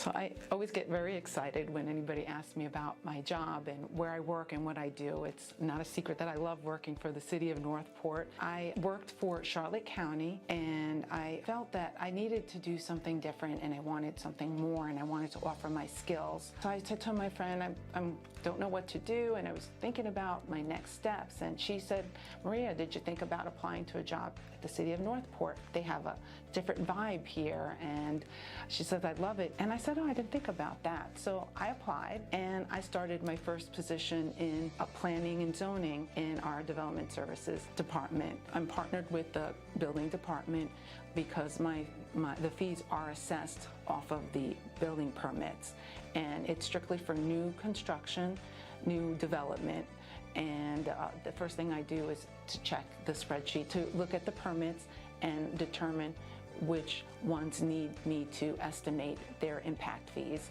So I always get very excited when anybody asks me about my job and where I work and what I do. It's not a secret that I love working for the city of Northport. I worked for Charlotte County, and I felt that I needed to do something different, and I wanted something more, and I wanted to offer my skills. So I said to my friend, I don't know what to do, and I was thinking about my next steps. And she said, Maria, did you think about applying to a job at the city of Northport? They have a different vibe here. And she says, I'd love it. And I said, oh, I didn't think about that. So I applied, and I started my first position in planning and zoning in our development services department. I'm partnered with the building department because the fees are assessed off of the building permits, and it's strictly for new construction, new development. And the first thing I do is to check the spreadsheet to look at the permits and determine which ones need me to estimate their impact fees.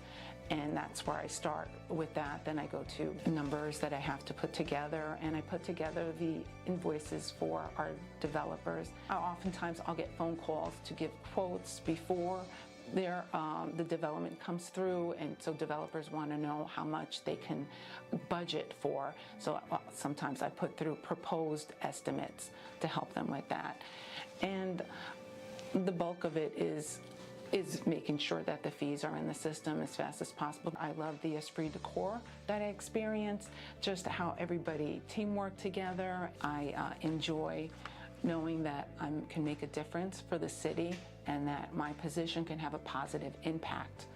And that's where I start with that. Then I go to numbers that I have to put together, and I put together the invoices for our developers. Oftentimes I'll get phone calls to give quotes before the development comes through, and so developers want to know how much they can budget for. So sometimes I put through proposed estimates to help them with that. And the bulk of it is making sure that the fees are in the system as fast as possible. I love the esprit de corps that I experience, just how everybody teamwork together. I enjoy knowing that I can make a difference for the city and that my position can have a positive impact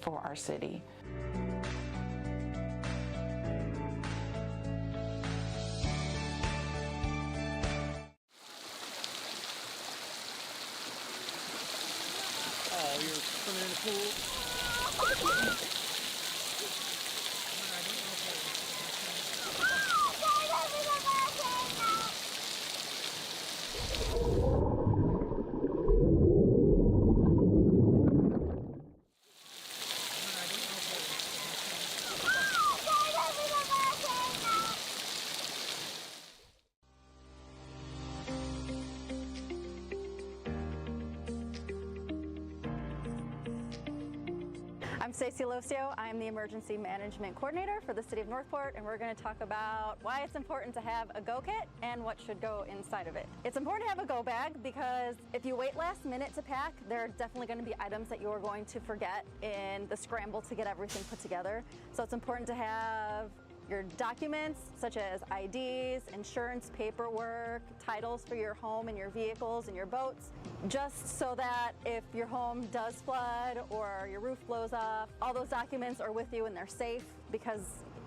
for our city. Oh, you're swimming in the pool? I'm Stacey Locio. I'm the Emergency Management Coordinator for the City of Northport, and we're going to talk about why it's important to have a go kit and what should go inside of it. It's important to have a go bag because if you wait last minute to pack, there are definitely going to be items that you're going to forget in the scramble to get everything put together. So it's important to have your documents such as IDs, insurance paperwork, titles for your home and your vehicles and your boats, just so that if your home does flood or your roof blows off, all those documents are with you and they're safe, because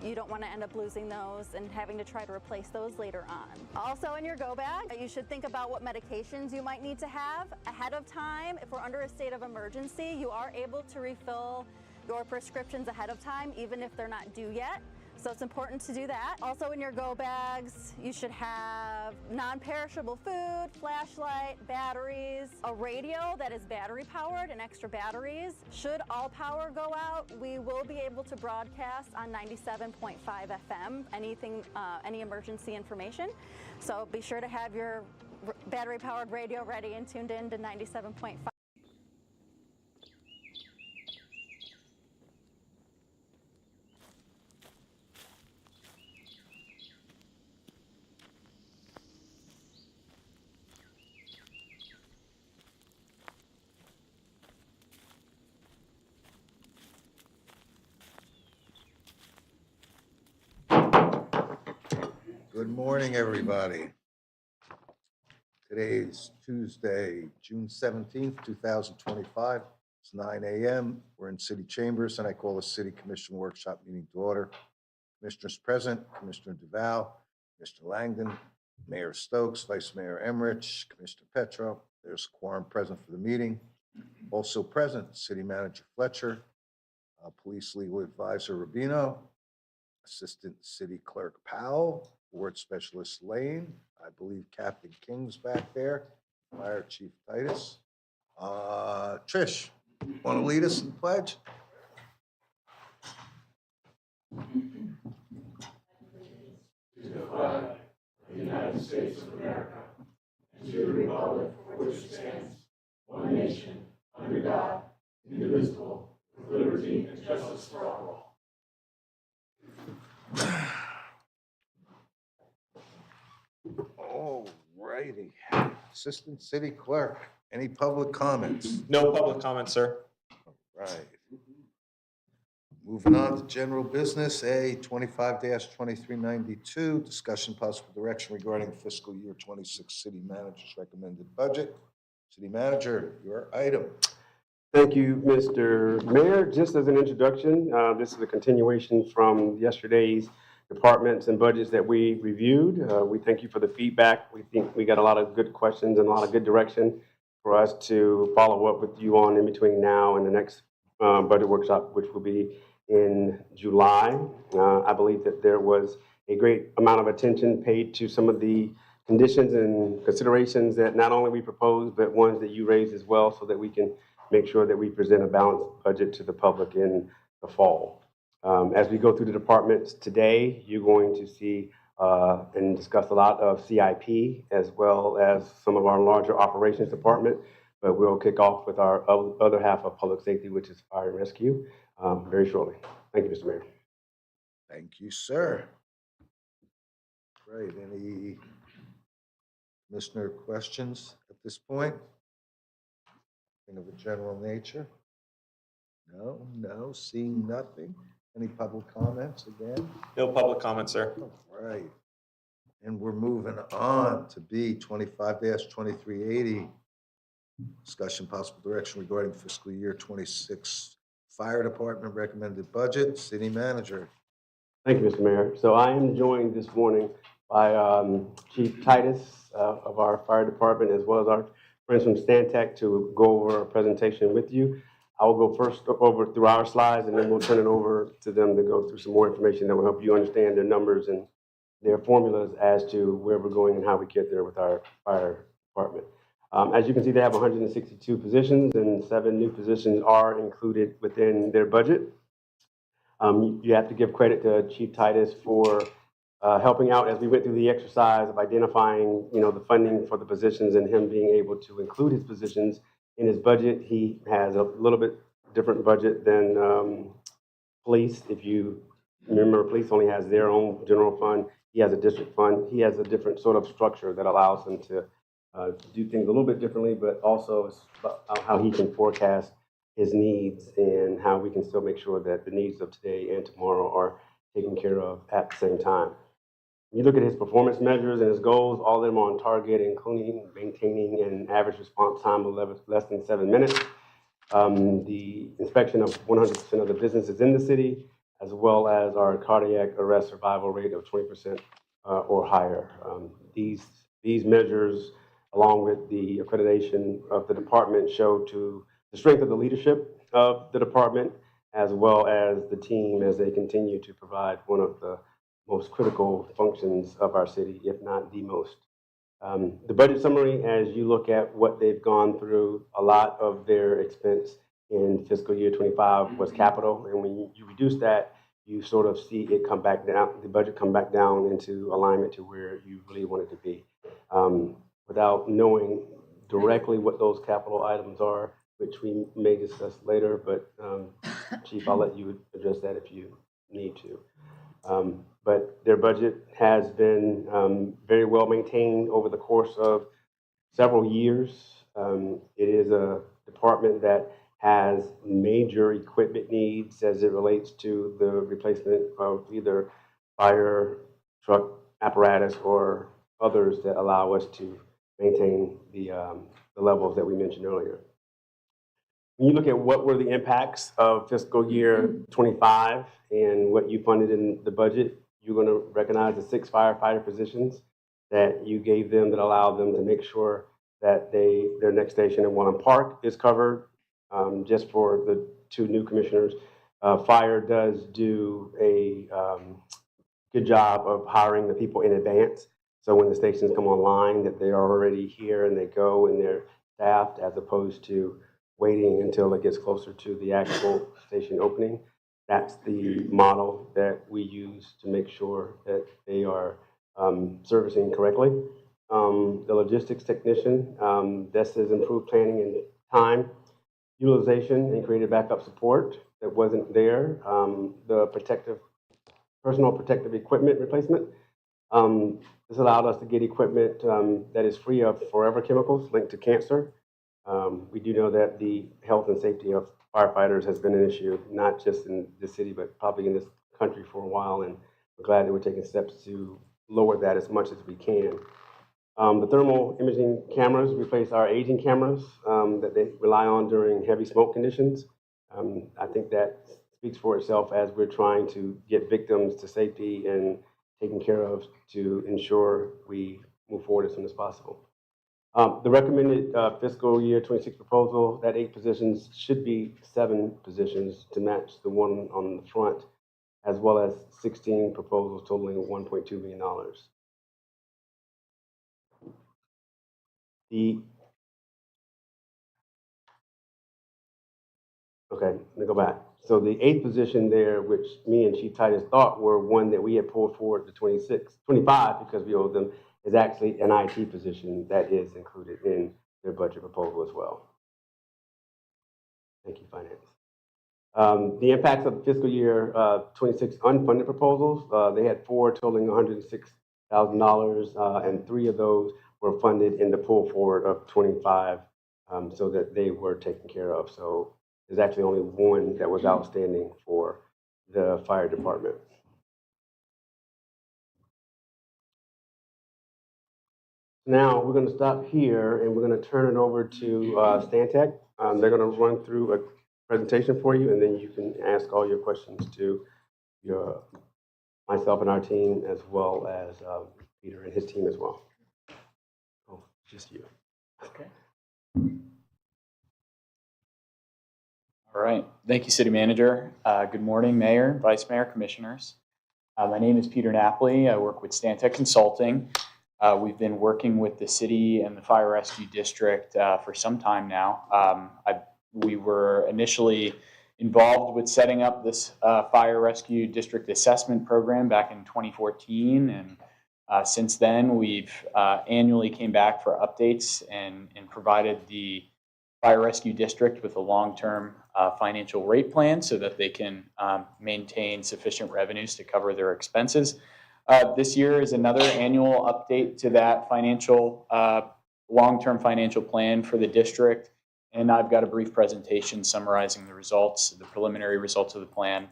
you don't want to end up losing those and having to try to replace those later on. Also in your go bag, you should think about what medications you might need to have ahead of time. If we're under a state of emergency, you are able to refill your prescriptions ahead of time, even if they're not due yet. So it's important to do that. Also in your go bags, you should have non-perishable food, flashlight, batteries, a radio that is battery powered and extra batteries. Should all power go out, we will be able to broadcast on 97.5 FM, any emergency information. So be sure to have your battery powered radio ready and tuned in to 97.5. Good morning, everybody. Today is Tuesday, June 17th, 2025. It's 9 a.m. We're in City Chambers, and I call the City Commission Workshop meeting to order. Commissioners present, Commissioner Duval, Mr. Langdon, Mayor Stokes, Vice Mayor Emmerich, Commissioner Petro. There's a quorum present for the meeting. Also present, City Manager Fletcher, Police Legal Advisor Rubino, Assistant City Clerk Powell, Board Specialist Lane, I believe Captain King's back there, Fire Chief Titus. Trish, want to lead us in the pledge? To the flag of the United States of America, and to the republic for which it stands, one nation, under God, indivisible, liberty, and justice for all. All righty. Assistant City Clerk, any public comments? No public comment, sir. Right. Moving on to general business, A 25-2392, discussion possible direction regarding fiscal year 26 city manager's recommended budget. City manager, your item. Thank you, Mr. Mayor. Just as an introduction, this is a continuation from yesterday's departments and budgets that we reviewed. We thank you for the feedback. We think we got a lot of good questions and a lot of good direction for us to follow up with you on in between now and the next budget workshop, which will be in July. I believe that there was a great amount of attention paid to some of the conditions and considerations that not only we proposed, but ones that you raised as well, so that we can make sure that we present a balanced budget to the public in the fall. As we go through the departments today, you're going to see and discuss a lot of CIP as well as some of our larger operations department, but we'll kick off with our other half of public safety, which is fire and rescue, very shortly. Thank you, Mr. Mayor. Thank you, sir. Great. Any commissioner questions at this point? Anything of a general nature? No, seeing nothing. Any public comments again? No public comment, sir. All right. And we're moving on to B 25-2380. Discussion possible direction regarding fiscal year 26 fire department recommended budget. City manager. Thank you, Mr. Mayor. So I am joined this morning by Chief Titus of our fire department, as well as our friends from Stantec, to go over a presentation with you. I will go first over through our slides, and then we'll turn it over to them to go through some more information that will help you understand their numbers and their formulas as to where we're going and how we get there with our fire department. As you can see, they have 162 positions, and 7 new positions are included within their budget. You have to give credit to Chief Titus for helping out as we went through the exercise of identifying, the funding for the positions and him being able to include his positions in his budget. He has a little bit different budget than police. If you remember, police only has their own general fund. He has a district fund. He has a different sort of structure that allows him to do things a little bit differently, but also it's about how he can forecast his needs and how we can still make sure that the needs of today and tomorrow are taken care of at the same time. When you look at his performance measures and his goals, all of them are on target, including maintaining an average response time of less than 7 minutes, the inspection of 100% of the businesses in the city, as well as our cardiac arrest survival rate of 20% or higher. These measures, along with the accreditation of the department, show to the strength of the leadership of the department, as well as the team as they continue to provide one of the most critical functions of our city, if not the most. The budget summary, as you look at what they've gone through, a lot of their expense in fiscal year 25 was capital. And when you reduce that, you sort of see it come back down, the budget come back down into alignment to where you really want it to be. Without knowing directly what those capital items are, which we may discuss later, but Chief, I'll let you address that if you need to. But their budget has been very well maintained over the course of several years. It is a department that has major equipment needs as it relates to the replacement of either fire truck apparatus or others that allow us to maintain the levels that we mentioned earlier. When you look at what were the impacts of fiscal year 25 and what you funded in the budget, you're going to recognize the 6 firefighter positions that you gave them that allowed them to make sure that their next station in Wallen Park is covered. Just for the 2 new commissioners, fire does do a good job of hiring the people in advance. So when the stations come online, that they are already here and they go and they're staffed, as opposed to waiting until it gets closer to the actual station opening. That's the model that we use to make sure that they are servicing correctly. The logistics technician, this is improved planning and time. utilization and created backup support that wasn't there. The personal protective equipment replacement. This allowed us to get equipment that is free of forever chemicals linked to cancer. We do know that the health and safety of firefighters has been an issue, not just in the city, but probably in this country for a while. And we're glad that we're taking steps to lower that as much as we can. The thermal imaging cameras replace our aging cameras that they rely on during heavy smoke conditions. I think that speaks for itself as we're trying to get victims to safety and taken care of to ensure we move forward as soon as possible. The recommended fiscal year 26 proposal, that 8 positions should be 7 positions to match the one on the front, as well as 16 proposals totaling $1.2 million. Okay, let me go back. So the 8th position there, which me and Chief Titus thought were one that we had pulled forward to 25 because we owed them, is actually an IT position that is included in their budget proposal as well. Thank you, Finance. The impacts of fiscal year 26 unfunded proposals, they had 4 totaling $106,000, and 3 of those were funded in the pull forward of 25, so that they were taken care of. So there's actually only 1 that was outstanding for the fire department. Now we're going to stop here and we're going to turn it over to Stantec. They're going to run through a presentation for you, and then you can ask all your questions to myself and our team, as well as Peter and his team as well. Oh, just you. Okay. All right. Thank you, City Manager. Good morning, Mayor, Vice Mayor, Commissioners. My name is Peter Napoli. I work with Stantec Consulting. We've been working with the city and the Fire Rescue District for some time now. We were initially involved with setting up this Fire Rescue District Assessment Program back in 2014, and since then we've annually came back for updates and provided the Fire Rescue District with a long-term financial rate plan so that they can maintain sufficient revenues to cover their expenses. This year is another annual update to that financial, long-term financial plan for the district. And I've got a brief presentation summarizing the results, the preliminary results of the plan.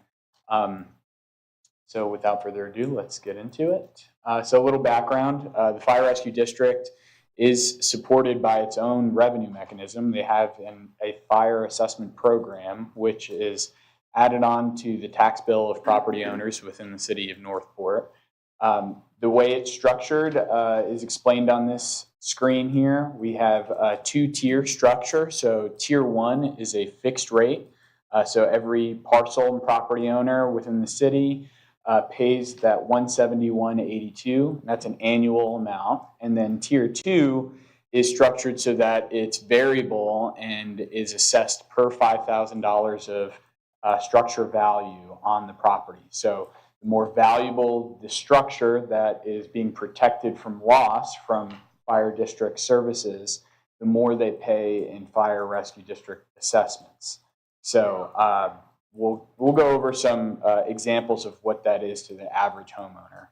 So without further ado, let's get into it. So a little background, the Fire Rescue District is supported by its own revenue mechanism. They have a fire assessment program, which is added on to the tax bill of property owners within the city of Northport. The way it's structured is explained on this screen here. We have a 2-tier structure. So tier 1 is a fixed rate. So every parcel and property owner within the city pays that $171.82. That's an annual amount. And then tier 2 is structured so that it's variable and is assessed per $5,000 of structure value on the property. So the more valuable the structure that is being protected from loss from fire district services, the more they pay in fire rescue district assessments. So we'll go over some examples of what that is to the average homeowner.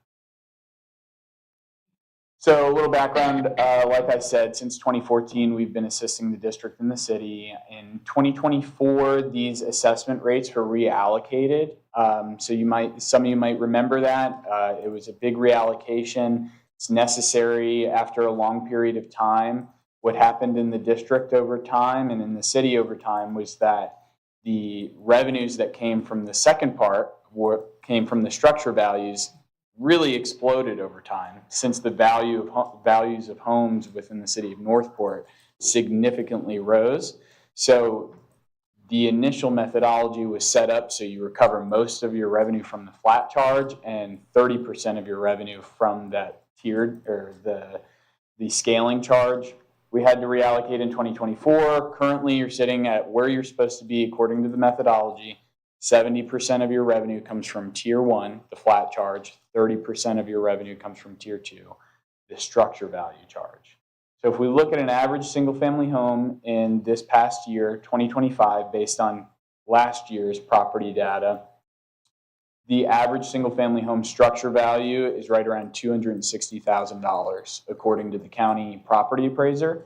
So a little background, like I said, since 2014, we've been assisting the district and the city. In 2024, these assessment rates were reallocated. So some of you might remember that. It was a big reallocation. It's necessary after a long period of time. What happened in the district over time and in the city over time was that the revenues that came from the second part came from the structure values really exploded over time, since the values of homes within the city of Northport significantly rose. So the initial methodology was set up so you recover most of your revenue from the flat charge and 30% of your revenue from that tiered or the scaling charge. We had to reallocate in 2024. Currently, you're sitting at where you're supposed to be according to the methodology. 70% of your revenue comes from tier 1, the flat charge. 30% of your revenue comes from tier 2, the structure value charge. So if we look at an average single-family home in this past year, 2025, based on last year's property data, the average single-family home structure value is right around $260,000, according to the county property appraiser,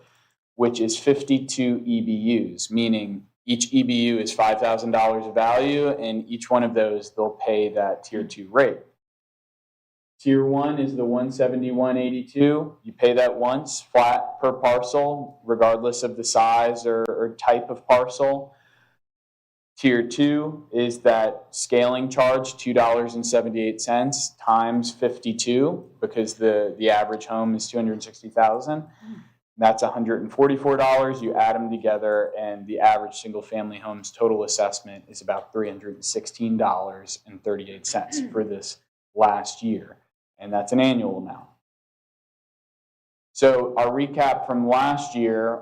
which is 52 EBUs, meaning each EBU is $5,000 of value, and each one of those they'll pay that Tier 2 rate. Tier 1 is the 171.82. You pay that once, flat per parcel, regardless of the size or type of parcel. Tier 2 is that scaling charge, $2.78 times 52, because the average home is $260,000. That's $144. You add them together, and the average single-family home's total assessment is about $316.38 for this last year, and that's an annual amount. So our recap from last year,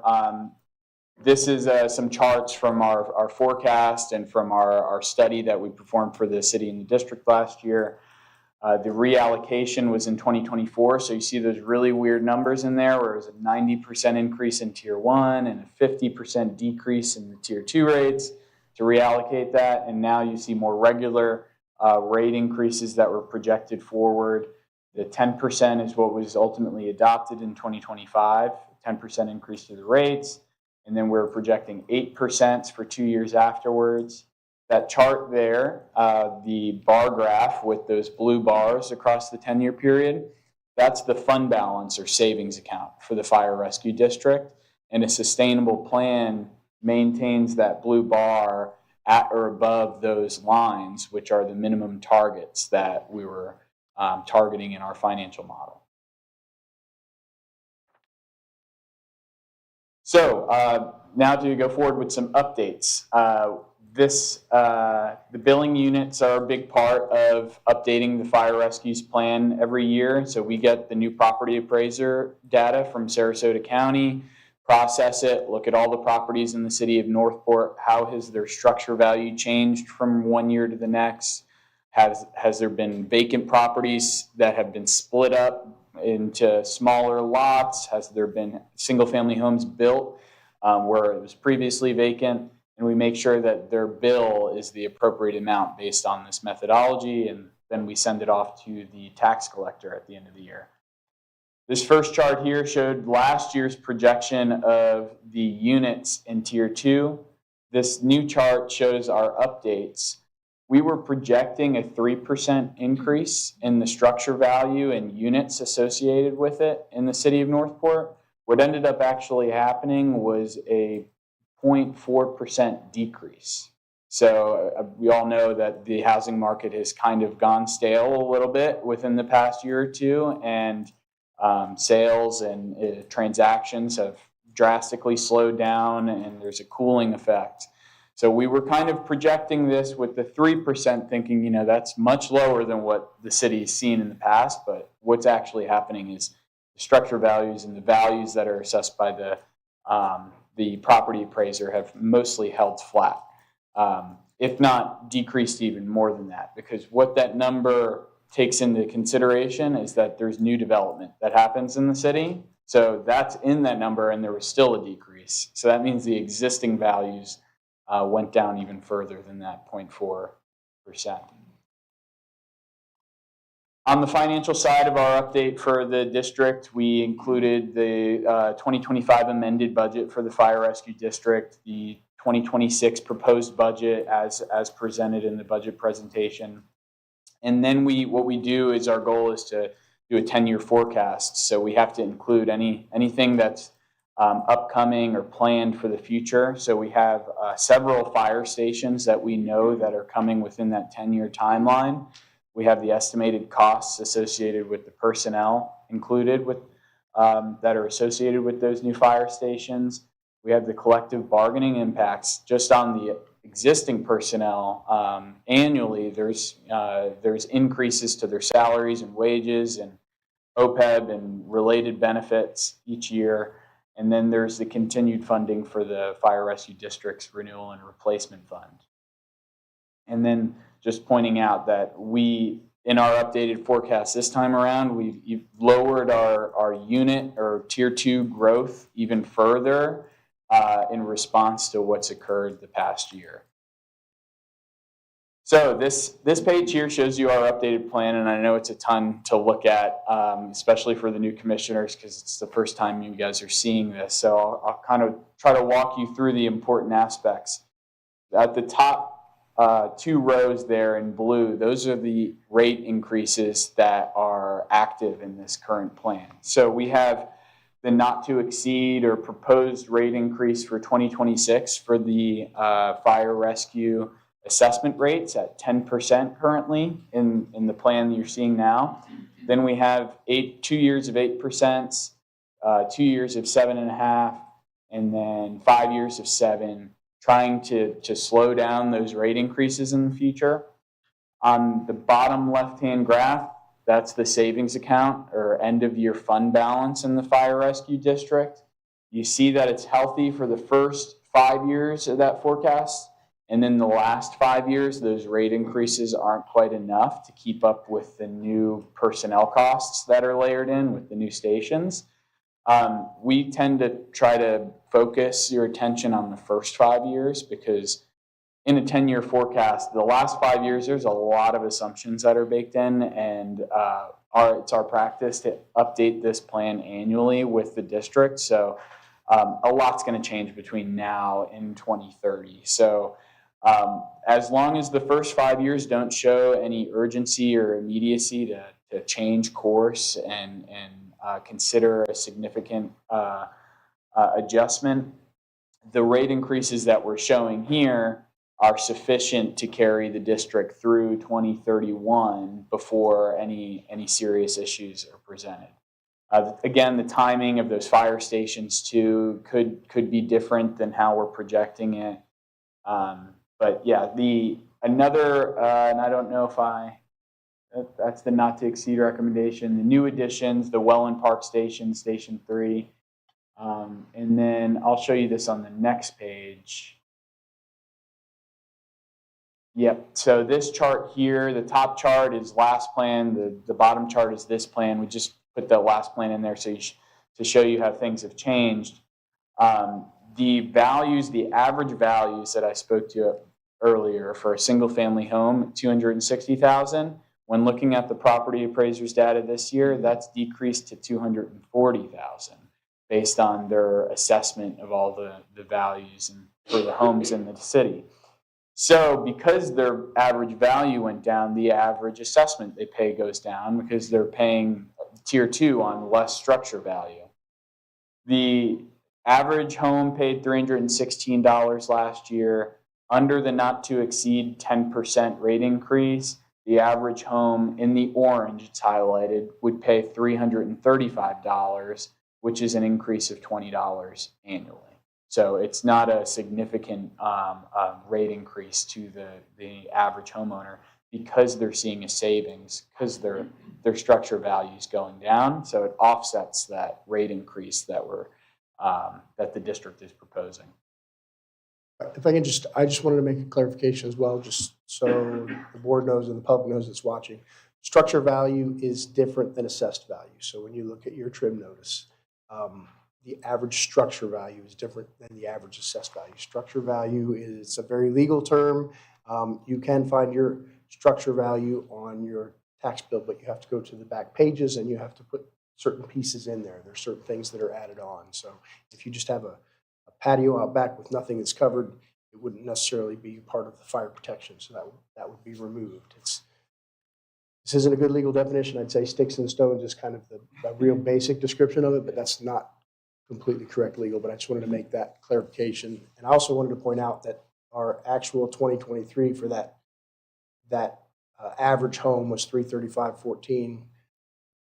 this is some charts from our forecast and from our study that we performed for the city and the district last year. The reallocation was in 2024, so you see those really weird numbers in there where it was a 90% increase in Tier 1 and a 50% decrease in the Tier 2 rates to reallocate that, and now you see more regular rate increases that were projected forward. The 10% is what was ultimately adopted in 2025, 10% increase to the rates, and then we're projecting 8% for 2 years afterwards. That chart there, the bar graph with those blue bars across the 10-year period, that's the fund balance or savings account for the fire rescue district. And a sustainable plan maintains that blue bar at or above those lines, which are the minimum targets that we were targeting in our financial model. So now to go forward with some updates. The billing units are a big part of updating the fire rescues plan every year. So we get the new property appraiser data from Sarasota County, process it, look at all the properties in the city of Northport. How has their structure value changed from one year to the next? Has there been vacant properties that have been split up into smaller lots? Has there been single-family homes built where it was previously vacant? And we make sure that their bill is the appropriate amount based on this methodology, and then we send it off to the tax collector at the end of the year. This first chart here showed last year's projection of the units in Tier 2. This new chart shows our updates. We were projecting a 3% increase in the structure value and units associated with it in the city of Northport. What ended up actually happening was a 0.4% decrease. So we all know that the housing market has kind of gone stale a little bit within the past year or two, and sales and transactions have drastically slowed down, and there's a cooling effect. So we were kind of projecting this with the 3%, thinking, that's much lower than what the city's seen in the past, but what's actually happening is the structure values and the values that are assessed by the property appraiser have mostly held flat, if not decreased even more than that, because what that number takes into consideration is that there's new development that happens in the city. So that's in that number, and there was still a decrease. So that means the existing values went down even further than that 0.4%. On the financial side of our update for the district, we included the 2025 amended budget for the fire rescue district, the 2026 proposed budget as presented in the budget presentation. And then what we do is our goal is to do a 10-year forecast. So we have to include anything that's upcoming or planned for the future. So we have several fire stations that we know that are coming within that 10-year timeline. We have the estimated costs associated with the personnel included with that are associated with those new fire stations. We have the collective bargaining impacts just on the existing personnel. Annually, there's increases to their salaries and wages and OPEB and related benefits each year. And then there's the continued funding for the Fire Rescue District's Renewal and Replacement Fund. And then just pointing out that we in our updated forecast this time around, we've lowered our unit or tier 2 growth even further in response to what's occurred the past year. So this page here shows you our updated plan, and I know it's a ton to look at, especially for the new commissioners, because it's the first time you guys are seeing this. So I'll kind of try to walk you through the important aspects. At the top 2 rows there in blue, those are the rate increases that are active in this current plan. So we have the not to exceed or proposed rate increase for 2026 for the fire rescue assessment rates at 10% currently in the plan that you're seeing now. Then we have 2 years of 8%, 2 years of 7.5%, and then 5 years of 7%, trying to slow down those rate increases in the future. On the bottom left-hand graph, that's the savings account or end of year fund balance in the fire rescue district. You see that it's healthy for the first 5 years of that forecast. And then the last 5 years, those rate increases aren't quite enough to keep up with the new personnel costs that are layered in with the new stations. We tend to try to focus your attention on the first 5 years because in a 10-year forecast, the last 5 years, there's a lot of assumptions that are baked in, and it's our practice to update this plan annually with the district. So a lot's going to change between now and 2030. So as long as the first 5 years don't show any urgency or immediacy to change course and consider a significant adjustment, the rate increases that we're showing here are sufficient to carry the district through 2031 before any serious issues are presented. Again, the timing of those fire stations too could be different than how we're projecting it. But yeah, another, and I don't know if that's the not to exceed recommendation. The new additions, the Welland Park Station, Station 3. And then I'll show you this on the next page. Yep, so this chart here, the top chart is last plan, the bottom chart is this plan. We just put the last plan in there so to show you how things have changed. The values, the average values that I spoke to earlier for a single family home, 260,000. When looking at the property appraisers data this year, that's decreased to 240,000 based on their assessment of all the values and for the homes in the city. So because their average value went down, the average assessment they pay goes down because they're paying tier 2 on less structure value. The average home paid $316 last year. Under the not to exceed 10% rate increase, the average home in the orange, it's highlighted, would pay $335, which is an increase of $20 annually. So it's not a significant rate increase to the average homeowner because they're seeing a savings because their structure value is going down. So it offsets that rate increase that the district is proposing. If I can I just wanted to make a clarification as well, just so the board knows and the public knows that's watching. Structure value is different than assessed value. So when you look at your trim notice, the average structure value is different than the average assessed value. Structure value is a very legal term. You can find your structure value on your tax bill, but you have to go to the back pages and you have to put certain pieces in there. There's certain things that are added on. So if you just have a patio out back with nothing that's covered, it wouldn't necessarily be part of the fire protection. So that would be removed. This isn't a good legal definition. I'd say sticks and stones is kind of the real basic description of it, but that's not completely correct legal. But I just wanted to make that clarification. And I also wanted to point out that our actual 2023 for that average home was $335.14.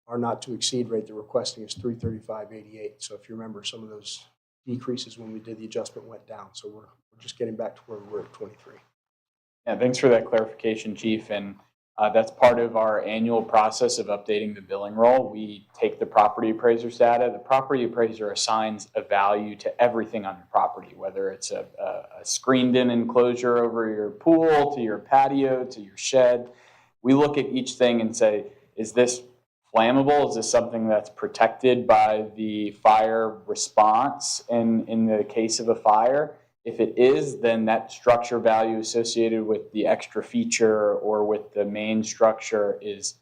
Our not to exceed rate they're requesting is $335.88. So if you remember, some of those decreases when we did the adjustment went down. So we're just getting back to where we were at 23. Yeah, thanks for that clarification, Chief. And that's part of our annual process of updating the billing roll. We take the property appraiser's data. The property appraiser assigns a value to everything on your property, whether it's a screened-in enclosure over your pool, to your patio, to your shed. we look at each thing and say, is this flammable? Is this something that's protected by the fire response in the case of a fire? If it is, then that structure value associated with the extra feature or with the main structure is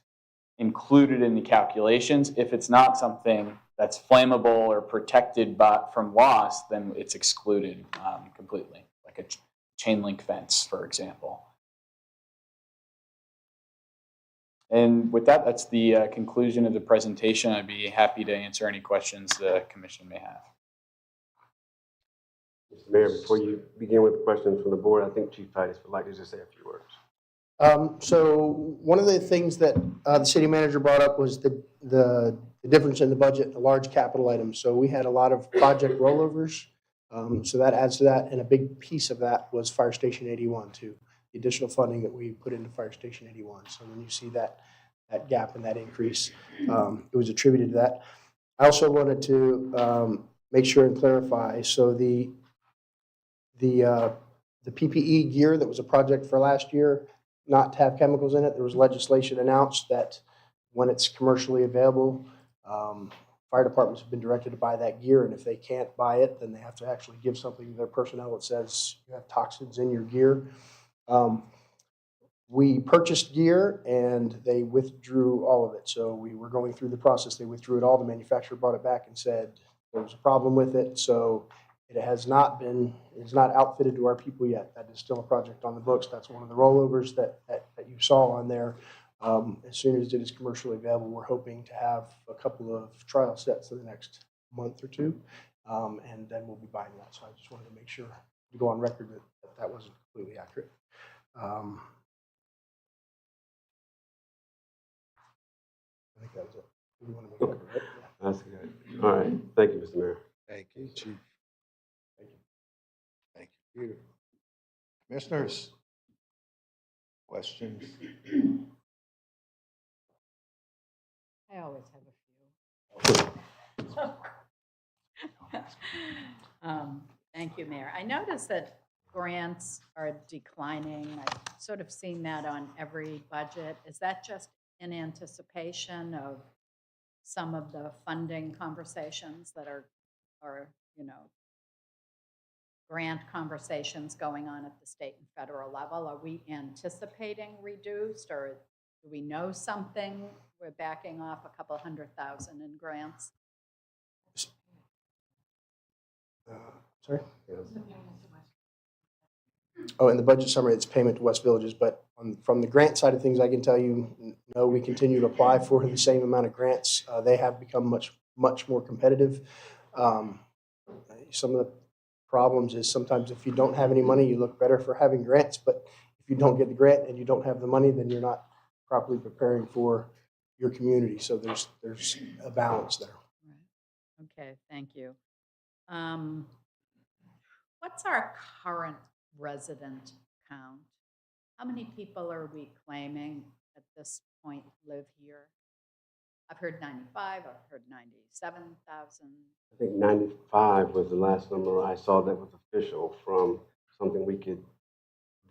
included in the calculations. If it's not something that's flammable or protected from loss, then it's excluded completely, like a chain link fence, for example. And with that, that's the conclusion of the presentation. I'd be happy to answer any questions the commission may have. Mr. Mayor, before you begin with questions from the board, I think Chief Titus would like to just say a few words. So one of the things that the city manager brought up was the difference in the budget, the large capital items. So we had a lot of project rollovers. So that adds to that. And a big piece of that was Fire Station 81 too. The additional funding that we put into Fire Station 81. So when you see that gap and that increase, it was attributed to that. I also wanted to make sure and clarify. So the PPE gear that was a project for last year, not to have chemicals in it, there was legislation announced that when it's commercially available, fire departments have been directed to buy that gear, and if they can't buy it, then they have to actually give something to their personnel that says you have toxins in your gear. We purchased gear and they withdrew all of it. So we were going through the process. They withdrew it all. The manufacturer brought it back and said there was a problem with it. So it's not outfitted to our people yet. That is still a project on the books. That's one of the rollovers that you saw on there. As soon as it is commercially available, we're hoping to have a couple of trial sets in the next month or two. And then we'll be buying that. So I just wanted to make sure to go on record that wasn't completely accurate. I think that was it. You want to make it, right? Yeah. That's good. All right. Thank you, Mr. Mayor. Thank you, Chief. Thank you. Thank you, Peter. Commissioners, questions? I always have a few. Thank you, Mayor. I noticed that grants are declining. I've sort of seen that on every budget. Is that just in anticipation of some of the funding conversations that are grant conversations going on at the state and federal level? Are we anticipating reduced, or do we know something? We're backing off a couple $100,000 in grants. Sorry? Oh, in the budget summary, it's payment to West Villages, but from the grant side of things, I can tell you, no, we continue to apply for the same amount of grants. They have become much more competitive. Some of the problems is sometimes if you don't have any money, you look better for having grants, but if you don't get the grant and you don't have the money, then you're not properly preparing for your community. So there's a balance there. Right. Okay, thank you. What's our current resident count? How many people are we claiming at this point live here? I've heard 95, I've heard 97,000. I think 95 was the last number I saw that was official from something we could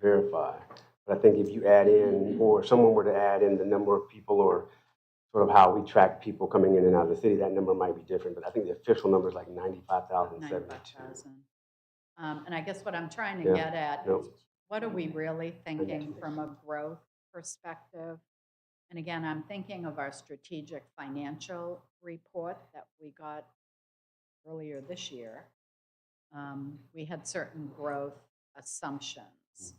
verify. But I think if you add in, or someone were to add in the number of people or sort of how we track people coming in and out of the city, that number might be different. But I think the official number is like 95,072. 95,000. And I guess what I'm trying to get at is, what are we really thinking from a growth perspective? And again, I'm thinking of our strategic financial report that we got earlier this year. We had certain growth assumptions.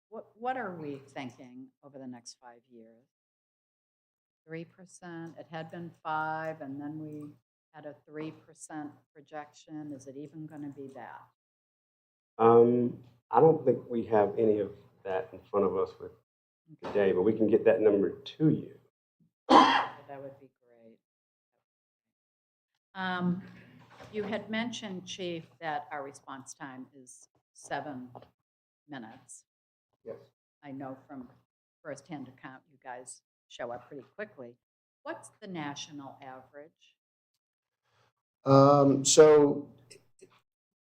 What are we thinking over the next 5 years? 3%, it had been 5%, and then we had a 3% projection. Is it even going to be that? I don't think we have any of that in front of us with today, but we can get that number to you. That would be great. You had mentioned, Chief, that our response time is 7 minutes. Yes. I know from firsthand account you guys show up pretty quickly. What's the national average? So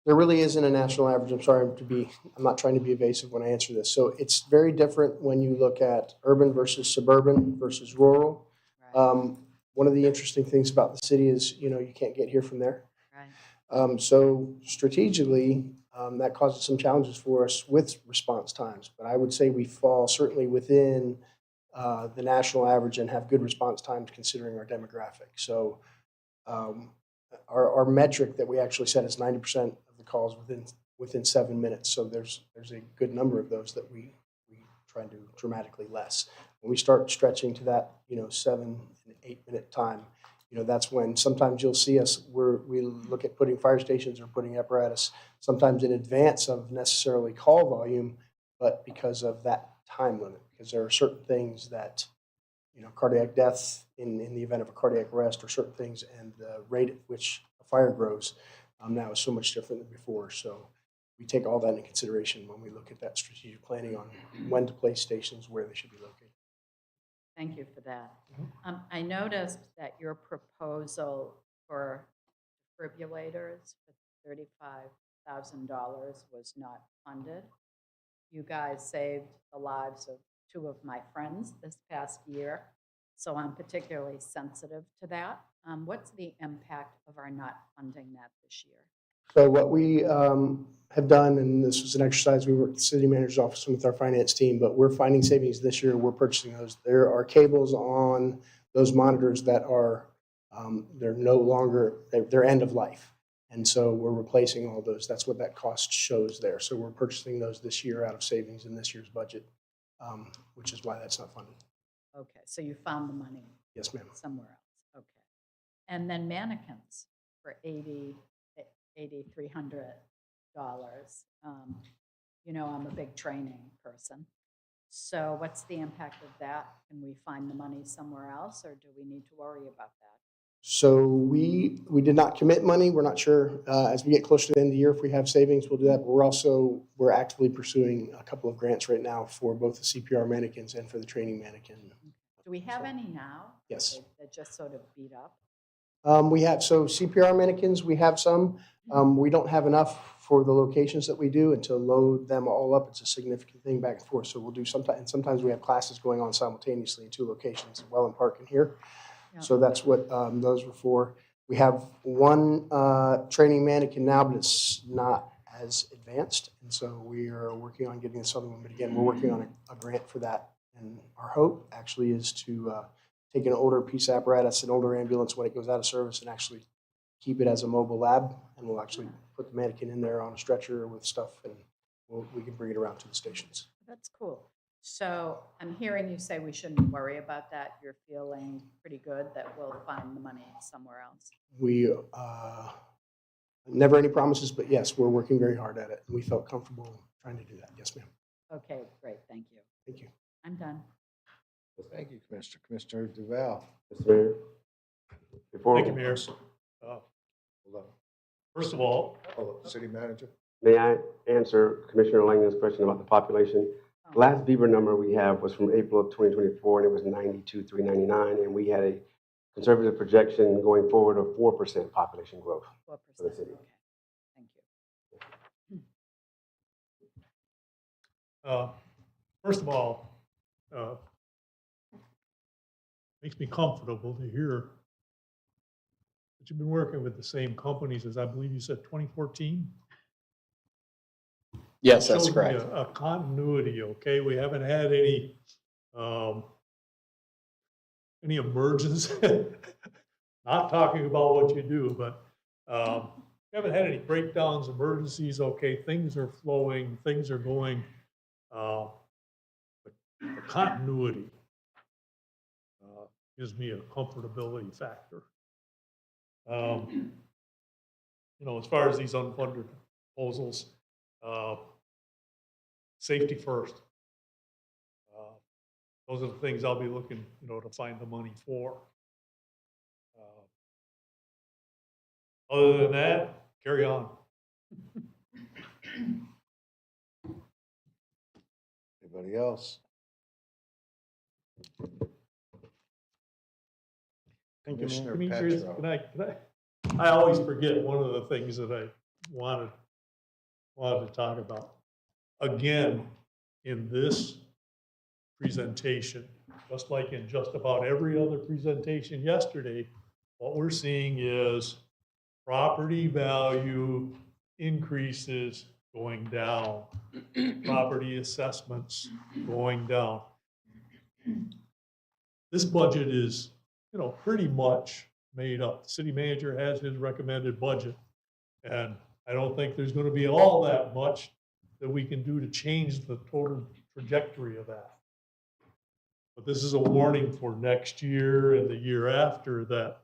There really isn't a national average. I'm not trying to be evasive when I answer this. So it's very different when you look at urban versus suburban versus rural. Right, One of the interesting things about the city is, you can't get here from there. right. So strategically, that causes some challenges for us with response times. But I would say we fall certainly within the national average and have good response times considering our demographic. So our metric that we actually set is 90% of the calls within 7 minutes. So there's a good number of those that we try and do dramatically less. When we start stretching to that 7 and 8 minute time, that's when sometimes you'll see us we look at putting fire stations or putting apparatus sometimes in advance of necessarily call volume, but because of that time limit, because there are certain things that cardiac death in the event of a cardiac arrest, or certain things, and the rate at which a fire grows now is so much different than before. So we take all that into consideration when we look at that strategic planning on when to place stations, where they should be located. Thank you for that. I noticed that your proposal for defibrillators for $35,000 was not funded. You guys saved the lives of 2 of my friends this past year, so I'm particularly sensitive to that. What's the impact of our not funding that this year? So what we have done, and this was an exercise we worked at the city manager's office with our finance team, but we're finding savings this year. We're purchasing those. There are cables on those monitors that are they're no longer they're end of life, and so we're replacing all those. That's what that cost shows there. So we're purchasing those this year out of savings in this year's budget, which is why that's not funded. Okay, so you found the money Yes, ma'am. somewhere else. Okay. And then mannequins for $8,300. I'm a big training person. So what's the impact of that? Can we find the money somewhere else, or do we need to worry about that? So we did not commit money. We're not sure. As we get closer to the end of the year, if we have savings, we'll do that. But we're actively pursuing a couple of grants right now for both the CPR mannequins and for the training mannequin. Do we have any now? Yes. That just sort of beat up? We have, so CPR mannequins, we have some. We don't have enough for the locations that we do, and to load them all up, it's a significant thing back and forth. So we'll do sometimes we have classes going on simultaneously in 2 locations, Welland Park and here. Yeah. So that's what those were for. We have one training mannequin now, but it's not as advanced. And so we are working on getting this other one. But again, we're working on a grant for that. And our hope actually is to take an older piece of apparatus, an older ambulance when it goes out of service, and actually keep it as a mobile lab. And we'll actually put the mannequin in there on a stretcher with stuff, and we can bring it around to the stations. That's cool. So I'm hearing you say we shouldn't worry about that. You're feeling pretty good that we'll find the money somewhere else. We never any promises, but yes, we're working very hard at it. And we felt comfortable trying to do that. Yes, ma'am. Okay, great. Thank you. Thank you. I'm done. Thank you, Commissioner. Commissioner Duval. Mr. Mayor? Before, Thank you, Mayor. Hold on. First of all, Hold on. City Manager. may I answer Commissioner Langland's question about the population? The last Beaver number we have was from April of 2024, and it was 92,399, and we had a conservative projection going forward of 4% population growth 4%. for the city. Okay. Thank you. first of all, makes me comfortable to hear that you've been working with the same companies as I believe you said 2014. Yes, that's Showed me correct. A continuity, okay? We haven't had any emergence. Not talking about what you do, but we haven't had any breakdowns, emergencies, okay? Things are flowing, things are going. But the continuity gives me a comfortability factor. As far as these unfunded proposals, safety first. Those are the things I'll be looking, to find the money for. Other than that, carry on. Anybody else? Commissioner Demetrius, Petro. can I always forget one of the things that I wanted wanted to talk about. Again, in this presentation, just like in just about every other presentation yesterday, what we're seeing is property value increases going down, property assessments going down. This budget is, pretty much made up. The city manager has his recommended budget, and I don't think there's going to be all that much that we can do to change the total trajectory of that. But this is a warning for next year and the year after that,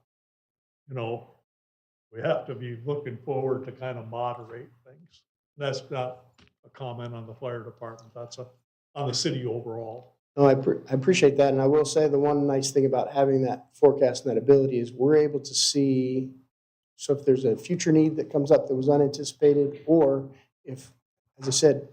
we have to be looking forward to kind of moderate things. That's not a comment on the fire department. That's on the city overall. No, I appreciate that. And I will say the one nice thing about having that forecast and that ability is we're able to see, so if there's a future need that comes up that was unanticipated, or if, as I said,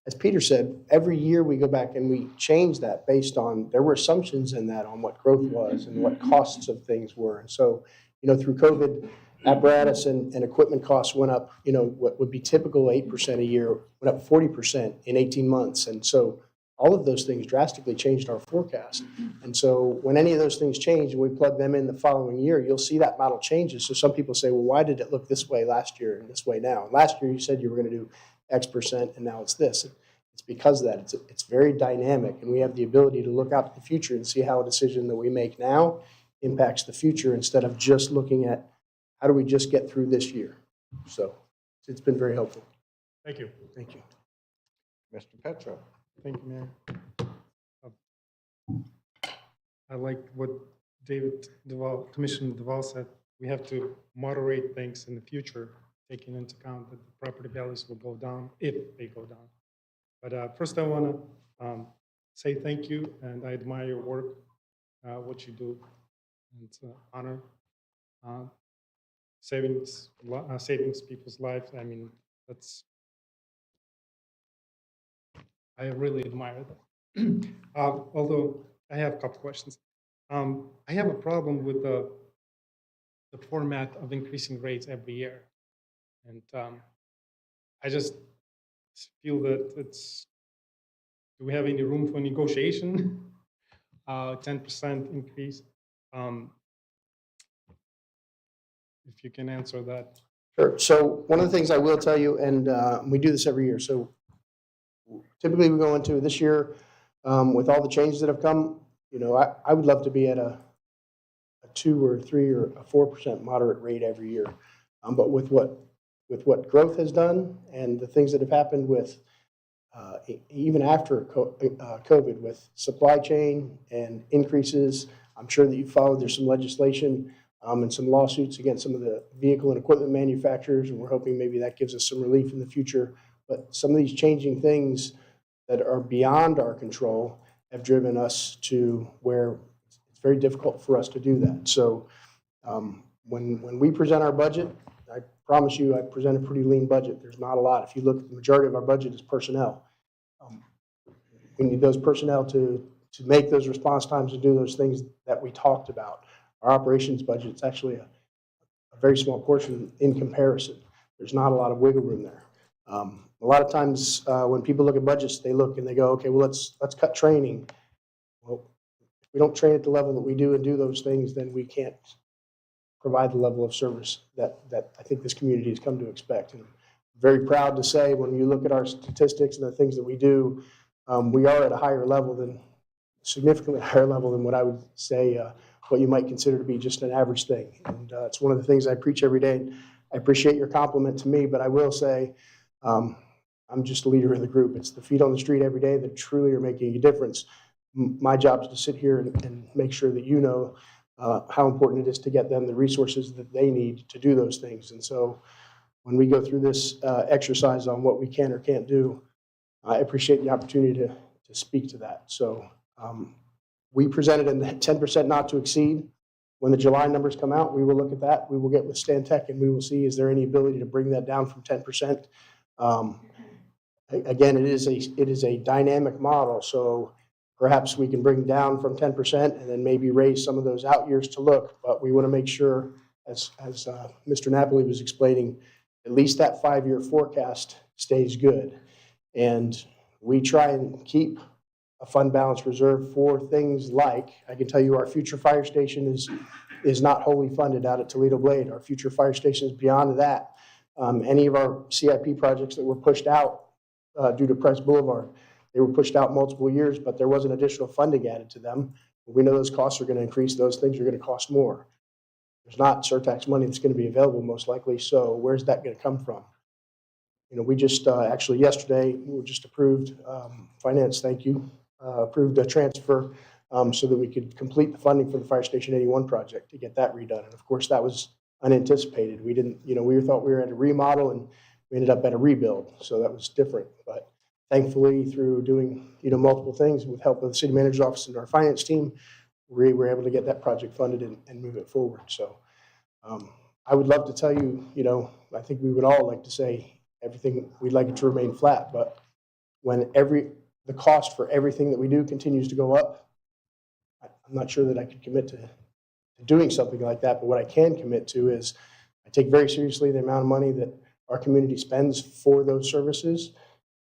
as Peter said, every year we go back and we change that based on, there were assumptions in that on what growth was and what costs of things were. And so, through COVID, apparatus and equipment costs went up, what would be typical 8% a year, went up 40% in 18 months. And so all of those things drastically changed our forecast. And so when any of those things change and we plug them in the following year, you'll see that model changes. So some people say, well, why did it look this way last year and this way now? And last year you said you were going to do X% and now it's this. It's because of that. It's very dynamic, and we have the ability to look out to the future and see how a decision that we make now impacts the future instead of just looking at how do we just get through this year. So it's been very helpful. Thank you. Thank you. Mr. Petro. Thank you, Mayor. I like what Commissioner Duval said. We have to moderate things in the future, taking into account that the property values will go down if they go down. But first I want to say thank you, and I admire your work, what you do, and it's an honor. Savings people's lives. I mean, I really admire that. Although I have a couple questions. I have a problem with the format of increasing rates every year. And I just feel that do we have any room for negotiation? 10% increase. If you can answer that. Sure. So one of the things I will tell you, and we do this every year. So typically we go into this year with all the changes that have come. I would love to be at a 2 or 3 or a 4% moderate rate every year. But with what growth has done and the things that have happened with even after COVID, with supply chain and increases, I'm sure that you followed. There's some legislation and some lawsuits against some of the vehicle and equipment manufacturers, and we're hoping maybe that gives us some relief in the future. But some of these changing things that are beyond our control have driven us to where it's very difficult for us to do that. So when we present our budget, I promise you I present a pretty lean budget. There's not a lot. If you look at the majority of our budget is personnel. We need those personnel to make those response times and do those things that we talked about. Our operations budget is actually a very small portion in comparison. There's not a lot of wiggle room there. A lot of times when people look at budgets, they look and they go, okay, well, let's cut training. Well, if we don't train at the level that we do and do those things, then we can't provide the level of service that I think this community has come to expect. And I'm very proud to say when you look at our statistics and the things that we do, we are at a higher level significantly higher level than what I would say what you might consider to be just an average thing. And it's one of the things I preach every day. I appreciate your compliment to me, but I will say I'm just a leader of the group. It's the feet on the street every day that truly are making a difference. My job is to sit here and make sure that you know how important it is to get them the resources that they need to do those things. And so when we go through this exercise on what we can or can't do, I appreciate the opportunity to speak to that. So we presented in that 10% not to exceed. When the July numbers come out, we will look at that. We will get with Stantec and we will see, is there any ability to bring that down from 10%? Again, it is a dynamic model, so perhaps we can bring down from 10% and then maybe raise some of those out years to look, but we want to make sure, as Mr. Napoli was explaining, at least that 5-year forecast stays good. And we try and keep a fund balance reserve for things like, I can tell you our future fire station is not wholly funded out at Toledo Blade. Our future fire station is beyond that. Any of our CIP projects that were pushed out due to Price Boulevard, they were pushed out multiple years, but there wasn't additional funding added to them. We know those costs are going to increase. Those things are going to cost more. There's not surtax money that's going to be available most likely. So where's that going to come from? We just actually yesterday, we just approved, finance, thank you, approved a transfer so that we could complete the funding for the Fire Station 81 project to get that redone. And of course, that was unanticipated. We didn't, we thought we were at a remodel and we ended up at a rebuild. So that was different. But thankfully, through doing, multiple things with help of the city manager's office and our finance team, we were able to get that project funded and move it forward. So I would love to tell you, I think we would all like to say everything, we'd like it to remain flat, but when the cost for everything that we do continues to go up, I'm not sure that I could commit to doing something like that. But what I can commit to is I take very seriously the amount of money that our community spends for those services.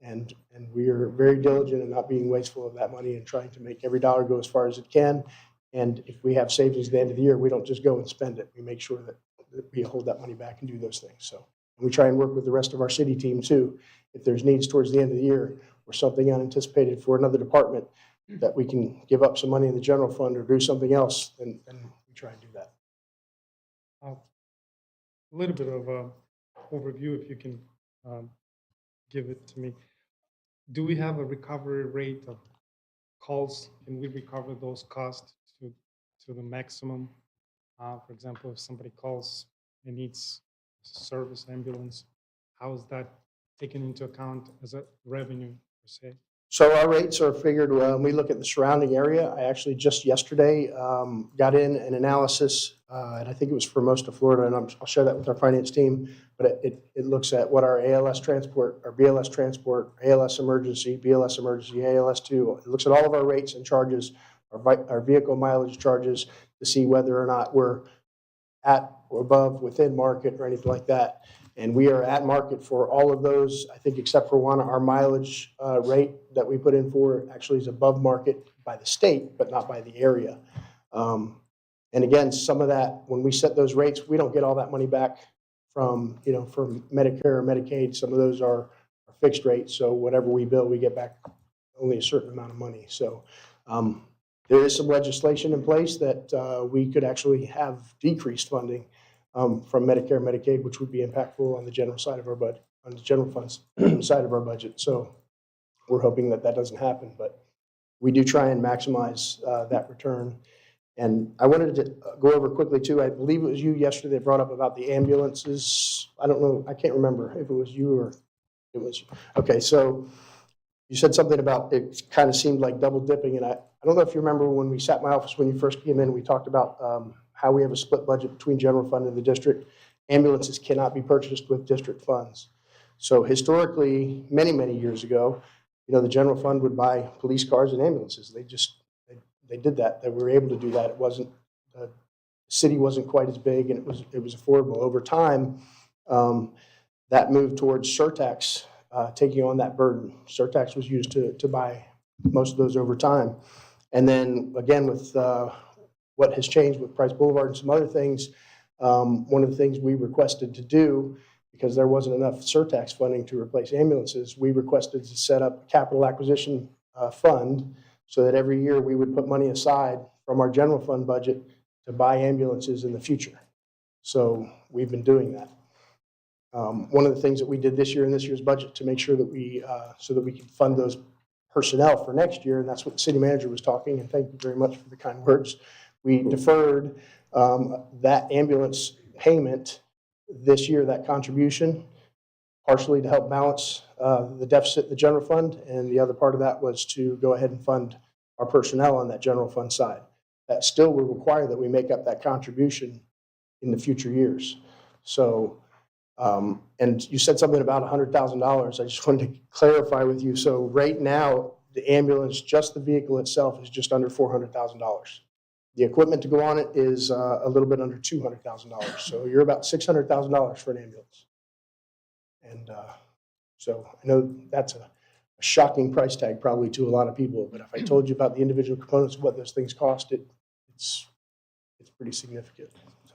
And we are very diligent in not being wasteful of that money and trying to make every dollar go as far as it can. And if we have savings at the end of the year, we don't just go and spend it. We make sure that we hold that money back and do those things. So we try and work with the rest of our city team too. If there's needs towards the end of the year or something unanticipated for another department that we can give up some money in the general fund or do something else, then we try and do that. A little bit of an overview, if you can give it to me. Do we have a recovery rate of calls? Can we recover those costs to the maximum? For example, if somebody calls and needs service ambulance, how is that taken into account as a revenue per se? So our rates are figured when we look at the surrounding area. I actually just yesterday got in an analysis, and I think it was for most of Florida, and I'll share that with our finance team, but it looks at what our ALS transport, our BLS transport, ALS emergency, BLS emergency, ALS2. It looks at all of our rates and charges, our vehicle mileage charges to see whether or not we're at or above, within market or anything like that. And we are at market for all of those, I think, except for one. Our mileage rate that we put in for actually is above market by the state, but not by the area. And again, some of that, when we set those rates, we don't get all that money back from, from Medicare or Medicaid. Some of those are fixed rates. So whatever we bill, we get back only a certain amount of money. So there is some legislation in place that we could actually have decreased funding from Medicare and Medicaid, which would be impactful on the general side of our budget, on the general funds side of our budget. So we're hoping that doesn't happen, but we do try and maximize that return. And I wanted to go over quickly too. I believe it was you yesterday that brought up about the ambulances. I don't know. I can't remember if it was you or it was. Okay, so you said something about it kind of seemed like double dipping, and I don't know if you remember when we sat in my office when you first came in. We talked about how we have a split budget between general fund and the district. Ambulances cannot be purchased with district funds. So historically, many, many years ago, the general fund would buy police cars and ambulances. They did that. They were able to do that. It wasn't, the city wasn't quite as big, and it was affordable. Over time, that moved towards surtax, taking on that burden. Surtax was used to buy most of those over time. And then again, with what has changed with Price Boulevard and some other things, one of the things we requested to do, because there wasn't enough surtax funding to replace ambulances, we requested to set up a capital acquisition fund so that every year we would put money aside from our general fund budget to buy ambulances in the future. So we've been doing that. One of the things that we did this year in this year's budget to make sure that we, so that we could fund those personnel for next year, and that's what the city manager was talking, and thank you very much for the kind words. We deferred that ambulance payment this year, that contribution, partially to help balance the deficit in the general fund, and the other part of that was to go ahead and fund our personnel on that general fund side. That still will require that we make up that contribution in the future years. So, and you said something about $100,000. I just wanted to clarify with you. So right now, the ambulance, just the vehicle itself, is just under $400,000. The equipment to go on it is a little bit under $200,000. So you're about $600,000 for an ambulance. And so I know that's a shocking price tag probably to a lot of people, but if I told you about the individual components of what those things cost, it's pretty significant. So,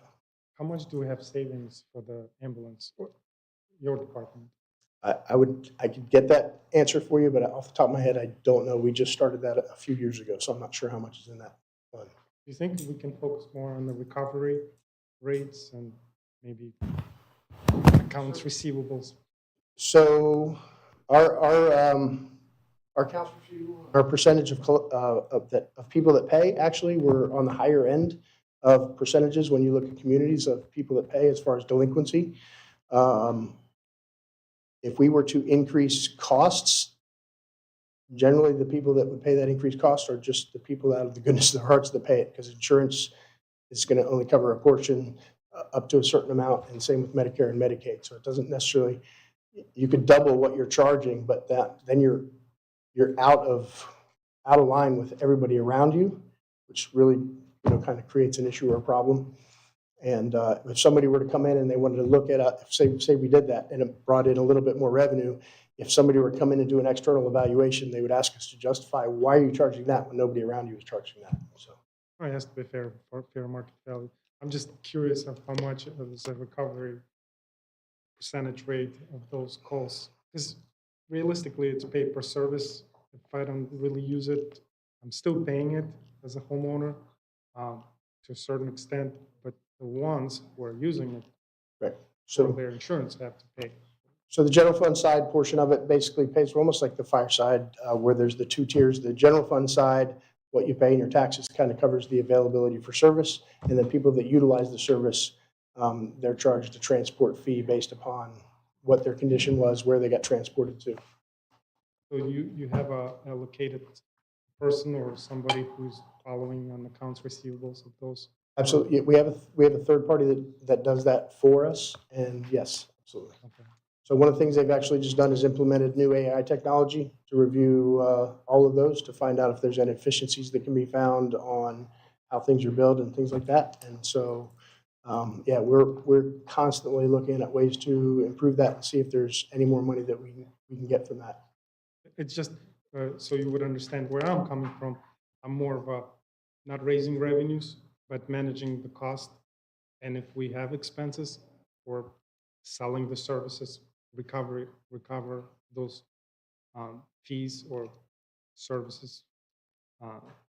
How much do we have savings for the ambulance, or your department? I could get that answer for you, but off the top of my head, I don't know. We just started that a few years ago, so I'm not sure how much is in that fund. Do you think we can focus more on the recovery rates and maybe accounts receivables? So our accounts receivable, our percentage of people that pay, actually, we're on the higher end of percentages when you look at communities of people that pay as far as delinquency. If we were to increase costs, generally the people that would pay that increased cost are just the people out of the goodness of their hearts that pay it, because insurance is going to only cover a portion up to a certain amount, and same with Medicare and Medicaid. So it doesn't necessarily, you could double what you're charging, but then you're out of line with everybody around you, which really kind of creates an issue or a problem. And if somebody were to come in and they wanted to look at, say we did that and it brought in a little bit more revenue, if somebody were to come in and do an external evaluation, they would ask us to justify, why are you charging that when nobody around you is charging that? So It has to be fair market value. I'm just curious of how much of the recovery percentage rate of those calls. Because realistically, it's paid per service. If I don't really use it, I'm still paying it as a homeowner to a certain extent, but the ones who are using it, right. so So their insurance have to pay. So the general fund side portion of it basically pays for almost like the fire side, where there's the two tiers. The general fund side, what you pay in your taxes kind of covers the availability for service. And then people that utilize the service, they're charged a transport fee based upon what their condition was, where they got transported to. So you have a allocated person or somebody who's following on accounts receivables of those? Absolutely. We have a third party that does that for us. And yes, absolutely. Okay. So one of the things they've actually just done is implemented new AI technology to review all of those to find out if there's any efficiencies that can be found on how things are built and things like that. And so, yeah, we're constantly looking at ways to improve that and see if there's any more money that we can get from that. It's just so you would understand where I'm coming from. I'm more of a not raising revenues, but managing the cost. And if we have expenses for selling the services, recover those fees or services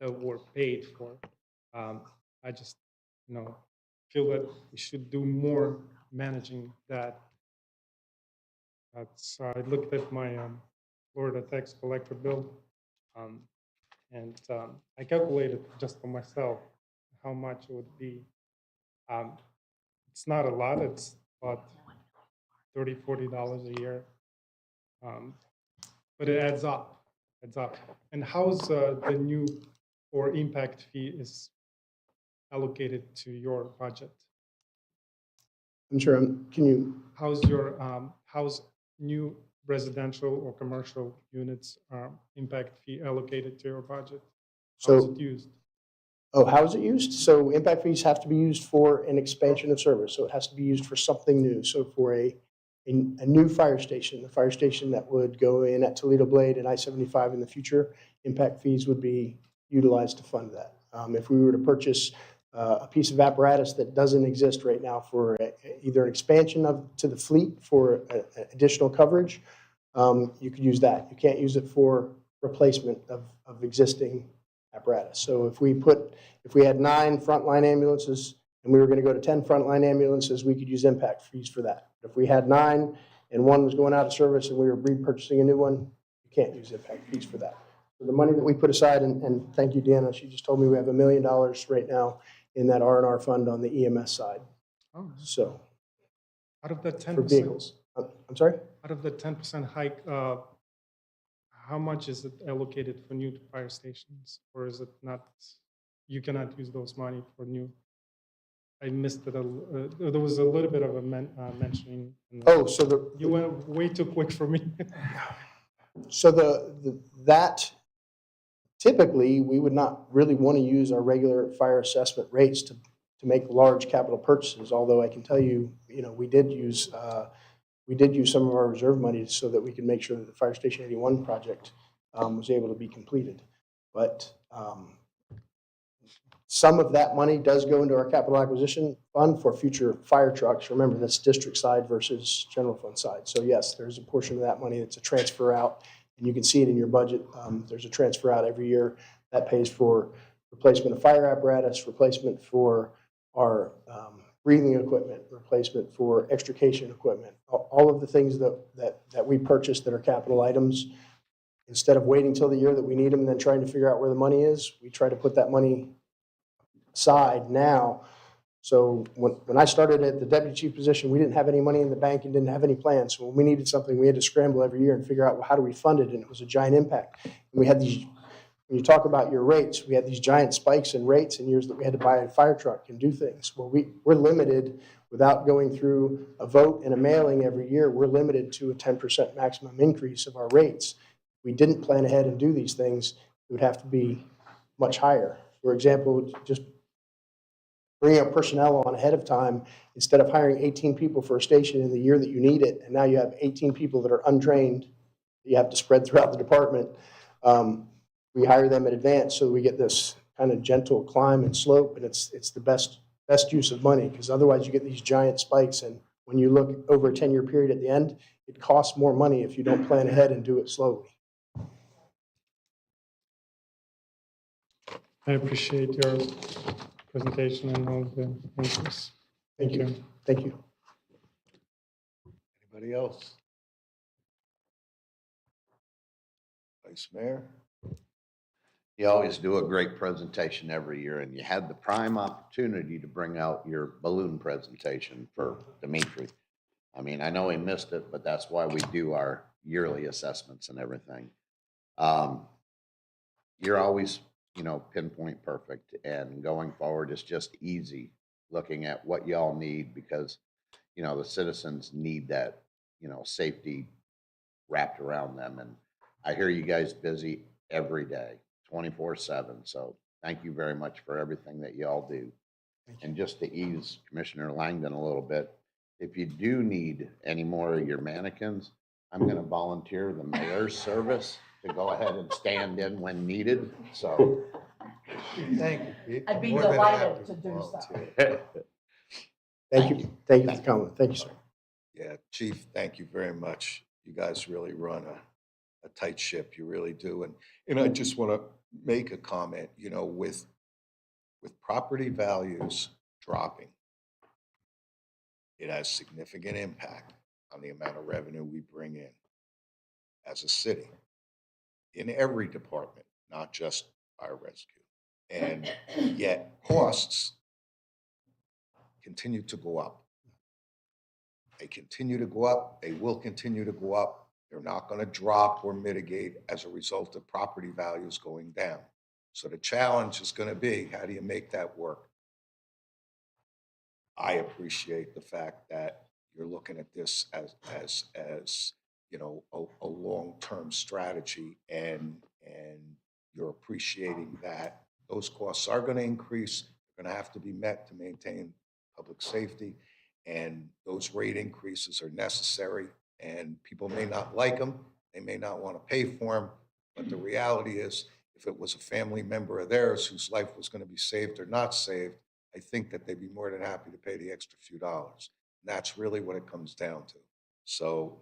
that were paid for. I just feel that we should do more managing that. I looked at my Florida tax collector bill, and I calculated just for myself how much it would be. It's not a lot. It's about $30, $40 a year, but it adds up. And how's the new or impact fee is allocated to your budget? I'm sure. Can you? How's your how's new residential or commercial units impact fee allocated to your budget? How's it used? Oh, how is it used? So impact fees have to be used for an expansion of service. So it has to be used for something new. So for a new fire station, the fire station that would go in at Toledo Blade and I-75 in the future, impact fees would be utilized to fund that. If we were to purchase a piece of apparatus that doesn't exist right now for either an expansion to the fleet for additional coverage, you could use that. You can't use it for replacement of existing apparatus. So if we had 9 frontline ambulances and we were going to go to 10 frontline ambulances, we could use impact fees for that. If we had 9 and one was going out of service and we were repurchasing a new one, you can't use impact fees for that. So the money that we put aside, and thank you, Deanna, she just told me we have $1 million right now in that R&R fund on the EMS side. Oh, So out of the 10%, for vehicles. I'm sorry? out of the 10% hike, how much is it allocated for new fire stations, or is it not? You cannot use those money for new. I missed it. There was a little bit of a mentioning. Oh, so You went way too quick for me. So that typically we would not really want to use our regular fire assessment rates to make large capital purchases. Although I can tell you, we did use we did use some of our reserve money so that we could make sure that the Fire Station 81 project was able to be completed. But some of that money does go into our capital acquisition fund for future fire trucks. Remember, that's district side versus general fund side. So yes, there's a portion of that money that's a transfer out, and you can see it in your budget. There's a transfer out every year that pays for replacement of fire apparatus, replacement for our breathing equipment, replacement for extrication equipment, all of the things that we purchase that are capital items. Instead of waiting till the year that we need them and then trying to figure out where the money is, we try to put that money aside now. So when I started at the deputy chief position, we didn't have any money in the bank and didn't have any plans. So when we needed something, we had to scramble every year and figure out, well, how do we fund it? And it was a giant impact. And we had these, when you talk about your rates, we had these giant spikes in rates in years that we had to buy a fire truck and do things. Well, we're limited without going through a vote and a mailing every year. We're limited to a 10% maximum increase of our rates. If we didn't plan ahead and do these things, it would have to be much higher. For example, just bringing up personnel on ahead of time, instead of hiring 18 people for a station in the year that you need it, and now you have 18 people that are untrained, that you have to spread throughout the department. We hire them in advance so we get this kind of gentle climb and slope, and it's the best use of money, because otherwise you get these giant spikes, and when you look over a 10-year period at the end, it costs more money if you don't plan ahead and do it slowly. I appreciate your presentation and all the answers. Thank you. Thank you. Anybody else? Vice Mayor? You always do a great presentation every year, and you had the prime opportunity to bring out your balloon presentation for Dimitri. I mean, I know he missed it, but that's why we do our yearly assessments and everything. You're always, pinpoint perfect, and going forward is just easy looking at what y'all need, because, the citizens need that, safety wrapped around them. And I hear you guys busy every day, 24/7. So thank you very much for everything that y'all do. And just to ease Commissioner Langdon a little bit, if you do need any more of your mannequins, I'm going to volunteer the mayor's service to go ahead and stand in when needed. So Thank you, Pete. I'd be More than delighted happy to do so. volunteer. Thank you. Thank you for the comment. Thank you, sir. Yeah, Chief, thank you very much. You guys really run a tight ship. You really do. And I just want to make a comment, with property values dropping, it has significant impact on the amount of revenue we bring in as a city, in every department, not just fire rescue. And yet costs continue to go up. They continue to go up. They will continue to go up. They're not going to drop or mitigate as a result of property values going down. So the challenge is going to be, how do you make that work? I appreciate the fact that you're looking at this as a long-term strategy, and you're appreciating that those costs are going to increase. They're going to have to be met to maintain public safety, and those rate increases are necessary, and people may not like them. They may not want to pay for them, but the reality is, if it was a family member of theirs whose life was going to be saved or not saved, I think that they'd be more than happy to pay the extra few dollars. And that's really what it comes down to. So,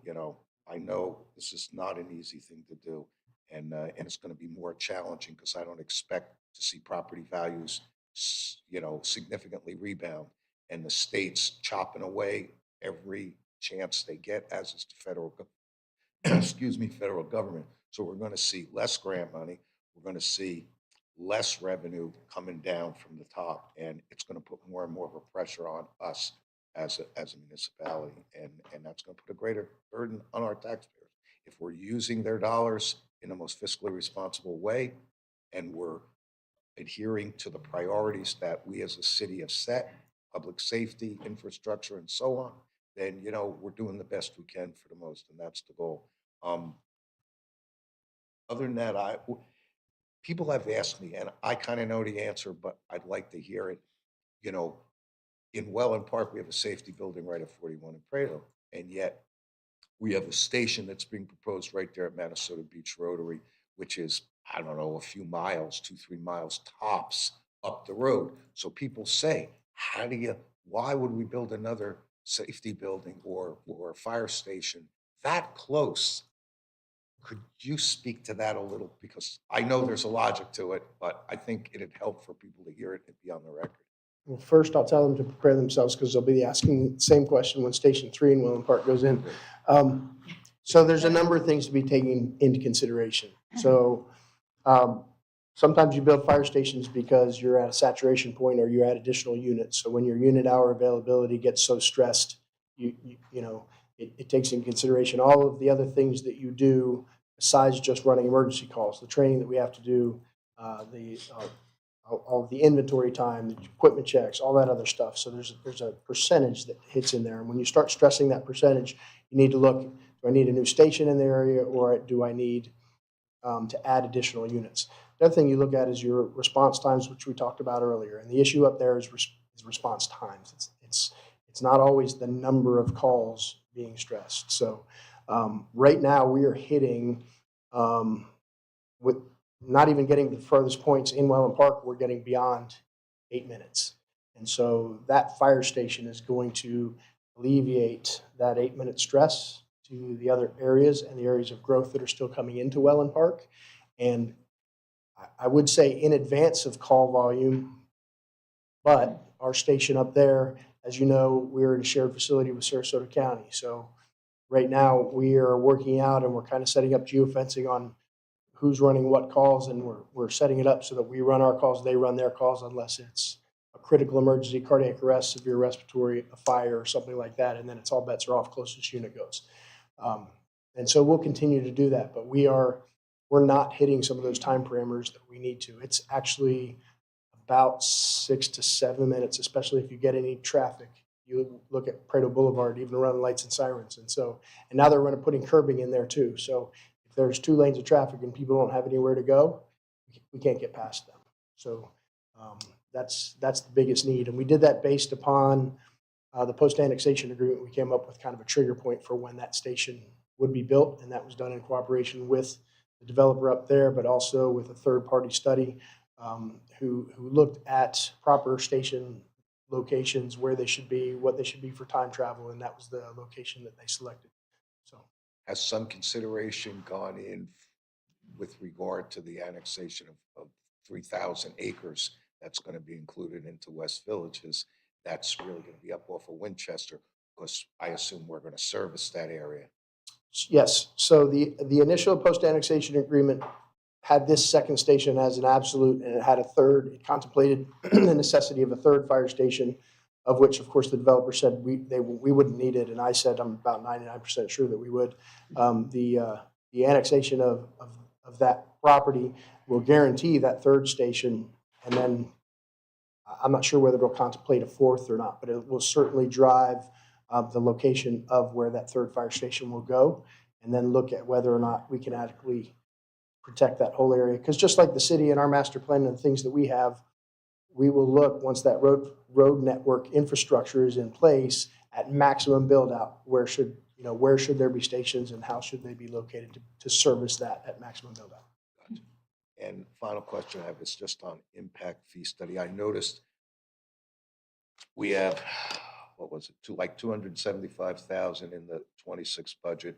I know this is not an easy thing to do, and it's going to be more challenging, because I don't expect to see property values, significantly rebound, and the state's chopping away every chance they get, as is the federal government. So we're going to see less grant money. We're going to see less revenue coming down from the top, and it's going to put more and more of a pressure on us as a municipality, and that's going to put a greater burden on our taxpayers. If we're using their dollars in the most fiscally responsible way, and we're adhering to the priorities that we as a city have set, public safety, infrastructure, and so on, then, we're doing the best we can for the most, and that's the goal. Other than that, people have asked me, and I kind of know the answer, but I'd like to hear it. In Welland Park, we have a safety building right at 41 and Prado, and yet We have a station that's being proposed right there at Minnesota Beach Rotary, which is, I don't know, a few miles, 2-3 miles tops up the road. So people say, why would we build another safety building or a fire station that close? Could you speak to that a little? Because I know there's a logic to it, but I think it'd help for people to hear it and be on the record. Well, first, I'll tell them to prepare themselves because they'll be asking the same question when Station 3 in Welland Park goes in. So there's a number of things to be taken into consideration. So sometimes you build fire stations because you're at a saturation point or you add additional units. So when your unit hour availability gets so stressed, it takes into consideration all of the other things that you do besides just running emergency calls, the training that we have to do, all the inventory time, the equipment checks, all that other stuff. So there's a percentage that hits in there. And when you start stressing that percentage, you need to look, do I need a new station in the area or do I need to add additional units? The other thing you look at is your response times, which we talked about earlier. And the issue up there is response times. It's not always the number of calls being stressed. So right now we are hitting with not even getting to the furthest points in Welland Park, we're getting beyond 8 minutes. And so that fire station is going to alleviate that 8-minute stress to the other areas and the areas of growth that are still coming into Welland Park. And I would say in advance of call volume, but our station up there, as you know, we're in a shared facility with Sarasota County. So right now we are working out and we're kind of setting up geofencing on who's running what calls, and we're setting it up so that we run our calls, they run their calls, unless it's a critical emergency, cardiac arrest, severe respiratory, a fire, or something like that, and then it's all bets are off, closest unit goes. And so we'll continue to do that, but we're not hitting some of those time parameters that we need to. It's actually about 6 to 7 minutes, especially if you get any traffic. You look at Prado Boulevard, even around lights and sirens, and now they're putting curbing in there too. So if there's 2 lanes of traffic and people don't have anywhere to go, we can't get past them. So that's the biggest need. And we did that based upon the post-annexation agreement. We came up with kind of a trigger point for when that station would be built, and that was done in cooperation with the developer up there, but also with a third-party study who looked at proper station locations, where they should be, what they should be for time travel, and that was the location that they selected. So, has some consideration gone in with regard to the annexation of 3,000 acres that's going to be included into West Villages? That's really going to be up off of Winchester, because I assume we're going to service that area. yes. So the initial post-annexation agreement had this second station as an absolute, and it had a third. It contemplated the necessity of a third fire station, of which, of course, the developer said we wouldn't need it, and I said I'm about 99% sure that we would. The annexation of that property will guarantee that third station, and then I'm not sure whether it'll contemplate a fourth or not, but it will certainly drive the location of where that third fire station will go, and then look at whether or not we can adequately protect that whole area. Because just like the city and our master plan and the things that we have, we will look, once that road network infrastructure is in place, at maximum build out. Where should there be stations and how should they be located to service that at maximum build out? Gotcha. And final question I have is just on impact fee study. I noticed we have, what was it, like 275,000 in the 26 budget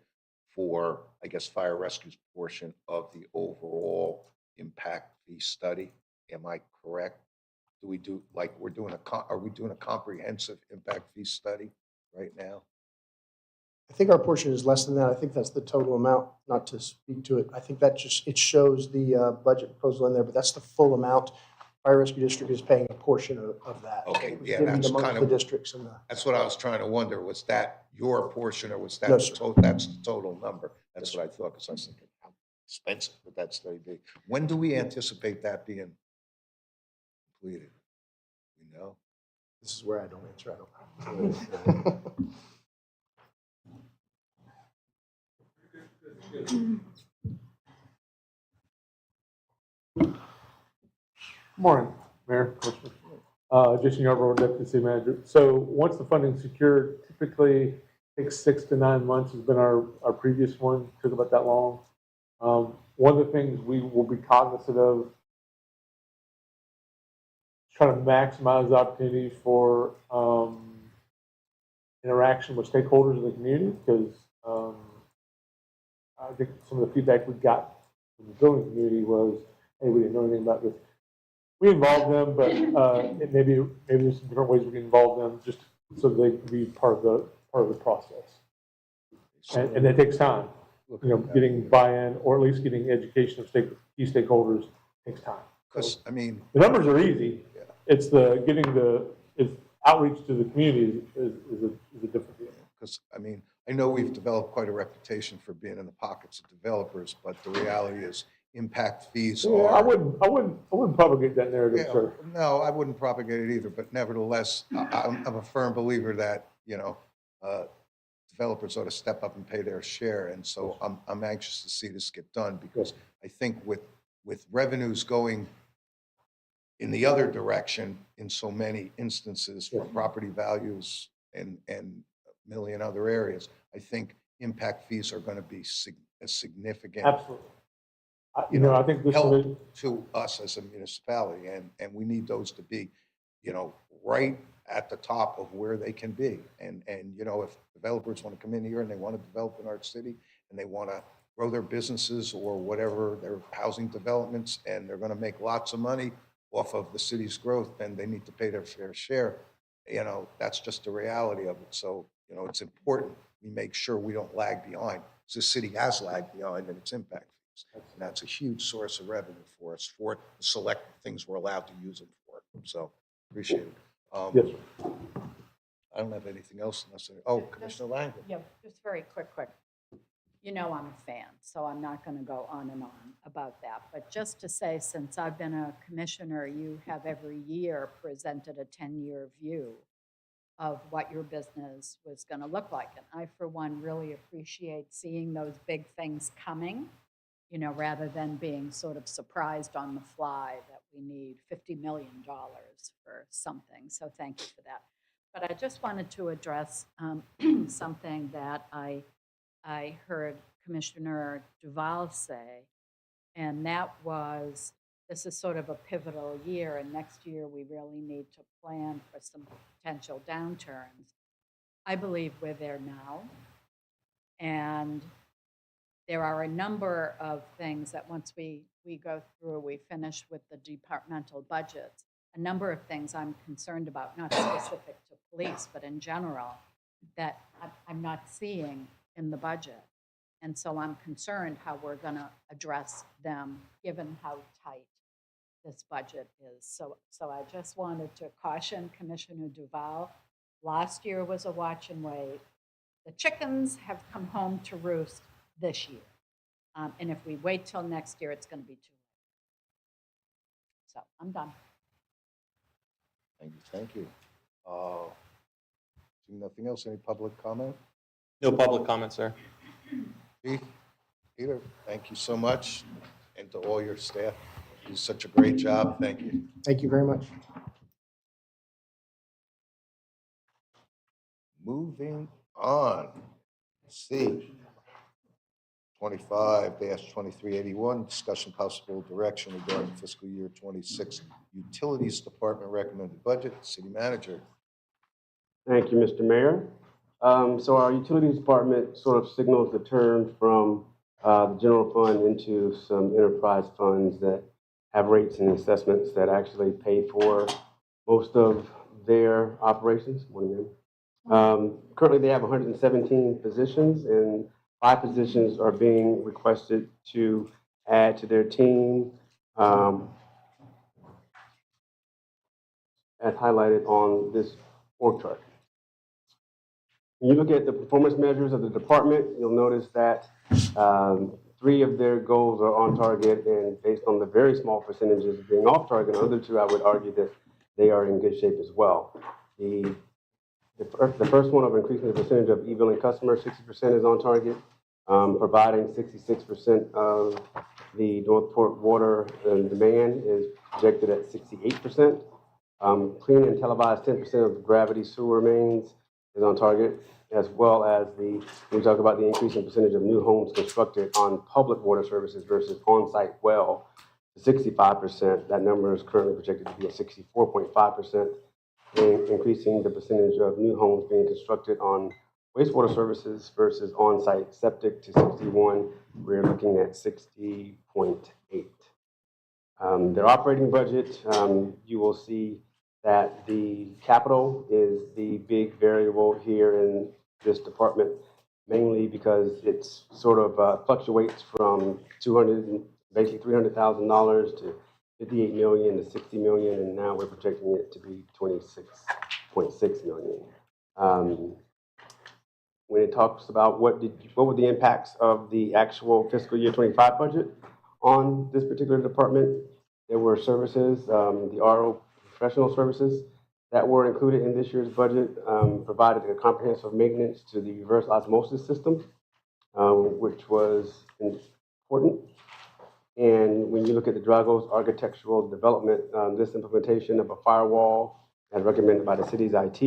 for, I guess, fire rescue's portion of the overall impact fee study. Am I correct? Are we doing a comprehensive impact fee study right now? I think our portion is less than that. I think that's the total amount, not to speak to it. I think that it shows the budget proposal in there, but that's the full amount. Fire Rescue District is paying a portion of that. Okay, yeah, Divided that's amongst kind the of, districts and that's what I was trying to wonder. Was that your portion or was that No, the sir. total? That's the total number. That's what I thought, because I was thinking, how expensive would that study be? When do we anticipate that being completed? You know? This is where I don't answer. I don't know. Morning, Mayor, Commissioner. Jason Yarborough, Deputy City Manager. So once the funding's secured, typically takes 6 to 9 months has been our previous one, took about that long. One of the things we will be cognizant of, trying to maximize the opportunity for interaction with stakeholders in the community, because I think some of the feedback we got from the building community was, hey, we didn't know anything about this. We involved them, but maybe there's some different ways we can involve them just so they can be part of the process. And that takes time. You know, getting buy-in or at least getting education of key stakeholders takes time. Because, I mean, The numbers are easy. Yeah. It's it's outreach to the community is a different deal. because, I mean, I know we've developed quite a reputation for being in the pockets of developers, but the reality is impact fees Yeah, are. I wouldn't propagate that narrative, Yeah, sir. no, I wouldn't propagate it either, but nevertheless, I'm a firm believer that, you know, developers ought to step up and pay their share, and so I'm anxious to see this get done, because I think with revenues going in the other direction in so many instances for property values and a million other areas, I think impact fees are going to be a significant Absolutely. I think this help is, to us as a municipality, and we need those to be, you know, right at the top of where they can be. And you know, if developers want to come in here and they want to develop in our city and they want to grow their businesses or whatever, their housing developments, and they're going to make lots of money off of the city's growth, then they need to pay their fair share. You know, that's just the reality of it. So, you know, it's important we make sure we don't lag behind. The city has lagged behind in its impact fees. And that's a huge source of revenue for us, for the select things we're allowed to use them for. So, appreciate it. yes, sir. I don't have anything else unless, Commissioner Langren. Yeah, just very quick. You know I'm a fan, so I'm not going to go on and on about that. But just to say, since I've been a commissioner, you have every year presented a 10-year view of what your business was going to look like. And I, for one, really appreciate seeing those big things coming, you know, rather than being sort of surprised on the fly that we need $50 million for something. So thank you for that. But I just wanted to address something that I heard Commissioner Duval say, and that was, this is sort of a pivotal year, and next year we really need to plan for some potential downturns. I believe we're there now, and there are a number of things that once we go through, we finish with the departmental budgets, a number of things I'm concerned about, not specific to police, but in general, that I'm not seeing in the budget. And so I'm concerned how we're going to address them, given how tight this budget is. So I just wanted to caution Commissioner Duval. Last year was a watch and wait. The chickens have come home to roost this year. And if we wait till next year, it's going to be too late. So I'm done. Thank you. Seeing nothing else, any public comment? No public comment, sir. Peter, thank you so much, and to all your staff. You do such a great job. Thank you. Thank you very much. Moving on. C. 25-2381, discussion possible direction regarding fiscal year 26 Utilities Department recommended budget. City Manager. Thank you, Mr. Mayor. So our utilities department sort of signals the turn from the general fund into some enterprise funds that have rates and assessments that actually pay for most of their operations. Currently, they have 117 positions, and 5 positions are being requested to add to their team, as highlighted on this org chart. When you look at the performance measures of the department, you'll notice that 3 of their goals are on target, and based on the very small percentages of being off target, the other 2, I would argue that they are in good shape as well. The first one of increasing the percentage of e-billing customers, 60% is on target, providing 66% of the Northport water demand is projected at 68%. Clean and televised 10% of gravity sewer mains is on target, as well as we talk about the increasing percentage of new homes constructed on public water services versus on-site well to 65%. That number is currently projected to be at 64.5%, and increasing the percentage of new homes being constructed on wastewater services versus on-site septic to 61. We're looking at 60.8. Their operating budget, you will see that the capital is the big variable here in this department, mainly because it's sort of fluctuates from basically $300,000 to 58 million to 60 million, and now we're projecting it to be 26.6 million. When it talks about what were the impacts of the actual fiscal year 25 budget on this particular department, there were services, the RO professional services that were included in this year's budget, provided a comprehensive maintenance to the reverse osmosis system, which was important. And when you look at the Dragos architectural development, this implementation of a firewall as recommended by the city's IT,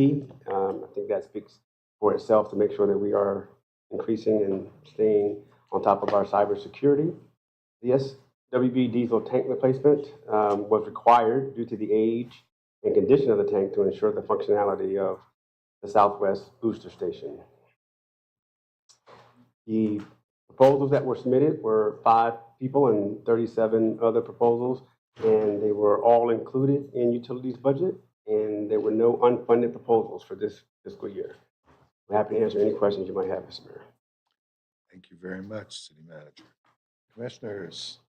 I think that speaks for itself to make sure that we are increasing and staying on top of our cybersecurity. The SWB diesel tank replacement was required due to the age and condition of the tank to ensure the functionality of the Southwest Booster Station. The proposals that were submitted were 5 people and 37 other proposals, and they were all included in utilities budget, and there were no unfunded proposals for this fiscal year. I'm happy to answer any questions you might have, Mr. Mayor. Thank you very much, City Manager. Commissioners?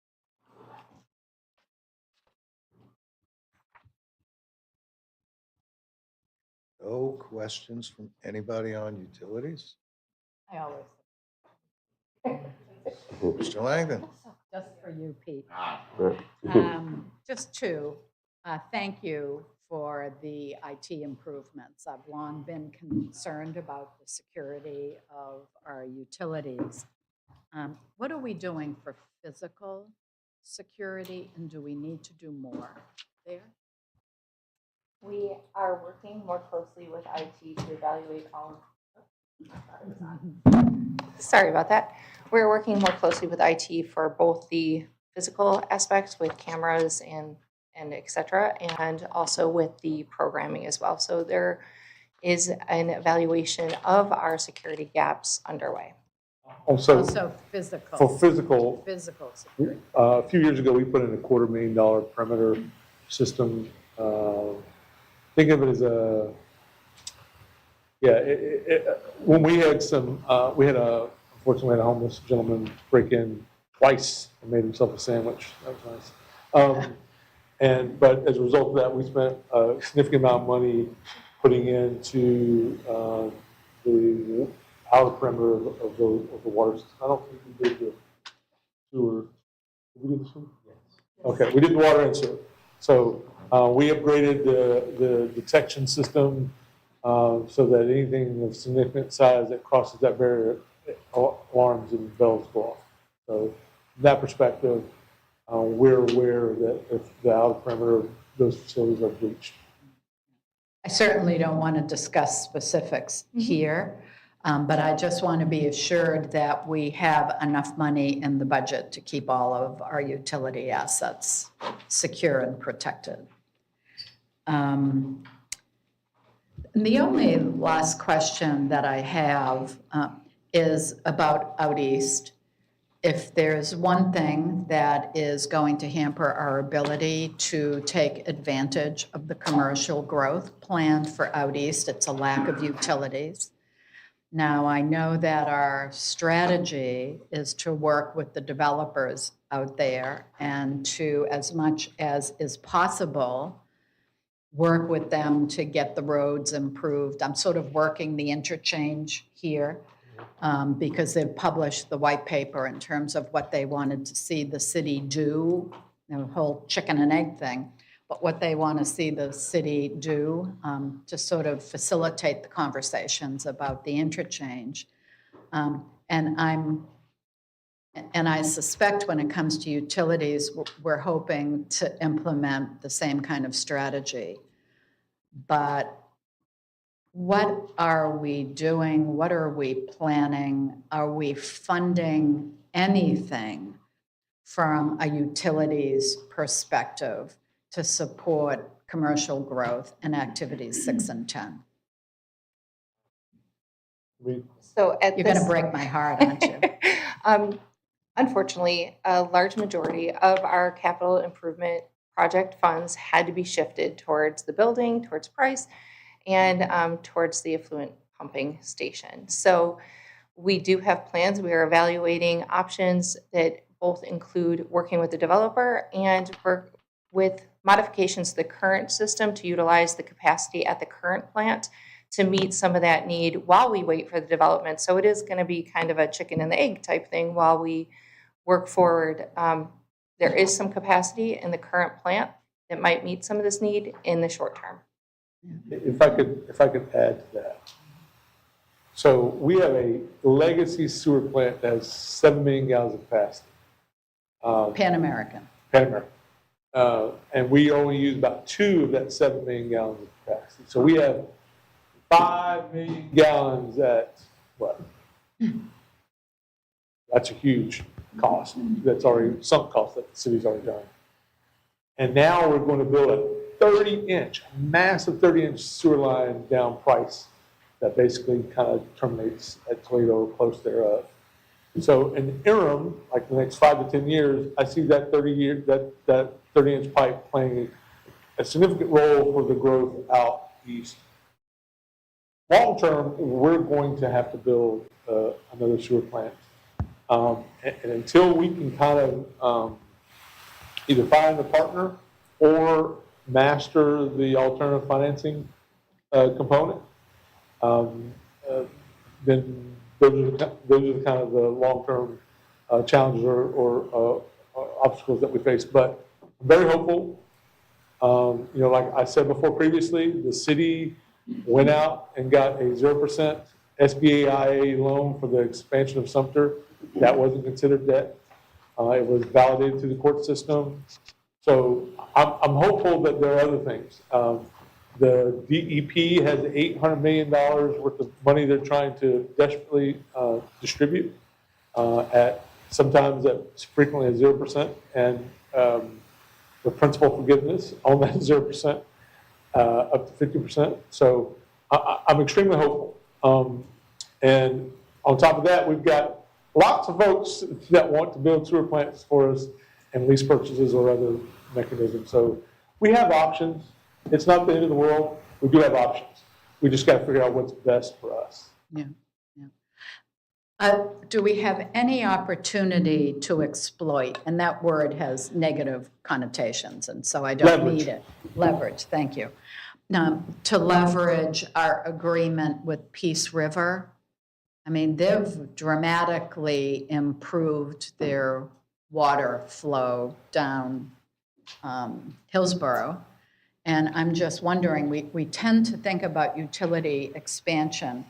No questions from anybody on utilities? I always, Mr. Langdon? just for you, Pete. Right. Just to thank you for the IT improvements. I've long been concerned about the security of our utilities. What are we doing for physical security, and do we need to do more there? We are working more closely with IT to evaluate all. Sorry about that. We're working more closely with IT for both the physical aspects with cameras and et cetera, and also with the programming as well. So there is an evaluation of our security gaps underway. Also, So physical. for physical, Physical security. a few years ago, we put in a $250,000 perimeter system. Think of it as a, when we had unfortunately had a homeless gentleman break in twice and made himself a sandwich. That was nice. But as a result of that, we spent a significant amount of money putting into the outer perimeter of the water system. I don't think we did the sewer. Did we do the sewer? Yes. Okay, we did the water and sewer. So we upgraded the detection system so that anything of significant size that crosses that barrier, alarms and bells go off. So from that perspective, we're aware that if the outer perimeter of those facilities are breached. I certainly don't want to discuss specifics here, but I just want to be assured that we have enough money in the budget to keep all of our utility assets secure and protected. And the only last question that I have is about out east. If there's one thing that is going to hamper our ability to take advantage of the commercial growth planned for out east, it's a lack of utilities. Now, I know that our strategy is to work with the developers out there and to, as much as is possible, work with them to get the roads improved. I'm sort of working the interchange here because they've published the white paper in terms of what they wanted to see the city do, the whole chicken and egg thing, but what they want to see the city do to sort of facilitate the conversations about the interchange. And I suspect when it comes to utilities, we're hoping to implement the same kind of strategy. But what are we doing? What are we planning? Are we funding anything from a utilities perspective to support commercial growth and activities 6 and 10? So at You're going to this- break my heart, aren't you? Unfortunately, a large majority of our capital improvement project funds had to be shifted towards the building, towards price, and towards the effluent pumping station. So we do have plans. We are evaluating options that both include working with the developer and work with modifications to the current system to utilize the capacity at the current plant to meet some of that need while we wait for the development. So it is going to be kind of a chicken and the egg type thing while we work forward. There is some capacity in the current plant that might meet some of this need in the short term. If I could add to that. So we have a legacy sewer plant that has 7 million gallons of capacity. Pan American. Pan American. And we only use about 2 of that 7 million gallons of capacity. So we have 5 million gallons at what? That's a huge cost. That's already sunk cost that the city's already done. And now we're going to build a 30-inch, massive 30-inch sewer line down Price that basically kind of terminates at Toledo or close thereof. So in the interim, like the next 5 to 10 years, I see that 30-inch pipe playing a significant role for the growth out east. Long term, we're going to have to build another sewer plant. And until we can kind of either find a partner or master the alternative financing component, then those are the kind of the long-term challenges or obstacles that we face. But I'm very hopeful. Like I said before previously, the city went out and got a 0% SBA loan for the expansion of Sumter. That wasn't considered debt. It was validated through the court system. So I'm hopeful that there are other things. The DEP has $800 million worth of money they're trying to desperately distribute at sometimes frequently at 0%, and the principal forgiveness on that 0%. Up to 50%. So I'm extremely hopeful. And on top of that, we've got lots of folks that want to build sewer plants for us and lease purchases or other mechanisms. So we have options. It's not the end of the world. We do have options. We just got to figure out what's best for us. Yeah. Do we have any opportunity to exploit? And that word has negative connotations, and so I don't Leverage. need it. Leverage, thank you. To leverage our agreement with Peace River. I mean, they've dramatically improved their water flow down Hillsborough. And I'm just wondering, we tend to think about utility expansion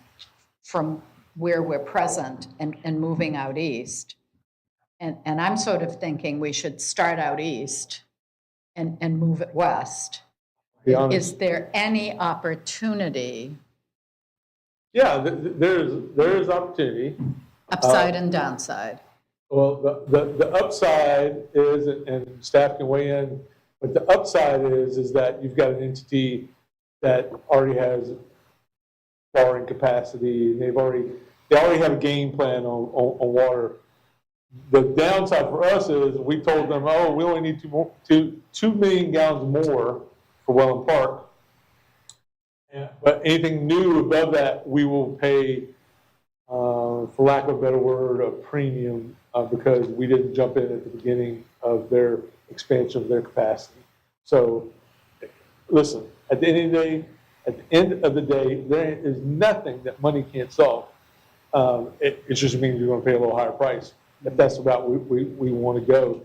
from where we're present and moving out east. And I'm sort of thinking we should start out east and move it west. Be honest. Is there any opportunity, Yeah, there's opportunity. upside and downside? Well, the upside is, and staff can weigh in, but the upside is that you've got an entity that already has borrowing capacity. They already have a game plan on water. The downside for us is we told them, oh, we only need 2 million gallons more for Welland Park. But anything new above that, we will pay, for lack of a better word, a premium because we didn't jump in at the beginning of their expansion of their capacity. So, listen, at the end of the day, there is nothing that money can't solve. It just means you're going to pay a little higher price if that's the route we want to go.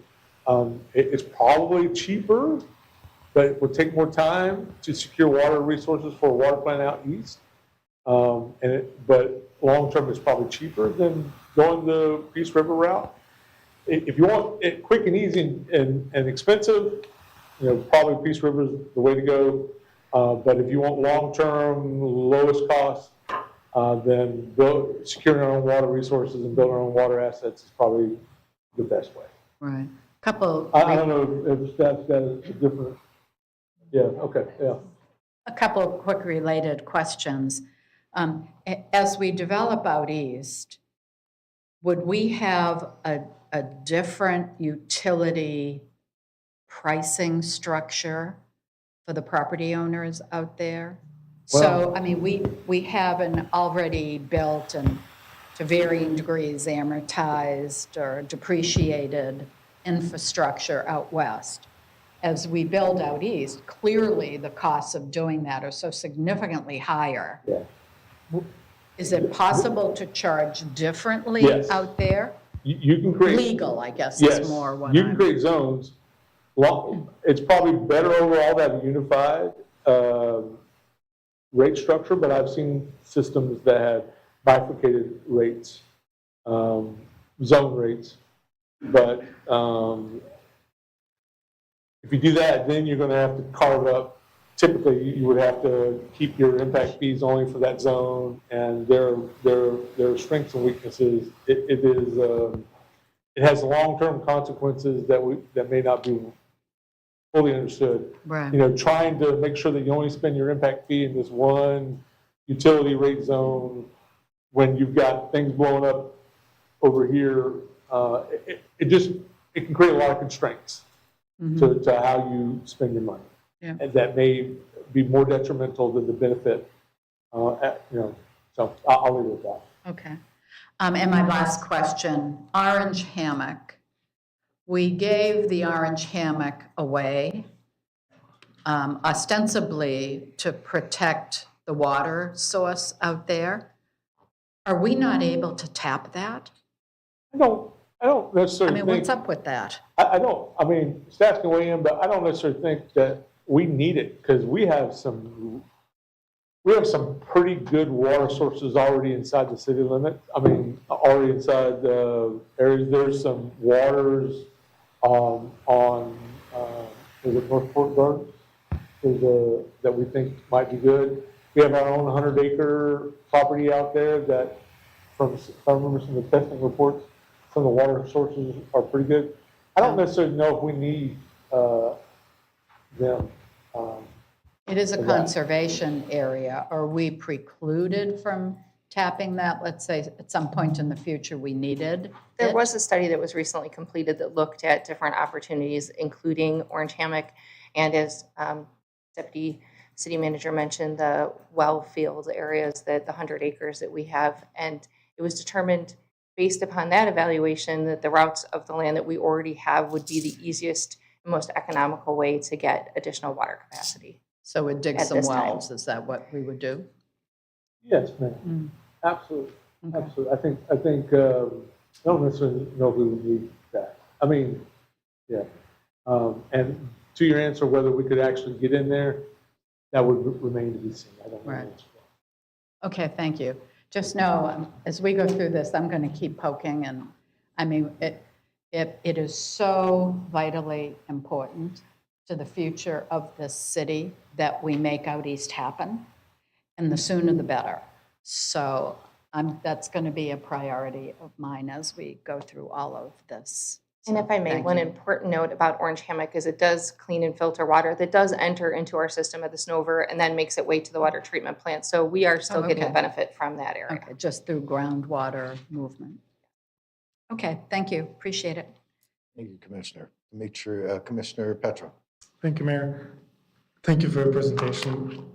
It's probably cheaper, but it would take more time to secure water resources for a water plant out east. But long term, it's probably cheaper than going the Peace River route. If you want it quick and easy and expensive, probably Peace River is the way to go. But if you want long-term, lowest cost, then securing our own water resources and building our own water assets is probably the best way. Right. Couple. I don't know if that's a different, yeah, okay, yeah. A couple of quick related questions. As we develop out east, would we have a different utility pricing structure for the property owners out there? So, I mean, we have an already built and to varying degrees amortized or depreciated infrastructure out west. As we build out east, clearly the costs of doing that are so significantly higher. Yeah. Is it possible to charge differently Yes. out there? You can create. Legal, I guess, Yes, is more what you can I'm. create zones. It's probably better overall to have a unified rate structure, but I've seen systems that have bifurcated rates, zone rates. But if you do that, then you're going to have to carve up. Typically, you would have to keep your impact fees only for that zone, and their strengths and weaknesses. It has long-term consequences that may not be fully understood. Right. You know, trying to make sure that you only spend your impact fee in this one utility rate zone when you've got things blowing up over here, it can create a lot of constraints to how you spend your money. Yeah. And that may be more detrimental than the benefit, so I'll leave it at that. Okay. And my last question, Orange Hammock. We gave the Orange Hammock away ostensibly to protect the water source out there. Are we not able to tap that? I don't necessarily I mean, what's up with that? I mean, staff can weigh in, but I don't necessarily think that we need it because we have some pretty good water sources already inside the city limit. I mean, already inside the areas. There's some waters is it Northport Gardens that we think might be good. We have our own 100-acre property out there that, if I remember some of the testing reports, some of the water sources are pretty good. I don't necessarily know if we need them. It is a conservation area. Are we precluded from tapping that? Let's say at some point in the future we needed There it? was a study that was recently completed that looked at different opportunities, including Orange Hammock, and as Deputy City Manager mentioned, the well field areas, that the 100 acres that we have. And it was determined based upon that evaluation that the routes of the land that we already have would be the easiest and most economical way to get additional water capacity. So we'd dig at some this time. wells, is that what we would do? Yes, ma'am. Absolutely. Okay. Absolutely. I think I don't necessarily know if we would need that. I mean, yeah. And to your answer, whether we could actually get in there, that would remain to be seen. I don't know. Right. Okay, thank you. Just know, as we go through this, I'm going to keep poking, and I mean, it is so vitally important to the future of this city that we make Out East happen, and the sooner the better. So that's going to be a priority of mine as we go through all of this. And if I may, Thank one you. important note about Orange Hammock is it does clean and filter water that does enter into our system at the Snover and then makes its way to the water treatment plant. So we are still getting a okay. benefit from that area. Okay, just through groundwater movement. Okay, thank you, appreciate it. Thank you, Commissioner. Make sure, Commissioner Petrov. Thank you, Mayor. Thank you for your presentation.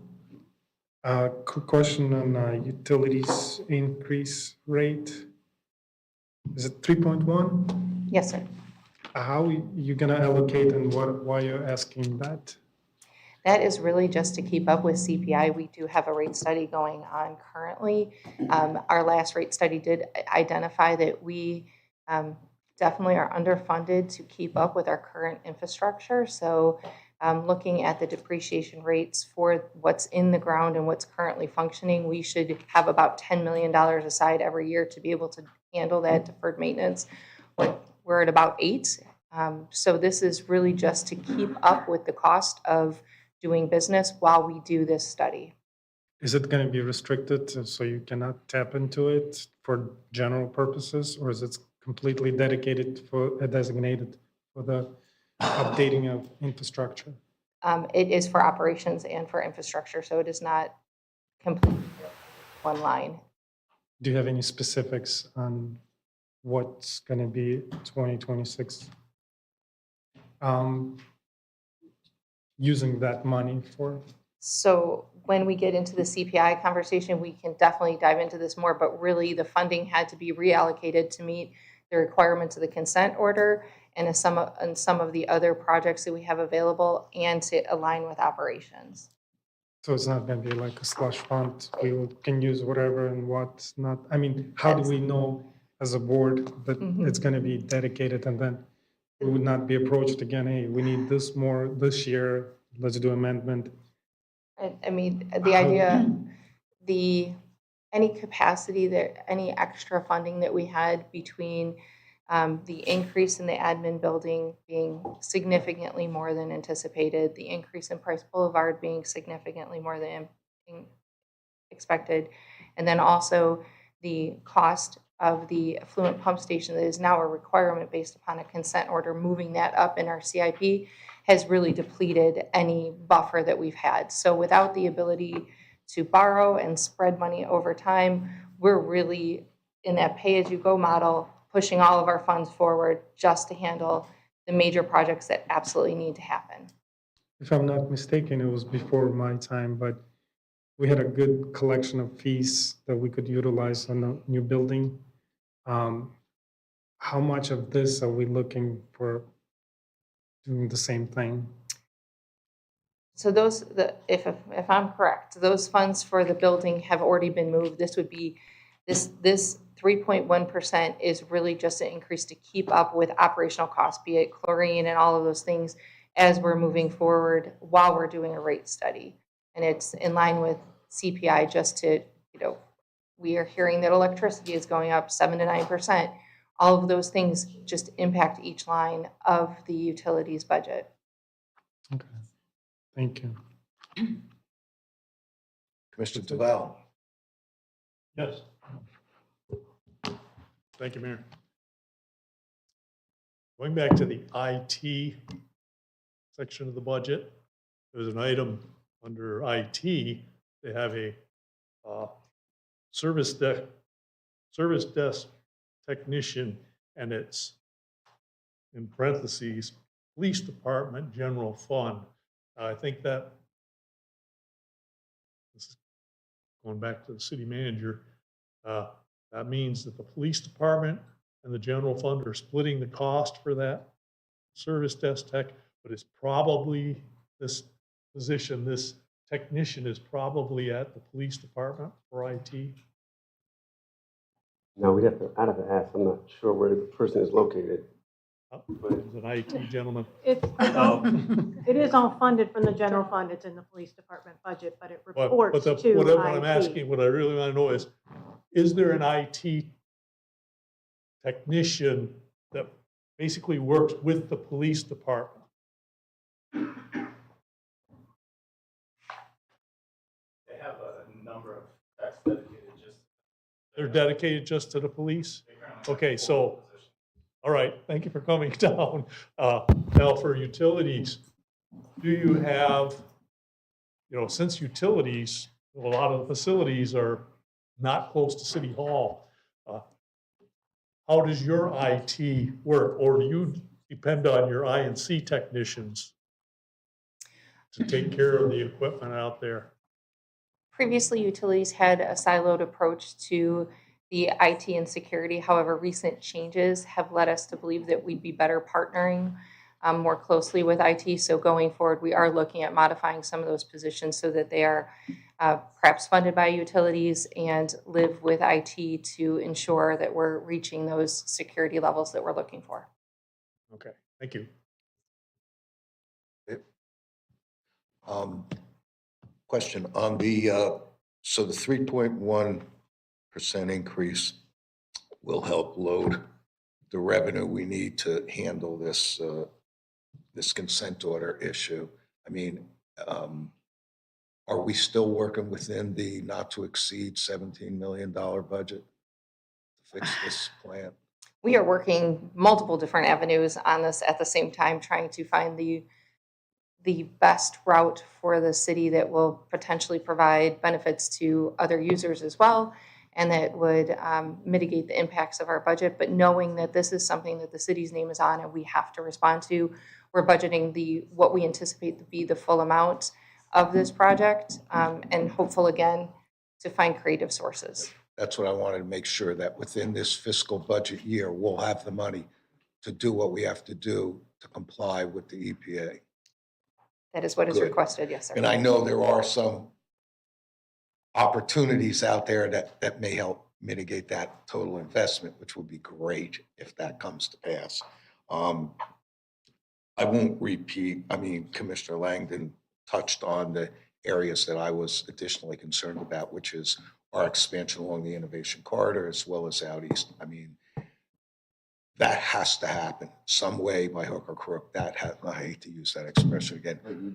Quick question on utilities increase rate. Is it 3.1? Yes, sir. How are you going to allocate and why you're asking that? That is really just to keep up with CPI. We do have a rate study going on currently. Our last rate study did identify that we definitely are underfunded to keep up with our current infrastructure. So looking at the depreciation rates for what's in the ground and what's currently functioning, we should have about $10 million aside every year to be able to handle that deferred maintenance. We're at about $8 million. So this is really just to keep up with the cost of doing business while we do this study. Is it going to be restricted so you cannot tap into it for general purposes, or is it completely dedicated for, designated for the updating of infrastructure? It is for operations and for infrastructure, so it is not completely one line. Do you have any specifics on what's going to be 2026 using that money for? So when we get into the CPI conversation, we can definitely dive into this more, but really the funding had to be reallocated to meet the requirements of the consent order and some of the other projects that we have available and to align with operations. So it's not going to be like a slush fund, we can use whatever and what's not, I mean, how do we know as a board that it's going to be dedicated and then we would not be approached again, hey, we need this more this year, let's do amendment? I mean, the idea, any capacity that, any extra funding that we had between the increase in the admin building being significantly more than anticipated, the increase in Price Boulevard being significantly more than expected, and then also the cost of the effluent pump station that is now a requirement based upon a consent order, moving that up in our CIP has really depleted any buffer that we've had. So without the ability to borrow and spread money over time, we're really in that pay-as-you-go model, pushing all of our funds forward just to handle the major projects that absolutely need to happen. If I'm not mistaken, it was before my time, but we had a good collection of fees that we could utilize on the new building. How much of this are we looking for doing the same thing? So those, if I'm correct, those funds for the building have already been moved. This would be, this 3.1% is really just an increase to keep up with operational costs, be it chlorine and all of those things, as we're moving forward while we're doing a rate study. And it's in line with CPI, just to, we are hearing that electricity is going up 7 to 9%. All of those things just impact each line of the utilities budget. Okay, thank you. Commissioner DeVal. Yes. Thank you, Mayor. Going back to the IT section of the budget, there's an item under IT. They have a service desk technician, and it's in parentheses, police department general fund. I think that, this is going back to the city manager, that means that the police department and the general fund are splitting the cost for that service desk tech, but it's probably this position, this technician is probably at the police department for IT. No, I'd have to ask, I'm not sure where the person is located. There's an IT gentleman. It is all funded from the general fund. It's in the police department budget, but it reports to What I'm IT. asking, what I really want to know is there an IT technician that basically works with the police department? They have a number of techs dedicated just. They're dedicated just to the police? Okay, so, all right, thank you for coming down. Now for utilities, do you have, since utilities, a lot of the facilities are not close to City Hall, how does your IT work? Or do you depend on your I&C technicians to take care of the equipment out there? Previously, utilities had a siloed approach to the IT and security. However, recent changes have led us to believe that we'd be better partnering more closely with IT. So going forward, we are looking at modifying some of those positions so that they are perhaps funded by utilities and live with IT to ensure that we're reaching those security levels that we're looking for. Okay, thank you. Question on the, so the 3.1% increase will help load the revenue we need to handle this, this consent order issue. I mean, Are we still working within the not to exceed $17 million budget to fix this plant? We are working multiple different avenues on this at the same time, trying to find the best route for the city that will potentially provide benefits to other users as well, and that would mitigate the impacts of our budget. But knowing that this is something that the city's name is on and we have to respond to, we're budgeting what we anticipate to be the full amount of this project, and hopeful again to find creative sources. That's what I wanted to make sure, that within this fiscal budget year, we'll have the money to do what we have to do to comply with the EPA. That is what is Good. requested, yes, sir. And I know there are some opportunities out there that may help mitigate that total investment, which would be great if that comes to pass. I won't repeat, I mean, Commissioner Langdon touched on the areas that I was additionally concerned about, which is our expansion along the innovation corridor as well as out east. I mean, that has to happen some way by hook or crook. I hate to use that expression again. Come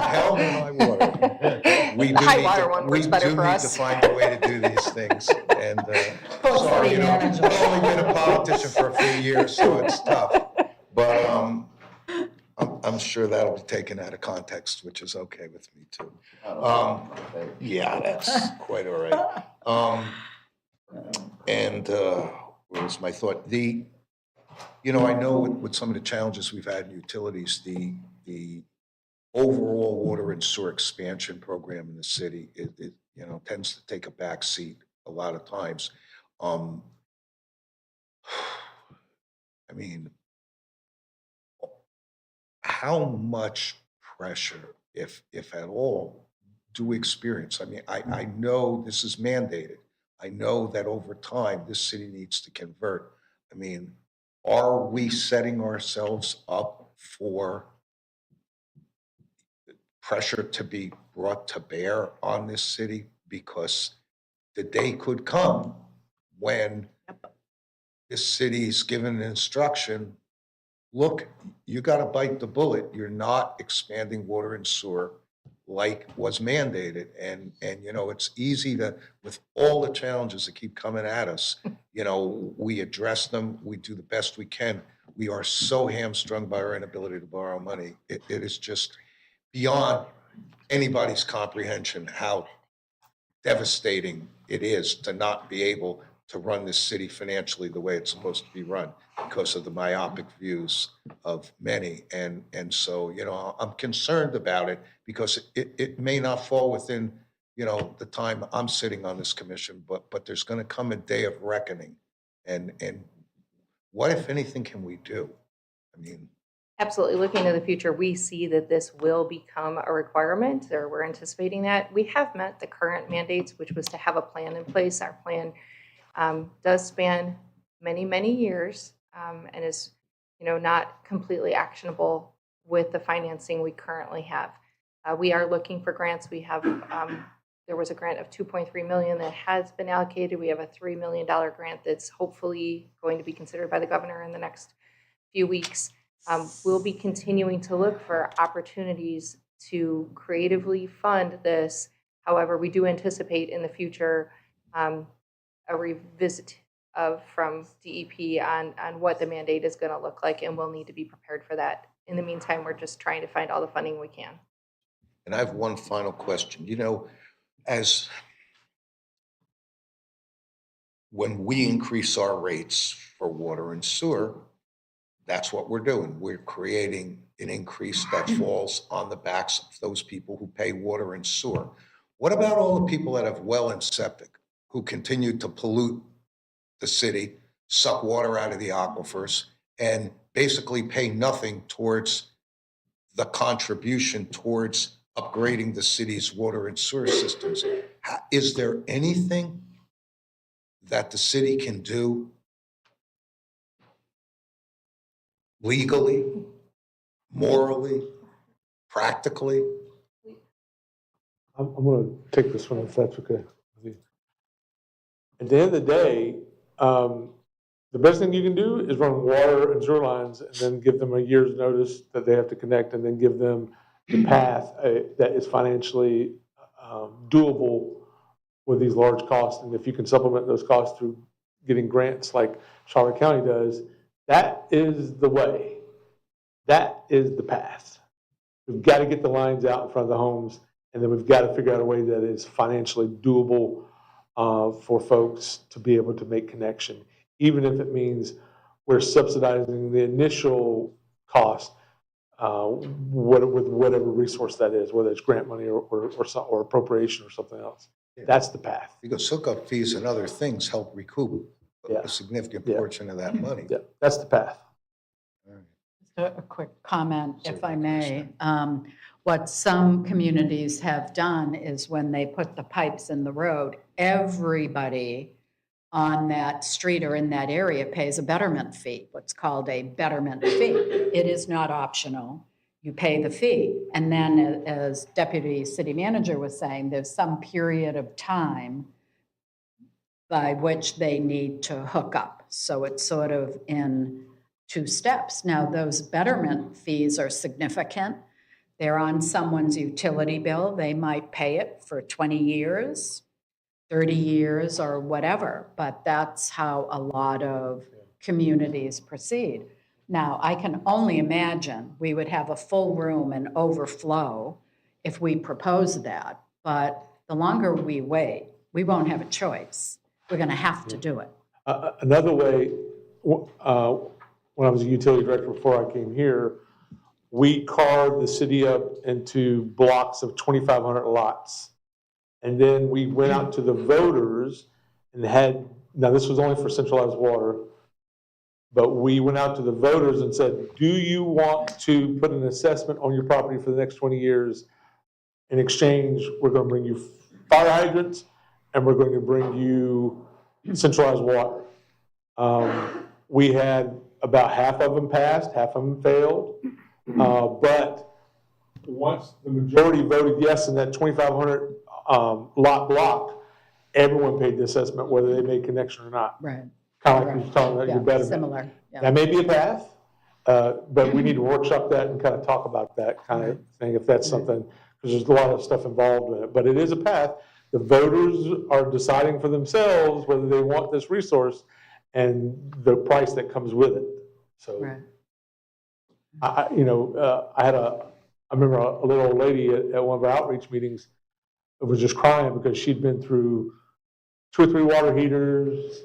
hell or high water. We The high water to, one we works better do for need us. to find a way to do these things. And sorry, you know, I've only been a politician for a few years, so it's tough. But I'm sure that'll be taken out of context, which is okay with me too. Yeah, that's quite all right. What was my thought? You know, I know with some of the challenges we've had in utilities, the overall water and sewer expansion program in the city, it you know, tends to take a back seat a lot of times. I mean, how much pressure, if at all, do we experience? I mean, I know this is mandated. I know that over time, this city needs to convert. I mean, are we setting ourselves up for pressure to be brought to bear on this city? Because the day could come when this city's given an instruction, look, you got to bite the bullet. You're not expanding water and sewer like was mandated. And you know, it's easy to, with all the challenges that keep coming at us, you know, we address them, we do the best we can. We are so hamstrung by our inability to borrow money. It is just beyond anybody's comprehension how devastating it is to not be able to run this city financially the way it's supposed to be run because of the myopic views of many. And so, you know, I'm concerned about it because it may not fall within, you know, the time I'm sitting on this commission, but there's going to come a day of reckoning. And what, if anything, can we do? I mean, Absolutely. Looking to the future, we see that this will become a requirement, or we're anticipating that. We have met the current mandates, which was to have a plan in place. Our plan does span many, many years, and is, you know, not completely actionable with the financing we currently have. We are looking for grants. We have, there was a grant of $2.3 million that has been allocated. We have a $3 million grant that's hopefully going to be considered by the governor in the next few weeks. We'll be continuing to look for opportunities to creatively fund this. However, we do anticipate in the future a revisit from DEP on what the mandate is going to look like, and we'll need to be prepared for that. In the meantime, we're just trying to find all the funding we can. and I have one final question. You know, as when we increase our rates for water and sewer, that's what we're doing. We're creating an increase that falls on the backs of those people who pay water and sewer. What about all the people that have well and septic who continue to pollute the city, suck water out of the aquifers, and basically pay nothing towards the contribution towards upgrading the city's water and sewer systems? Is there anything that the city can do legally, morally, practically? I'm going to take this one if that's okay. At the end of the day, the best thing you can do is run water and sewer lines and then give them a year's notice that they have to connect, and then give them the path that is financially doable with these large costs. And if you can supplement those costs through getting grants like Charlotte County does, that is the way. That is the path. We've got to get the lines out in front of the homes, and then we've got to figure out a way that is financially doable for folks to be able to make connection, even if it means we're subsidizing the initial cost with whatever resource that is, whether it's grant money or appropriation or something else. Yeah. That's the path. Because hookup fees and other things help recoup a significant portion of that money. Yeah, that's the path. Just a quick comment, if I may. What some communities have done is when they put the pipes in the road, everybody on that street or in that area pays a betterment fee, what's called a betterment fee. It is not optional. You pay the fee. And then, as Deputy City Manager was saying, there's some period of time by which they need to hook up. So it's sort of in 2 steps. Now, those betterment fees are significant. They're on someone's utility bill. They might pay it for 20 years, 30 years, or whatever, but that's how a lot of communities proceed. Now, I can only imagine we would have a full room and overflow if we proposed that, but the longer we wait, we won't have a choice. We're going to have to do it. Another way, when I was a utility director before I came here, we carved the city up into blocks of 2,500 lots. And then we went out to the voters and had, now this was only for centralized water, but we went out to the voters and said, do you want to put an assessment on your property for the next 20 years? In exchange, we're going to bring you fire hydrants and we're going to bring you centralized water. We had about half of them passed, half of them failed. But once the majority voted yes in that 2,500 lot block, everyone paid the assessment, whether they made connection or not. Right. Kind of like you were talking about your betterment. Similar. Yeah. That may be a path, but we need to workshop that and kind of talk about that kind of thing, if that's something, because there's a lot of stuff involved in it. But it is a path. The voters are deciding for themselves whether they want this resource and the price that comes with it. So, Right. I remember a little old lady at one of our outreach meetings that was just crying because she'd been through 2 or 3 water heaters.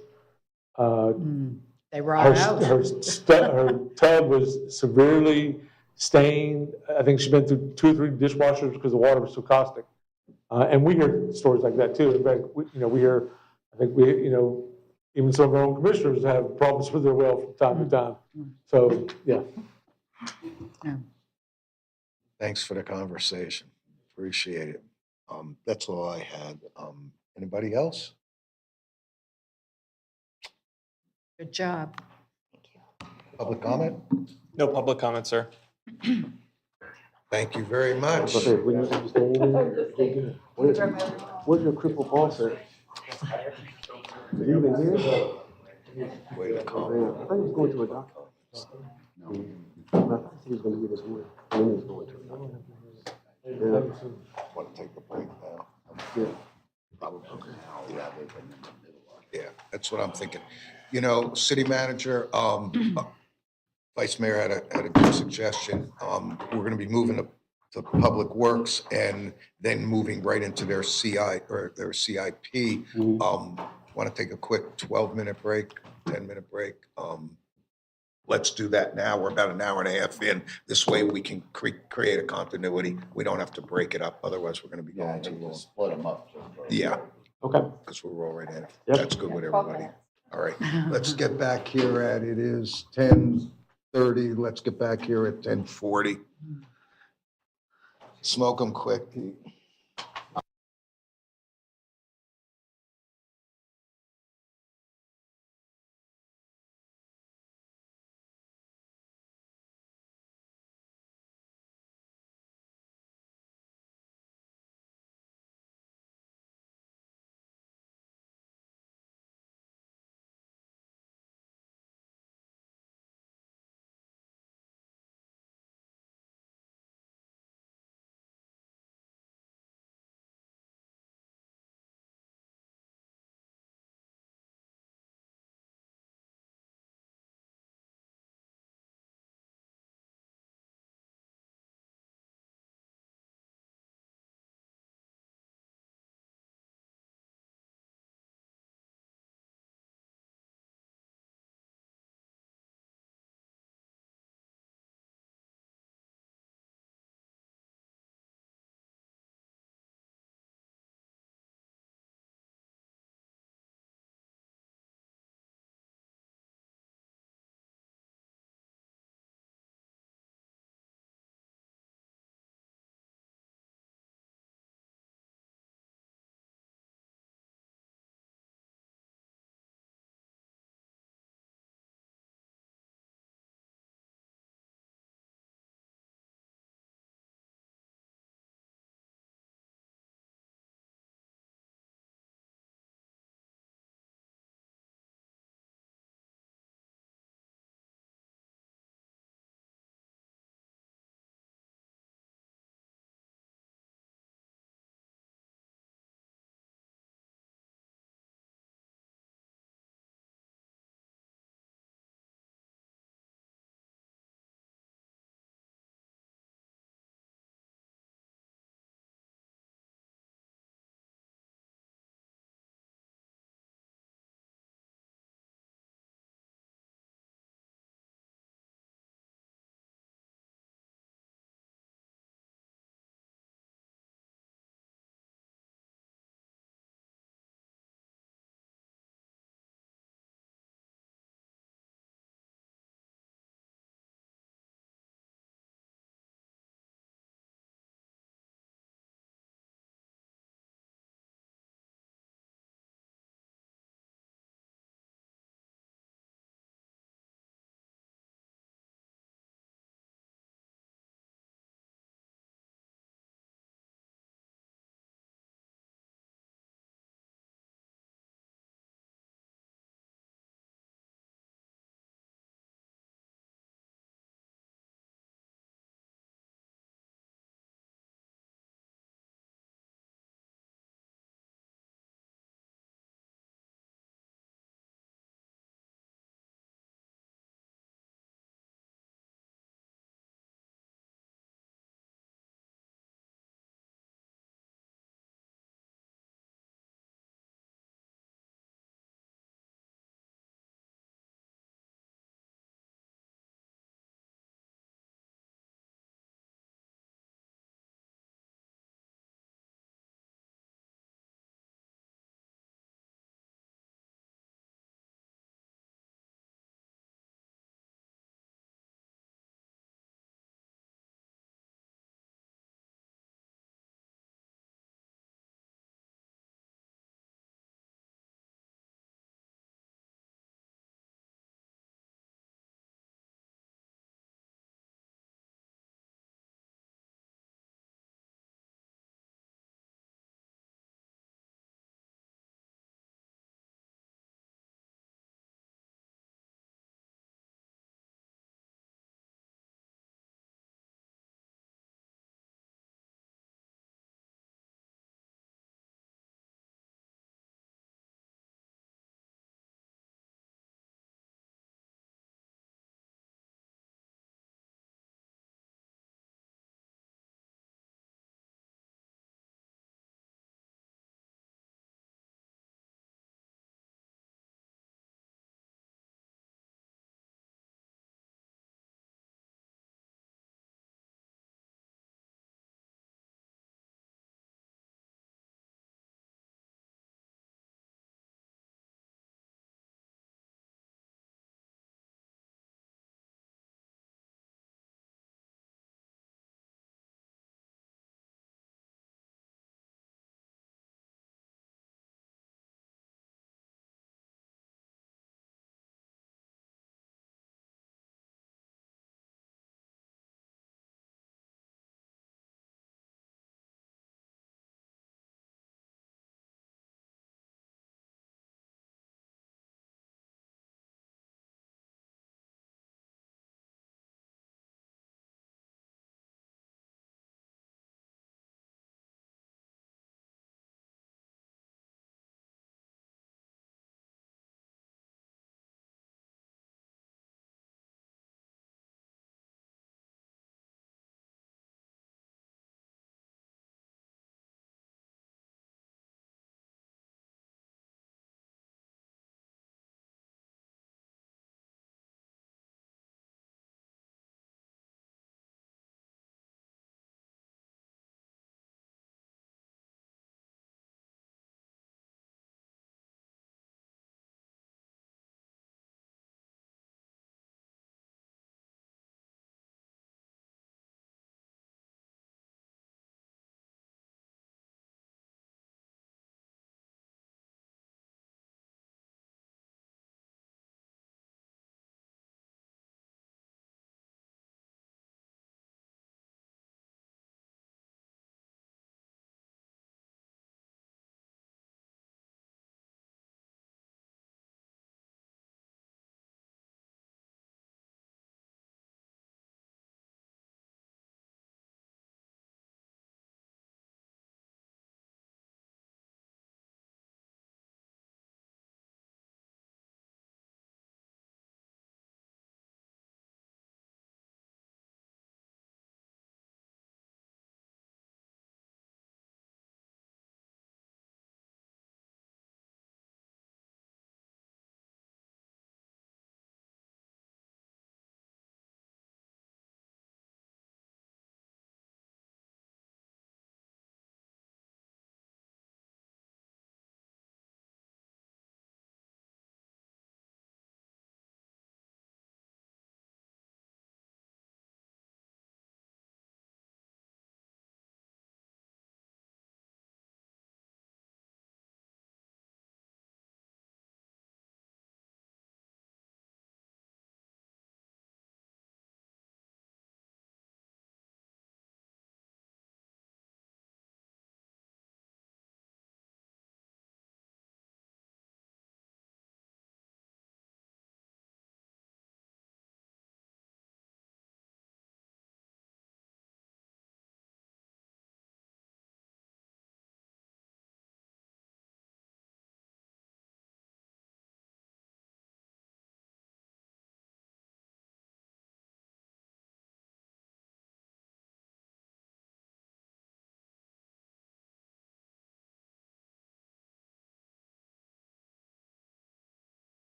They were all out. Her tub was severely stained. I think she'd been through 2 or 3 dishwashers because the water was so caustic. And we hear stories like that too. In fact, we hear, even some of our own commissioners have problems with their well from time to time. So, yeah. Thanks for the conversation. Appreciate it. That's all I had. Anybody else? Good job. Public comment? No public comment, sir. Thank you very much. Where's your crippled boss at? Is he even here? Way to come. I thought he was going to a doctor. I thought he was going to get his word. He was going to a doctor. Yeah. Want to take a break now? Yeah. Probably. Yeah, that's what I'm thinking. City manager, Vice Mayor had a good suggestion. We're going to be moving to Public Works and then moving right into their CI or their CIP. Want to take a quick 12-minute break, 10-minute break. Let's do that now. We're about an hour and a half in. This way we can create a continuity. We don't have to break it up. Otherwise, we're going to be going too long. Split them up. Yeah, Okay. because we're all right in. Yep. That's good with 12 everybody. minutes. All right, let's get back here at, it is 10:30. Let's get back here at 10:40. Smoke them quick, Pete.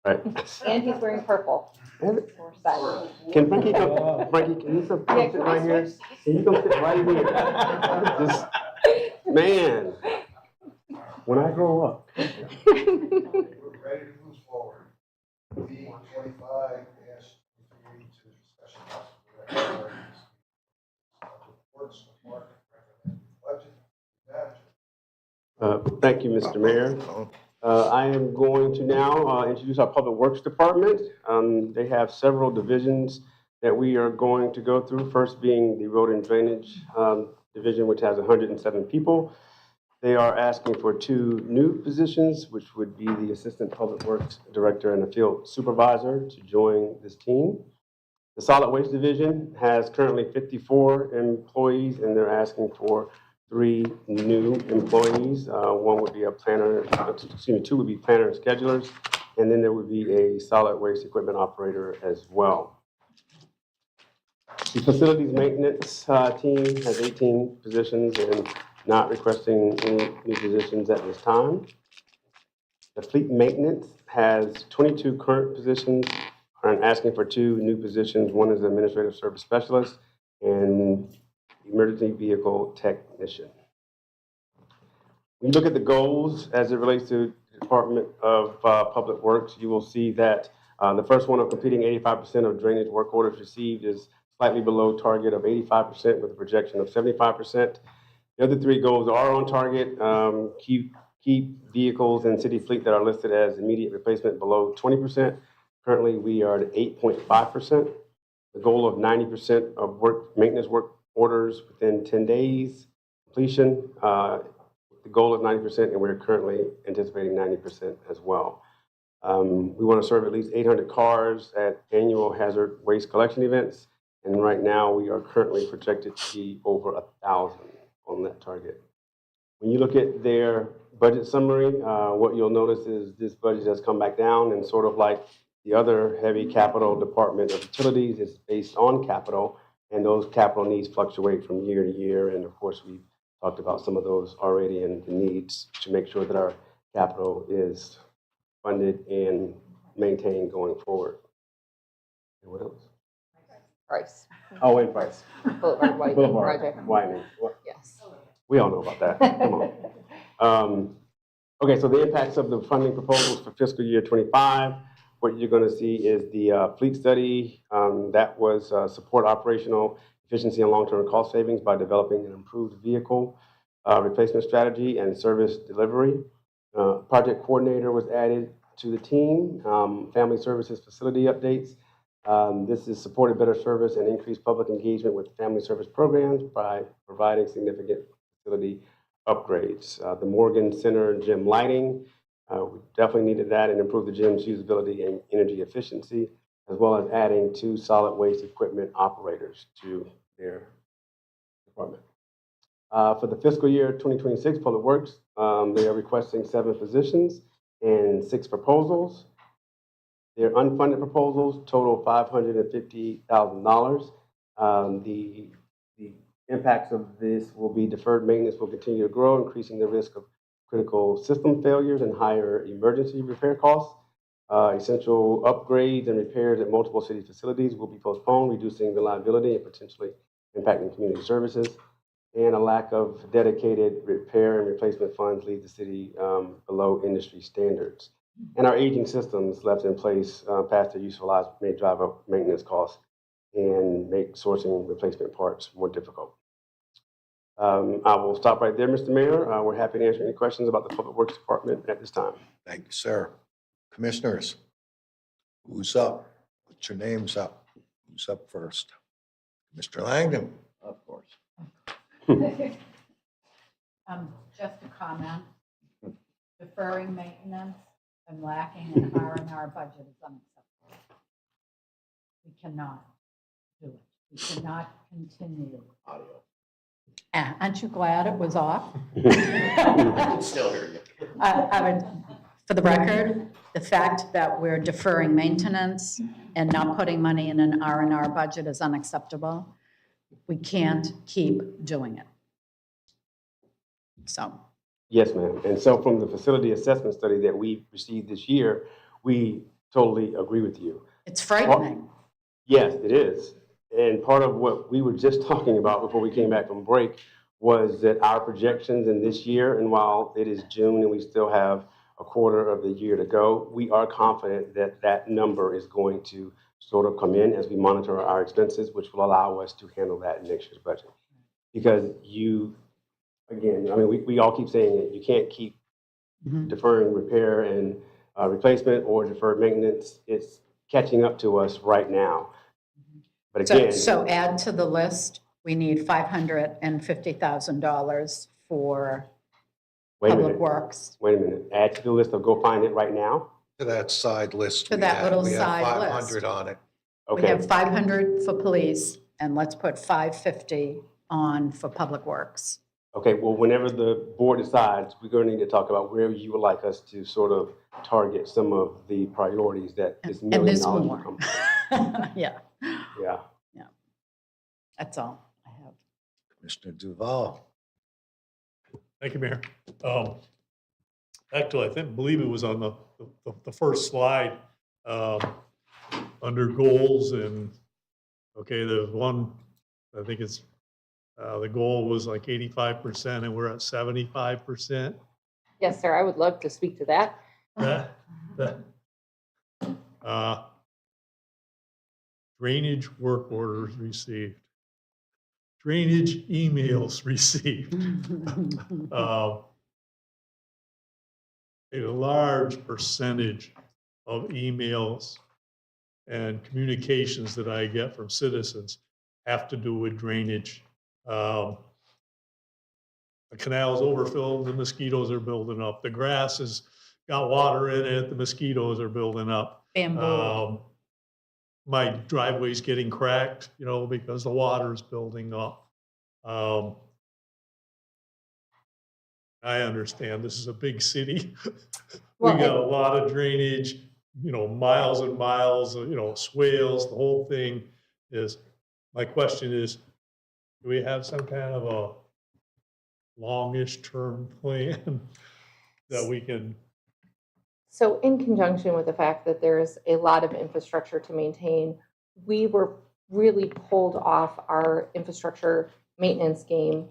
Right. And he's wearing purple. Or silent. Can Frankie come, Frankie, can you come sit right here? Can you come sit right here? Just, man, when I grow up. We're ready to move forward. B 25 dash 382 discussion of priorities. Works department recommended budget. Manager. Thank you, Mr. Mayor. I am going to now introduce our Public Works Department. They have several divisions that we are going to go through. First being the Road and Drainage Division, which has 107 people. They are asking for 2 new positions, which would be the Assistant Public Works Director and the Field Supervisor to join this team. The Solid Waste Division has currently 54 employees, and they're asking for 3 new employees. One would be a planner, excuse me, 2 would be planner and schedulers, and then there would be a solid waste equipment operator as well. The facilities maintenance team has 18 positions and not requesting any new positions at this time. The fleet maintenance has 22 current positions and asking for 2 new positions. One is administrative service specialist and emergency vehicle technician. When you look at the goals as it relates to the Department of Public Works, you will see that the first one of completing 85% of drainage work orders received is slightly below target of 85% with a projection of 75%. The other 3 goals are on target. Keep vehicles and city fleet that are listed as immediate replacement below 20%. Currently, we are at 8.5%. The goal of 90% of maintenance work orders within 10 days completion. The goal is 90%, and we're currently anticipating 90% as well. We want to serve at least 800 cars at annual hazard waste collection events, and right now we are currently projected to be over 1,000 on that target. When you look at their budget summary, what you'll notice is this budget has come back down, and sort of like the other heavy capital department of utilities, it's based on capital, and those capital needs fluctuate from year to year. And of course, we've talked about some of those already and the needs to make sure that our capital is funded and maintained going forward. And what else? Price. Oh, and price. Boulevard widening project. Widening. Yes. We all know about that. Come on. Okay, so the impacts of the funding proposals for fiscal year 25. What you're going to see is the fleet study that was support operational efficiency and long-term cost savings by developing an improved vehicle replacement strategy and service delivery. Project coordinator was added to the team. Family services facility updates. This is supported better service and increased public engagement with family service programs by providing significant facility upgrades. The Morgan Center gym lighting. We definitely needed that and improve the gym's usability and energy efficiency, as well as adding 2 solid waste equipment operators to their department. For the fiscal year 2026 Public Works, they are requesting 7 positions and 6 proposals. Their unfunded proposals total $550,000. The impacts of this will be deferred maintenance will continue to grow, increasing the risk of critical system failures and higher emergency repair costs. Essential upgrades and repairs at multiple city facilities will be postponed, reducing reliability and potentially impacting community services. And a lack of dedicated repair and replacement funds leaves the city below industry standards. And our aging systems left in place past their useful lives may drive up maintenance costs and make sourcing replacement parts more difficult. I will stop right there, Mr. Mayor. We're happy to answer any questions about the Public Works Department at this time. Thank you, sir. Commissioners, who's up? Put your names up. Who's up first? Mr. Langdon. Of course. Just a comment. Deferring maintenance and lacking an R&R budget is unacceptable. We cannot do it. We cannot continue. Aren't you glad it was off? I can still hear you. I would, for the record, the fact that we're deferring maintenance and not putting money in an R&R budget is unacceptable. We can't keep doing it. So. Yes, ma'am. And so from the facility assessment study that we received this year, we totally agree with you. It's frightening. Yes, it is. And part of what we were just talking about before we came back from break was that our projections in this year, and while it is June and we still have a quarter of the year to go, we are confident that that number is going to sort of come in as we monitor our expenses, which will allow us to handle that in next year's budget. Because again, I mean, we all keep saying it, you can't keep deferring repair and replacement or deferred maintenance. It's catching up to us right now. But again, So add to the list, we need $550,000 for wait a Public minute. Works. Wait a minute. Add to the list of go find it right now. To that side list. To we that have. little We have side list. 500 on it. We Okay. have 500 for police, and let's put 550 on for Public Works. Okay, well, whenever the board decides, we're going to need to talk about where you would like us to sort of target some of the priorities that this $1 million there's will more. come. Yeah, Yeah. that's all I have. Commissioner Duval. Thank you, Mayor. Actually, believe it was on the first slide, under goals and, okay, there's one, I think it's, the goal was like 85% and we're at 75%. Yes, sir, I would love to speak to that. Drainage work orders received. Drainage emails received. A large percentage of emails and communications that I get from citizens have to do with drainage. The canal's overfilled, the mosquitoes are building up. The grass has got water in it, the mosquitoes are building up. Bamboo. My driveway's getting cracked, because the water's building up. I understand this is a big city. We Well, got a lot of drainage, miles and miles, swales, the whole thing is, my question is, do we have some kind of a longish term plan that we can? So in conjunction with the fact that there's a lot of infrastructure to maintain, we were really pulled off our infrastructure maintenance game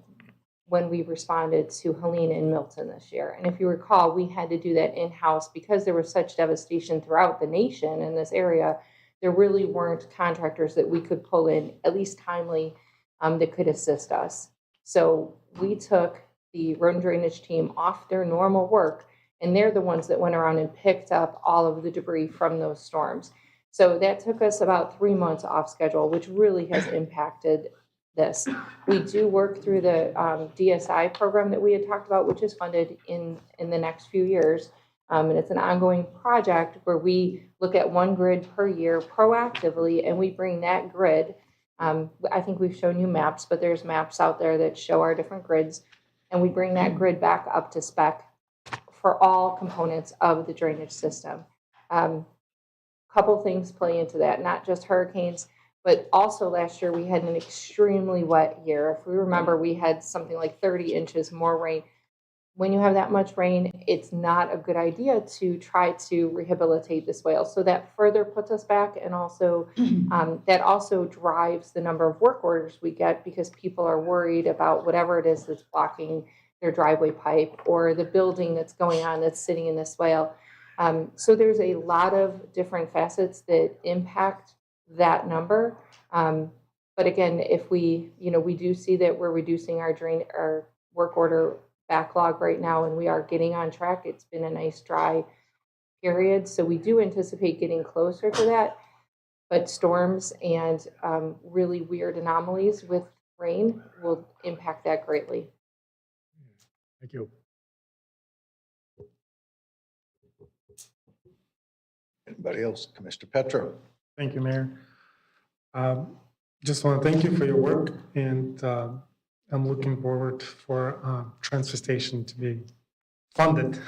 when we responded to Helene and Milton this year. And if you recall, we had to do that in-house because there was such devastation throughout the nation in this area. There really weren't contractors that we could pull in, at least timely, that could assist us. So we took the road and drainage team off their normal work, and they're the ones that went around and picked up all of the debris from those storms. So that took us about 3 months off schedule, which really has impacted this. We do work through the DSI program that we had talked about, which is funded in the next few years. And it's an ongoing project where we look at one grid per year proactively, and we bring that grid. I think we've shown you maps, but there's maps out there that show our different grids. And we bring that grid back up to spec for all components of the drainage system. Couple things play into that, not just hurricanes, but also last year we had an extremely wet year. If we remember, we had something like 30 inches more rain. When you have that much rain, it's not a good idea to try to rehabilitate the swale. So that further puts us back, and also that also drives the number of work orders we get because people are worried about whatever it is that's blocking their driveway pipe or the building that's going on that's sitting in the swale. So there's a lot of different facets that impact that number. But again, if we do see that we're reducing our work order backlog right now, and we are getting on track. It's been a nice dry period, so we do anticipate getting closer to that. But storms and really weird anomalies with rain will impact that greatly. Thank you. Anybody else? Commissioner Petro. Thank you, Mayor. Just want to thank you for your work, and I'm looking forward for transfer station to be funded.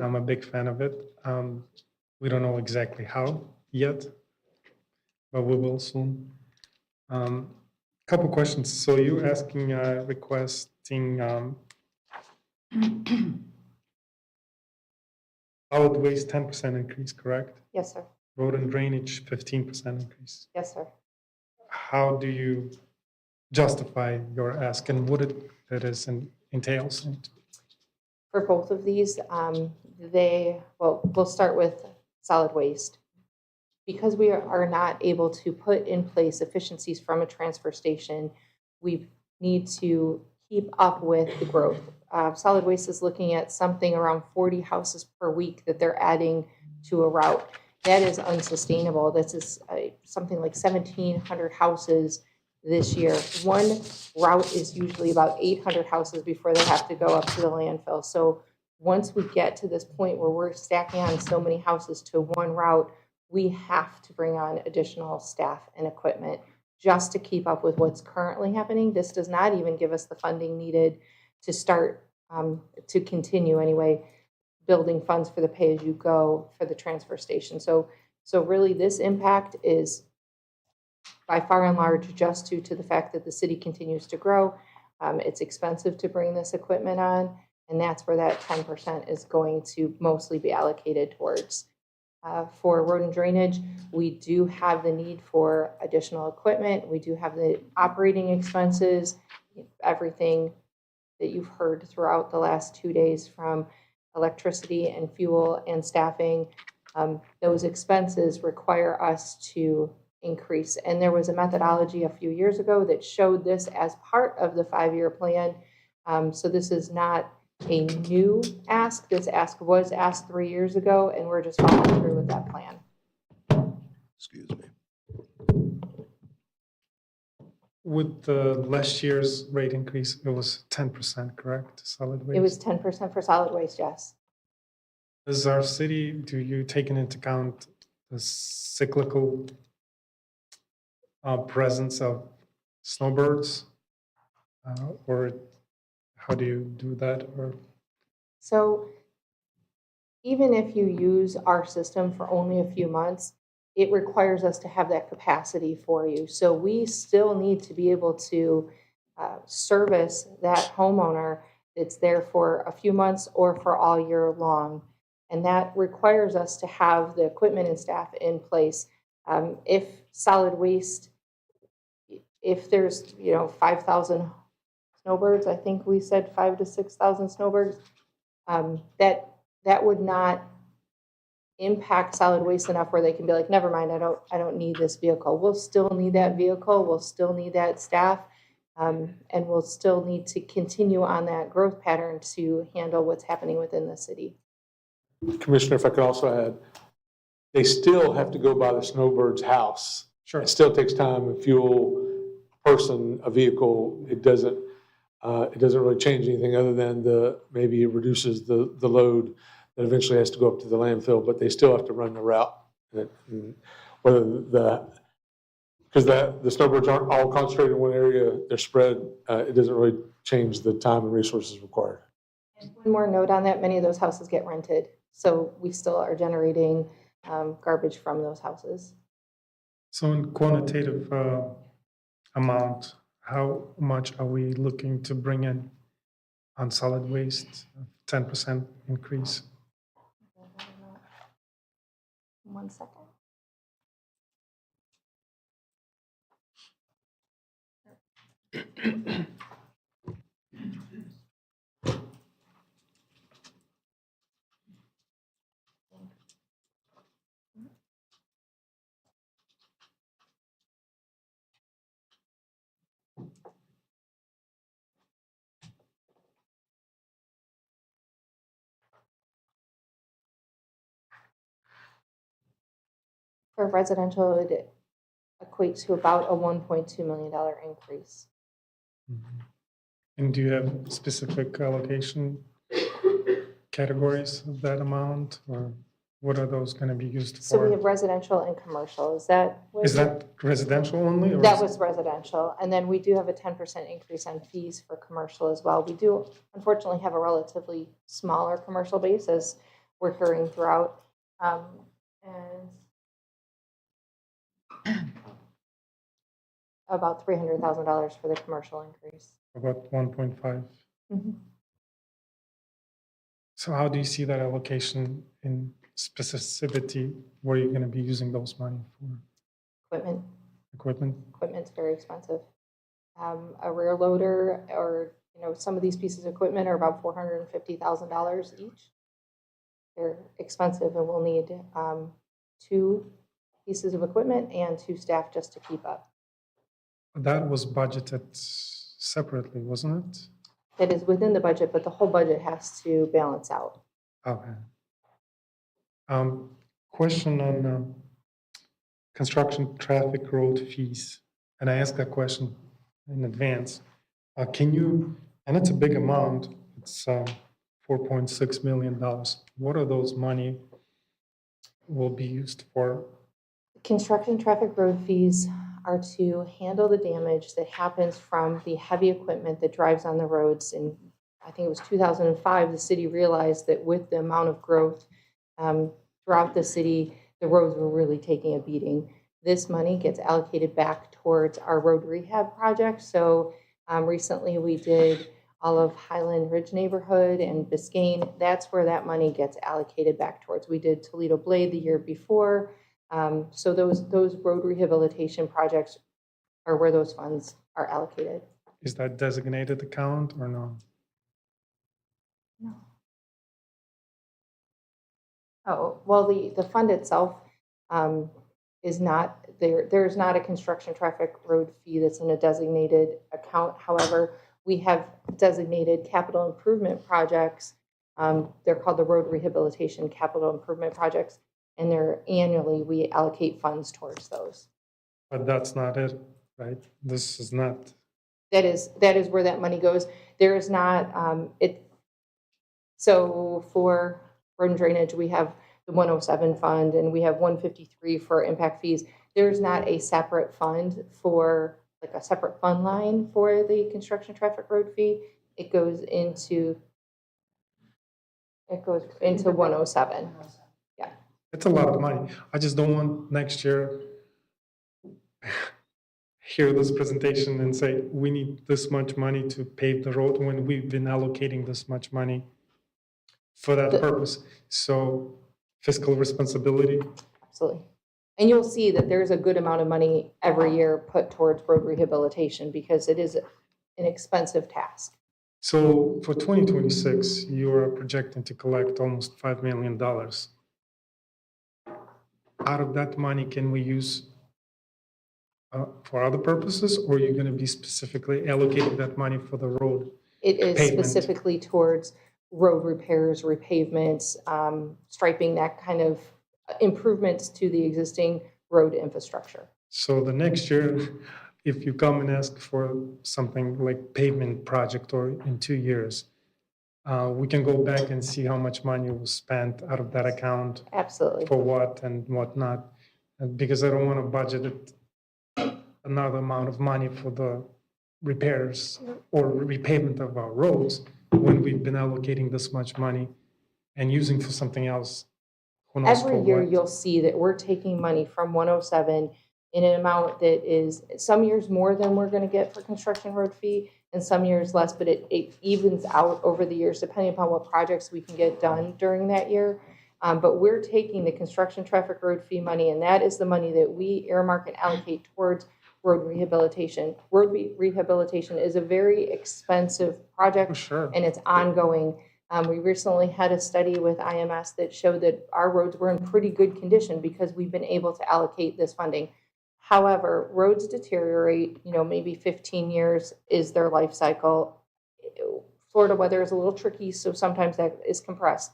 I'm a big fan of it. We don't know exactly how yet, but we will soon. Couple questions. So you're asking, requesting Solid waste, 10% increase, correct? Yes, sir. Road and drainage, 15% increase. Yes, sir. How do you justify your ask and what it entails? For both of these, we'll start with solid waste. Because we are not able to put in place efficiencies from a transfer station, we need to keep up with the growth. Solid waste is looking at something around 40 houses per week that they're adding to a route. That is unsustainable. This is something like 1,700 houses this year. One route is usually about 800 houses before they have to go up to the landfill. So once we get to this point where we're stacking on so many houses to one route, we have to bring on additional staff and equipment just to keep up with what's currently happening. This does not even give us the funding needed to start, to continue anyway, building funds for the pay-as-you-go for the transfer station. So really this impact is by far and large just due to the fact that the city continues to grow. It's expensive to bring this equipment on, and that's where that 10% is going to mostly be allocated towards. For road and drainage, we do have the need for additional equipment. We do have the operating expenses, everything that you've heard throughout the last 2 days from electricity and fuel and staffing. Those expenses require us to increase. And there was a methodology a few years ago that showed this as part of the 5-year plan. So this is not a new ask. This ask was asked 3 years ago, and we're just following through with that plan. Excuse me. With the last year's rate increase, it was 10%, correct? Solid waste? It was 10% for solid waste, yes. Does our city, do you take into account the cyclical presence of snowbirds? Or how do you do that? Or So even if you use our system for only a few months, it requires us to have that capacity for you. So we still need to be able to service that homeowner that's there for a few months or for all year long. And that requires us to have the equipment and staff in place. If solid waste, if there's 5,000 snowbirds, I think we said 5,000 to 6,000 snowbirds, that would not impact solid waste enough where they can be like, never mind, I don't need this vehicle. We'll still need that vehicle, we'll still need that staff, and we'll still need to continue on that growth pattern to handle what's happening within the city. Commissioner, if I could also add, they still have to go by the snowbird's house. Sure. It still takes time, a fuel, person, a vehicle. It doesn't really change anything other than maybe it reduces the load that eventually has to go up to the landfill, but they still have to run the route. Because the snowbirds aren't all concentrated in one area, they're spread, it doesn't really change the time and resources required. And one more note on that, many of those houses get rented. So we still are generating garbage from those houses. so in quantitative amount, how much are we looking to bring in on solid waste? 10% increase. 1 second. For residential, it equates to about a $1.2 million increase. And do you have specific allocation categories of that amount, or what are those going to be used So we for? have residential and commercial. Is that? Is that residential only? Or That is- was residential. And then we do have a 10% increase on fees for commercial as well. We do unfortunately have a relatively smaller commercial base as we're hearing throughout. And about $300,000 for the commercial increase. About 1.5. Mm-hmm. So how do you see that allocation in specificity? Where you're going to be using those money for Equipment. equipment? Equipment's very expensive. A rear loader or, some of these pieces of equipment are about $450,000 each. They're expensive and we'll need 2 pieces of equipment and 2 staff just to keep up. That was budgeted separately, wasn't it? That is within the budget, but the whole budget has to balance out. Okay. Question on construction traffic road fees. And I asked that question in advance. Can you, and it's a big amount, it's $4.6 million. What are those money will be used for? Construction traffic road fees are to handle the damage that happens from the heavy equipment that drives on the roads. And I think it was 2005, the city realized that with the amount of growth throughout the city, the roads were really taking a beating. This money gets allocated back towards our road rehab project. So recently we did all of Highland Ridge neighborhood and Biscayne. That's where that money gets allocated back towards. We did Toledo Blade the year before. So those road rehabilitation projects are where those funds are allocated. Is that designated account or no? No. Oh, well, the fund itself is not, there's not a construction traffic road fee that's in a designated account. However, we have designated capital improvement projects. They're called the road rehabilitation capital improvement projects. And they're annually, we allocate funds towards those. But that's not it, right? This is not. That is where that money goes. There is not, so for road and drainage, we have the 107 fund and we have 153 for impact fees. There's not a separate fund for, like a separate fund line for the construction traffic road fee. It goes into 107. It's a lot of money. I just don't want next year hear this presentation and say, we need this much money to pave the road when we've been allocating this much money for that purpose. So fiscal responsibility. Absolutely. And you'll see that there's a good amount of money every year put towards road rehabilitation because it is an expensive task. So for 2026, you are projecting to collect almost $5 million. Out of that money, can we use for other purposes, or are you going to be specifically allocating that money for the road? It is pavement? specifically towards road repairs, repavements, striping, that kind of improvements to the existing road infrastructure. So the next year, if you come and ask for something like pavement project or in 2 years, we can go back and see how much money was spent out of that account. Absolutely. For what and what not. Because I don't want to budget another amount of money for the repairs or repavement of our roads when we've been allocating this much money and using for something else. Who knows for Every year, what. you'll see that we're taking money from 107 in an amount that is some years more than we're going to get for construction road fee and some years less, but it evens out over the years depending upon what projects we can get done during that year. But we're taking the construction traffic road fee money, and that is the money that we earmark and allocate towards road rehabilitation. Road rehabilitation is a very expensive project, For sure. and it's ongoing. We recently had a study with IMS that showed that our roads were in pretty good condition because we've been able to allocate this funding. However, roads deteriorate, maybe 15 years is their life cycle. Florida weather is a little tricky, so sometimes that is compressed.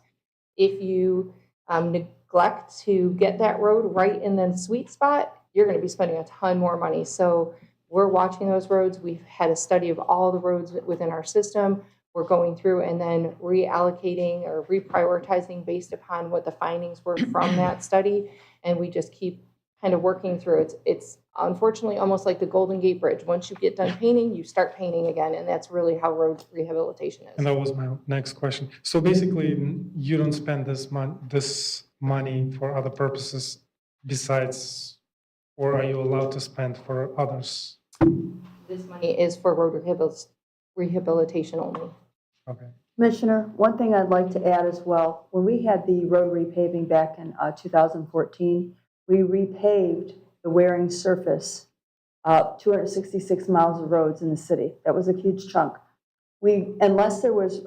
If you neglect to get that road right in the sweet spot, you're going to be spending a ton more money. So we're watching those roads. We've had a study of all the roads within our system. We're going through and then reallocating or reprioritizing based upon what the findings were from that study. And we just keep kind of working through it. It's unfortunately almost like the Golden Gate Bridge. Once you get done painting, you start painting again. And that's really how road rehabilitation is. And that was my next question. So basically, you don't spend this money for other purposes besides, or are you allowed to spend for others? This money is for road rehabilitation only. Okay. Commissioner, one thing I'd like to add as well, when we had the road repaving back in 2014, we repaved the Waring surface, 266 miles of roads in the city. That was a huge chunk. Unless there was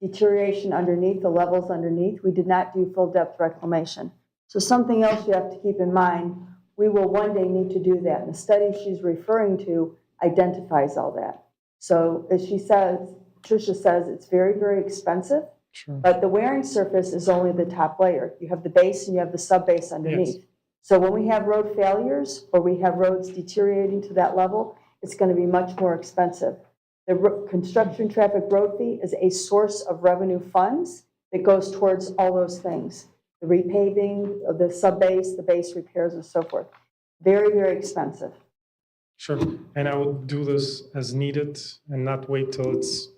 deterioration underneath, the levels underneath, we did not do full depth reclamation. So something else you have to keep in mind, we will one day need to do that. And the study she's referring to identifies all that. So as she says, Tricia says, it's very, very expensive, but the Waring surface is only the top layer. You have the base and you have the sub-base underneath. Yes. So when we have road failures or we have roads deteriorating to that level, it's going to be much more expensive. The construction traffic road fee is a source of revenue funds that goes towards all those things. The repaving, the sub-base, the base repairs and so forth. Very, very expensive. Sure, and I would do this as needed and not wait till it's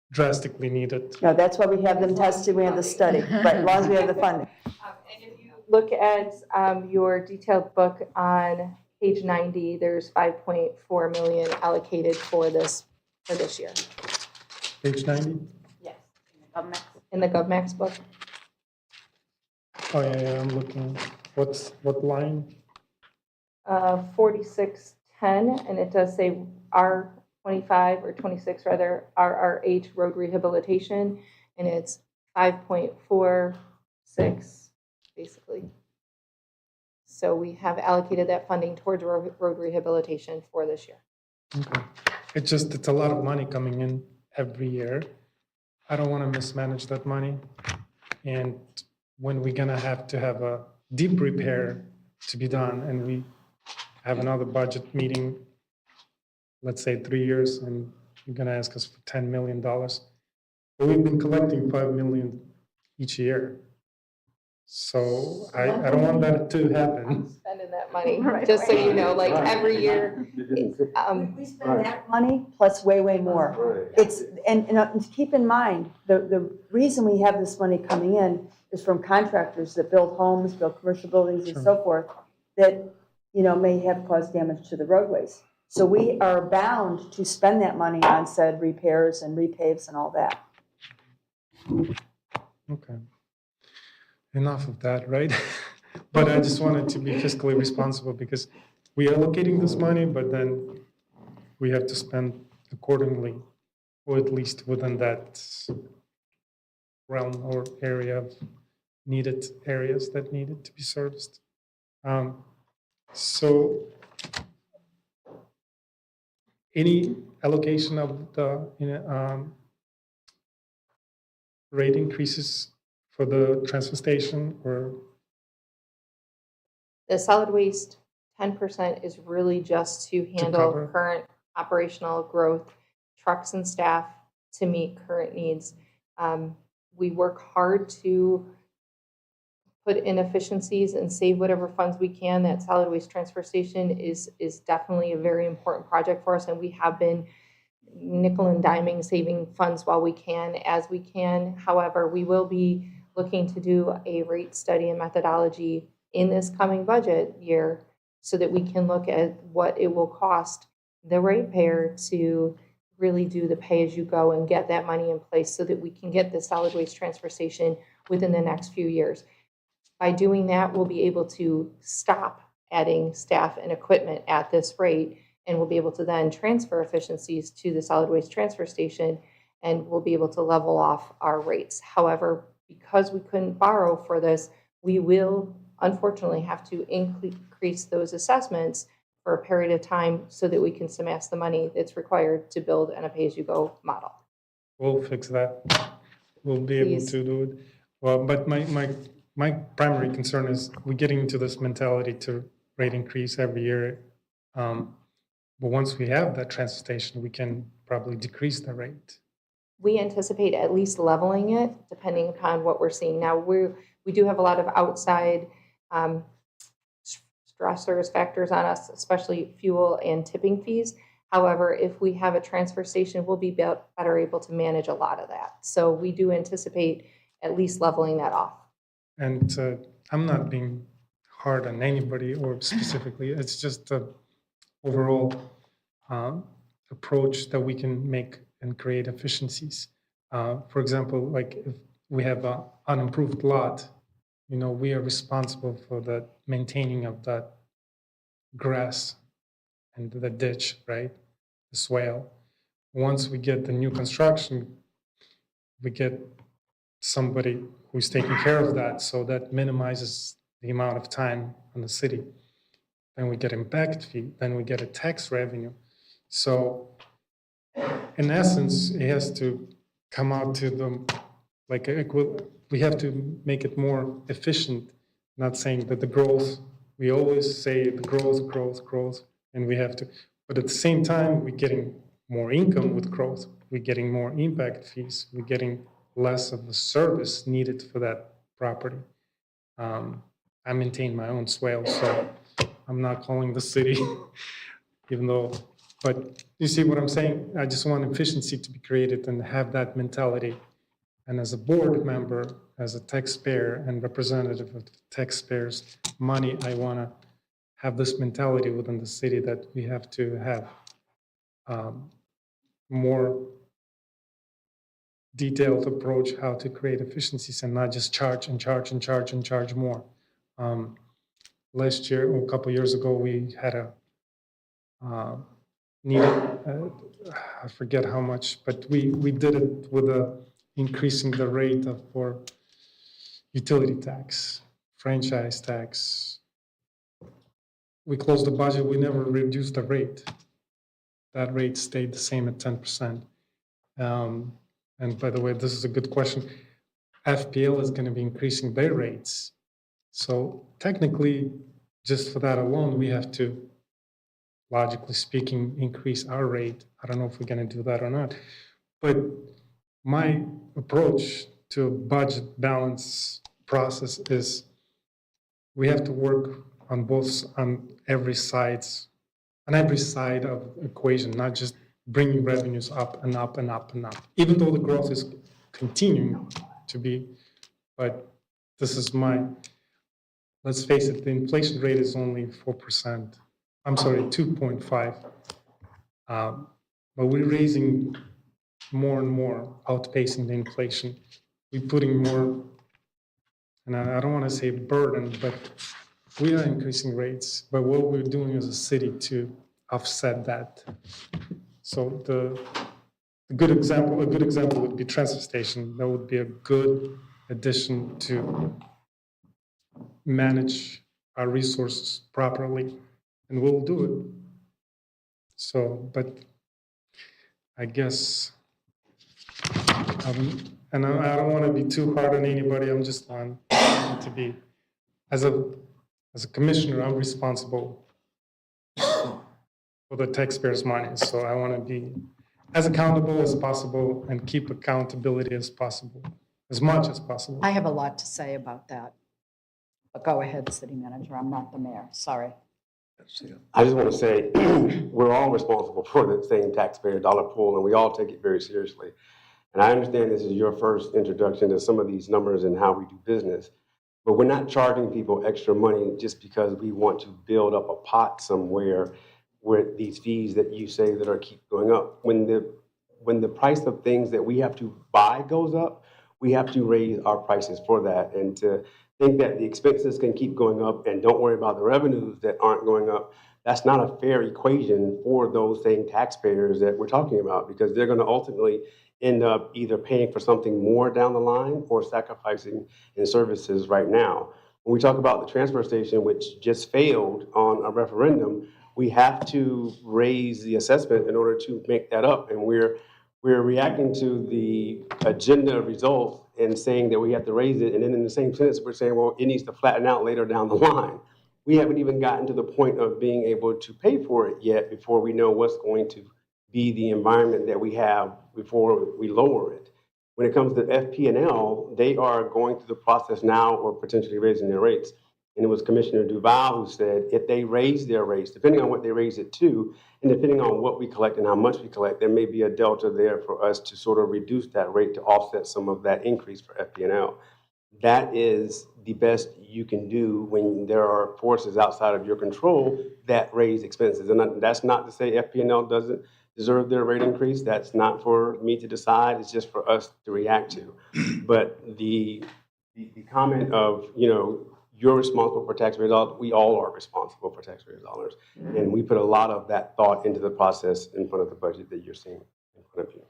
drastically needed. No, that's why we have them tested, we have the study, right, as long as we have the funding. And if you look at your detailed book on page 90, there's 5.4 million allocated for this year. Page 90? Yes. In the GovMax book. Oh, yeah, I'm looking. What line? 4610, and it does say R25 or 26 rather, RRH road rehabilitation, and it's 5.46 basically. So we have allocated that funding towards road rehabilitation for this year. Okay. It's a lot of money coming in every year. I don't want to mismanage that money. And when we're going to have a deep repair to be done, and we have another budget meeting, let's say 3 years, and you're going to ask us for $10 million. But we've been collecting $5 million each year. So I don't want that to happen. Spending that money, just so you know, like every year. We spend that money plus way, way more. It's, and keep in mind, the reason we have this money coming in is from contractors that build homes, build commercial buildings and so forth, that, may have caused damage to the roadways. So we are bound to spend that money on said repairs and repaves and all that. Okay. Enough of that, right? But I just wanted to be fiscally responsible because we are allocating this money, but then we have to spend accordingly, or at least within that realm or area of needed areas that needed to be serviced. So any allocation of the rate increases for the transfer station or? The solid waste 10% is really just to handle cover. current operational growth, trucks and staff to meet current needs. We work hard to put in efficiencies and save whatever funds we can. That solid waste transfer station is definitely a very important project for us, and we have been nickel and diming, saving funds while we can, as we can. However, we will be looking to do a rate study and methodology in this coming budget year so that we can look at what it will cost the ratepayer to really do the pay-as-you-go and get that money in place so that we can get the solid waste transfer station within the next few years. By doing that, we'll be able to stop adding staff and equipment at this rate, and we'll be able to then transfer efficiencies to the solid waste transfer station, and we'll be able to level off our rates. However, because we couldn't borrow for this, we will unfortunately have to increase those assessments for a period of time so that we can amass the money that's required to build a pay-as-you-go model. We'll fix that. We'll be able to do it. Well, but my primary concern is we're getting into this mentality to rate increase every year. But once we have that transfer station, we can probably decrease the rate. We anticipate at least leveling it depending upon what we're seeing. Now, we do have a lot of outside stressors, factors on us, especially fuel and tipping fees. However, if we have a transfer station, we'll be better able to manage a lot of that. So we do anticipate at least leveling that off. And I'm not being hard on anybody or specifically, it's just the overall approach that we can make and create efficiencies. For example, like if we have an unimproved lot, we are responsible for the maintaining of that grass and the ditch, right? The swale. Once we get the new construction, we get somebody who's taking care of that, so that minimizes the amount of time on the city. Then we get impact fee, then we get a tax revenue. So in essence, it has to come out to the, we have to make it more efficient, not saying that the growth, we always say the growth, and we have to, but at the same time, we're getting more income with growth, we're getting more impact fees, we're getting less of the service needed for that property. I maintain my own swale, so I'm not calling the city, even though, but you see what I'm saying? I just want efficiency to be created and have that mentality. And as a board member, as a taxpayer and representative of the taxpayers' money, I want to have this mentality within the city that we have to have more detailed approach how to create efficiencies and not just charge more. Last year, or a couple years ago, we had a I forget how much, but we did it with increasing the rate for utility tax, franchise tax. We closed the budget, we never reduced the rate. That rate stayed the same at 10%. And by the way, this is a good question. FPL is going to be increasing their rates. So technically, just for that alone, we have to, logically speaking, increase our rate. I don't know if we're going to do that or not. But my approach to a budget balance process is we have to work on every side of the equation, not just bringing revenues up and up and up and up, even though the growth is continuing to be. But this is let's face it, the inflation rate is only 4%. I'm sorry, 2.5. But we're raising more and more, outpacing the inflation. We're putting more, and I don't want to say burden, but we are increasing rates. But what we're doing as a city to offset that. So a good example would be transfer station. That would be a good addition to manage our resources properly, and we'll do it. So, but I guess, and I don't want to be too hard on anybody. I'm just on to be, as a commissioner, I'm responsible for the taxpayers' money. So I want to be as accountable as possible and keep accountability as possible, as much as possible. I have a lot to say about that. But go ahead, city manager. I'm not the mayor. Sorry. I just want to say we're all responsible for the same taxpayer dollar pool, and we all take it very seriously. And I understand this is your first introduction to some of these numbers and how we do business, but we're not charging people extra money just because we want to build up a pot somewhere where these fees that you say that are keep going up. When the price of things that we have to buy goes up, we have to raise our prices for that. And to think that the expenses can keep going up and don't worry about the revenues that aren't going up, that's not a fair equation for those same taxpayers that we're talking about, because they're going to ultimately end up either paying for something more down the line or sacrificing in services right now. When we talk about the transfer station, which just failed on a referendum, we have to raise the assessment in order to make that up. And we're reacting to the agenda results and saying that we have to raise it. And then in the same sentence, we're saying, well, it needs to flatten out later down the line. We haven't even gotten to the point of being able to pay for it yet before we know what's going to be the environment that we have before we lower it. When it comes to FP&L, they are going through the process now or potentially raising their rates. And it was Commissioner Duval who said if they raise their rates, depending on what they raise it to, and depending on what we collect and how much we collect, there may be a delta there for us to sort of reduce that rate to offset some of that increase for FP&L. That is the best you can do when there are forces outside of your control that raise expenses. And that's not to say FP&L doesn't deserve their rate increase. That's not for me to decide, it's just for us to react to. But the comment of, you're responsible for taxpayer dollars, we all are responsible for taxpayer dollars. And we put a lot of that thought into the process in front of the budget that you're seeing in front of you.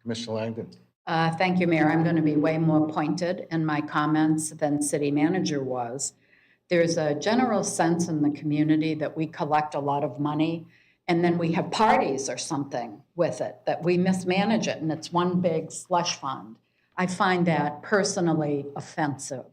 Commissioner Langdon. Thank you, Mayor. I'm going to be way more pointed in my comments than city manager was. There's a general sense in the community that we collect a lot of money and then we have parties or something with it, that we mismanage it and it's one big slush fund. I find that personally offensive.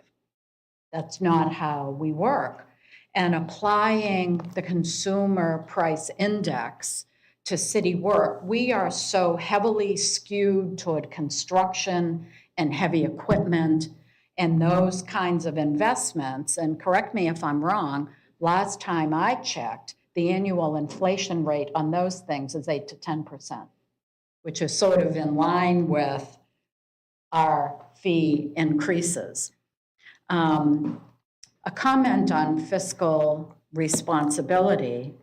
That's not how we work. And applying the consumer price index to city work, we are so heavily skewed toward construction and heavy equipment and those kinds of investments. And correct me if I'm wrong, last time I checked, the annual inflation rate on those things is 8 to 10%, which is sort of in line with our fee increases. A comment on fiscal responsibility.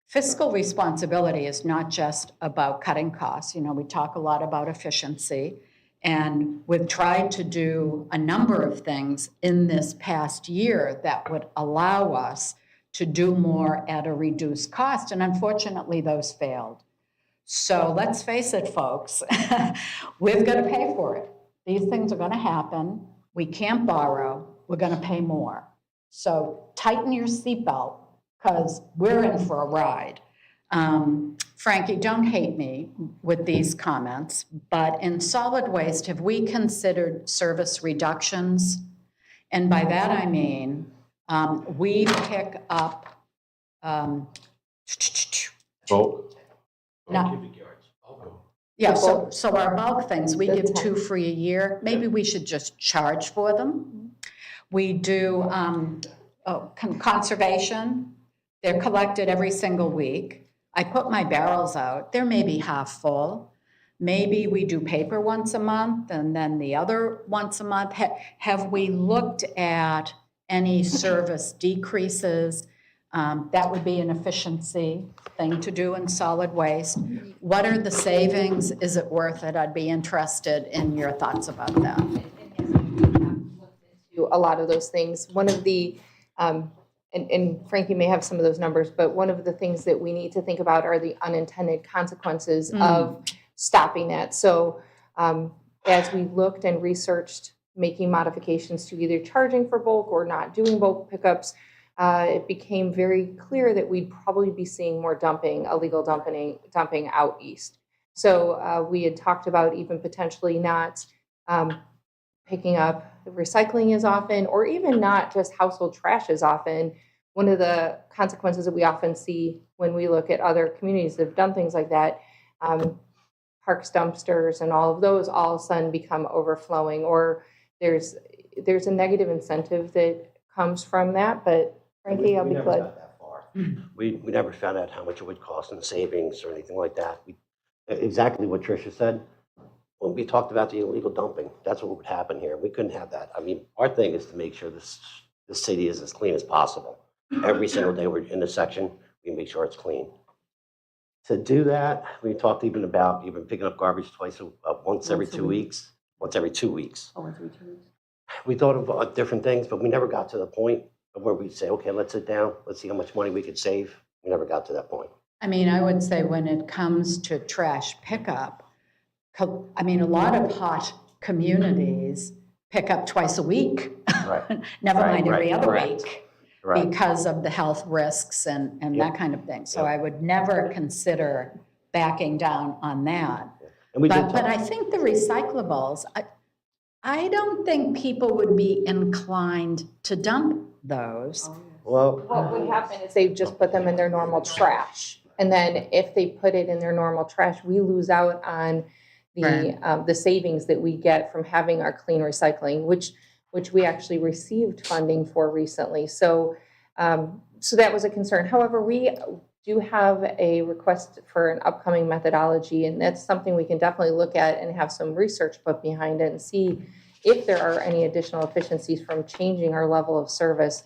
Fiscal responsibility is not just about cutting costs. We talk a lot about efficiency, and we've tried to do a number of things in this past year that would allow us to do more at a reduced cost, and unfortunately, those failed. So let's face it, folks, we've got to pay for it. These things are going to happen. We can't borrow. We're going to pay more. So tighten your seatbelt because we're in for a ride. Frankie, don't hate me with these comments, but in solid waste, have we considered service reductions? And by that I mean, we pick up, Bulk? yeah, so our bulk things, we give 2 free a year. Maybe we should just charge for them. We do conservation. They're collected every single week. I put my barrels out. They're maybe half full. Maybe we do paper once a month and then the other once a month. Have we looked at any service decreases? That would be an efficiency thing to do in solid waste. What are the savings? Is it worth it? I'd be interested in your thoughts about that. A lot of those things. One of the, and Frankie may have some of those numbers, but one of the things that we need to think about are the unintended consequences of stopping that. So as we looked and researched making modifications to either charging for bulk or not doing bulk pickups, it became very clear that we'd probably be seeing more illegal dumping out east. So we had talked about even potentially not picking up recycling as often, or even not just household trash as often. One of the consequences that we often see when we look at other communities that have done things like that, parks dumpsters and all of those all of a sudden become overflowing, or there's a negative incentive that comes from that. But Frankie, I'll be glad. We never found out how much it would cost in savings or anything like that. Exactly what Tricia said. When we talked about the illegal dumping, that's what would happen here. We couldn't have that. I mean, our thing is to make sure the city is as clean as possible. Every single day we're in the section, we make sure it's clean. To do that, we talked even about picking up garbage once every 2 weeks. Once every 2 weeks. Oh, 1 3 2 weeks. We thought of different things, but we never got to the point of where we'd say, okay, let's sit down. Let's see how much money we could save. We never got to that point. I mean, I would say when it comes to trash pickup, a lot of hot communities pick up twice a week. Right. Never mind every other correct. week. Right. Because of the health risks and that kind of thing. So I would never consider backing down on that. And But I think the recyclables, I don't think people would be inclined to dump those. Well, What would happen is they just put them in their normal trash. And then if they put it in their normal trash, we lose out on the savings that we get from having our clean recycling, which we actually received funding for recently. So that was a concern. However, we do have a request for an upcoming methodology, and that's something we can definitely look at and have some research put behind it and see if there are any additional efficiencies from changing our level of service.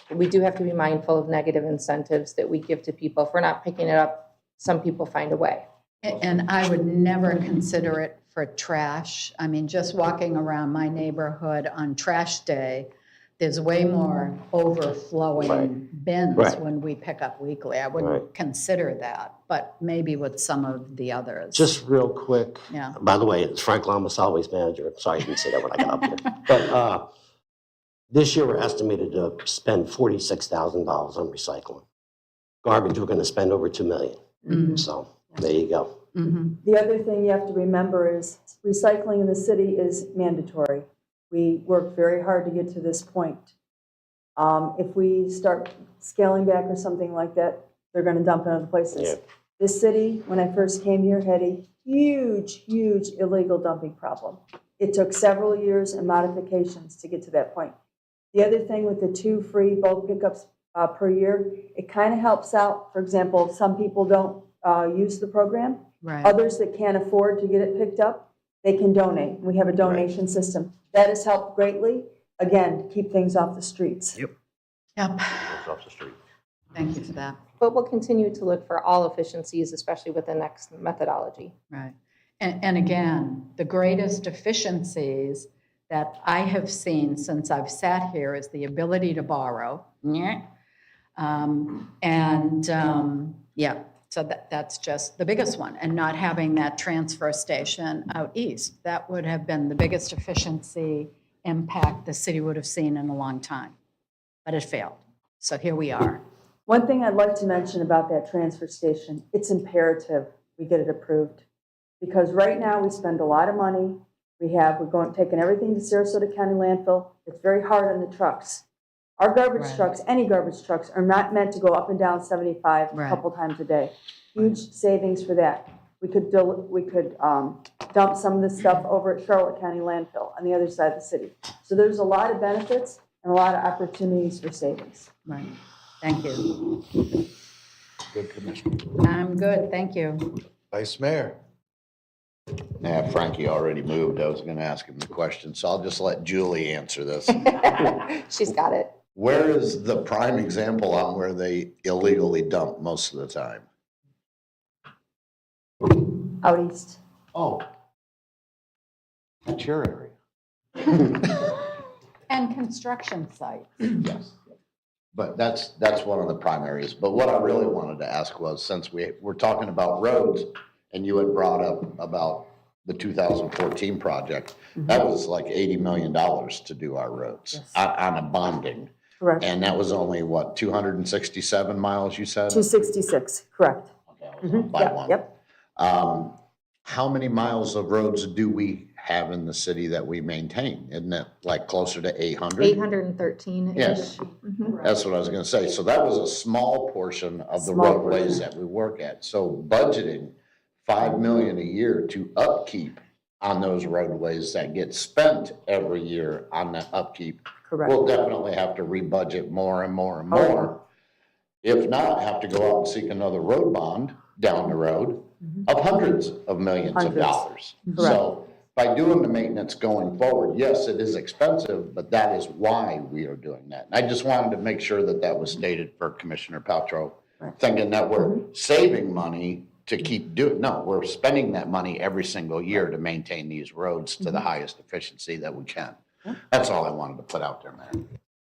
We do have to be mindful of negative incentives that we give to people. If we're not picking it up some people find a way. And I would never consider it for trash. I mean, just walking around my neighborhood on trash day, there's way more overflowing bins Right. when we pick up weekly. I Right. wouldn't consider that, but maybe with some of the others. Just real quick. Yeah. By the way, it's Frank Lamas, always manager. Sorry I didn't say that when I got up here. But this year, we're estimated to spend $46,000 on recycling. Garbage, we're going to spend over $2 million. Mhm. So there you go. Mhm. The other thing you have to remember is recycling in the city is mandatory. We worked very hard to get to this point. If we start scaling back or something like that, they're going to dump in other places. Yeah. This city, when I first came here, had a huge, huge illegal dumping problem. It took several years and modifications to get to that point. The other thing with the 2 free bulk pickups per year, it kind of helps out. For example, some people don't use the program. Right. Others that can't afford to get it picked up, they can donate. We have a donation system. That has helped greatly, again, to keep things off the streets. Yep. It's off the street. Thank you for that. But we'll continue to look for all efficiencies, especially with the next methodology. Right. And again, the greatest efficiencies that I have seen since I've sat here is the ability to borrow. Yeah, so that's just the biggest one. And not having that transfer station out east. That would have been the biggest efficiency impact the city would have seen in a long time. But it failed. So here we are. One thing I'd like to mention about that transfer station, it's imperative we get it approved. Because right now, we spend a lot of money. We're taking everything to Sarasota County landfill. It's very hard on the trucks. Our garbage Right. trucks, any garbage trucks, are not meant to go up and down 75 Right. a couple times a day. Huge savings for that. We could dump some of this stuff over at Charlotte County landfill on the other side of the city. So there's a lot of benefits and a lot of opportunities for savings. Right. Thank you. Good, Commissioner. I'm good, thank you. Vice Mayor. Yeah, Frankie already moved. I was going to ask him the question, so I'll just let Julie answer this. She's got it. Where is the prime example on where they illegally dump most of the time? Out east. Oh, that's your area. And construction sites. Yes. But that's one of the primaries. But what I really wanted to ask was, since we're talking about roads, and you had brought up about the 2014 project, that was like $80 million to do our roads on a bonding. Correct. And that was only, what, 267 miles, you said? 266, correct. Okay, I was off by one. Yep. How many miles of roads do we have in the city that we maintain? Isn't it like closer to 800? 813. Yes. That's what I was gonna say. So that was a small portion of the Small roadways portion. that we work at. So budgeting $5 million a year to upkeep on those roadways that get spent every year on that upkeep, Correct. we'll definitely have to rebudget more and more and more. If not, have to go out and seek another road bond down the road of hundreds of millions of Hundreds. dollars. Correct. So by doing the maintenance going forward, yes, it is expensive, but that is why we are doing that. And I just wanted to make sure that that was stated for Commissioner Paltrow, thinking that we're saving money to keep doing, no, we're spending that money every single year to maintain these roads to the highest efficiency that we can. That's all I wanted to put out there, Mayor.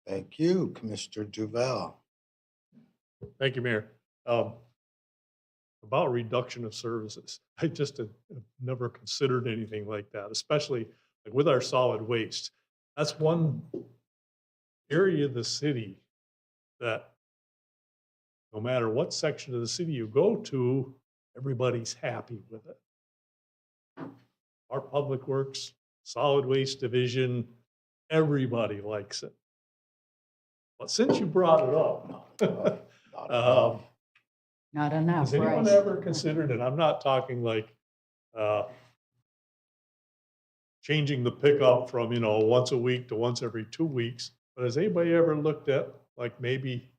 Thank you, Commissioner Duval. Thank you, Mayor. About reduction of services, I just have never considered anything like that, especially like with our solid waste. That's one area of the city that no matter what section of the city you go to, everybody's happy with it. Our Public Works, Solid Waste Division, everybody likes it. But since you brought it up, Not enough, has anyone right? ever considered, and I'm not talking like changing the pickup from, once a week to once every 2 weeks, but has anybody ever looked at like maybe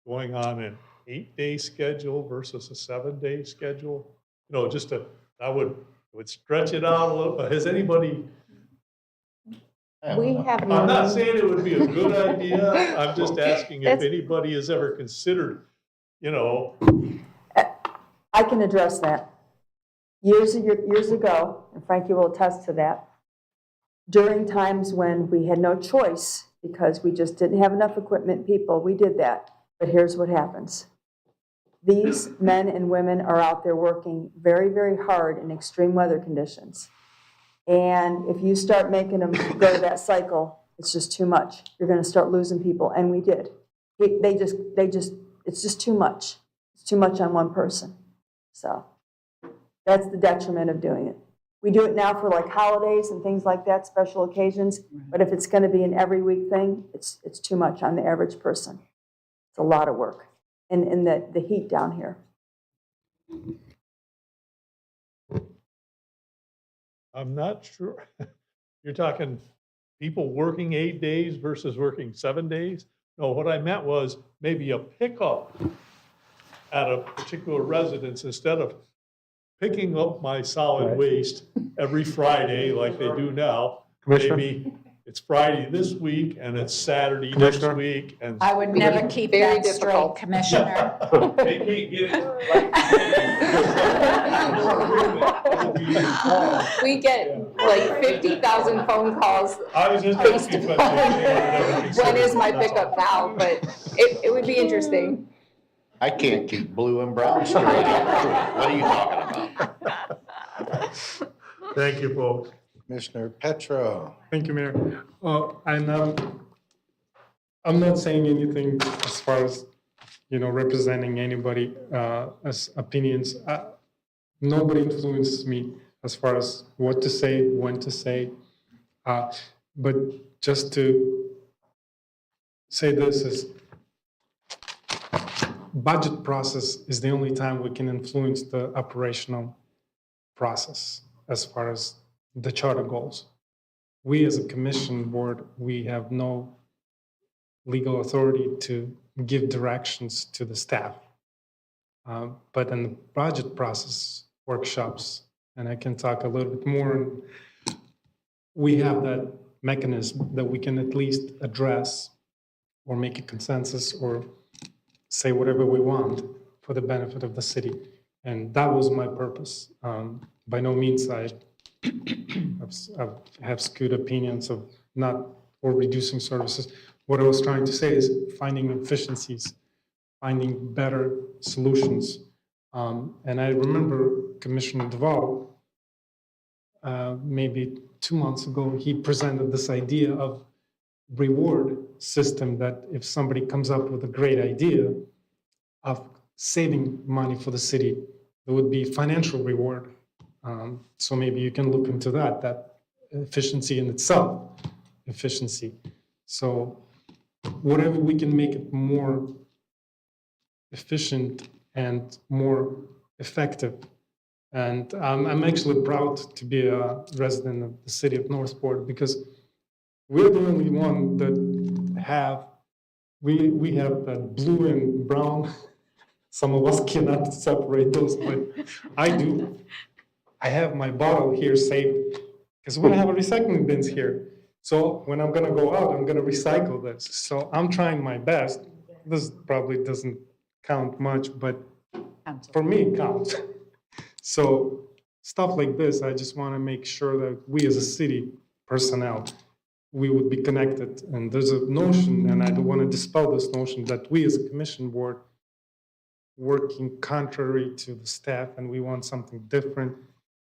going on an 8-day schedule versus a 7-day schedule? That would stretch it out a little, but has anybody? We have. I'm not saying it would be a good idea, I'm just asking if That's- anybody has ever considered, I can address that. Years ago, and Frankie will attest to that, during times when we had no choice because we just didn't have enough equipment, people, we did that. But here's what happens. These men and women are out there working very, very hard in extreme weather conditions. And if you start making them go to that cycle, it's just too much. You're going to start losing people, and we did. It's just too much. It's too much on one person. So that's the detriment of doing it. We do it now for like holidays and things like that, special occasions. But if it's going to be an every week thing, it's too much on the average person. It's a lot of work. And the heat down here. I'm not sure. You're talking people working 8 days versus working 7 days? No, what I meant was maybe a pickup at a particular residence instead of picking up my solid waste every Friday like they do now. Commissioner? Maybe it's Friday this week and it's Saturday next Commissioner? week. And I would never keep Very that straight, difficult. Commissioner. they can't get it. We get like 50,000 phone calls I was just based asking upon when is my pickup now, but it would be interesting. I can't keep blue and brown straight. What are you talking about? Thank you, folks. Commissioner Petro. Thank you, Mayor. And I'm not saying anything as far as, representing anybody as opinions. Nobody influences me as far as what to say, when to say. But just to say this is, budget process is the only time we can influence the operational process as far as the charter goals. We as a commission board, we have no legal authority to give directions to the staff. But in the budget process workshops, and I can talk a little bit more, we have that mechanism that we can at least address or make a consensus or say whatever we want for the benefit of the city. And that was my purpose. By no means I have skewed opinions of not or reducing services. What I was trying to say is finding efficiencies, finding better solutions. And I remember Commissioner Duval, maybe 2 months ago, he presented this idea of reward system that if somebody comes up with a great idea of saving money for the city, there would be financial reward. So maybe you can look into that efficiency in itself, efficiency. So whatever we can make it more efficient and more effective. And I'm actually proud to be a resident of the city of Northport because we're the only one that we have that blue and brown. Some of us cannot separate those, but I do. I have my bottle here saved because we don't have a recycling bins here. So when I'm gonna go out, I'm gonna recycle this. So I'm trying my best. This probably doesn't count much, but for me it counts. So stuff like this, I just wanna make sure that we as a city personnel, we would be connected. And there's a notion, and I don't wanna dispel this notion, that we as a commission board working contrary to the staff and we want something different.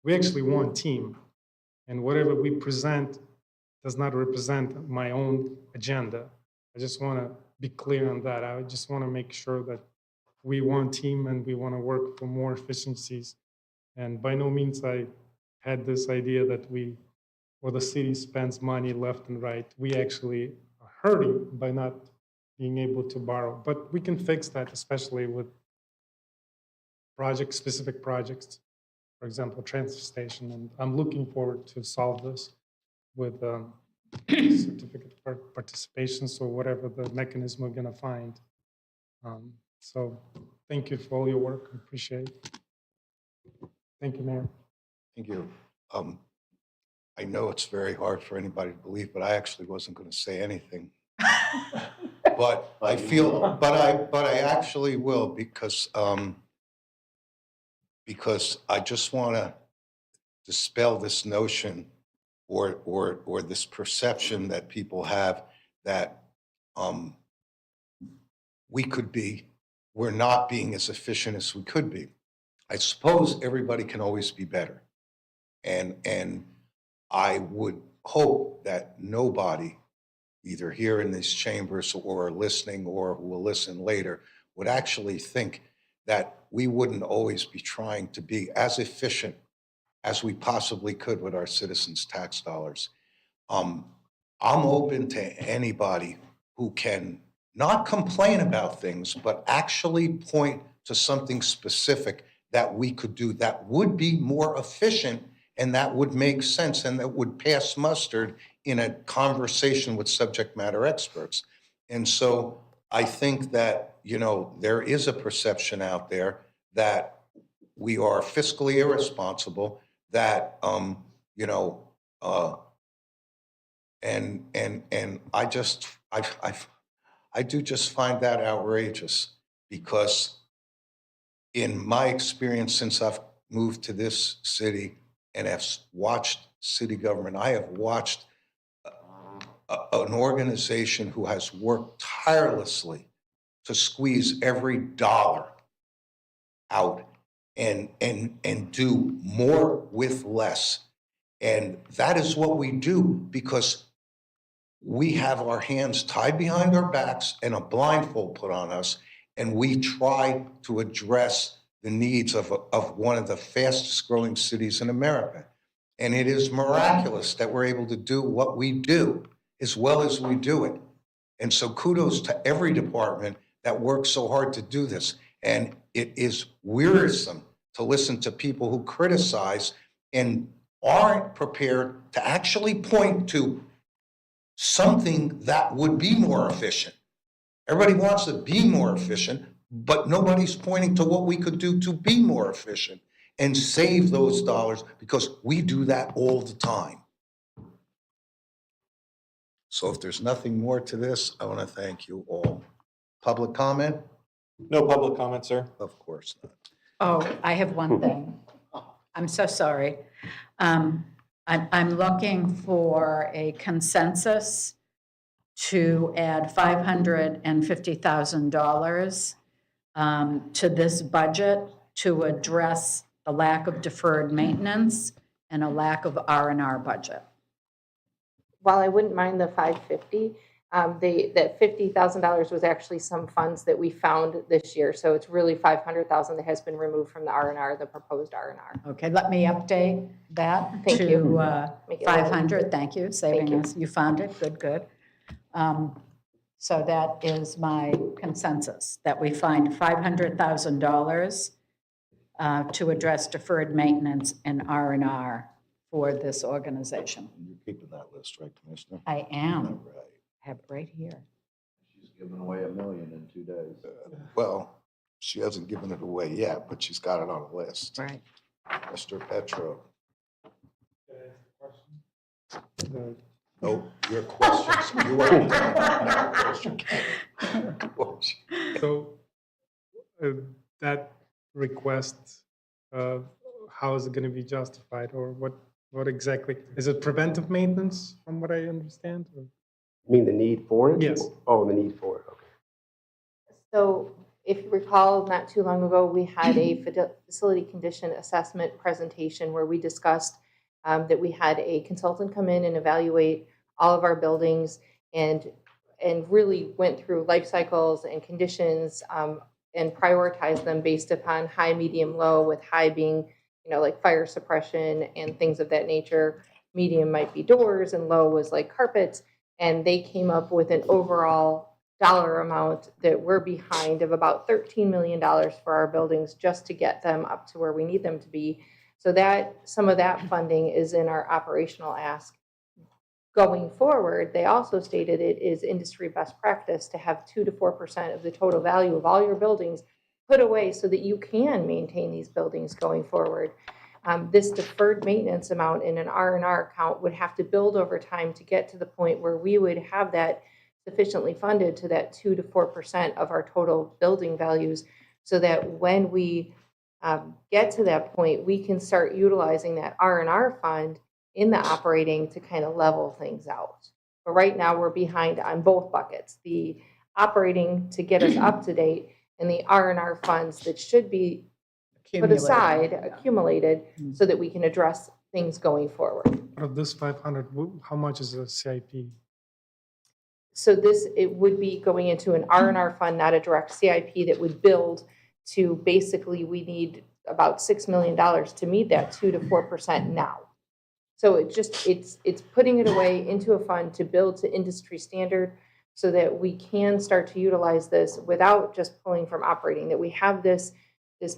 We actually want team. And whatever we present does not represent my own agenda. I just want to be clear on that. I just want to make sure that we want team and we want to work for more efficiencies. And by no means I had this idea that the city spends money left and right. We actually are hurting by not being able to borrow. But we can fix that, especially with specific projects. For example, transfer station, and I'm looking forward to solve this with certificate of participation, so whatever the mechanism we're gonna find. So thank you for all your work, I appreciate it. Thank you, Mayor. Thank you. I know it's very hard for anybody to believe, but I actually wasn't going to say anything. But I feel, but I actually will because because I just want to dispel this notion or this perception that people have that we're not being as efficient as we could be. I suppose everybody can always be better. And I would hope that nobody, either here in these chambers or listening or who will listen later, would actually think that we wouldn't always be trying to be as efficient as we possibly could with our citizens' tax dollars. I'm open to anybody who can not complain about things, but actually point to something specific that we could do that would be more efficient and that would make sense and that would pass mustard in a conversation with subject matter experts. And so I think that, you know, there is a perception out there that we are fiscally irresponsible, that, you know, and I do just find that outrageous, because in my experience since I've moved to this city and have watched city government, I have watched an organization who has worked tirelessly to squeeze every dollar out and do more with less. And that is what we do because we have our hands tied behind our backs and a blindfold put on us, and we try to address the needs of one of the fastest growing cities in America. And it is miraculous that we're able to do what we do as well as we do it. And so kudos to every department that works so hard to do this. And it is wearisome to listen to people who criticize and aren't prepared to actually point to something that would be more efficient. Everybody wants to be more efficient, but nobody's pointing to what we could do to be more efficient and save those dollars, because we do that all the time. So if there's nothing more to this, I want to thank you all. Public comment? No public comment, sir. Of course not. Oh, I have one thing. I'm so sorry. I'm looking for a consensus to add $550,000 to this budget to address the lack of deferred maintenance and a lack of R&R budget. While I wouldn't mind the 550, that $50,000 was actually some funds that we found this year. So it's really 500,000 that has been removed from the R&R, the proposed R&R. Okay, let me update that Thank to you. 500. Thank you, saving you. us. You found it, good, good. So that is my consensus, that we find $500,000 to address deferred maintenance and R&R for this organization. You're keeping that list, right, Commissioner? I am. All right. I have it right here. She's giving away $1 million in 2 days. Well, she hasn't given it away yet, but she's got it on the list. Right. Mr. Petro. The- No, your questions. You already done. Now, question. So that request, how is it going to be justified, or what exactly? Is it preventive maintenance, from what I understand? Or? You mean the need for it? Yes. Oh, the need for it, okay. So if you recall, not too long ago, we had a facility condition assessment presentation where we discussed that we had a consultant come in and evaluate all of our buildings and really went through life cycles and conditions and prioritized them based upon high, medium, low, with high being, you know, like fire suppression and things of that nature. Medium might be doors and low was like carpets. And they came up with an overall dollar amount that we're behind of about $13 million for our buildings just to get them up to where we need them to be. So that some of that funding is in our operational ask. Going forward, they also stated it is industry best practice to have 2 to 4% of the total value of all your buildings put away so that you can maintain these buildings going forward. This deferred maintenance amount in an R&R account would have to build over time to get to the point where we would have that sufficiently funded to that 2 to 4% of our total building values, so that when we get to that point, we can start utilizing that R&R fund in the operating to kind of level things out. But right now, we're behind on both buckets, the operating to get us up to date and the R&R funds that should be put aside, accumulated, so that we can address things going forward. Out of this 500, how much is the CIP? So this, it would be going into an R&R fund, not a direct CIP that would build to basically, we need about $6 million to meet that 2 to 4% now. So it's putting it away into a fund to build to industry standard so that we can start to utilize this without just pulling from operating, that we have this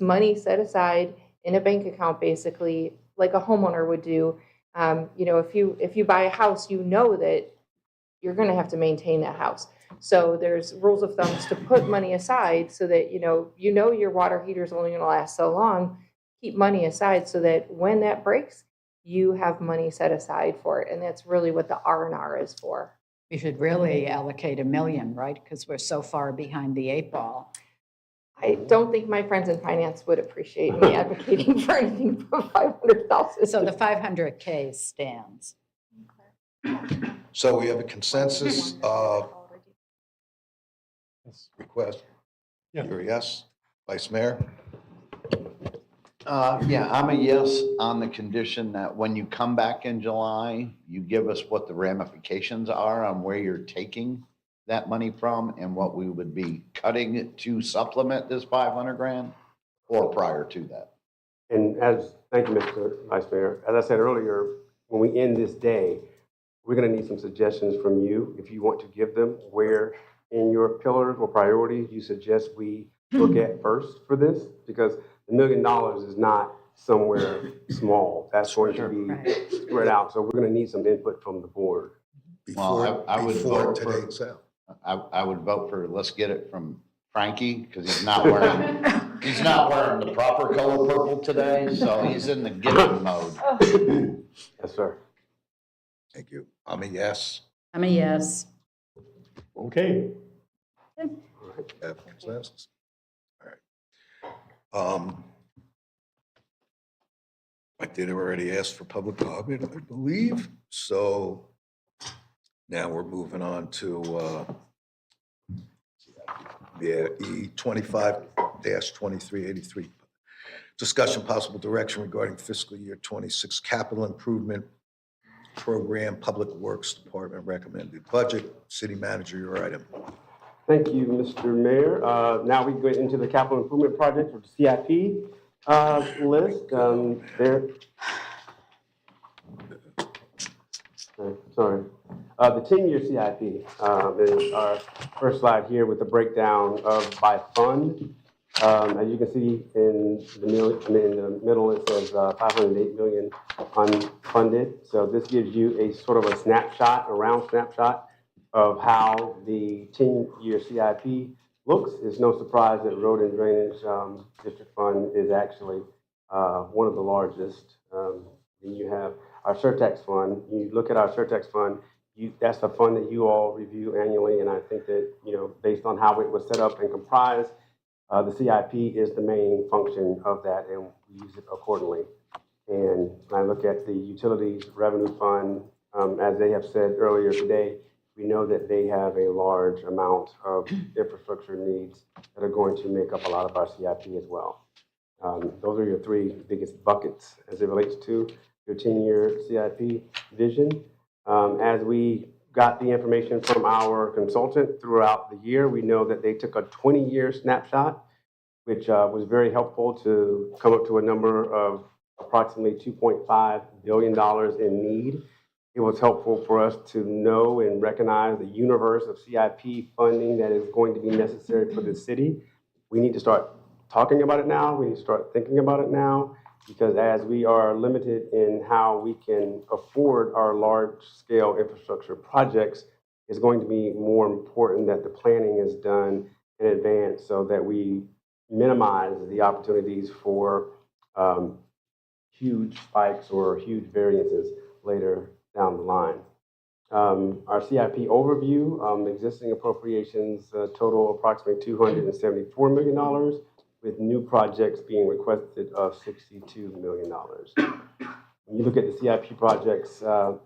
money set aside in a bank account, basically, like a homeowner would do. If you buy a house, you know that you're going to have to maintain that house. So there's rules of thumbs to put money aside so that you know your water heater is only going to last so long. Keep money aside so that when that breaks, you have money set aside for it, and that's really what the R&R is for. We should really allocate $1 million, right? Because we're so far behind the 8 ball. I don't think my friends in finance would appreciate me advocating for anything from 500,000. So the 500K stands. So we have a consensus request. You're a yes. Vice Mayor? Yeah, I'm a yes on the condition that when you come back in July, you give us what the ramifications are on where you're taking that money from and what we would be cutting it to supplement this 500 grand or prior to that. And thank you, Mr. Vice Mayor. As I said earlier, when we end this day, we're going to need some suggestions from you if you want to give them where in your pillars or priorities you suggest we look at first for this, because the $1 million is not somewhere small. That's going to be spread out. So we're going to need some input from the board. Well, I would Before vote today's out. I would vote for, let's get it from Frankie, because he's not wearing the proper color purple today, so he's in the giving mode. Yes, sir. Thank you. I'm a yes. I'm a yes. Okay. Have consensus. All right. I did already ask for public comment, I believe. So now we're moving on to E 25-2383. Discussion possible direction regarding fiscal year 26 capital improvement program, Public Works Department recommended budget. City Manager, your item. Thank you, Mr. Mayor. Now we go into the capital improvement project or CIP list. Sorry. The 10-year CIP is our first slide here with the breakdown by fund. As you can see in the middle, it says 508 million unfunded. So this gives you a sort of a snapshot, a round snapshot of how the 10-year CIP looks. It's no surprise that Road and Drainage District Fund is actually one of the largest. Then you have our Surtax Fund. You look at our Surtax Fund, that's the fund that you all review annually, and I think that, based on how it was set up and comprised, the CIP is the main function of that, and we use it accordingly. And when I look at the Utilities Revenue Fund, as they have said earlier today, we know that they have a large amount of infrastructure needs that are going to make up a lot of our CIP as well. Those are your three biggest buckets as it relates to your 10-year CIP vision. As we got the information from our consultant throughout the year, we know that they took a 20-year snapshot, which was very helpful to come up to a number of approximately $2.5 billion in need. It was helpful for us to know and recognize the universe of CIP funding that is going to be necessary for the city. We need to start talking about it now. We need to start thinking about it now, because as we are limited in how we can afford our large-scale infrastructure projects, it's going to be more important that the planning is done in advance so that we minimize the opportunities for huge spikes or huge variances later down the line. Our CIP overview, existing appropriations total approximately $274 million, with new projects being requested of $62 million. When you look at the CIP projects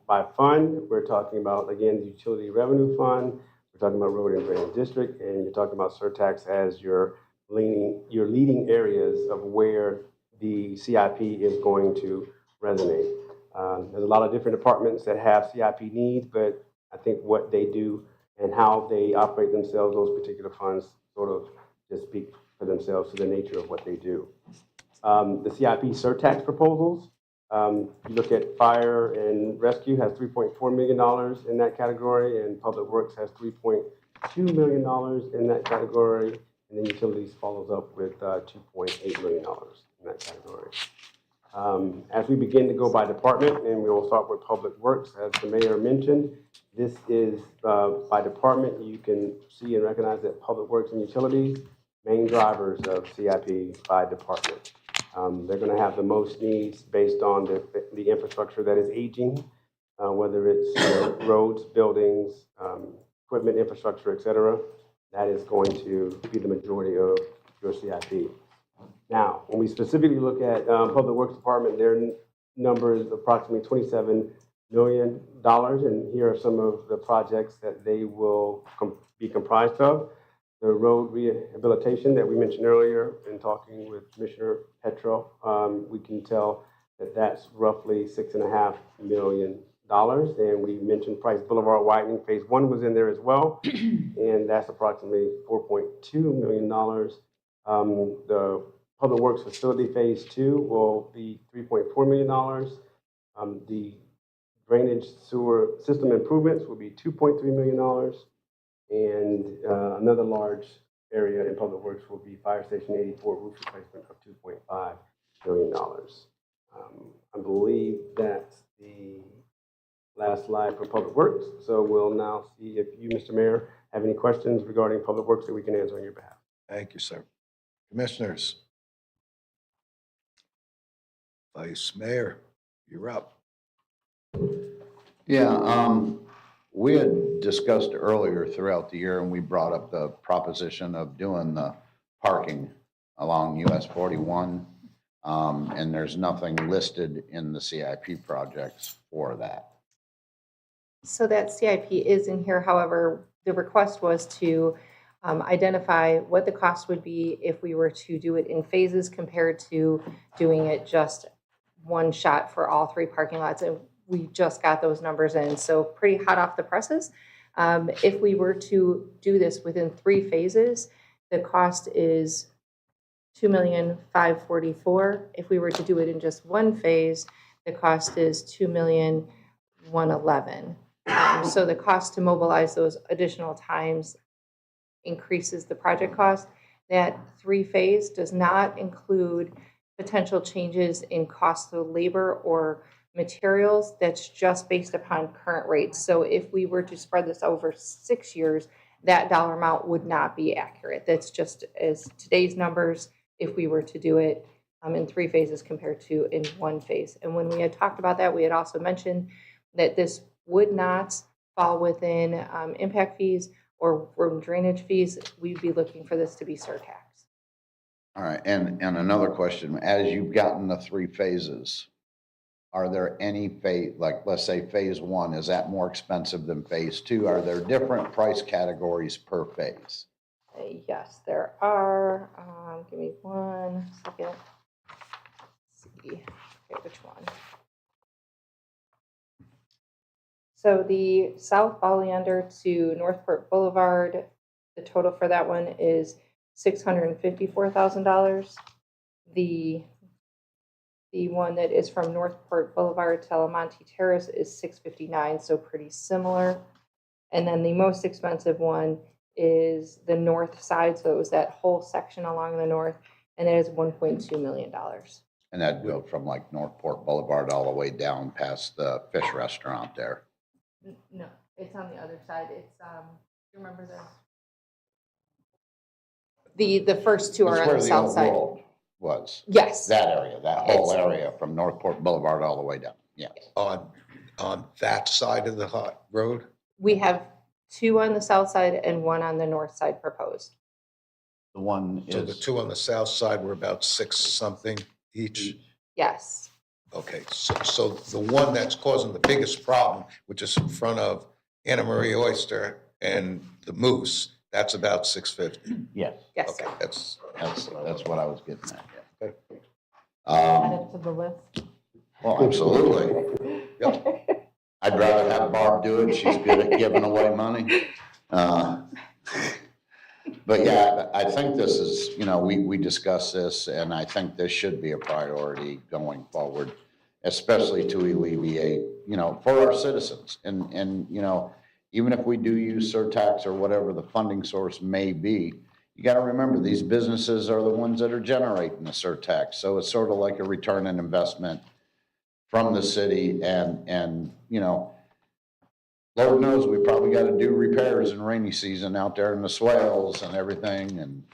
by fund, we're talking about, again, the utility revenue fund, we're talking about road and drainage district, and you're talking about surtax as your leading areas of where the CIP is going to resonate. There's a lot of different departments that have CIP needs, but I think what they do and how they operate themselves, those particular funds sort of just speak for themselves to the nature of what they do. The CIP surtax proposals, you look at fire and rescue has $3.4 million in that category, and public works has $3.2 million in that category, and then utilities follows up with $2.8 million in that category. As we begin to go by department, and we will start with public works, as the mayor mentioned, this is by department. You can see and recognize that public works and utilities, main drivers of CIP by department. They're going to have the most needs based on the infrastructure that is aging, whether it's roads, buildings, equipment, infrastructure, et cetera. That is going to be the majority of your CIP. Now, when we specifically look at Public Works Department, their number is approximately $27 million, and here are some of the projects that they will be comprised of. The road rehabilitation that we mentioned earlier in talking with Commissioner Petro, we can tell that that's roughly $6.5 million. And we mentioned Price Boulevard widening, phase 1 was in there as well, and that's approximately $4.2 million. The Public Works Facility Phase 2 will be $3.4 million. The drainage sewer system improvements will be $2.3 million. And another large area in Public Works will be Fire Station 84 roof replacement of $2.5 million. I believe that's the last slide for Public Works. So we'll now see if you, Mr. Mayor, have any questions regarding Public Works that we can answer on your behalf. Thank you, sir. Commissioners. Vice Mayor, you're up. Yeah, we had discussed earlier throughout the year, and we brought up the proposition of doing the parking along US 41, and there's nothing listed in the CIP projects for that. So that CIP is in here. However, the request was to identify what the cost would be if we were to do it in phases compared to doing it just one shot for all 3 parking lots. And we just got those numbers in, so pretty hot off the presses. If we were to do this within 3 phases, the cost is $2,544,000. If we were to do it in just one phase, the cost is $2,111,000. So the cost to mobilize those additional times increases the project cost. That 3-phase does not include potential changes in cost of labor or materials. That's just based upon current rates. So if we were to spread this over 6 years, that dollar amount would not be accurate. That's just as today's numbers if we were to do it in 3 phases compared to in 1 phase. And when we had talked about that, we had also mentioned that this would not fall within impact fees or road drainage fees. We'd be looking for this to be surtax. All right, and another question, as you've gotten the 3 phases, are there any phase, like let's say phase 1, is that more expensive than phase 2? Are there different price categories per phase? Yes, there are. Give me 1 second. Let's see. Okay, which one? So the South Oleander to Northport Boulevard, the total for that one is $654,000. The one that is from Northport Boulevard to Almonte Terrace is $659,000, so pretty similar. And then the most expensive one is the north side, so it was that whole section along the north, and that is $1.2 million. And that'd go from like Northport Boulevard all the way down past the fish restaurant there. No, it's on the other side. It's you remember the first 2 are on the south side. Was. Yes. That area, that whole area from Northport Boulevard all the way down, yes. On that side of the hot road? We have 2 on the south side and 1 on the north side proposed. The one So the is, two on the south side were about 6 something each? Yes. Okay, so the one that's causing the biggest problem, which is in front of Anna Marie Oyster and the Moose, that's about 650. yes, Yes. Okay, that's that's what I was getting at, yeah. Add it to the list. Well, absolutely. Yep. I'd rather have Barb do it. She's good at giving away money. But yeah, I think this is, we discussed this, and I think this should be a priority going forward, especially to alleviate, for our citizens. And, even if we do use surtax or whatever the funding source may be, you got to remember these businesses are the ones that are generating the surtax. So it's sort of like a return on investment from the city, and Lord knows we probably got to do repairs in rainy season out there in the swales and everything. And,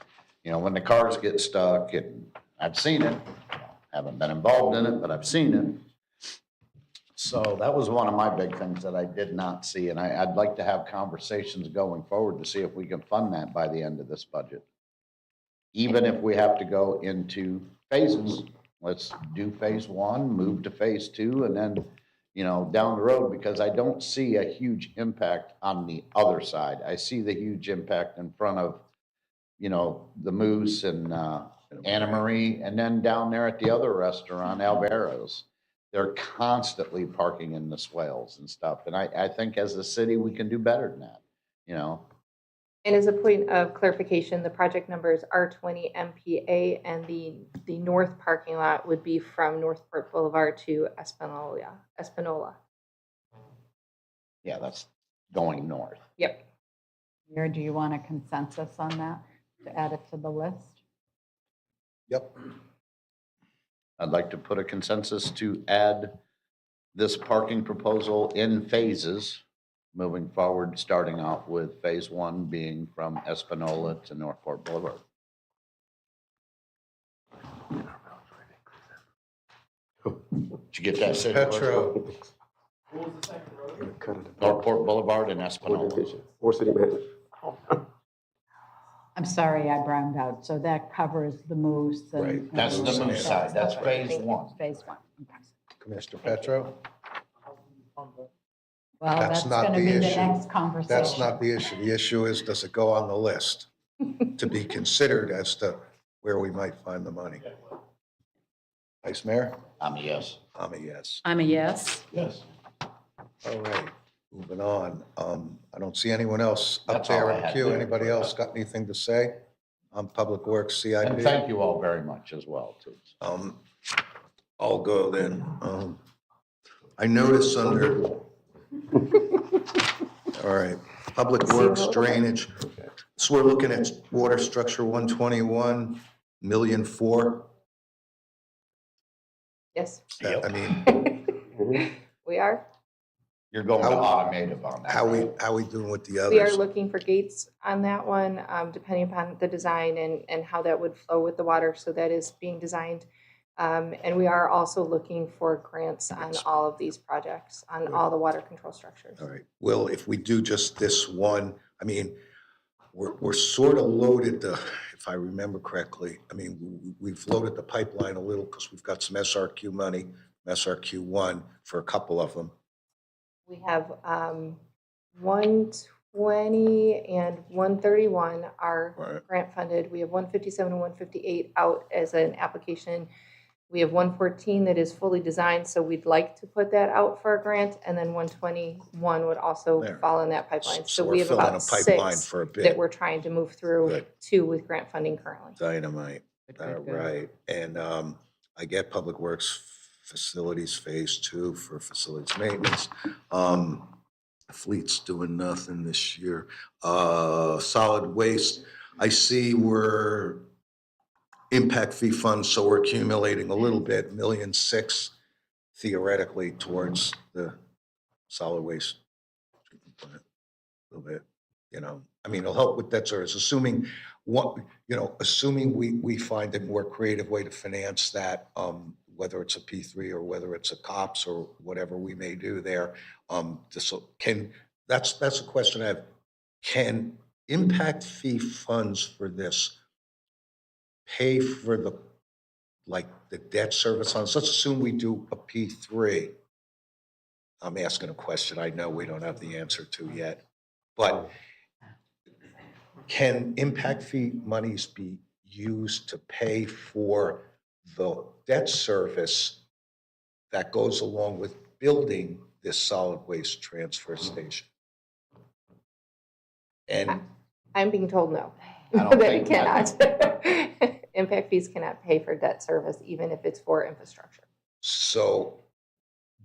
when the cars get stuck, and I've seen it, haven't been involved in it, but I've seen it. So that was one of my big things that I did not see. And I'd like to have conversations going forward to see if we can fund that by the end of this budget. Even if we have to go into phases, let's do phase 1, move to phase 2, and then down the road, because I don't see a huge impact on the other side. I see the huge impact in front of, the Moose and Anna Marie, and then down there at the other restaurant, Alvaro's. They're constantly parking in the swales and stuff. And I think as a city, we can do better than that, And as a point of clarification, the project number is R20 MPA, and the north parking lot would be from Northport Boulevard to Espanola. Yeah, that's going north. Yep. Or do you want a consensus on that to add it to the list? Yep. I'd like to put a consensus to add this parking proposal in phases, moving forward, starting off with phase 1 being from Espanola to Northport Boulevard. Did you get that, City Clerk? Petro, Northport Boulevard and Espanola. Or city manager. I'm sorry, I browned out. So that covers the Moose. and- Right. and That's the Moose side. That's phase 1. Phase 1. Okay. Commissioner Petro? Well, That's that's not going to the be the issue. next conversation. That's not the issue. The issue is, does it go on the list to be considered as to where we might find the money? Vice Mayor? I'm a yes. I'm a yes. I'm a yes. Yes. All right, moving on. I don't see anyone else up That's all there I in the had queue. there. Anybody else got anything to say on Public Works CIP? And thank you all very much as well, too. I'll go then. I notice under, all right, Public Works drainage. So we're looking at water structure 121, million four. Yes, I mean, we are. You're going to How- automated on that. how right? we doing with the We are others? looking for gates on that one, depending upon the design and how that would flow with the water. So that is being designed. And we are also looking for grants on all of these projects, on all the water control structures. All right, well, if we do just this one, I mean, we're sort of loaded if I remember correctly, I mean, we've loaded the pipeline a little because we've got some SRQ money, SRQ1 for a couple of them. We have 120 and 131 are Right. grant funded. We have 157 and 158 out as an application. We have 114 that is fully designed, so we'd like to put that out for a grant, and then 121 would also There. fall in that pipeline. So So we're we have filling about a pipeline 6 for a bit. that we're trying to move through Good. 2 with grant funding currently. Dynamite. Good, All good, good. right, and I get Public Works Facilities Phase 2 for facilities maintenance. Fleet's doing nothing this year. Solid waste, I see we're impact fee funds, so we're accumulating a little bit, 1.6 million theoretically towards the solid waste treatment plant. A little bit, I mean, it'll help with debt service, assuming assuming we find a more creative way to finance that, whether it's a P3 or whether it's a COPS or whatever we may do there. That's a question I have. Can impact fee funds for this pay for the, like, the debt service on, let's assume we do a P3. I'm asking a question I know we don't have the answer to yet, but can impact fee monies be used to pay for the debt service that goes along with building this solid waste transfer station? And I'm being told no, I don't that think it cannot. Impact fees cannot pay for debt service, even if it's for infrastructure. so,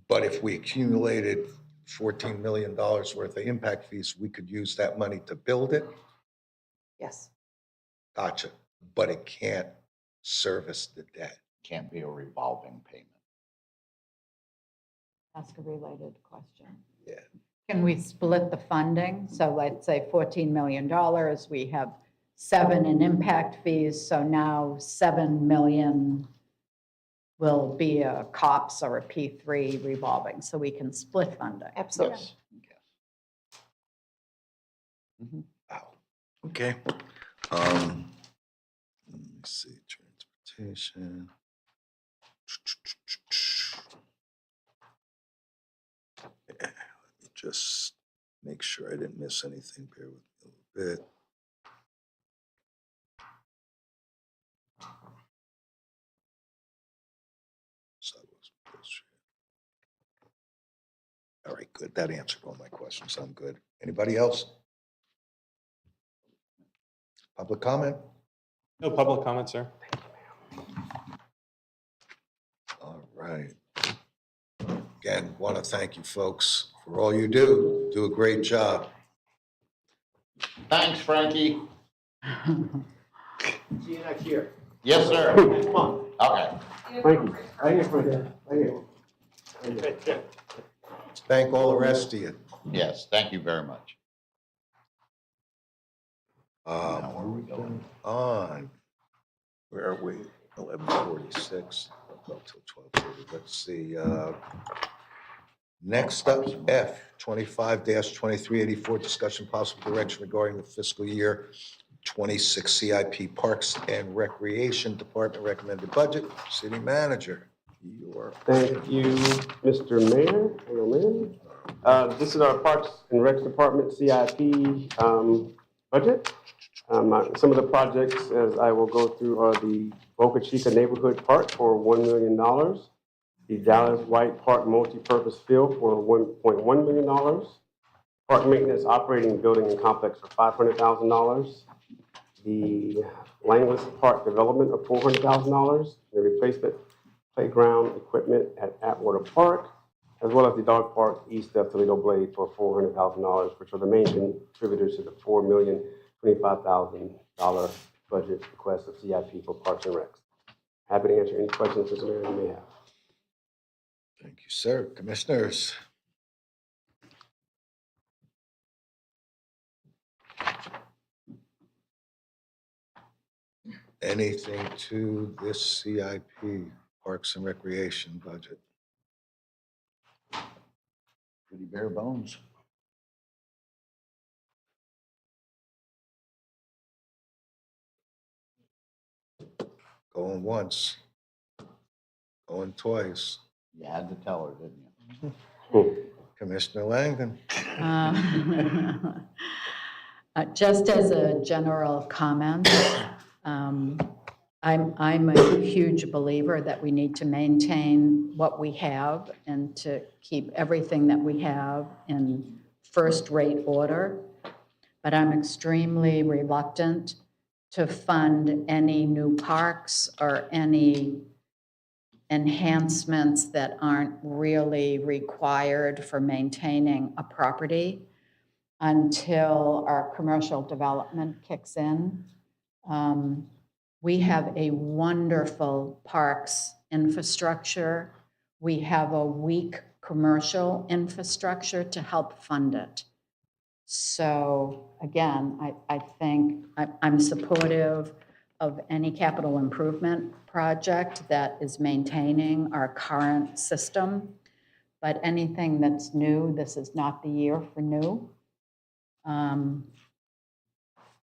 but if we accumulated $14 million worth of impact fees, we could use that money to build it? Yes. Gotcha. But it can't service the debt. Can't be a revolving payment. Ask a related question. Yeah. Can we split the funding? So let's say $14 million, we have 7 in impact fees, so now 7 million will be a COPS or a P3 revolving, so we can split funding. Absolutely. Wow. Okay. Let me see, transportation. Yeah, let me just make sure I didn't miss anything. Bear with me a little bit. Sidewalks, pedestrian. All right, good. That answered all my questions. I'm good. Anybody else? Public comment? No public comment, sir. All right. Again, want to thank you folks for all you do. Do a great job. Thanks, Frankie. See you next year. Yes, sir. Next month. Okay. Thank you. Right here, right here. Thank all the rest of you. Yes, thank you very much. Now, where are we going on? Where are we? 11:46. Up till 12:30. Let's see. Next up, F 25-2384, discussion possible direction regarding the fiscal year 26 CIP Parks and Recreation Department recommended budget. City Manager, you're. Thank you, Mr. Mayor. Hello, Mayor. This is our Parks and Recs Department CIP budget. Some of the projects, as I will go through, are the Boca Chica Neighborhood Park for $1 million, the Dallas White Park Multipurpose Field for $1.1 million, Park Maintenance Operating Building and Complex for $500,000, the Langless Park Development of $400,000, the replacement playground equipment at Atwater Park, as well as the dog park east of Toledo Blade for $400,000, which are the main contributors to the $4,025,000 budget request of CIP for Parks and Recs. Happy to answer any questions, Mr. Mayor, you may have. Thank you, sir. Commissioners. Anything to this CIP, Parks and Recreation budget? Pretty bare bones. Going once, going twice. You had to tell her, didn't you? Commissioner Langdon. Just as a general comment, I'm a huge believer that we need to maintain what we have and to keep everything that we have in first-rate order. But I'm extremely reluctant to fund any new parks or any enhancements that aren't really required for maintaining a property until our commercial development kicks in. We have a wonderful parks infrastructure. We have a weak commercial infrastructure to help fund it. So again, I think I'm supportive of any capital improvement project that is maintaining our current system. But anything that's new, this is not the year for new.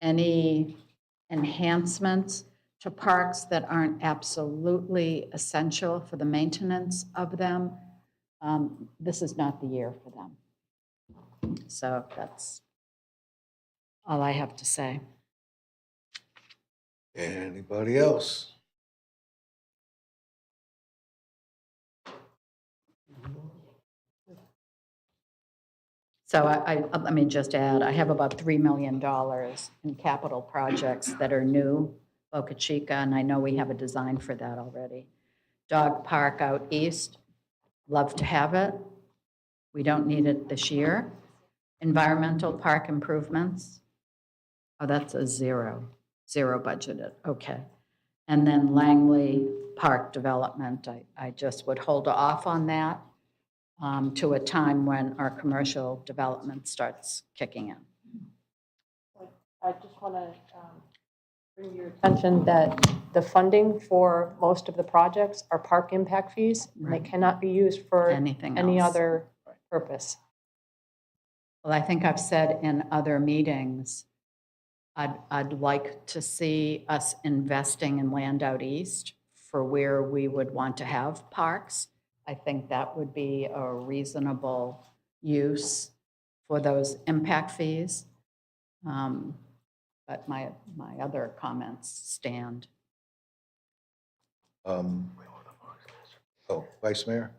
Any enhancements to parks that aren't absolutely essential for the maintenance of them, this is not the year for them. So that's all I have to say. Anybody else? So let me just add, I have about $3 million in capital projects that are new, Boca Chica, and I know we have a design for that already. Dog park out east, love to have it. We don't need it this year. Environmental park improvements, oh, that's a zero budgeted, okay. And then Langley Park development, I just would hold off on that to a time when our commercial development starts kicking in. I just want to bring your attention that the funding for most of the projects are park impact fees, and they cannot be used for Anything any else. other purpose. Well, I think I've said in other meetings, I'd like to see us investing in land out east for where we would want to have parks. I think that would be a reasonable use for those impact fees. But my other comments stand. Vice Mayor?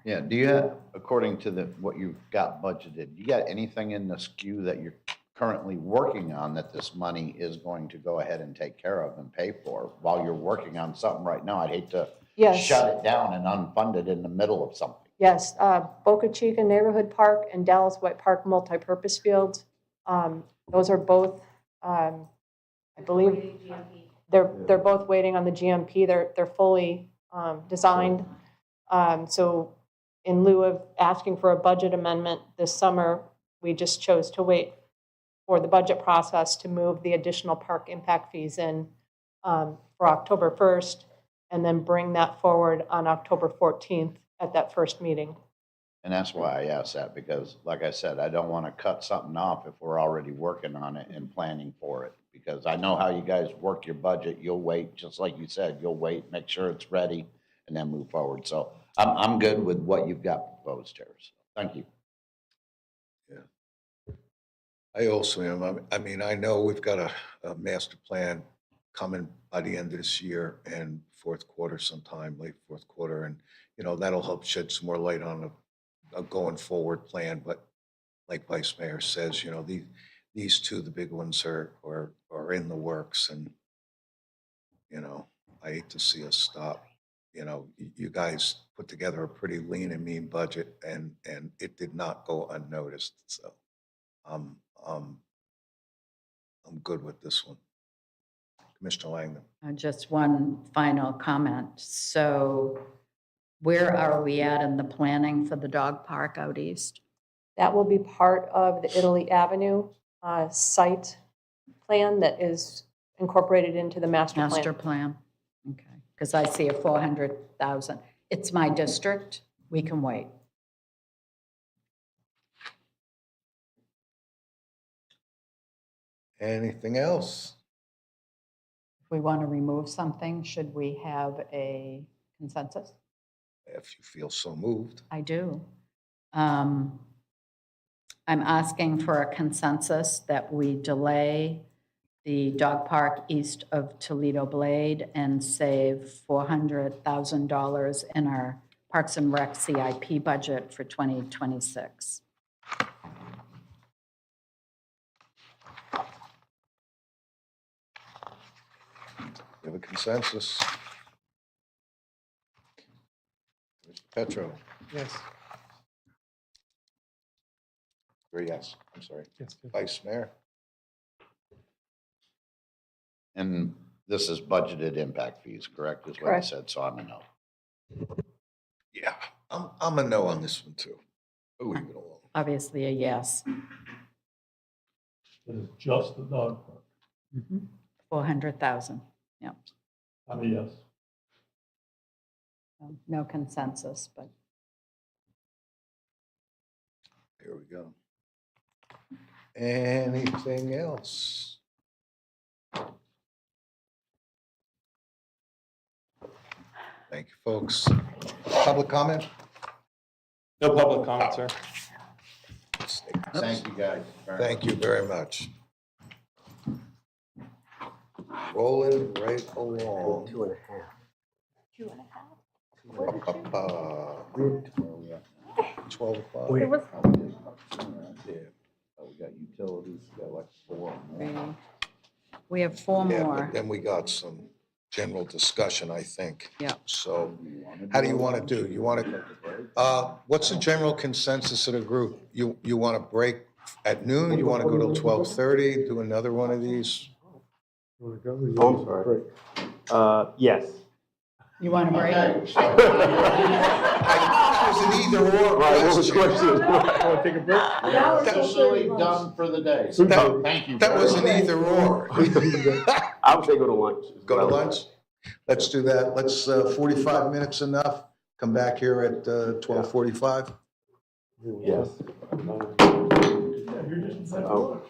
Yeah, do you have, according to what you've got budgeted, you got anything in the SKU that you're currently working on that this money is going to go ahead and take care of and pay for while you're working on something right now? I'd hate to Yes. shut it down and unfund it in the middle of something. Yes, Boca Chica Neighborhood Park and Dallas White Park multipurpose fields. Those are both, I believe, they're both waiting on the GMP. They're fully designed. So in lieu of asking for a budget amendment this summer, we just chose to wait for the budget process to move the additional park impact fees in for October 1st, and then bring that forward on October 14th at that first meeting. And that's why I asked that, because like I said, I don't want to cut something off if we're already working on it and planning for it. Because I know how you guys work your budget. You'll wait, just like you said, you'll wait, make sure it's ready, and then move forward. So I'm good with what you've got proposed here. So thank you. I also am. I mean, I know we've got a master plan coming by the end of this year and fourth quarter sometime, late fourth quarter. And, you know, that'll help shed some more light on a going forward plan. But like Vice Mayor says, you know, these two, the big ones are in the works. And, you know, I hate to see us stop. You know, you guys put together a pretty lean and mean budget, and it did not go unnoticed. So I'm good with this one. Commissioner Langdon. Just one final comment. So where are we at in the planning for the dog park out east? That will be part of the Italy Avenue site plan that is incorporated into the master plan. Master plan? Okay, because I see a 400,000. It's my district. We can wait. Anything else? If we want to remove something, should we have a consensus? If you feel so moved. I do. I'm asking for a consensus that we delay the dog park east of Toledo Blade and save $400,000 in our Parks and Rec CIP budget for 2026. You have a consensus? Mr. Petro? Yes. Or yes, I'm sorry. Yes. Vice Mayor? And this is budgeted impact fees, correct? Is what you Correct. said, so I'm a no. Yeah, I'm a no on this one too. But leave it alone. Obviously, a yes. It is just the dog park. 400,000, yeah. I'm a yes. So no consensus, but Here we go. Anything else? Thank you, folks. Public comment? No public comment, sir. Thank you, guys. Thank you very much. Rolling right along. 2.5. 12 o'clock. Yeah. It was, We got utilities, we got like 4 more. We have 4 Yeah, more. but then we got some general discussion, I think. Yeah. So how do you want to do? You want to, what's the general consensus of the group? You want to break at noon? You want to go till 12:30, do another one of these? Oh, I'm sorry. Yes. You want to break? That was an either or Right, what was the question. question? Want to take a break? Officially done for the day. Thank you. That was an either or. I would say go to lunch. Go to lunch? Let's do that. Let's, 45 minutes enough. Come back here at 12:45. Yes. Oh.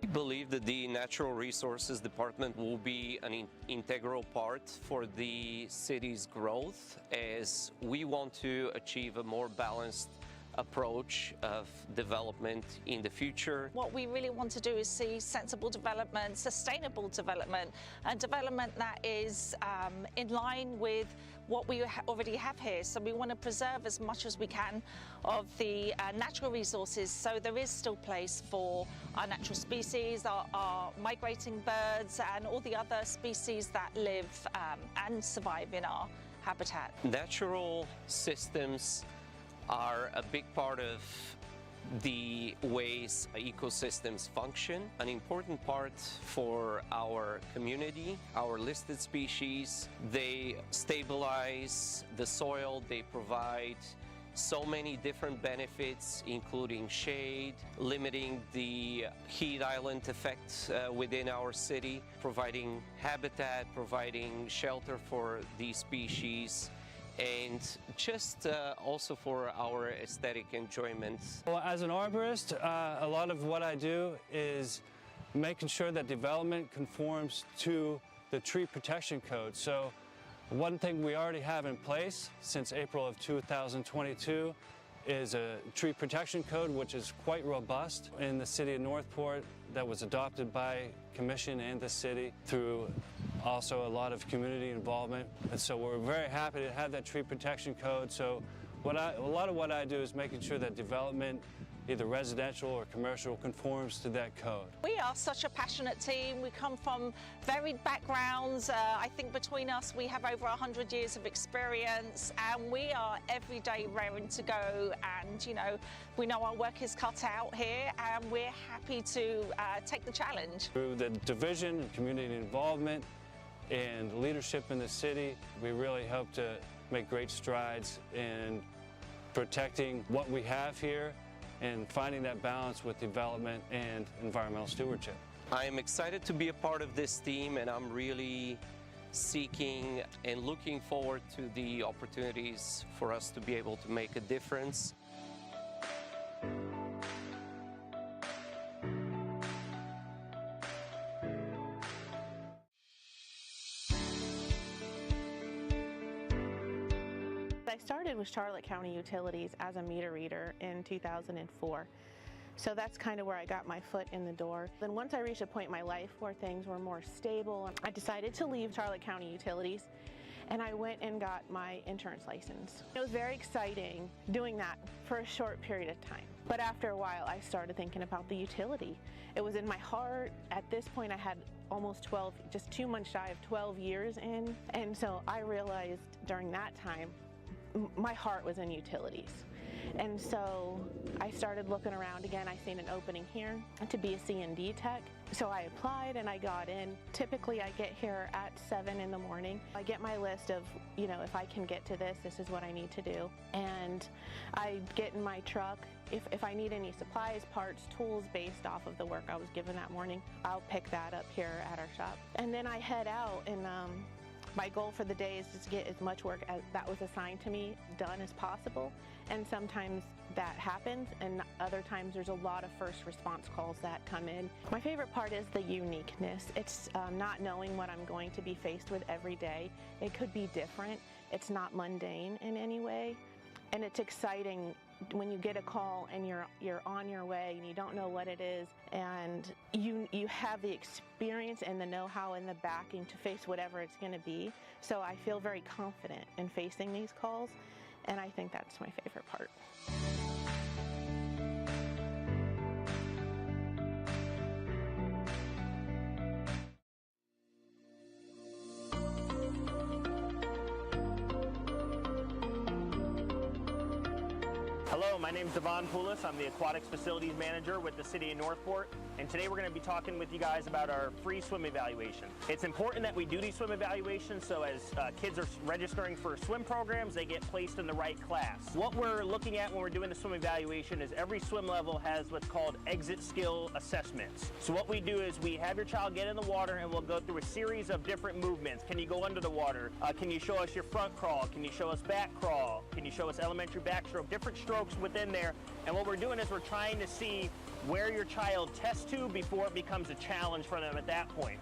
We believe that the Natural Resources Department will be an integral part for the city's growth, as we want to achieve a more balanced approach of development in the future. What we really want to do is see sensible development, sustainable development, and development that is in line with what we already have here. So we want to preserve as much as we can of the natural resources, so there is still place for our natural species, our migrating birds, and all the other species that live and survive in our habitat. Natural systems are a big part of the ways ecosystems function, an important part for our community, our listed species. They stabilize the soil, they provide so many different benefits, including shade, limiting the heat island effect within our city, providing habitat, providing shelter for these species, and just also for our aesthetic enjoyment. Well, as an arborist, a lot of what I do is making sure that development conforms to the tree protection code. So one thing we already have in place since April of 2022 is a tree protection code, which is quite robust in the city of Northport, that was adopted by Commission and the city through also a lot of community involvement. And so we're very happy to have that tree protection code. So a lot of what I do is making sure that development, either residential or commercial, conforms to that code. We are such a passionate team. We come from varied backgrounds. I think between us we have over 100 years of experience, and we are every day raring to go, and we know our work is cut out here, and we're happy to take the challenge. Through the division and community involvement and leadership in the city, we really hope to make great strides in protecting what we have here and finding that balance with development and environmental stewardship. I am excited to be a part of this team, and I'm really seeking and looking forward to the opportunities for us to be able to make a difference. I started with Charlotte County Utilities as a meter reader in 2004. So that's kind of where I got my foot in the door. Then once I reached a point in my life where things were more stable, I decided to leave Charlotte County Utilities, and I went and got my insurance license. It was very exciting doing that for a short period of time. But after a while, I started thinking about the utility. It was in my heart. At this point, I had almost 12, just 2 months shy of 12 years in. And so I realized during that time, my heart was in utilities. And so I started looking around again. I seen an opening here to be a C&D tech. So I applied and I got in. Typically I get here at 7 in the morning. I get my list of, if I can get to this is what I need to do. And I get in my truck. If I need any supplies, parts, tools based off of the work I was given that morning, I'll pick that up here at our shop. And then I head out and my goal for the day is just to get as much work as that was assigned to me done as possible. And sometimes that happens, and other times there's a lot of first response calls that come in. My favorite part is the uniqueness. It's not knowing what I'm going to be faced with every day. It could be different. It's not mundane in any way. And it's exciting when you get a call and you're on your way and you don't know what it is, and you have the experience and the know-how and the backing to face whatever it's going to be. So I feel very confident in facing these calls, and I think that's my favorite part. Hello, my name is Devon Poulos. I'm the Aquatics Facilities Manager with the City of Northport, and today we're going to be talking with you guys about our free swim evaluation. It's important that we do these swim evaluations so as kids are registering for swim programs, they get placed in the right class. What we're looking at when we're doing the swim evaluation is every swim level has what's called exit skill assessments. So what we do is we have your child get in the water and we'll go through a series of different movements. Can you go under the water? Can you show us your front crawl? Can you show us back crawl? Can you show us elementary backstroke? Different strokes within there, and what we're doing is we're trying to see where your child tests to before it becomes a challenge for them at that point.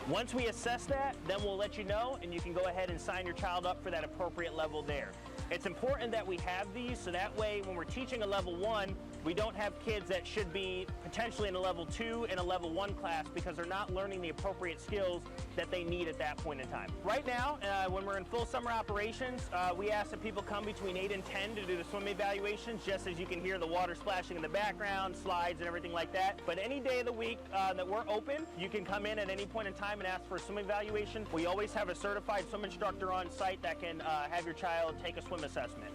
Once we assess that, then we'll let you know, and you can go ahead and sign your child up for that appropriate level there. It's important that we have these so that way when we're teaching a level 1, we don't have kids that should be potentially in a level 2 and a level 1 class because they're not learning the appropriate skills that they need at that point in time. Right now, when we're in full summer operations, we ask that people come between 8 and 10 to do the swim evaluations, just as you can hear the water splashing in the background, slides and everything like that. But any day of the week that we're open, you can come in at any point in time and ask for a swim evaluation. We always have a certified swim instructor on site that can have your child take a swim assessment.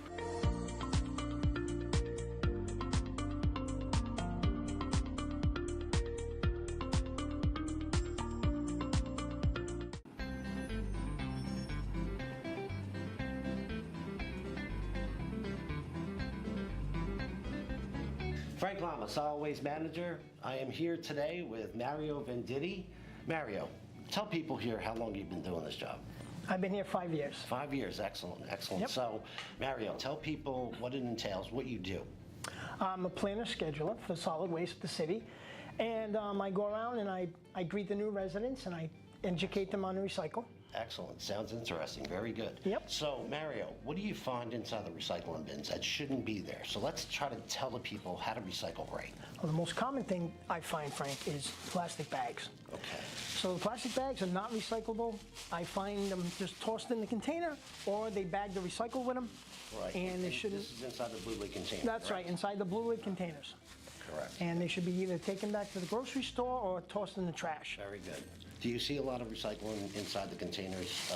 Frank Lama, Solid Waste Manager. I am here today with Mario Venditti. Mario, tell people here how long you've been doing this job. I've been here 5 years. 5 years, excellent, excellent. Yep. So, Mario, tell people what it entails, what you do. I'm a planner scheduler for solid waste of the city, and I go around and I greet the new residents and I educate them on the recycle. Excellent, sounds interesting, very good. Yep. So, Mario, what do you find inside the recycling bins that shouldn't be there? So let's try to tell the people how to recycle right. Well, the most common thing I find, Frank, is plastic bags. Okay. So the plastic bags are not recyclable. I find them just tossed in the container, or they bag the recycle with them. Right. And they shouldn't. This is inside the blue lid container. That's right, inside the blue lid containers. Correct. And they should be either taken back to the grocery store or tossed in the trash. Very good. Do you see a lot of recycling inside the containers?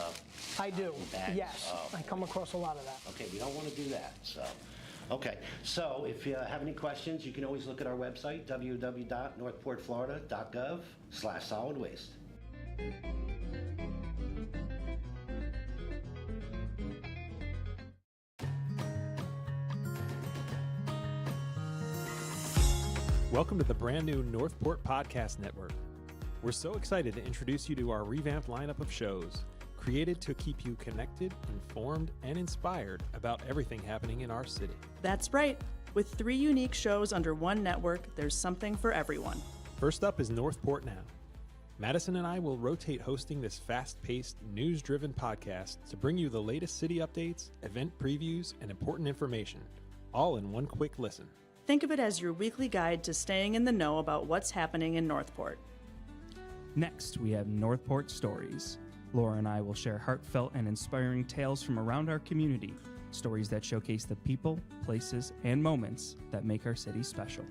I do, bags? yes. Oh. I come across a lot of that. Okay, we don't want to do that, so. Okay, so if you have any questions, you can always look at our website, www.northportflorida.gov/solid waste. Welcome to the brand new Northport Podcast Network. We're so excited to introduce you to our revamped lineup of shows, created to keep you connected, informed, and inspired about everything happening in our city. That's right. With 3 unique shows under one network, there's something for everyone. First up is Northport Now. Madison and I will rotate hosting this fast-paced, news-driven podcast to bring you the latest city updates, event previews, and important information, all in one quick listen. Think of it as your weekly guide to staying in the know about what's happening in Northport. Next, we have Northport Stories. Laura and I will share heartfelt and inspiring tales from around our community, stories that showcase the people, places, and moments that make our city special.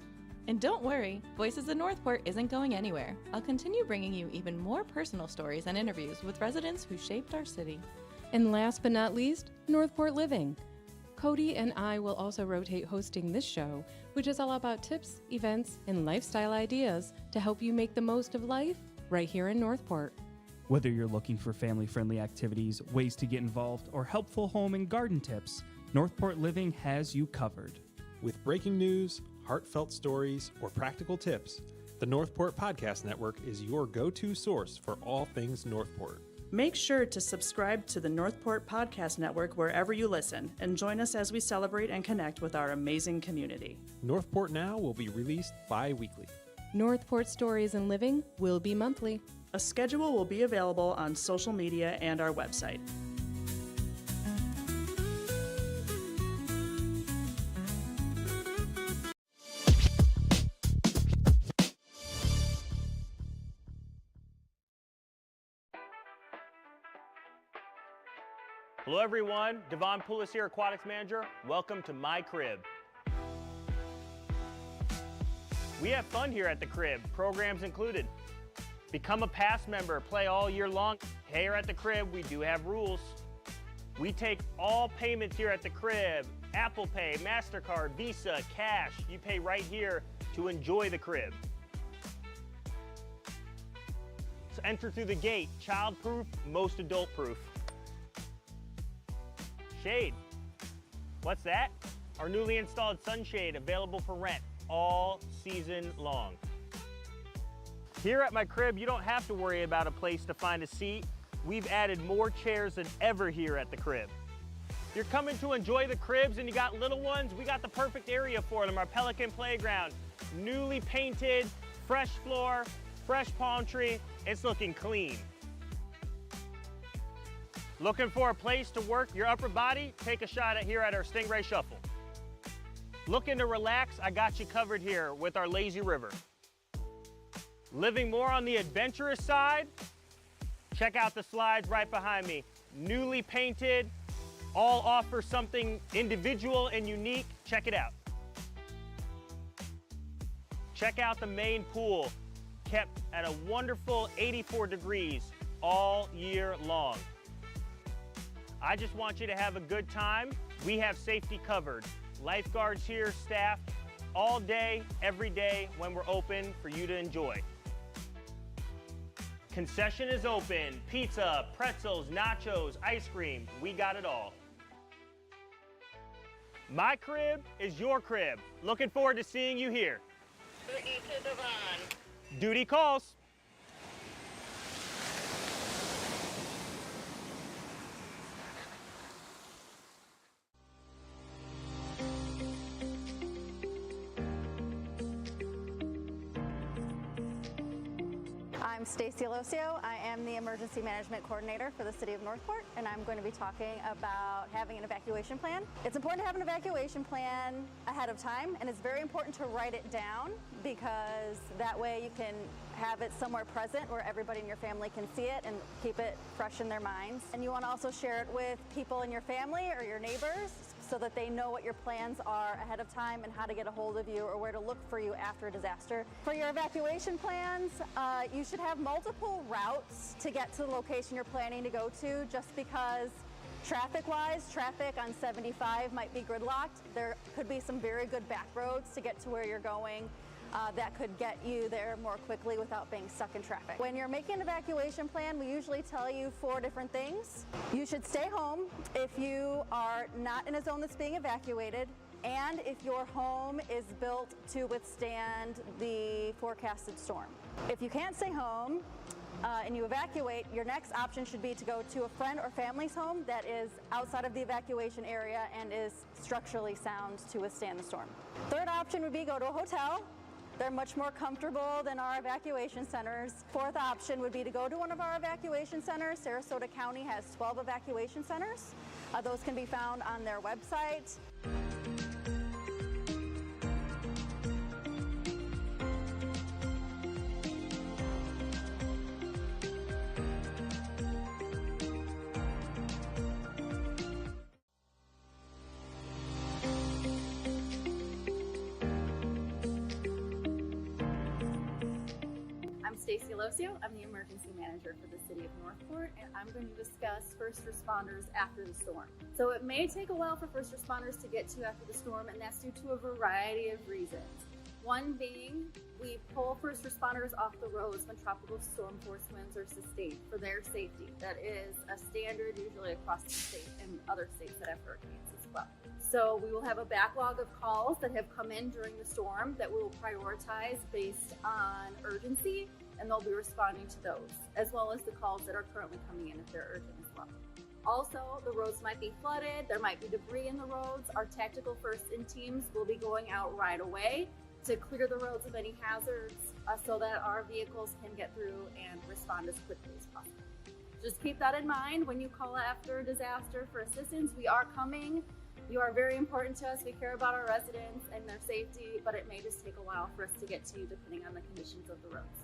And don't worry, Voices of Northport isn't going anywhere. I'll continue bringing you even more personal stories and interviews with residents who shaped our city. And last but not least, Northport Living. Cody and I will also rotate hosting this show, which is all about tips, events, and lifestyle ideas to help you make the most of life right here in Northport. Whether you're looking for family-friendly activities, ways to get involved, or helpful home and garden tips, Northport Living has you covered. With breaking news, heartfelt stories, or practical tips, the Northport Podcast Network is your go-to source for all things Northport. Make sure to subscribe to the Northport Podcast Network wherever you listen, and join us as we celebrate and connect with our amazing community. Northport Now will be released bi-weekly. Northport Stories and Living will be monthly. A schedule will be available on social media and our website. Hello everyone, Devon Poulos here, Aquatics Manager. Welcome to my crib. We have fun here at the crib, programs included. Become a past member, play all year long. Here at the crib, we do have rules. We take all payments here at the crib, Apple Pay, MasterCard, Visa, cash. You pay right here to enjoy the crib. So enter through the gate, child-proof, most adult-proof. Shade. What's that? Our newly installed sunshade available for rent all season long. Here at my crib, you don't have to worry about a place to find a seat. We've added more chairs than ever here at the crib. You're coming to enjoy the cribs and you got little ones, we got the perfect area for them, our Pelican Playground. Newly painted, fresh floor, fresh palm tree, it's looking clean. Looking for a place to work your upper body? Take a shot here at our Stingray Shuffle. Looking to relax? I got you covered here with our Lazy River. Living more on the adventurous side? Check out the slides right behind me. Newly painted, all offer something individual and unique. Check it out. Check out the main pool, kept at a wonderful 84 degrees all year long. I just want you to have a good time. We have safety covered. Lifeguards here, staff, all day, every day when we're open for you to enjoy. Concession is open. Pizza, pretzels, nachos, ice cream, we got it all. My crib is your crib. Looking forward to seeing you here. Duty calls. I'm Stacy Alosio. I am the Emergency Management Coordinator for the City of Northport, and I'm going to be talking about having an evacuation plan. It's important to have an evacuation plan ahead of time, and it's very important to write it down because that way you can have it somewhere present where everybody in your family can see it and keep it fresh in their minds. And you want to also share it with people in your family or your neighbors so that they know what your plans are ahead of time and how to get a hold of you or where to look for you after a disaster. For your evacuation plans, you should have multiple routes to get to the location you're planning to go to, just because traffic-wise, traffic on 75 might be gridlocked. There could be some very good back roads to get to where you're going that could get you there more quickly without being stuck in traffic. When you're making an evacuation plan, we usually tell you 4 different things. You should stay home if you are not in a zone that's being evacuated, and if your home is built to withstand the forecasted storm. If you can't stay home and you evacuate, your next option should be to go to a friend or family's home that is outside of the evacuation area and is structurally sound to withstand the storm. Third option would be go to a hotel. They're much more comfortable than our evacuation centers. Fourth option would be to go to one of our evacuation centers. Sarasota County has 12 evacuation centers. Those can be found on their website. I'm Stacy Alosio. I'm the emergency manager for the city of Northport, and I'm going to discuss first responders after the storm. So it may take a while for first responders to get to after the storm, and that's due to a variety of reasons. One being, we pull first responders off the roads when tropical storm force winds are sustained for their safety. That is a standard usually across the state and other states that have hurricanes as well. So we will have a backlog of calls that have come in during the storm that we will prioritize based on urgency, and they'll be responding to those, as well as the calls that are currently coming in if they're urgent as well. Also, the roads might be flooded, there might be debris in the roads. Our tactical first-in teams will be going out right away to clear the roads of any hazards so that our vehicles can get through and respond as quickly as possible. Just keep that in mind when you call after a disaster for assistance. We are coming. You are very important to us. We care about our residents and their safety, but it may just take a while for us to get to you depending on the conditions of the roads.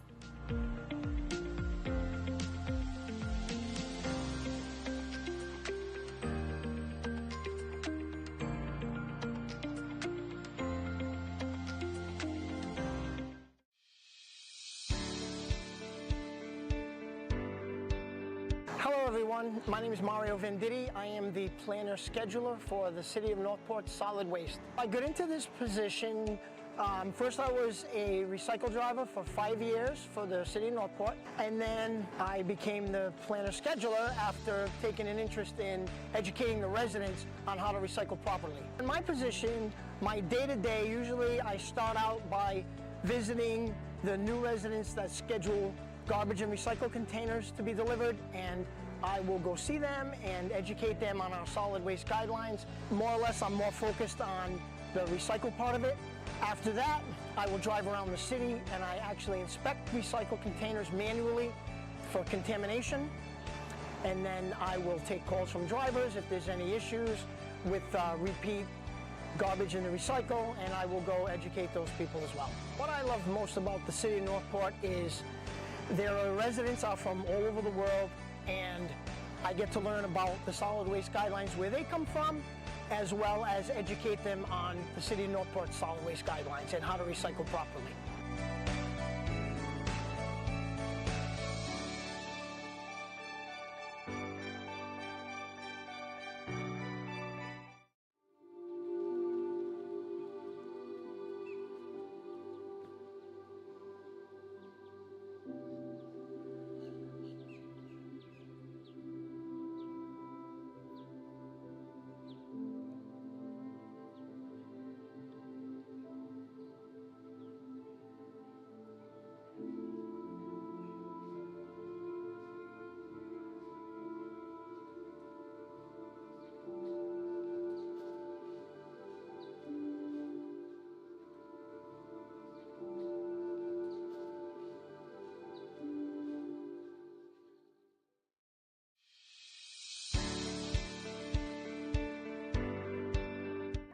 Hello everyone, my name is Mario Venditti. I am the planner scheduler for the City of Northport Solid Waste. I got into this position, first I was a recycle driver for 5 years for the City of Northport, and then I became the planner scheduler after taking an interest in educating the residents on how to recycle properly. In my position, my day-to-day, usually I start out by visiting the new residents that schedule garbage and recycle containers to be delivered, and I will go see them and educate them on our solid waste guidelines. More or less, I'm more focused on the recycle part of it. After that, I will drive around the city and I actually inspect recycle containers manually for contamination. And then I will take calls from drivers if there's any issues with repeat garbage in the recycle, and I will go educate those people as well. What I love most about the City of Northport is their residents are from all over the world, and I get to learn about the solid waste guidelines, where they come from, as well as educate them on the City of Northport solid waste guidelines and how to recycle properly.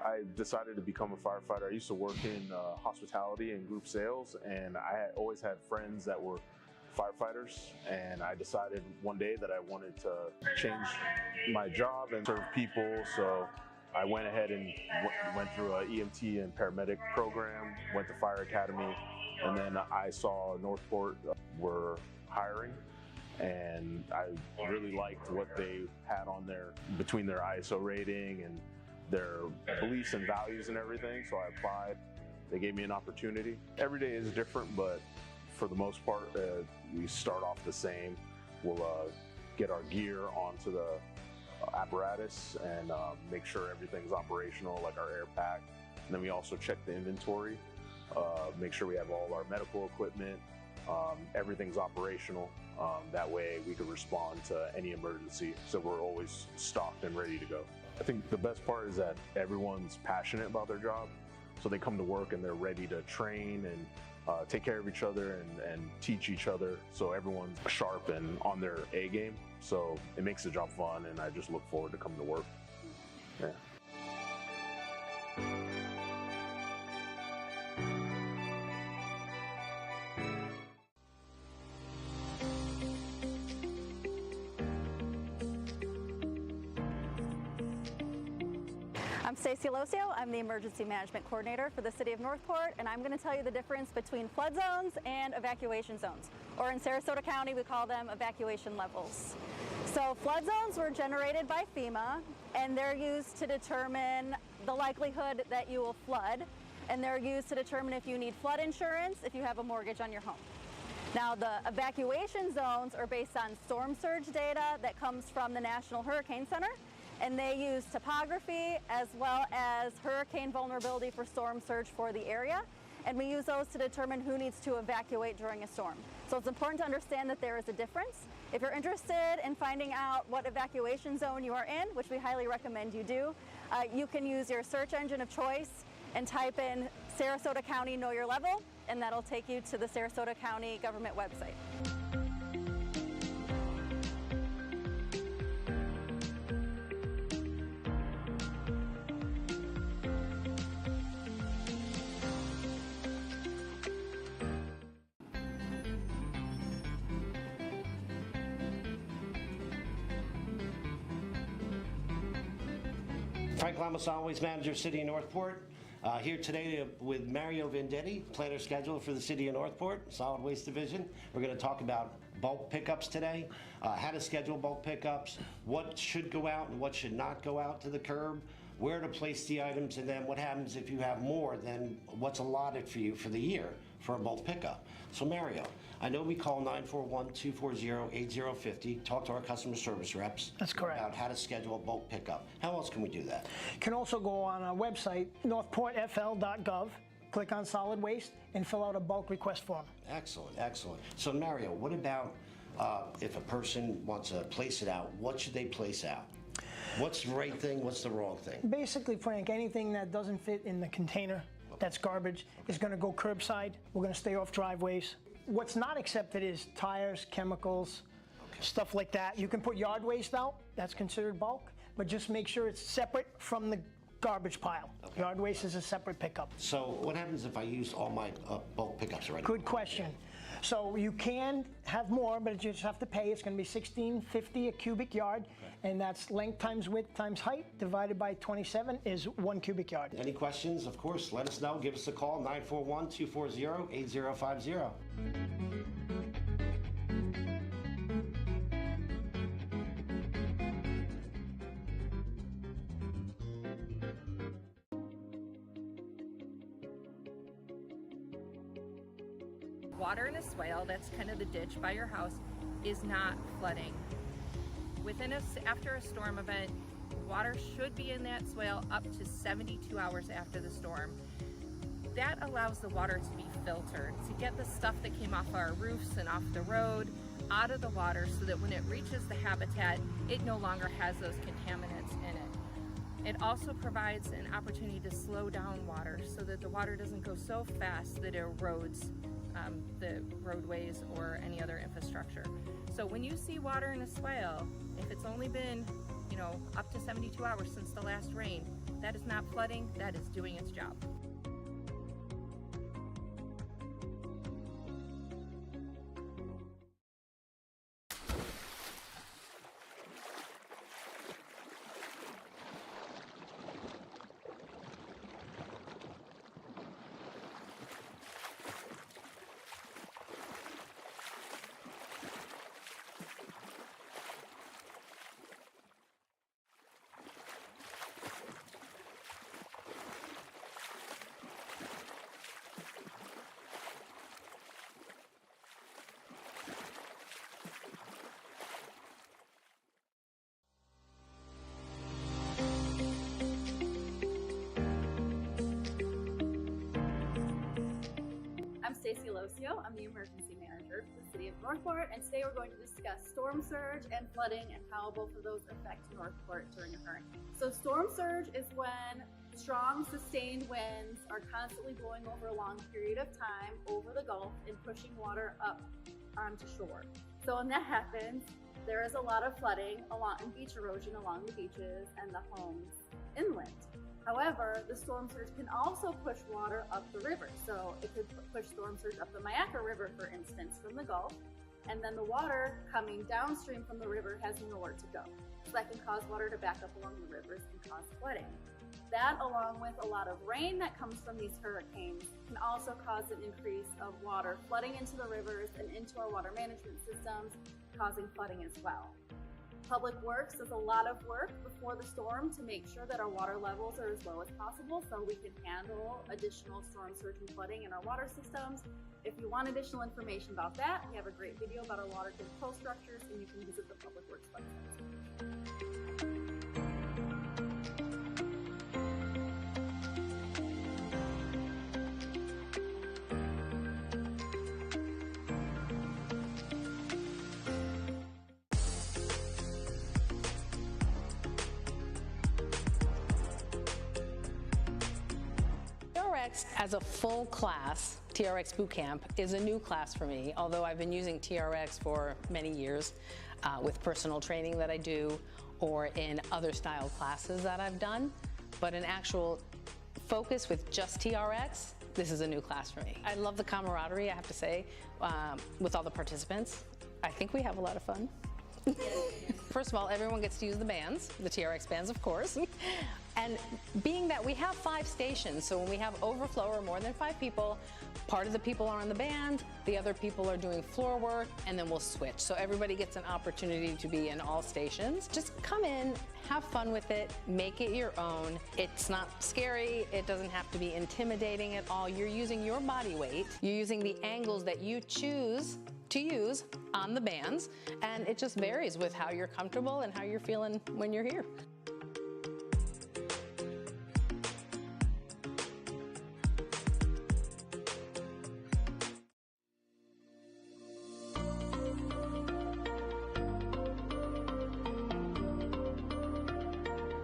I decided to become a firefighter. I used to work in hospitality and group sales, and I had always had friends that were firefighters, and I decided one day that I wanted to change my job and serve people, so I went ahead and went through an EMT and paramedic program, went to Fire Academy, and then I saw Northport were hiring, and I really liked what they had on there between their ISO rating and their beliefs and values and everything, so I applied. They gave me an opportunity. Every day is different, but for the most part, we start off the same. We'll get our gear onto the apparatus and make sure everything's operational, like our air pack. And then we also check the inventory, make sure we have all our medical equipment, everything's operational. That way we can respond to any emergency, so we're always stocked and ready to go. I think the best part is that everyone's passionate about their job. So they come to work and they're ready to train and take care of each other and teach each other. So everyone's sharp and on their A game. So it makes the job fun, and I just look forward to coming to work. Yeah. I'm Stacy Losio. I'm the Emergency Management Coordinator for the City of Northport, and I'm going to tell you the difference between flood zones and evacuation zones. Or in Sarasota County, we call them evacuation levels. So flood zones were generated by FEMA, and they're used to determine the likelihood that you will flood, and they're used to determine if you need flood insurance, if you have a mortgage on your home. Now, the evacuation zones are based on storm surge data that comes from the National Hurricane Center, and they use topography as well as hurricane vulnerability for storm surge for the area, and we use those to determine who needs to evacuate during a storm. So it's important to understand that there is a difference. If you're interested in finding out what evacuation zone you are in, which we highly recommend you do, you can use your search engine of choice and type in Sarasota County Know Your Level, and that'll take you to the Sarasota County government website. Frank Lamas, Waste Manager, City of Northport. Here today with Mario Venditti, planner scheduler for the City of Northport, Solid Waste Division. We're going to talk about bulk pickups today, how to schedule bulk pickups, what should go out and what should not go out to the curb, where to place the items, and then what happens if you have more than what's allotted for you for the year for a bulk pickup. So Mario, I know we call 941-240-8050, talk to our customer service reps. That's correct. About how to schedule a bulk pickup. How else can we do that? You can also go on our website, northportfl.gov, click on solid waste, and fill out a bulk request form. Excellent, excellent. So Mario, what about if a person wants to place it out, what should they place out? What's the right thing, what's the wrong thing? Basically, Frank, anything that doesn't fit in the container, that's garbage, is going to go curbside. We're going to stay off driveways. What's not accepted is tires, chemicals, stuff like that. You can put yard waste out, that's considered bulk, but just make sure it's separate from the garbage pile. Okay. Yard waste is a separate pickup. So what happens if I use all my bulk pickups already? Good question. So you can have more, but you just have to pay. It's going to be $16.50 a cubic yard, and that's length times width times height divided by 27 is 1 cubic yard. Any questions? Of course, let us know. Give us a call, 941-240-8050. Water in a swale, that's kind of the ditch by your house, is not flooding. After a storm event, water should be in that swale up to 72 hours after the storm. That allows the water to be filtered, to get the stuff that came off our roofs and off the road out of the water so that when it reaches the habitat, it no longer has those contaminants in it. It also provides an opportunity to slow down water so that the water doesn't go so fast that it erodes the roadways or any other infrastructure. So when you see water in a swale, if it's only been, up to 72 hours since the last rain, that is not flooding, that is doing its job. Stacy Losio. I'm the Emergency Manager for the City of Northport, and today we're going to discuss storm surge and flooding and how both of those affect Northport during a hurricane. So storm surge is when Strong, sustained winds are constantly blowing over a long period of time over the Gulf and pushing water up onto shore. So when that happens, there is a lot of flooding and beach erosion along the beaches and the homes inland. However, the storm surge can also push water up the river. So it could push storm surge up the Myakka River, for instance, from the Gulf, and then the water coming downstream from the river has nowhere to go. So that can cause water to back up along the rivers and cause flooding. That, along with a lot of rain that comes from these hurricanes, can also cause an increase of water flooding into the rivers and into our water management systems, causing flooding as well. Public Works does a lot of work before the storm to make sure that our water levels are as low as possible so we can handle additional storm surge and flooding in our water systems. If you want additional information about that, we have a great video about our water control structures, and you can visit the Public Works website. TRX as a full class, TRX Bootcamp, is a new class for me, although I've been using TRX for many years with personal training that I do or in other style classes that I've done. But an actual focus with just TRX, this is a new class for me. I love the camaraderie, I have to say, with all the participants. I think we have a lot of fun. First of all, everyone gets to use the bands, the TRX bands, of course. And being that we have 5 stations, so when we have overflow or more than 5 people, part of the people are on the band, the other people are doing floor work, and then we'll switch. So everybody gets an opportunity to be in all stations. Just come in, have fun with it, make it your own. It's not scary, it doesn't have to be intimidating at all. You're using your body weight, you're using the angles that you choose to use on the bands, and it just varies with how you're comfortable and how you're feeling when you're here.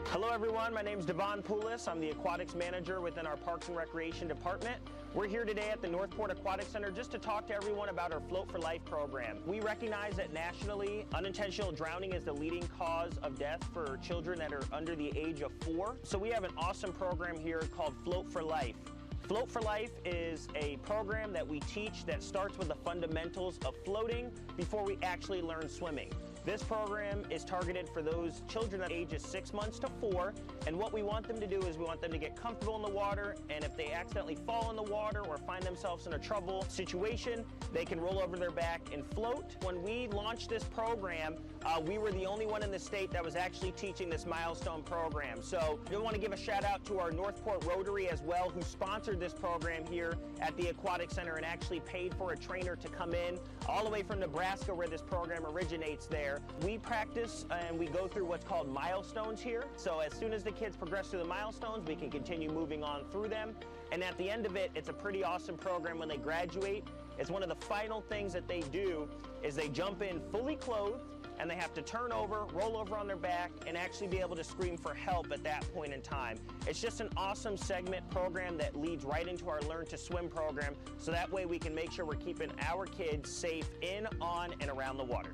Hello everyone, my name is Devon Poulis. I'm the Aquatics Manager within our Parks and Recreation Department. We're here today at the Northport Aquatic Center just to talk to everyone about our Float for Life program. We recognize that nationally, unintentional drowning is the leading cause of death for children that are under the age of 4. So we have an awesome program here called Float for Life. Float for Life is a program that we teach that starts with the fundamentals of floating before we actually learn swimming. This program is targeted for those children that ages 6 months to 4, and what we want them to do is we want them to get comfortable in the water, and if they accidentally fall in the water or find themselves in a trouble situation, they can roll over their back and float. When we launched this program, we were the only one in the state that was actually teaching this milestone program. So I want to give a shout out to our Northport Rotary as well, who sponsored this program here at the Aquatic Center and actually paid for a trainer to come in all the way from Nebraska, where this program originates there. We practice and we go through what's called milestones here. So as soon as the kids progress through the milestones, we can continue moving on through them. And at the end of it, it's a pretty awesome program when they graduate. It's one of the final things that they do is they jump in fully clothed, and they have to turn over, roll over on their back, and actually be able to scream for help at that point in time. It's just an awesome segment program that leads right into our Learn to Swim program, so that way we can make sure we're keeping our kids safe in, on, and around the water.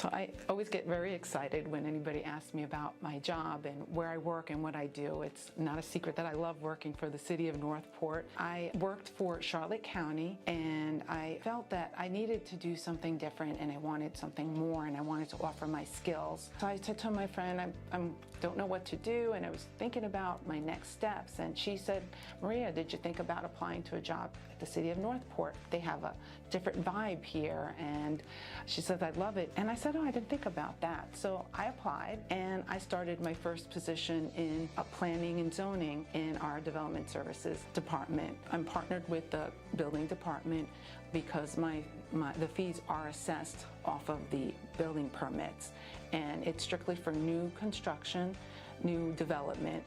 So I always get very excited when anybody asks me about my job and where I work and what I do. It's not a secret that I love working for the city of Northport. I worked for Charlotte County, and I felt that I needed to do something different, and I wanted something more, and I wanted to offer my skills. So I said to my friend, I don't know what to do, and I was thinking about my next steps. And she said, Maria, did you think about applying to a job at the city of Northport? They have a different vibe here. And she says, I'd love it. And I said, oh, I didn't think about that. So I applied, and I started my first position in planning and zoning in our development services department. I'm partnered with the building department because the fees are assessed off of the building permits. And it's strictly for new construction, new development.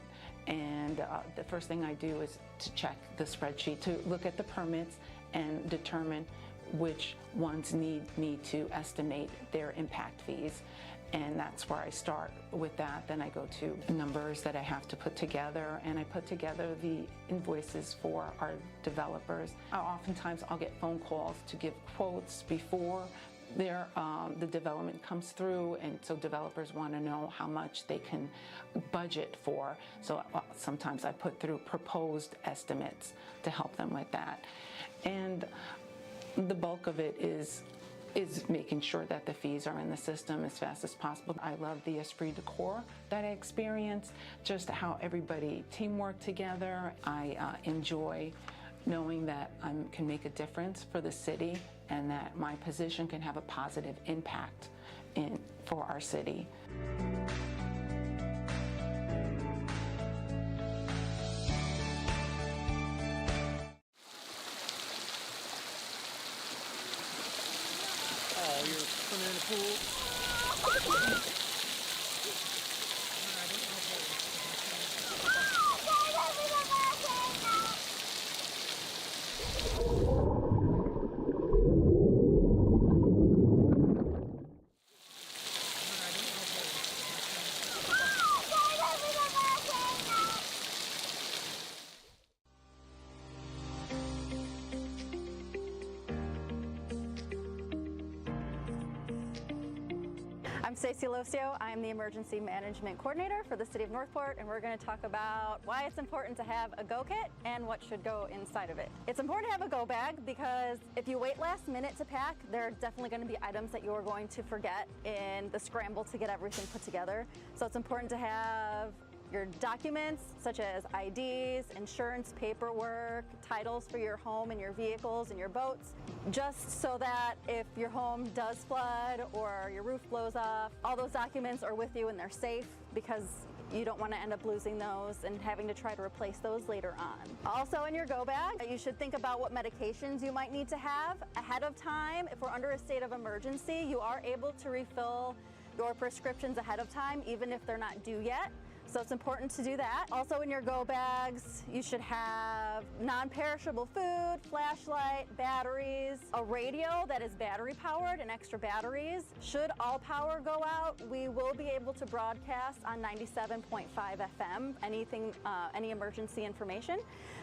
And the first thing I do is to check the spreadsheet, to look at the permits and determine which ones need me to estimate their impact fees. And that's where I start with that. Then I go to numbers that I have to put together, and I put together the invoices for our developers. Oftentimes I'll get phone calls to give quotes before the development comes through, and so developers want to know how much they can budget for. So sometimes I put through proposed estimates to help them with that. And the bulk of it is making sure that the fees are in the system as fast as possible. I love the esprit de corps that I experience, just how everybody teamwork together. I enjoy knowing that I can make a difference for the city and that my position can have a positive impact for our city. Oh, you're swimming in the pool? I'm Stacey Locio. I'm the Emergency Management Coordinator for the City of Northport, and we're going to talk about why it's important to have a go kit and what should go inside of it. It's important to have a go bag because if you wait last minute to pack, there are definitely going to be items that you're going to forget in the scramble to get everything put together. So it's important to have your documents such as IDs, insurance paperwork, titles for your home and your vehicles and your boats, just so that if your home does flood or your roof blows off, all those documents are with you and they're safe, because you don't want to end up losing those and having to try to replace those later on. Also in your go bag, you should think about what medications you might need to have ahead of time. If we're under a state of emergency, you are able to refill your prescriptions ahead of time, even if they're not due yet. So it's important to do that. Also in your go bags, you should have non-perishable food, flashlight, batteries, a radio that is battery powered and extra batteries. Should all power go out, we will be able to broadcast on 97.5 FM, any emergency information.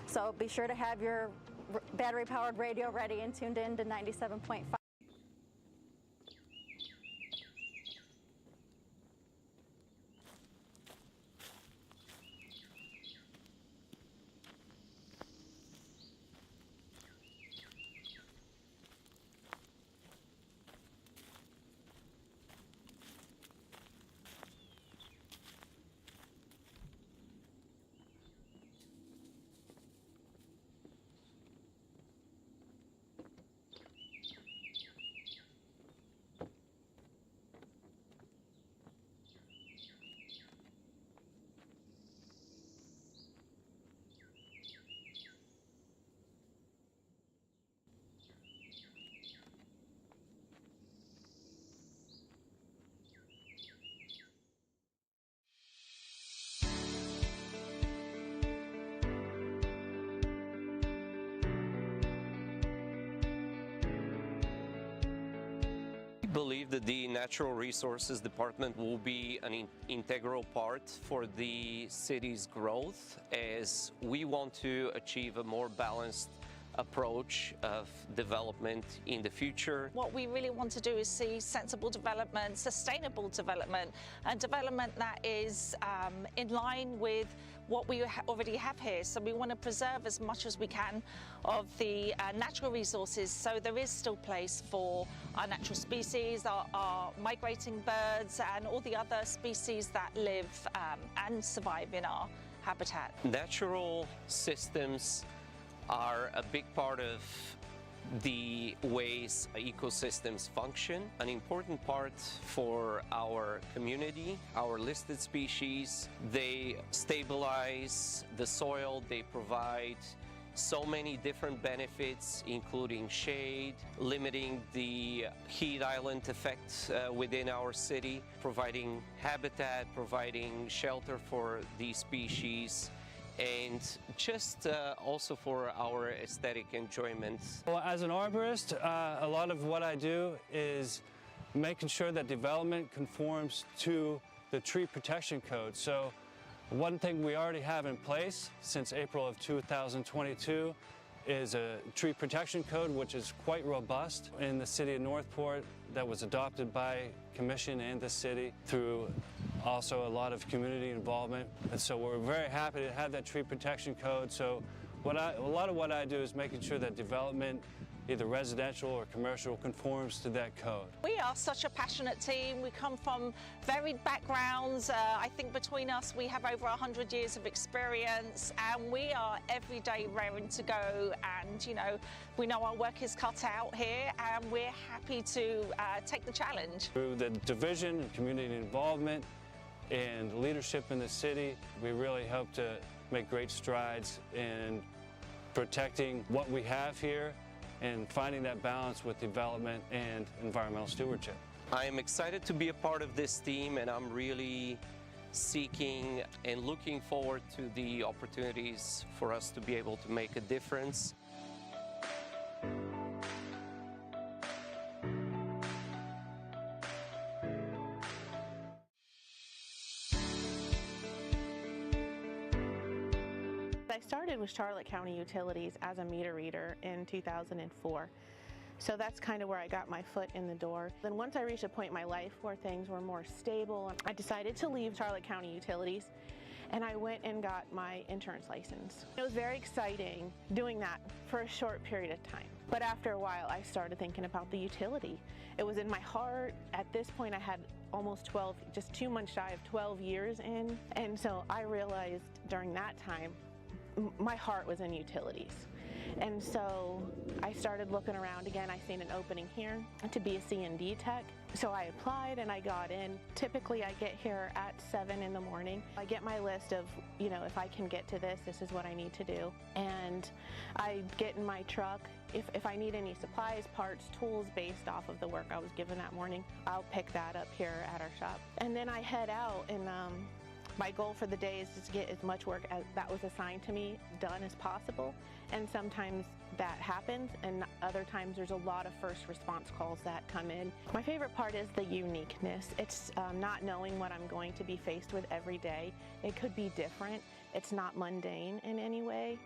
So be sure to have your battery powered radio ready and tuned in to 97.5. Believe that the Natural Resources Department will be an integral part for the city's growth, as we want to achieve a more balanced approach of development in the future. What we really want to do is see sensible development, sustainable development, and development that is in line with what we already have here. So we want to preserve as much as we can of the natural resources, so there is still place for our natural species, our migrating birds, and all the other species that live and survive in our habitat. Natural systems are a big part of the ways ecosystems function. An important part for our community, our listed species. They stabilize the soil, they provide so many different benefits, including shade, limiting the heat island effect within our city, providing habitat, providing shelter for these species, and just also for our aesthetic enjoyment. Well, as an arborist, a lot of what I do is making sure that development conforms to the tree protection code. So one thing we already have in place since April of 2022 is a tree protection code, which is quite robust in the city of Northport, that was adopted by Commission and the city through also a lot of community involvement. And so we're very happy to have that tree protection code. So a lot of what I do is making sure that development, either residential or commercial, conforms to that code. We are such a passionate team. We come from varied backgrounds. I think between us we have over 100 years of experience, and we are every day raring to go, and we know our work is cut out here, and we're happy to take the challenge. Through the division and community involvement and leadership in the city, we really hope to make great strides in protecting what we have here and finding that balance with development and environmental stewardship. I am excited to be a part of this team, and I'm really seeking and looking forward to the opportunities for us to be able to make a difference. I started with Charlotte County Utilities as a meter reader in 2004. So that's kind of where I got my foot in the door. Then once I reached a point in my life where things were more stable, I decided to leave Charlotte County Utilities, and I went and got my insurance license. It was very exciting doing that for a short period of time. But after a while, I started thinking about the utility. It was in my heart. At this point, I had almost 12, just 2 months shy of 12 years in. And so I realized during that time, my heart was in utilities. And so I started looking around again. I seen an opening here to be a C&D tech. So I applied and I got in. Typically I get here at 7 in the morning. I get my list of, if I can get to this is what I need to do. And I get in my truck. If I need any supplies, parts, tools based off of the work I was given that morning, I'll pick that up here at our shop. And then I head out, and my goal for the day is just to get as much work as that was assigned to me done as possible. And sometimes that happens, and other times there's a lot of first response calls that come in. My favorite part is the uniqueness. It's not knowing what I'm going to be faced with every day. It could be different. It's not mundane in any way.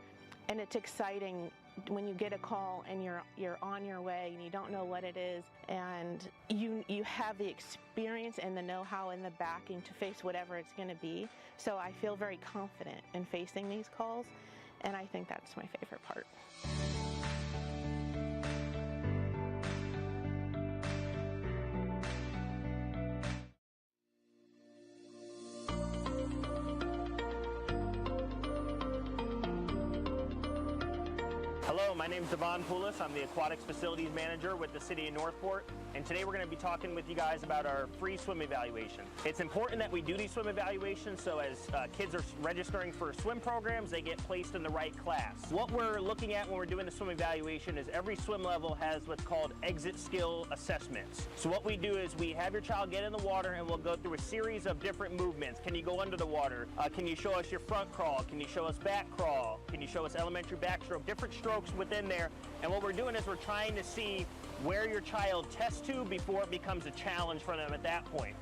And it's exciting when you get a call and you're on your way and you don't know what it is, and you have the experience and the know-how and the backing to face whatever it's going to be. So I feel very confident in facing these calls, and I think that's my favorite part. Hello, my name is Devon Poulos. I'm the Aquatics Facilities Manager with the City of Northport, and today we're going to be talking with you guys about our free swim evaluation. It's important that we do these swim evaluations so as kids are registering for swim programs, they get placed in the right class. What we're looking at when we're doing the swim evaluation is every swim level has what's called exit skill assessments. So what we do is we have your child get in the water, and we'll go through a series of different movements. Can you go under the water? Can you show us your front crawl? Can you show us back crawl? Can you show us elementary backstroke? Different strokes within there. And what we're doing is we're trying to see where your child tests to before it becomes a challenge for them at that point.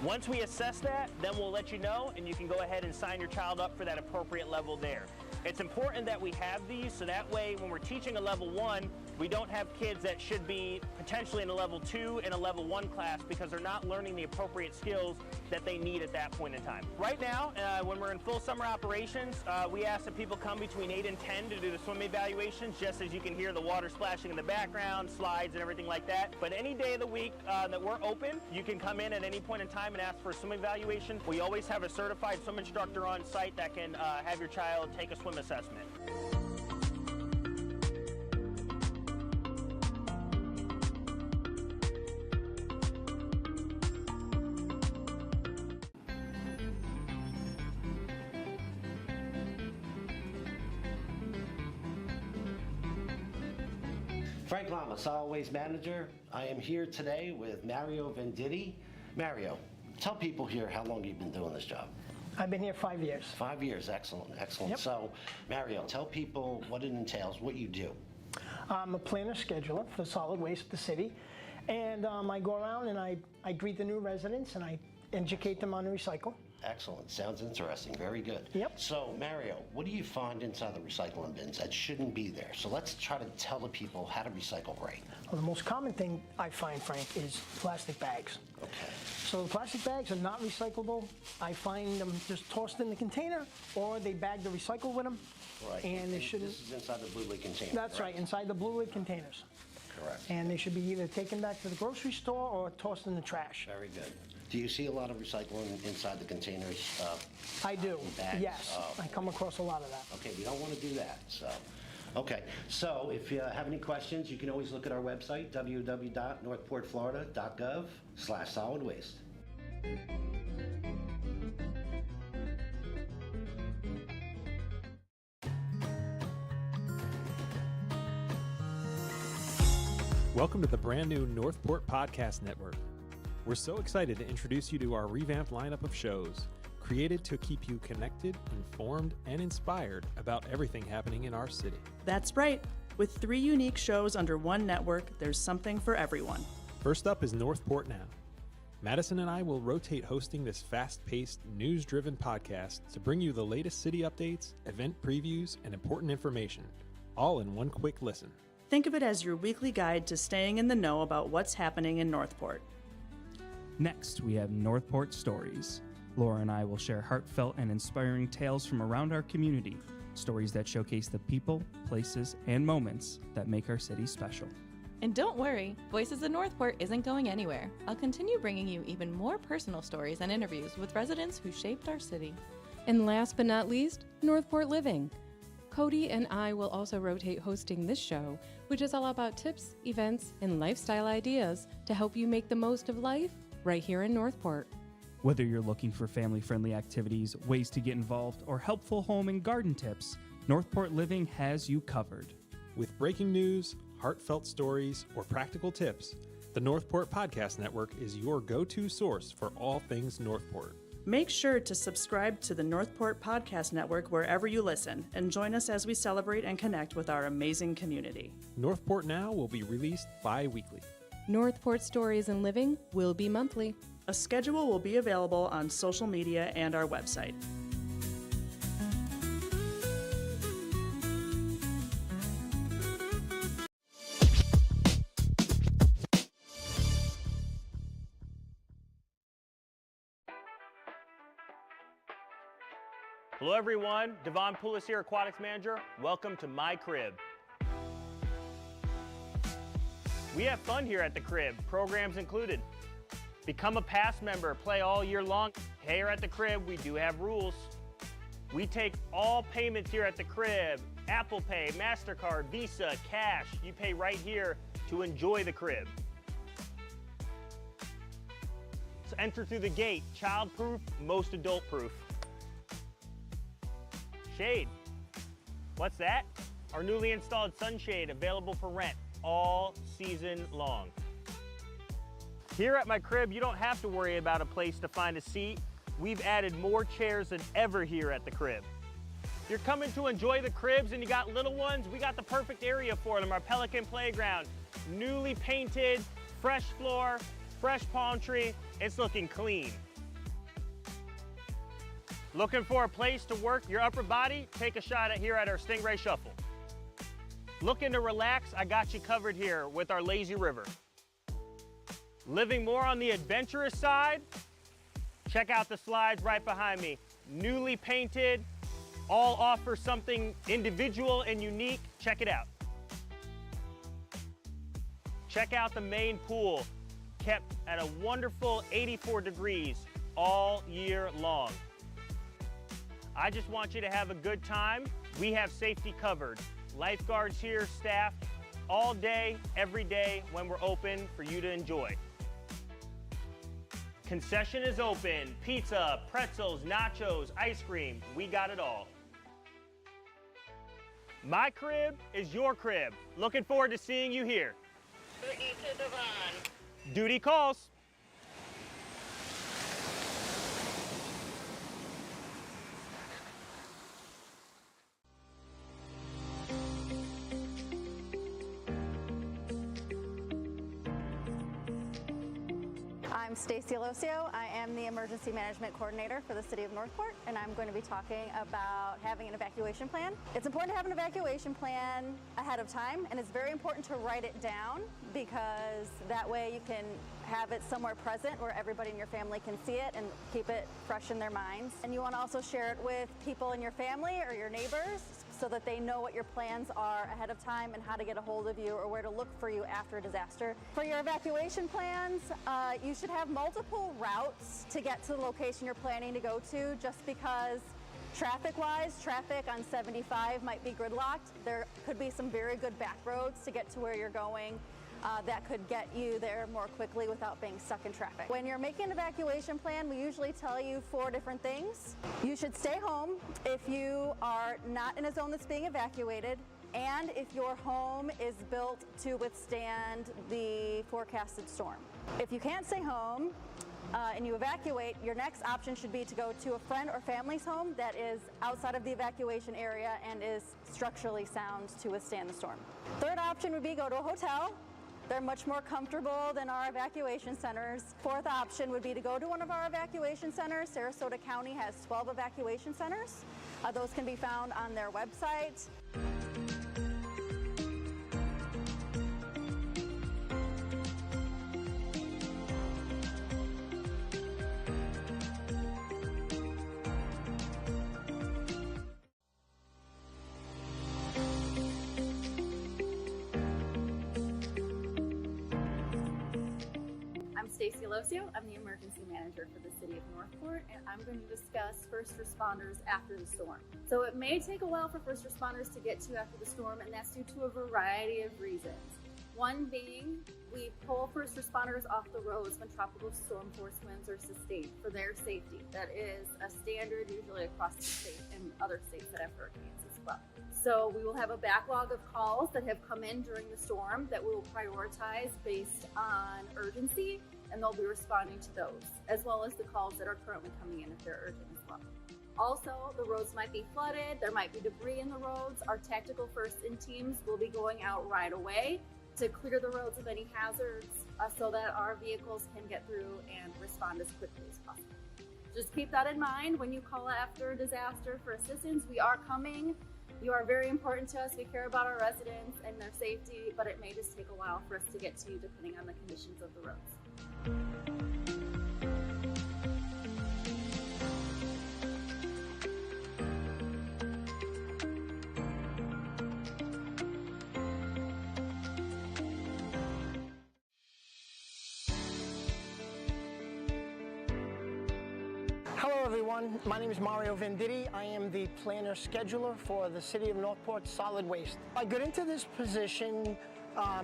Once we assess that, then we'll let you know, and you can go ahead and sign your child up for that appropriate level there. It's important that we have these, so that way when we're teaching a level 1, we don't have kids that should be potentially in a level 2 and a level 1 class because they're not learning the appropriate skills that they need at that point in time. Right now, when we're in full summer operations, we ask that people come between 8 and 10 to do the swim evaluations, just as you can hear the water splashing in the background, slides and everything like that. But any day of the week that we're open, you can come in at any point in time and ask for a swim evaluation. We always have a certified swim instructor on site that can have your child take a swim assessment. Frank Lama, Solid Waste Manager. I am here today with Mario Venditti. Mario, tell people here how long you've been doing this job. I've been here 5 years. 5 years, excellent, excellent. Yep. So, Mario, tell people what it entails, what you do. I'm a planner scheduler for solid waste of the city, and I go around and I greet the new residents and I educate them on the recycle. Excellent, sounds interesting, very good. Yep. So, Mario, what do you find inside the recycling bins that shouldn't be there? So let's try to tell the people how to recycle right. Well, the most common thing I find, Frank, is plastic bags. Okay. So the plastic bags are not recyclable. I find them just tossed in the container, or they bag the recycle with them. Right. And they shouldn't. This is inside the blue lid container. That's correct? right, inside the blue lid containers. Correct. And they should be either taken back to the grocery store or tossed in the trash. Very good. Do you see a lot of recycling inside the containers? I do, bags? yes. I come across a lot of that. Okay, we don't want to do that, so. Okay, so if you have any questions, you can always look at our website, www.northportflorida.gov/solid waste. Welcome to the brand new Northport Podcast Network. We're so excited to introduce you to our revamped lineup of shows, created to keep you connected, informed, and inspired about everything happening in our city. That's right. With 3 unique shows under one network, there's something for everyone. First up is Northport Now. Madison and I will rotate hosting this fast-paced, news-driven podcast to bring you the latest city updates, event previews, and important information, all in one quick listen. Think of it as your weekly guide to staying in the know about what's happening in Northport. Next, we have Northport Stories. Laura and I will share heartfelt and inspiring tales from around our community, stories that showcase the people, places, and moments that make our city special. And don't worry, Voices of Northport isn't going anywhere. I'll continue bringing you even more personal stories and interviews with residents who shaped our city. And last but not least, Northport Living. Cody and I will also rotate hosting this show, which is all about tips, events, and lifestyle ideas to help you make the most of life right here in Northport. Whether you're looking for family-friendly activities, ways to get involved, or helpful home and garden tips, Northport Living has you covered. With breaking news, heartfelt stories, or practical tips, the Northport Podcast Network is your go-to source for all things Northport. Make sure to subscribe to the Northport Podcast Network wherever you listen, and join us as we celebrate and connect with our amazing community. Northport Now will be released bi-weekly. Northport Stories and Living will be monthly. A schedule will be available on social media and our website. Hello everyone, Devon Poulos here, Aquatics Manager. Welcome to my crib. We have fun here at the crib, programs included. Become a past member, play all year long. Here at the crib, we do have rules. We take all payments here at the crib. Apple Pay, MasterCard, Visa, cash. You pay right here to enjoy the crib. So enter through the gate, child-proof, most adult-proof. Shade. What's that? Our newly installed sunshade available for rent all season long. Here at my crib, you don't have to worry about a place to find a seat. We've added more chairs than ever here at the crib. If you're coming to enjoy the cribs and you got little ones, we got the perfect area for them, our Pelican Playground. Newly painted, fresh floor, fresh palm tree. It's looking clean. Looking for a place to work your upper body? Take a shot here at our Stingray Shuffle. Looking to relax? I got you covered here with our Lazy River. Living more on the adventurous side? Check out the slides right behind me. Newly painted, all offer something individual and unique. Check it out. Check out the main pool, kept at a wonderful 84 degrees all year long. I just want you to have a good time. We have safety covered. Lifeguards here, staffed all day, every day when we're open for you to enjoy. Concession is open. Pizza, pretzels, nachos, ice cream, we got it all. My crib is your crib. Looking forward to seeing you here. Duty calls. I'm Stacy Alosio. I am the Emergency Management Coordinator for the City of Northport, and I'm going to be talking about having an evacuation plan. It's important to have an evacuation plan ahead of time, and it's very important to write it down because that way you can have it somewhere present where everybody in your family can see it and keep it fresh in their minds. And you want to also share it with people in your family or your neighbors so that they know what your plans are ahead of time and how to get a hold of you or where to look for you after a disaster. For your evacuation plans, you should have multiple routes to get to the location you're planning to go to, just because traffic-wise, traffic on 75 might be gridlocked. There could be some very good back roads to get to where you're going that could get you there more quickly without being stuck in traffic. When you're making an evacuation plan, we usually tell you 4 different things. You should stay home if you are not in a zone that's being evacuated, and if your home is built to withstand the forecasted storm. If you can't stay home and you evacuate, your next option should be to go to a friend or family's home that is outside of the evacuation area and is structurally sound to withstand the storm. Third option would be go to a hotel. They're much more comfortable than our evacuation centers. Fourth option would be to go to one of our evacuation centers. Sarasota County has 12 evacuation centers. Those can be found on their website. I'm Stacy Alosio. I'm the Emergency Manager for the City of Northport, and I'm going to discuss first responders after the storm. So it may take a while for first responders to get to after the storm, and that's due to a variety of reasons. One being, we pull first responders off the roads when tropical storm force winds are sustained for their safety. That is a standard usually across the state and other states that have hurricanes as well. So we will have a backlog of calls that have come in during the storm that we will prioritize based on urgency, and they'll be responding to those, as well as the calls that are currently coming in if they're urgent as well. Also, the roads might be flooded, there might be debris in the roads. Our tactical first-in teams will be going out right away to clear the roads of any hazards so that our vehicles can get through and respond as quickly as possible. Just keep that in mind when you call after a disaster for assistance. We are coming. You are very important to us. We care about our residents and their safety, but it may just take a while for us to get to you depending on the conditions of the roads. Hello everyone, my name is Mario Venditti. I am the planner scheduler for the City of Northport Solid Waste. I got into this position,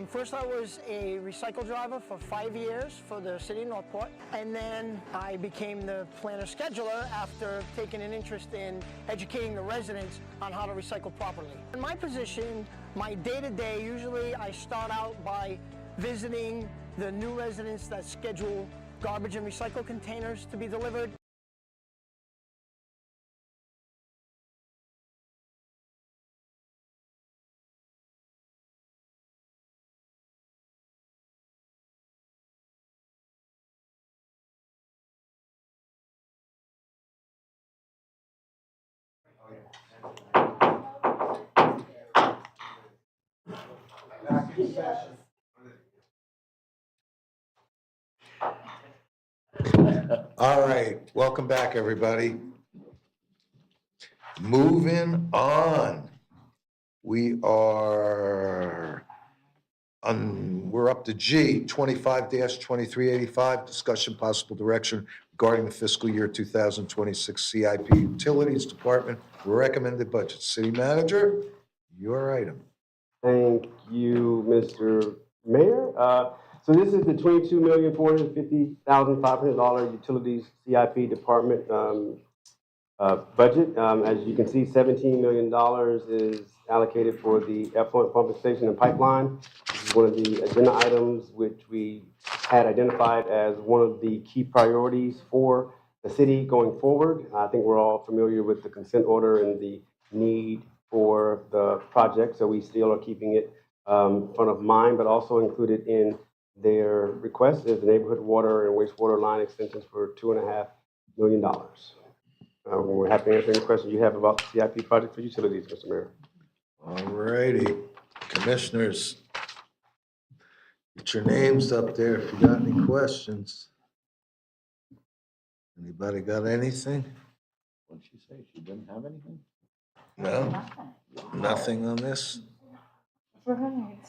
first I was a recycle driver for 5 years for the City of Northport, and then I became the planner scheduler after taking an interest in educating the residents on how to recycle properly. In my position, my day-to-day, usually I start out by visiting the new residents that schedule garbage and recycle containers to be delivered. All right, welcome back, everybody. Moving on. We're up to G, 25-2385, discussion possible direction regarding the fiscal year 2026 CIP Utilities Department recommended budget. City Manager, your item. Thank you, Mr. Mayor. So this is the $22,450,500 Utilities CIP Department budget. As you can see, $17 million is allocated for the effluent pumping station and pipeline. This is one of the agenda items which we had identified as one of the key priorities for the city going forward. I think we're all familiar with the consent order and the need for the project, so we still are keeping it front of mind, but also included in their request is the neighborhood water and wastewater line extensions for $2.5 million. We're happy to answer any questions you have about the CIP project for utilities, Mr. Mayor. All righty, commissioners, get your names up there if you got any questions. Anybody got anything? What'd she say? She didn't have anything? No? Nothing on this? Right.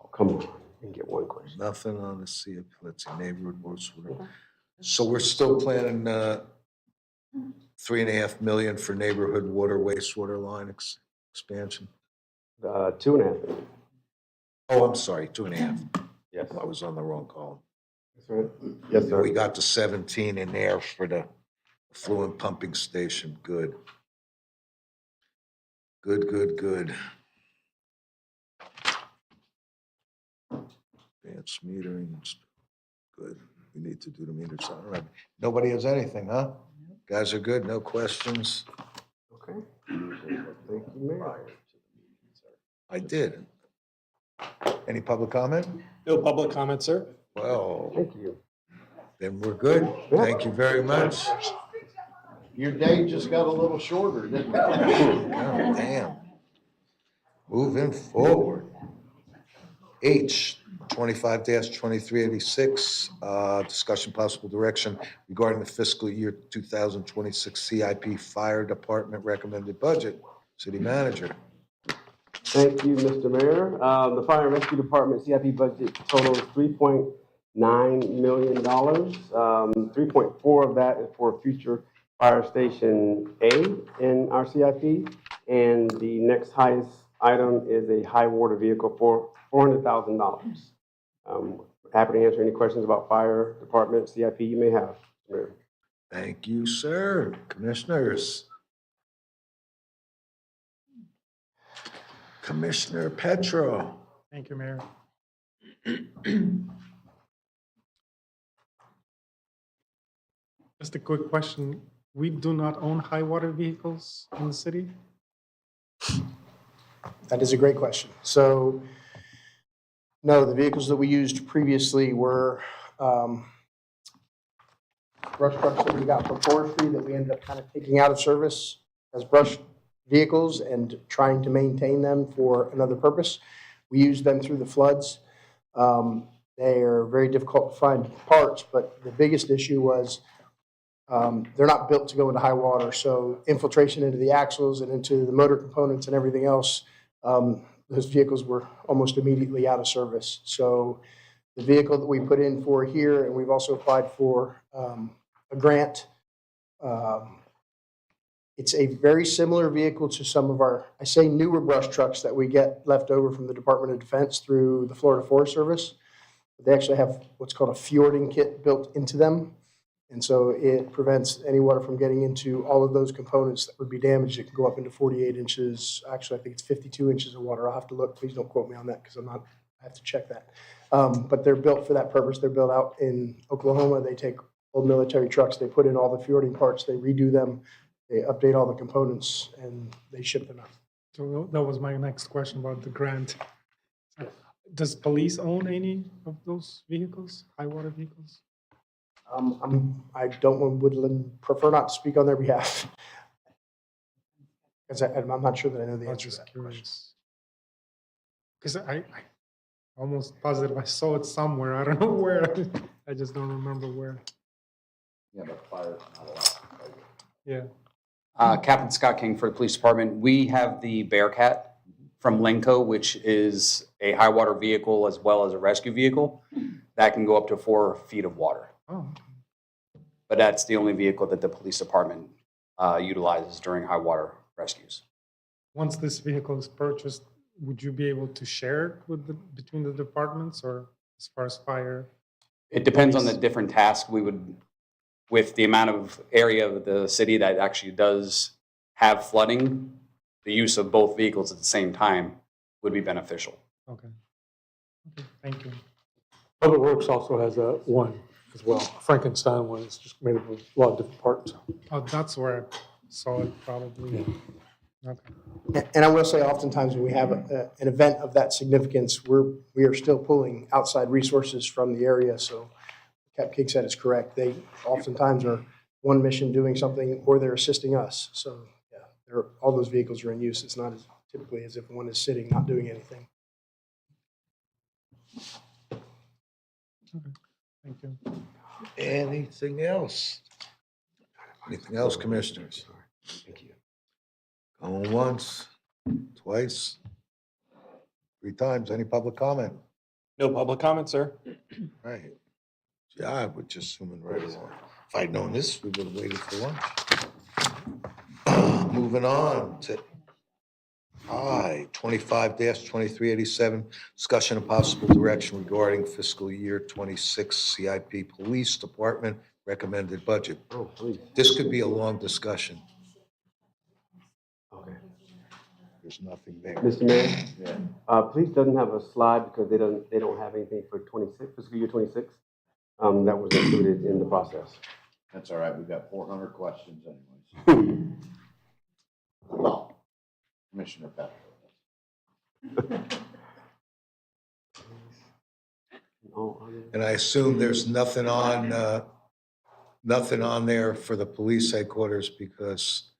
Oh, come on, you can get one question. Nothing on the CIP, let's see, neighborhood wastewater. So we're still planning $3.5 million for neighborhood water wastewater line expansion? 2.5. Oh, I'm sorry, 2.5. Yes. I was on the wrong column. That's right. Yes, sir. We got the 17 in there for the affluent pumping station. Good. Good, good, good. Advanced metering, good. We need to do the meters. All right. Nobody has anything, huh? Guys are good, no questions? Okay. Thank you, Mayor. I did. Any public comment? No public comment, sir. Well, Thank you. then we're good. Thank you very much. Your day just got a little shorter, didn't it? Oh, damn. Moving forward. H, 25-2386, discussion possible direction regarding the fiscal year 2026 CIP Fire Department recommended budget. City Manager. Thank you, Mr. Mayor. The Fire and Rescue Department CIP budget totals $3.9 million. 3.4 of that is for future Fire Station A in our CIP. And the next highest item is a high water vehicle for $400,000. Happy to answer any questions about Fire Department CIP you may have, Mayor. Thank you, sir. Commissioners. Commissioner Petro. Thank you, Mayor. Just a quick question. We do not own high water vehicles in the city? That is a great question. So, no, the vehicles that we used previously were brush trucks that we got from forestry that we ended up kind of taking out of service as brush vehicles and trying to maintain them for another purpose. We used them through the floods. They are very difficult to find parts, but the biggest issue was they're not built to go into high water. So infiltration into the axles and into the motor components and everything else, those vehicles were almost immediately out of service. So the vehicle that we put in for here, and we've also applied for a grant. It's a very similar vehicle to some of our, I say newer brush trucks that we get left over from the Department of Defense through the Florida Forest Service. They actually have what's called a fjording kit built into them. And so it prevents any water from getting into all of those components that would be damaged. It can go up into 48 inches. Actually, I think it's 52 inches of water. I'll have to look. Please don't quote me on that because I have to check that. But they're built for that purpose. They're built out in Oklahoma. They take old military trucks. They put in all the fjording parts. They redo them. They update all the components, and they ship them out. So that was my next question about the grant. Does police own any of those vehicles, high water vehicles? I would prefer not to speak on their behalf. Because I'm not sure that I know the answer to that question. because I almost positive I saw it somewhere. I don't know where. I just don't remember where. Yeah, but fire, not allowed. Yeah. Captain Scott King for the police department. We have the Bearcat from Lenco, which is a high water vehicle as well as a rescue vehicle that can go up to 4 feet of water. Oh. But that's the only vehicle that the police department utilizes during high water rescues. Once this vehicle is purchased, would you be able to share it with between the departments, or as far as fire? It depends on the different tasks. We would, with the amount of area of the city that actually does have flooding, the use of both vehicles at the same time would be beneficial. Okay. Okay, thank you. Public Works also has one as well. Frankenstein one. It's just made up of a lot of different parts. Oh, that's where I saw it probably. Yeah. Okay. And I will say, oftentimes when we have an event of that significance, we are still pulling outside resources from the area. So Cap King said is correct. They oftentimes are one mission doing something, or they're assisting us. So yeah, all those vehicles are in use. It's not as typically as if one is sitting, not doing anything. Okay, thank you. Anything else? Anything else, commissioners? Thank you. Going once, twice, 3 times. Any public comment? No public comment, sir. Right. Yeah, I would just zoom in right along. If I'd known this, we would have waited for lunch. Moving on to I, 25-2387, discussion of possible direction regarding fiscal year 26 CIP Police Department recommended budget. Oh, please. This could be a long discussion. Okay. There's nothing there. Mr. Mayor, Yeah. police doesn't have a slide because they don't have anything for 26, fiscal year 26. That was included in the process. That's all right, we've got 400 questions anyways. Well, Commissioner Pepper. And I assume there's nothing on there for the police headquarters because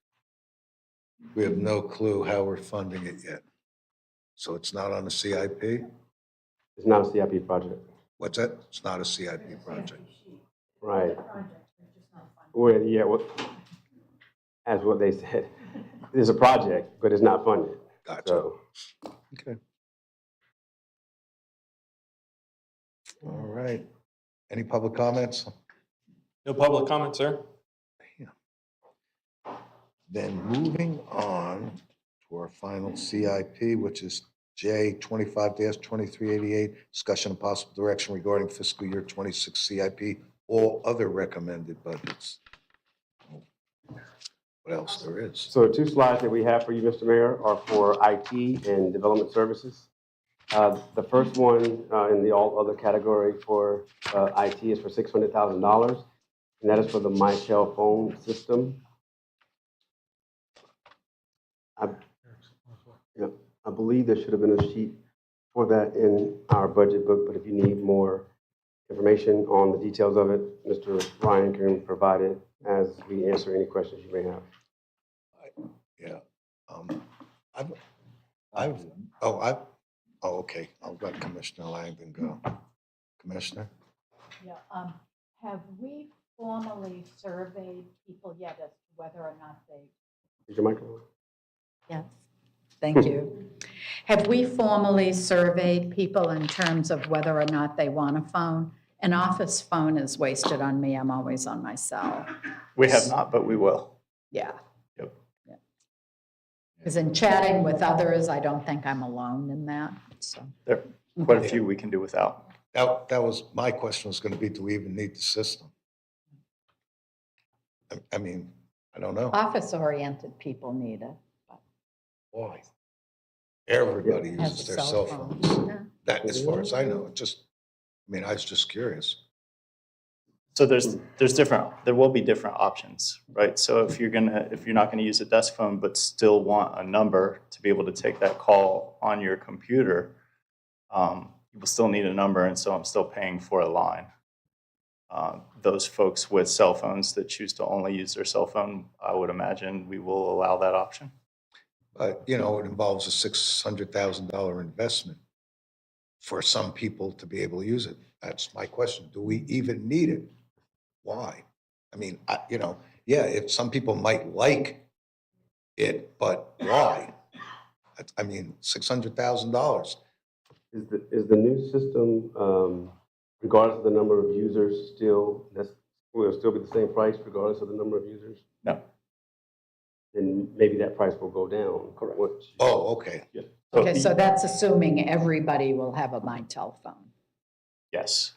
we have no clue how we're funding it yet. So it's not on the CIP? It's not a CIP project. What's that? It's not a CIP project. Right. Well, yeah, as what they said. It's a project, but it's not funded. Gotcha. So, Okay. All right. Any public comments? No public comment, sir. Then moving on to our final CIP, which is J 25-2388, discussion of possible direction regarding fiscal year 26 CIP, all other recommended budgets. What else there is? so the 2 slides that we have for you, Mr. Mayor, are for IT and development services. The first one in the all other category for IT is for $600,000, and that is for the MyShell phone system. I believe there should have been a sheet for that in our budget book, but if you need more information on the details of it, Mr. Ryan can provide it as we answer any questions you may have. Yeah. Okay. I'll let Commissioner Langdon go. Commissioner? Yeah, have we formally surveyed people yet as to whether or not they? Is your microphone? Yes, thank you. Have we formally surveyed people in terms of whether or not they want a phone? An office phone is wasted on me. I'm always on my cell. We have not, but we will. Yeah. Yep. Because in chatting with others, I don't think I'm alone in that, so. There are quite a few we can do without. That was, my question was going to be, do we even need the system? I mean, I don't know. Office-oriented people need it. Why? Everybody Has uses a their cell cell phone. phones. Yeah. That, as far as I know, I was just curious. So there will be different options, right? So if you're not gonna use a desk phone but still want a number to be able to take that call on your computer, you will still need a number, and so I'm still paying for a line. Those folks with cell phones that choose to only use their cell phone, I would imagine we will allow that option. But, it involves a $600,000 investment for some people to be able to use it. That's my question. Do we even need it? Why? I mean, yeah, if some people might like it, but why? I mean, $600,000. Is the new system, regardless of the number of users, will it still be the same price regardless of the number of users? No. Then maybe that price will go down. Correct. Oh, okay. Yeah. Okay, so that's assuming everybody will have a My Telephone. Yes.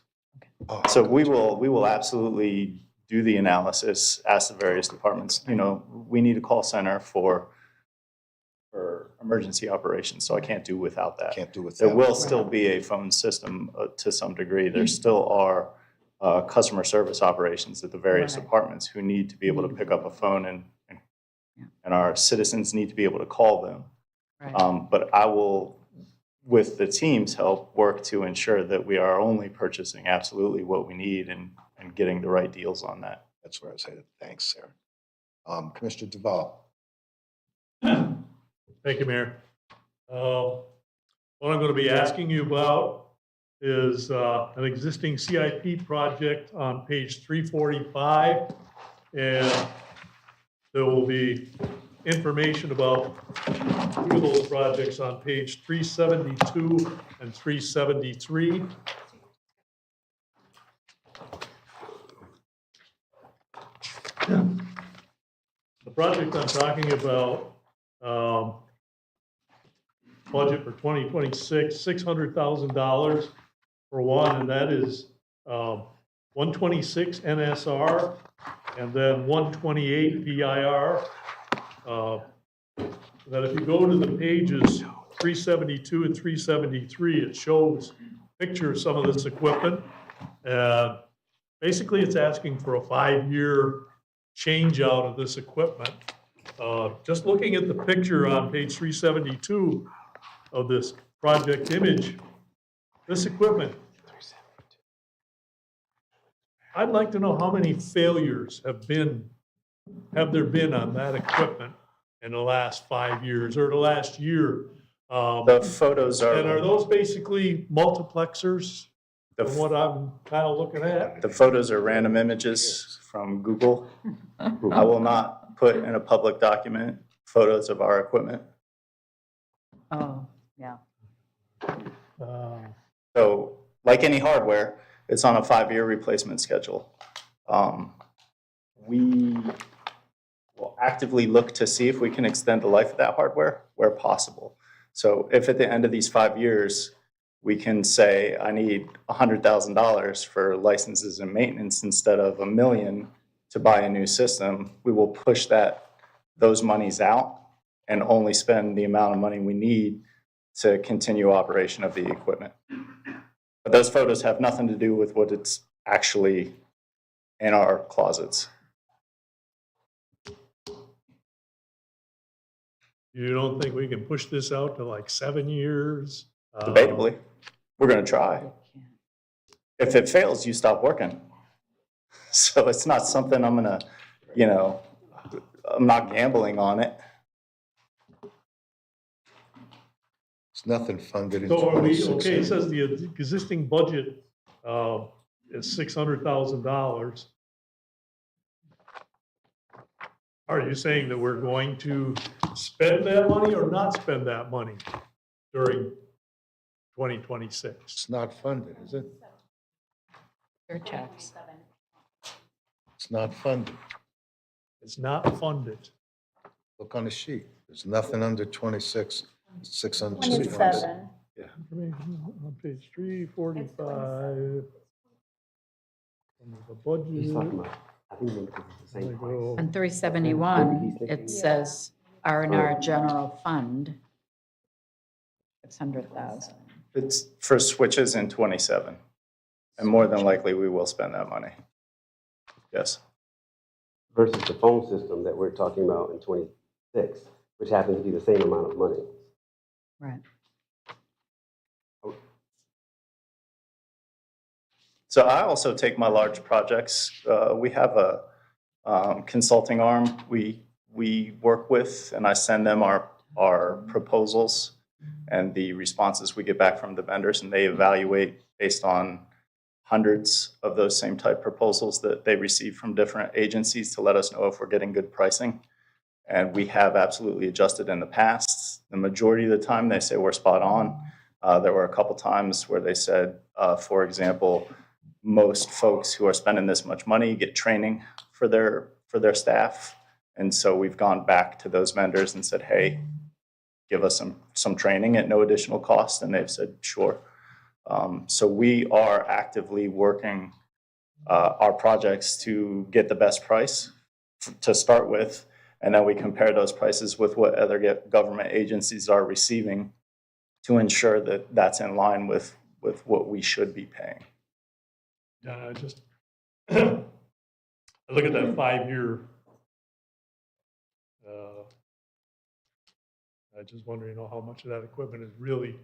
Oh, So we will absolutely do the analysis, ask the various departments. We need a call center for emergency operations, so I can't do without that. Can't do without. There will still be a phone system to some degree. There still are customer service operations at the various departments who need to be able to pick up a phone, and our citizens need to be able to call them. But I will, with the team's help, work to ensure that we are only purchasing absolutely what we need and getting the right deals on that. That's where I was headed. Thanks, Sarah. Commissioner Duval. Thank you, Mayor. What I'm going to be asking you about is an existing CIP project on page 345, and there will be information about two of those projects on page 372 and 373. The project I'm talking about, budget for 2026, $600,000 for one, and that is 126 NSR and then 128 VIR. That if you go to the pages 372 and 373, it shows a picture of some of this equipment. Basically, it's asking for a 5-year change out of this equipment. Just looking at the picture on page 372 of this project image, this equipment, I'd like to know how many failures have there been on that equipment in the last 5 years or the last year? The photos are... And are those basically multiplexers from what I'm kind of looking at? The photos are random images from Google. I will not put in a public document photos of our equipment. Oh, yeah. So, like any hardware, it's on a 5-year replacement schedule. We will actively look to see if we can extend the life of that hardware where possible. So if at the end of these 5 years, we can say, I need $100,000 for licenses and maintenance instead of $1 million to buy a new system, we will push those monies out and only spend the amount of money we need to continue operation of the equipment. But those photos have nothing to do with what it's actually in our closets. You don't think we can push this out to like 7 years? Debatably. We're going to try. If it fails, you stop working. So it's not something I'm going to, I'm not gambling on it. It's nothing funded in So are we, 26. okay, it says the existing budget is $600,000. Are you saying that we're going to spend that money or not spend that money during 2026? It's not funded, is it? Your tax. It's not funded. It's not funded. Look on the sheet. There's nothing under 26, 600. 27. Yeah. On page 345. The budget. He's talking about, I think it's the same price. On 371, it says R&R General Fund, 600,000. It's for switches in 27. And more than likely, we will spend that money. Yes. Versus the phone system that we're talking about in 26, which happens to be the same amount of money. Right. So I also take my large projects. We have a consulting arm we work with, and I send them our proposals and the responses we get back from the vendors, and they evaluate based on hundreds of those same type proposals that they receive from different agencies to let us know if we're getting good pricing. And we have absolutely adjusted in the past. The majority of the time, they say we're spot on. There were a couple times where they said, for example, most folks who are spending this much money get training for their staff. And so we've gone back to those vendors and said, hey, give us some training at no additional cost. And they've said, sure. So we are actively working our projects to get the best price to start with. And then we compare those prices with what other government agencies are receiving to ensure that that's in line with what we should be paying. Yeah, I look at that 5-year. I just wonder, how much of that equipment is really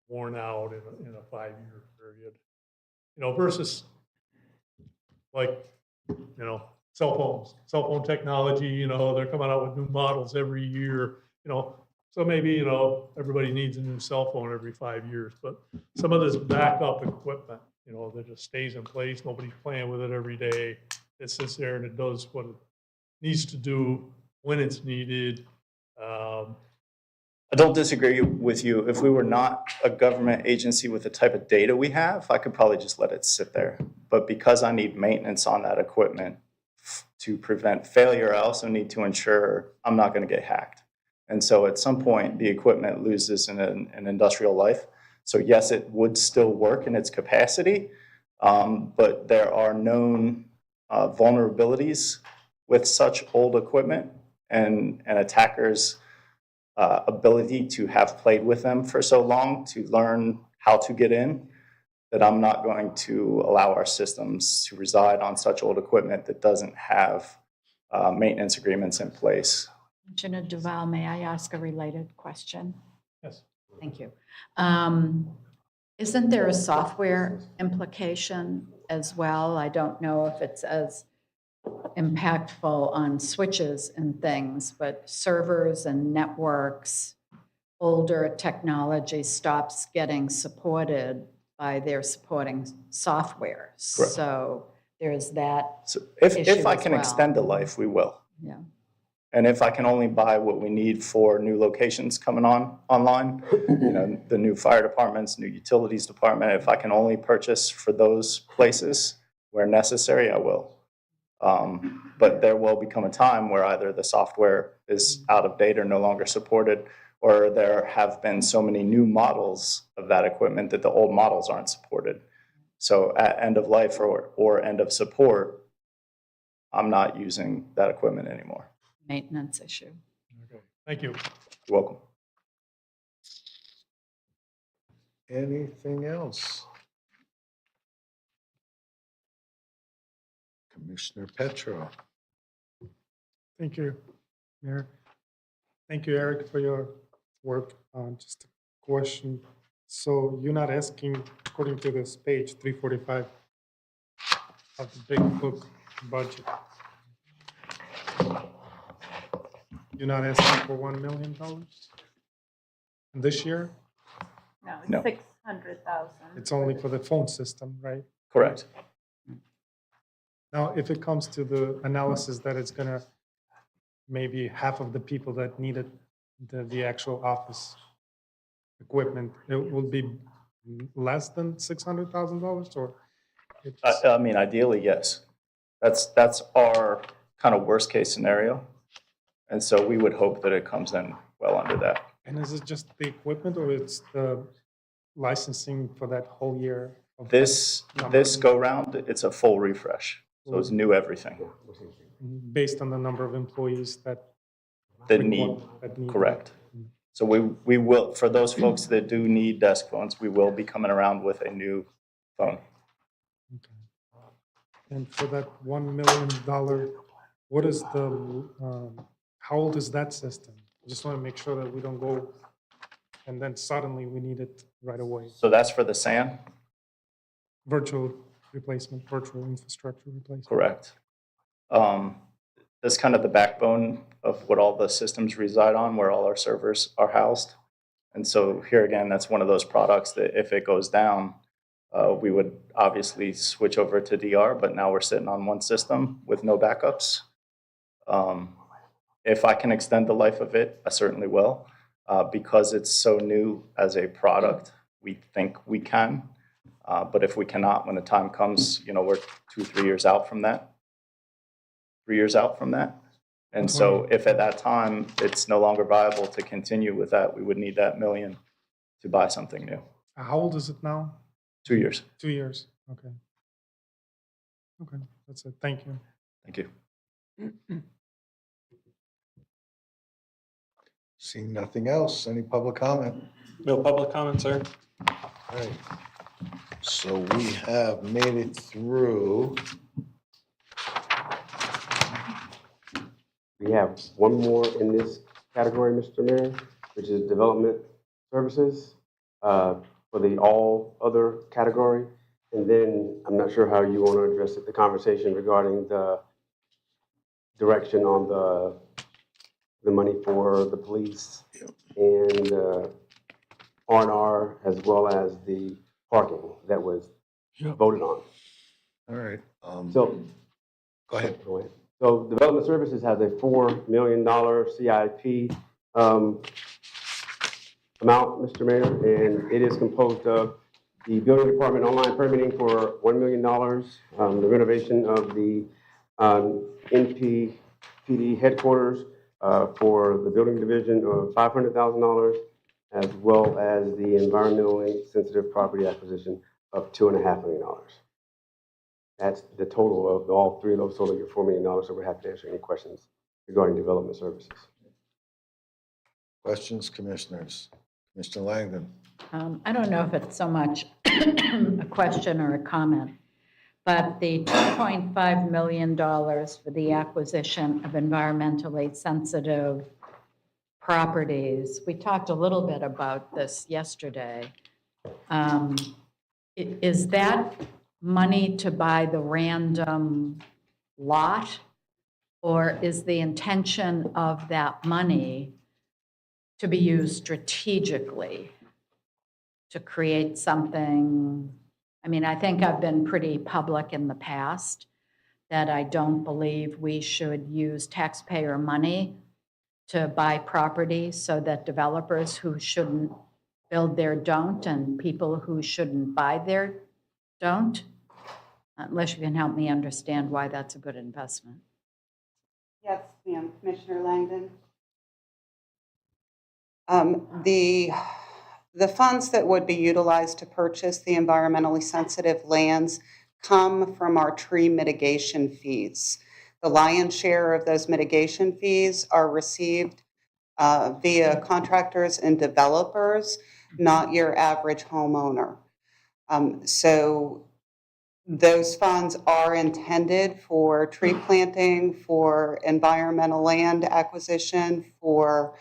worn out in a 5-year period, versus like, cell phone technology. They're coming out with new models every year. So maybe everybody needs a new cell phone every 5 years, but some of this backup equipment, that just stays in place. Nobody's playing with it every day. It sits there and it does what it needs to do when it's needed. I don't disagree with you. If we were not a government agency with the type of data we have, I could probably just let it sit there. But because I need maintenance on that equipment to prevent failure, I also need to ensure I'm not going to get hacked. And so at some point, the equipment loses an industrial life. So yes, it would still work in its capacity, but there are known vulnerabilities with such old equipment, and attackers' ability to have played with them for so long to learn how to get in, that I'm not going to allow our systems to reside on such old equipment that doesn't have maintenance agreements in place. Commissioner Duval, may I ask a related question? Yes. Thank you. Isn't there a software implication as well? I don't know if it's as impactful on switches and things, but servers and networks, older technology stops getting supported by their supporting software. Correct. So there's that. So if issue I as can well. extend the life, we will. Yeah. And if I can only buy what we need for new locations coming online, the new fire departments, new utilities department, if I can only purchase for those places where necessary, I will. But there will become a time where either the software is out of date or no longer supported, or there have been so many new models of that equipment that the old models aren't supported. So at end of life or end of support, I'm not using that equipment anymore. Maintenance issue. Okay, thank you. You're welcome. Anything else? Commissioner Petro. Thank you, Mayor. Thank you, Eric, for your work. Just a question. So you're not asking, according to this page 345 of the big book budget, you're not asking for $1 million this year? No, it's No. 600,000. It's only for the phone system, right? Correct. Now, if it comes to the analysis that it's gonna, maybe half of the people that needed the actual office equipment, it will be less than $600,000, or? it's- I mean, ideally, yes. That's our kind of worst case scenario. And so we would hope that it comes in well under that. And is it just the equipment, or it's the licensing for that whole year? of This go round, it's a full refresh. So it's new everything Based on the number of employees that that need, correct. So we will, for those folks that do need desk phones, we will be coming around with a new phone. And for that $1 million, what is the, how old is that system? I just want to make sure that we don't go, and then suddenly we need it right away. So that's for the SAN? Virtual replacement, virtual infrastructure replacement. Correct. That's kind of the backbone of what all the systems reside on, where all our servers are housed. And so here again, that's one of those products that if it goes down, we would obviously switch over to DR, but now we're sitting on one system with no backups. If I can extend the life of it, I certainly will. Because it's so new as a product, we think we can. But if we cannot, when the time comes, we're 2-3 years out from that. 3 years out from that. And so if at that time it's no longer viable to continue with that, we would need that $1 million to buy something new. How old is it now? 2 years. 2 years. Okay. Okay, that's it. Thank you. Thank you. Seeing nothing else, any public comment? No public comment, sir. All right. So we have made it through. We have one more in this category, Mr. Mayor, which is development services for the all other category. And then I'm not sure how you want to address it, the conversation regarding the direction on the money for the police and R&R, as well as the parking that was voted on. All right. So, go ahead. So Development Services has a $4 million CIP amount, Mr. Mayor, and it is composed of the Building Department online permitting for $1 million, the renovation of the NPPD headquarters for the building division of $500,000, as well as the environmentally sensitive property acquisition of $2.5 million. That's the total of all three of those total your $4 million. So we're happy to answer any questions regarding development services. Questions, commissioners? Commissioner Langdon. I don't know if it's so much a question or a comment, but the $2.5 million for the acquisition of environmentally sensitive properties, we talked a little bit about this yesterday. Is that money to buy the random lot, or is the intention of that money to be used strategically to create something? I mean, I think I've been pretty public in the past that I don't believe we should use taxpayer money to buy property so that developers who shouldn't build there don't, and people who shouldn't buy there don't, unless you can help me understand why that's a good investment. Yes, ma'am. Commissioner Langdon. The funds that would be utilized to purchase the environmentally sensitive lands come from our tree mitigation fees. The lion's share of those mitigation fees are received via contractors and developers, not your average homeowner. So those funds are intended for tree planting, for environmental land acquisition, for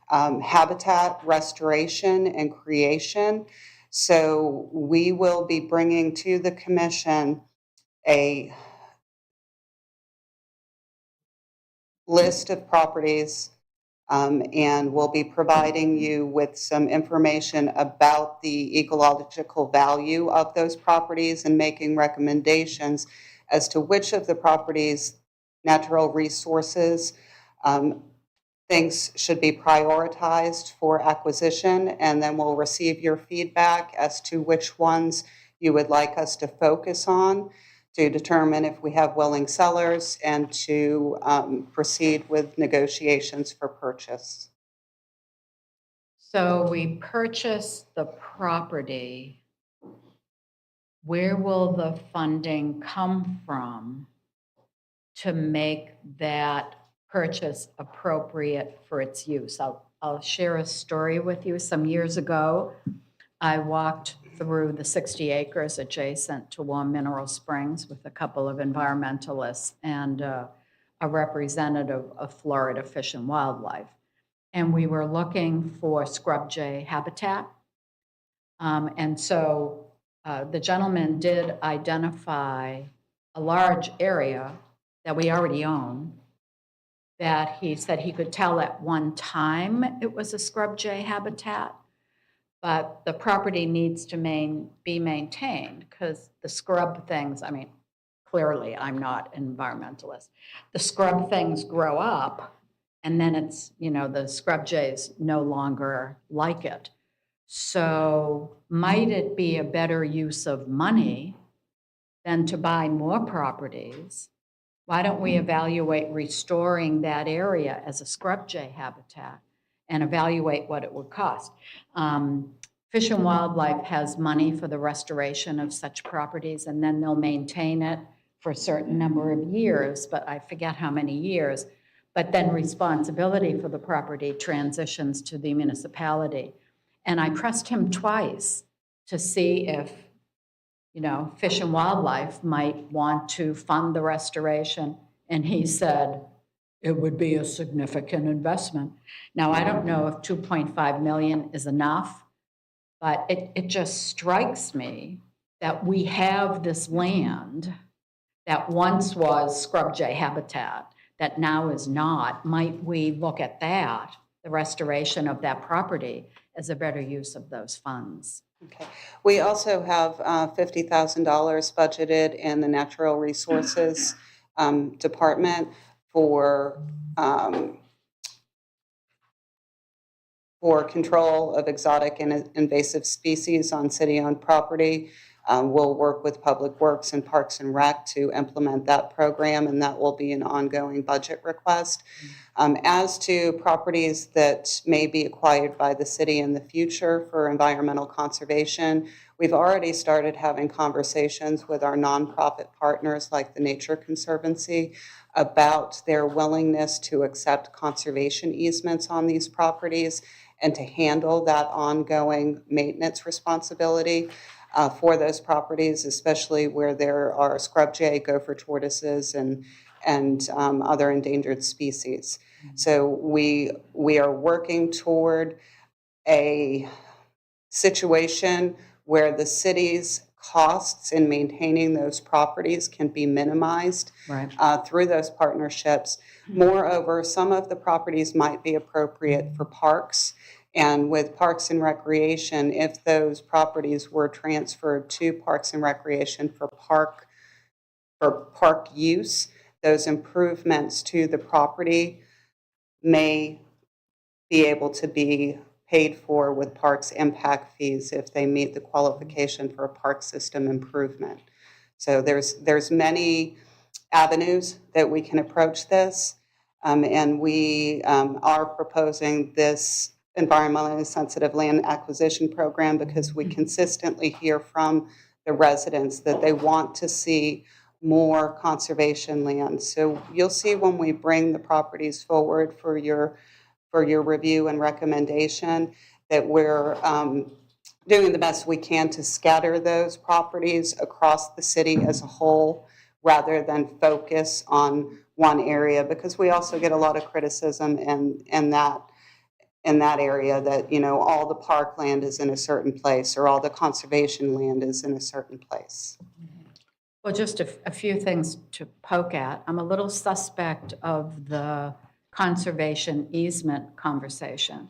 habitat restoration and creation. So we will be bringing to the commission a list of properties, and we'll be providing you with some information about the ecological value of those properties and making recommendations as to which of the properties' natural resources things should be prioritized for acquisition, and then we'll receive your feedback as to which ones you would like us to focus on to determine if we have willing sellers and to proceed with negotiations for purchase. So we purchase the property. Where will the funding come from to make that purchase appropriate for its use? I'll share a story with you. Some years ago, I walked through the 60 acres adjacent to Warm Mineral Springs with a couple of environmentalists and a representative of Florida Fish and Wildlife. And we were looking for scrub jay habitat. And so the gentleman did identify a large area that we already own that he said he could tell at one time it was a scrub jay habitat, but the property needs to be maintained because the scrub things, I mean, clearly I'm not an environmentalist. The scrub things grow up and then it's, the scrub jays no longer like it. So might it be a better use of money than to buy more properties? Why don't we evaluate restoring that area as a scrub jay habitat and evaluate what it would cost? Fish and Wildlife has money for the restoration of such properties, and then they'll maintain it for a certain number of years, but I forget how many years. But then responsibility for the property transitions to the municipality. And I pressed him twice to see if, Fish and Wildlife might want to fund the restoration. And he said, it would be a significant investment. Now, I don't know if 2.5 million is enough, but it just strikes me that we have this land that once was scrub jay habitat, that now is not. Might we look at that, the restoration of that property, as a better use of those funds? Okay. We also have $50,000 budgeted in the Natural Resources Department for control of exotic and invasive species on city-owned property. We'll work with Public Works and Parks and Rec to implement that program, and that will be an ongoing budget request. As to properties that may be acquired by the city in the future for environmental conservation, we've already started having conversations with our nonprofit partners like the Nature Conservancy about their willingness to accept conservation easements on these properties and to handle that ongoing maintenance responsibility for those properties, especially where there are scrub jay, gopher tortoises, and other endangered species. So we are working toward a situation where the city's costs in maintaining those properties can be minimized through those partnerships. Moreover, some of the properties might be appropriate for parks. And with Parks and Recreation, if those properties were transferred to Parks and Recreation for park use, those improvements to the property may be able to be paid for with parks impact fees if they meet the qualification for a park system improvement. So there's many avenues that we can approach this, and we are proposing this environmentally sensitive land acquisition program because we consistently hear from the residents that they want to see more conservation land. So you'll see when we bring the properties forward for your review and recommendation that we're doing the best we can to scatter those properties across the city as a whole rather than focus on one area, because we also get a lot of criticism in that area that, all the park land is in a certain place or all the conservation land is in a certain place. Well, just a few things to poke at. I'm a little suspect of the conservation easement conversation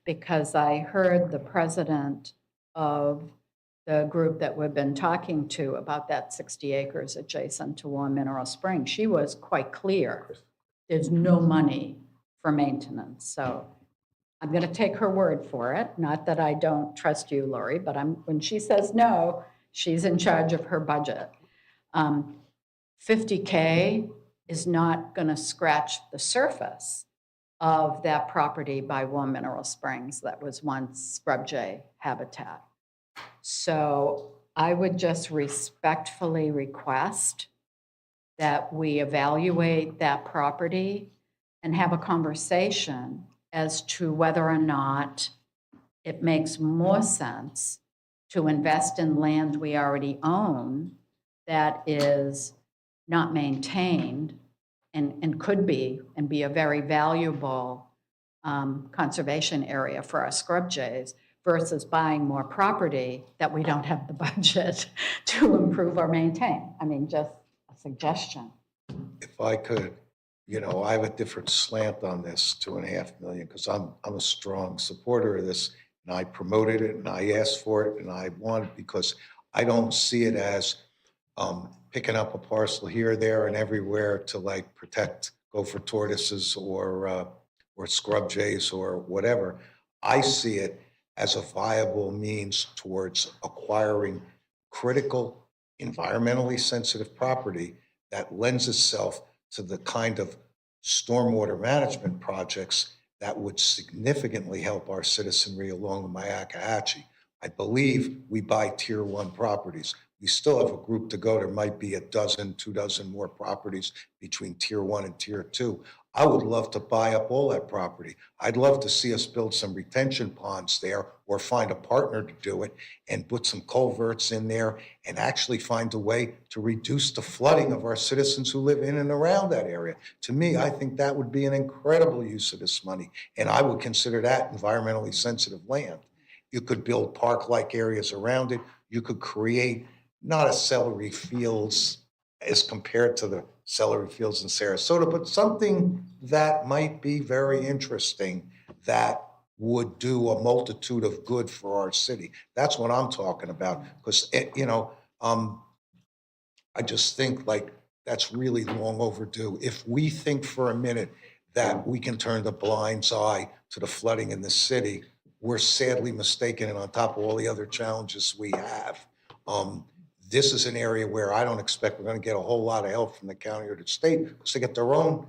because I heard the president of the group that we've been talking to about that 60 acres adjacent to Warm Mineral Springs. She was quite clear. There's no money for maintenance. So I'm going to take her word for it. Not that I don't trust you, Lori, but when she says no, she's in charge of her budget. $50K is not going to scratch the surface of that property by Warm Mineral Springs that was once scrub jay habitat. So I would just respectfully request that we evaluate that property and have a conversation as to whether or not it makes more sense to invest in land we already own that is not maintained and could be a very valuable conservation area for our scrub jays versus buying more property that we don't have the budget to improve or maintain. I mean, just a suggestion. If I could, I have a different slant on this 2.5 million because I'm a strong supporter of this. and I promoted it, and I asked for it, and I wanted, because I don't see it as picking up a parcel here, there, and everywhere to like protect gopher tortoises or scrub jays or whatever. I see it as a viable means towards acquiring critical, environmentally sensitive property that lends itself to the kind of stormwater management projects that would significantly help our citizenry along the Myakkahatchee. I believe we buy tier 1 properties. We still have a group to go. There might be a dozen, 2 dozen more properties between tier 1 and tier 2. I would love to buy up all that property. I'd love to see us build some retention ponds there or find a partner to do it and put some culverts in there and actually find a way to reduce the flooding of our citizens who live in and around that area. To me, I think that would be an incredible use of this money, and I would consider that environmentally sensitive land. You could build park-like areas around it. You could create not a celery fields as compared to the celery fields in Sarasota, but something that might be very interesting that would do a multitude of good for our city. That's what I'm talking about, because, I just think like that's really long overdue. If we think for a minute that we can turn the blind eye to the flooding in the city, we're sadly mistaken, and on top of all the other challenges we have. This is an area where I don't expect we're going to get a whole lot of help from the county or the state because they get their own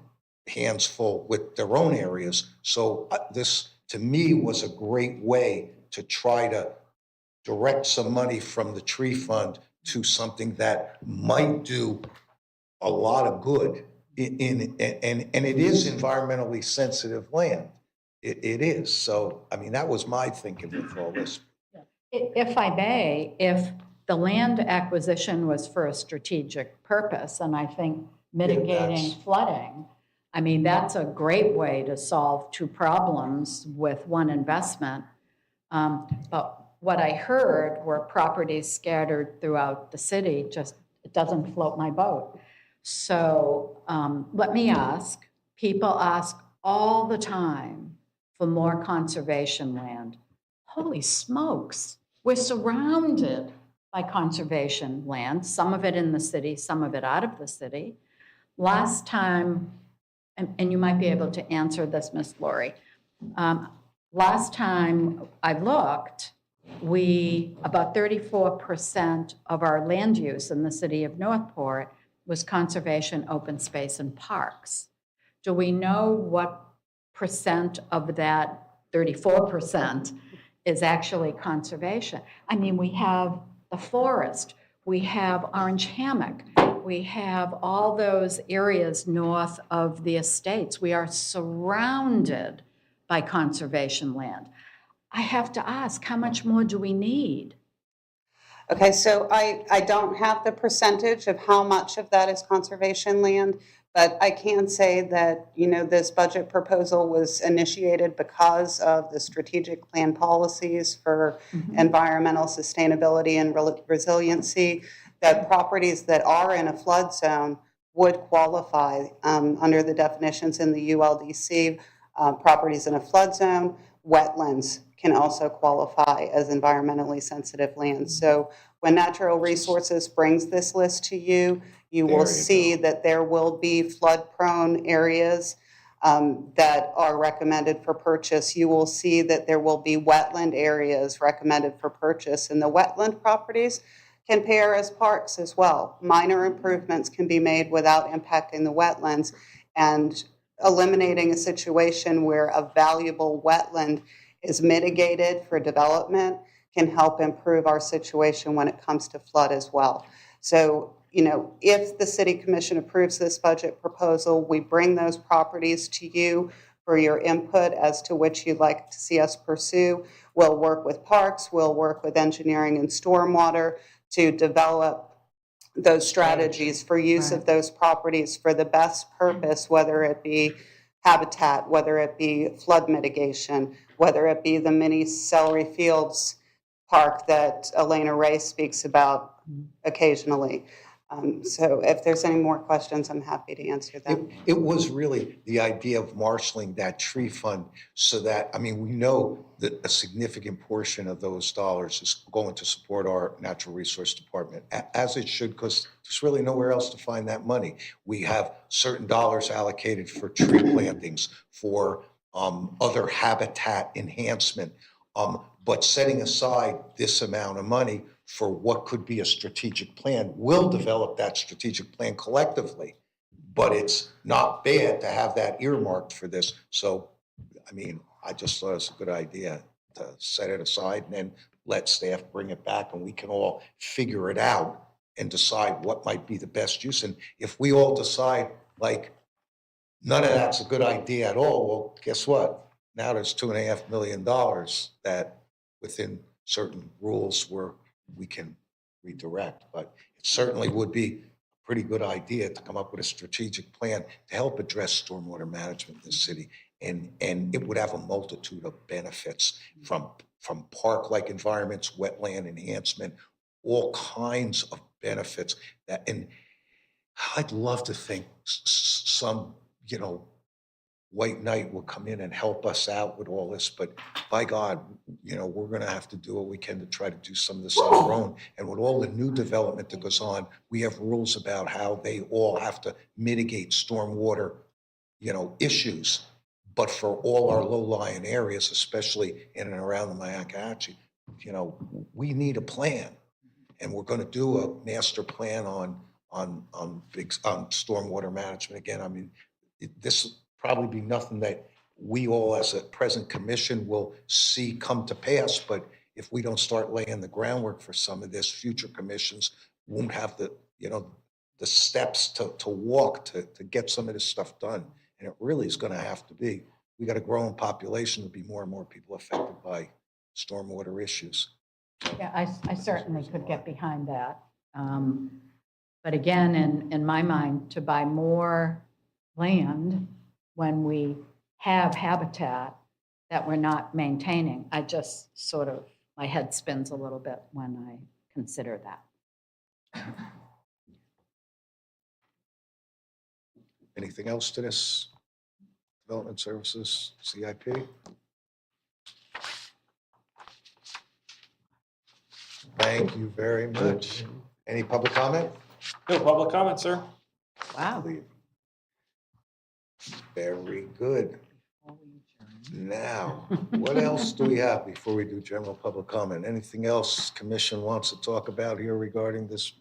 hands full with their own areas. So this, to me, was a great way to try to direct some money from the tree fund to something that might do a lot of good and it is environmentally sensitive land. It is. So, I mean, that was my thinking with all this. If I may, if the land acquisition was for a strategic purpose, and I think mitigating flooding, I mean, that's a great way to solve 2 problems with 1 investment. But what I heard were properties scattered throughout the city, just, it doesn't float my boat. So let me ask, people ask all the time for more conservation land. Holy smokes, we're surrounded by conservation land, some of it in the city, some of it out of the city. Last time, and you might be able to answer this, Ms. Laurie, last time I looked, about 34% of our land use in the city of Northport was conservation, open space, and parks. Do we know what percent of that 34% is actually conservation? I mean, we have the forest, we have Orange Hammock, we have all those areas north of the estates. We are surrounded by conservation land. I have to ask, how much more do we need? Okay, so I don't have the percentage of how much of that is conservation land, but I can say that, this budget proposal was initiated because of the strategic plan policies for environmental sustainability and resiliency, that properties that are in a flood zone would qualify under the definitions in the ULDC. Properties in a flood zone, wetlands can also qualify as environmentally sensitive land. So when Natural Resources brings this list to you, you will see that there will be flood-prone areas that are recommended for purchase. You will see that there will be wetland areas recommended for purchase, and the wetland properties can pair as parks as well. Minor improvements can be made without impacting the wetlands, and eliminating a situation where a valuable wetland is mitigated for development can help improve our situation when it comes to flood as well. So, if the City Commission approves this budget proposal, we bring those properties to you for your input as to which you'd like to see us pursue. We'll work with parks, we'll work with engineering and stormwater to develop those strategies for use of those properties for the best purpose, whether it be habitat, whether it be flood mitigation, whether it be the mini celery fields park that Elena Ray speaks about occasionally. So if there's any more questions, I'm happy to answer them. It was really the idea of marshaling that tree fund so that, I mean, we know that a significant portion of those dollars is going to support our natural resource department, as it should, because there's really nowhere else to find that money. We have certain dollars allocated for tree plantings, for other habitat enhancement, but setting aside this amount of money for what could be a strategic plan. We'll develop that strategic plan collectively, but it's not bad to have that earmarked for this. So, I mean, I just thought it was a good idea to set it aside and then let staff bring it back and we can all figure it out and decide what might be the best use. And if we all decide like none of that's a good idea at all, well, guess what? Now there's $2.5 million that within certain rules we can redirect, but it certainly would be a pretty good idea to come up with a strategic plan to help address stormwater management in the city. And it would have a multitude of benefits from park-like environments, wetland enhancement, all kinds of benefits that, and I'd love to think some, white knight will come in and help us out with all this, but by God, we're going to have to do what we can to try to do some of this on our own. And with all the new development that goes on, we have rules about how they all have to mitigate stormwater, issues. But for all our low-lying areas, especially in and around the Myakkahatchee, we need a plan. And we're going to do a master plan on stormwater management again. I mean, this probably be nothing that we all as a present commission will see come to pass, but if we don't start laying the groundwork for some of this, future commissions won't have the steps to walk to get some of this stuff done. And it really is going to have to be. We got a growing population, there'll be more and more people affected by stormwater issues. Yeah, I certainly could get behind that. But again, in my mind, to buy more land when we have habitat that we're not maintaining, I just sort of, my head spins a little bit when I consider that. Anything else to this? Development Services, CIP? Thank you very much. Any public comment? No public comment, sir. Wow. Very good. Now, what else do we have before we do general public comment? Anything else commission wants to talk about here regarding this?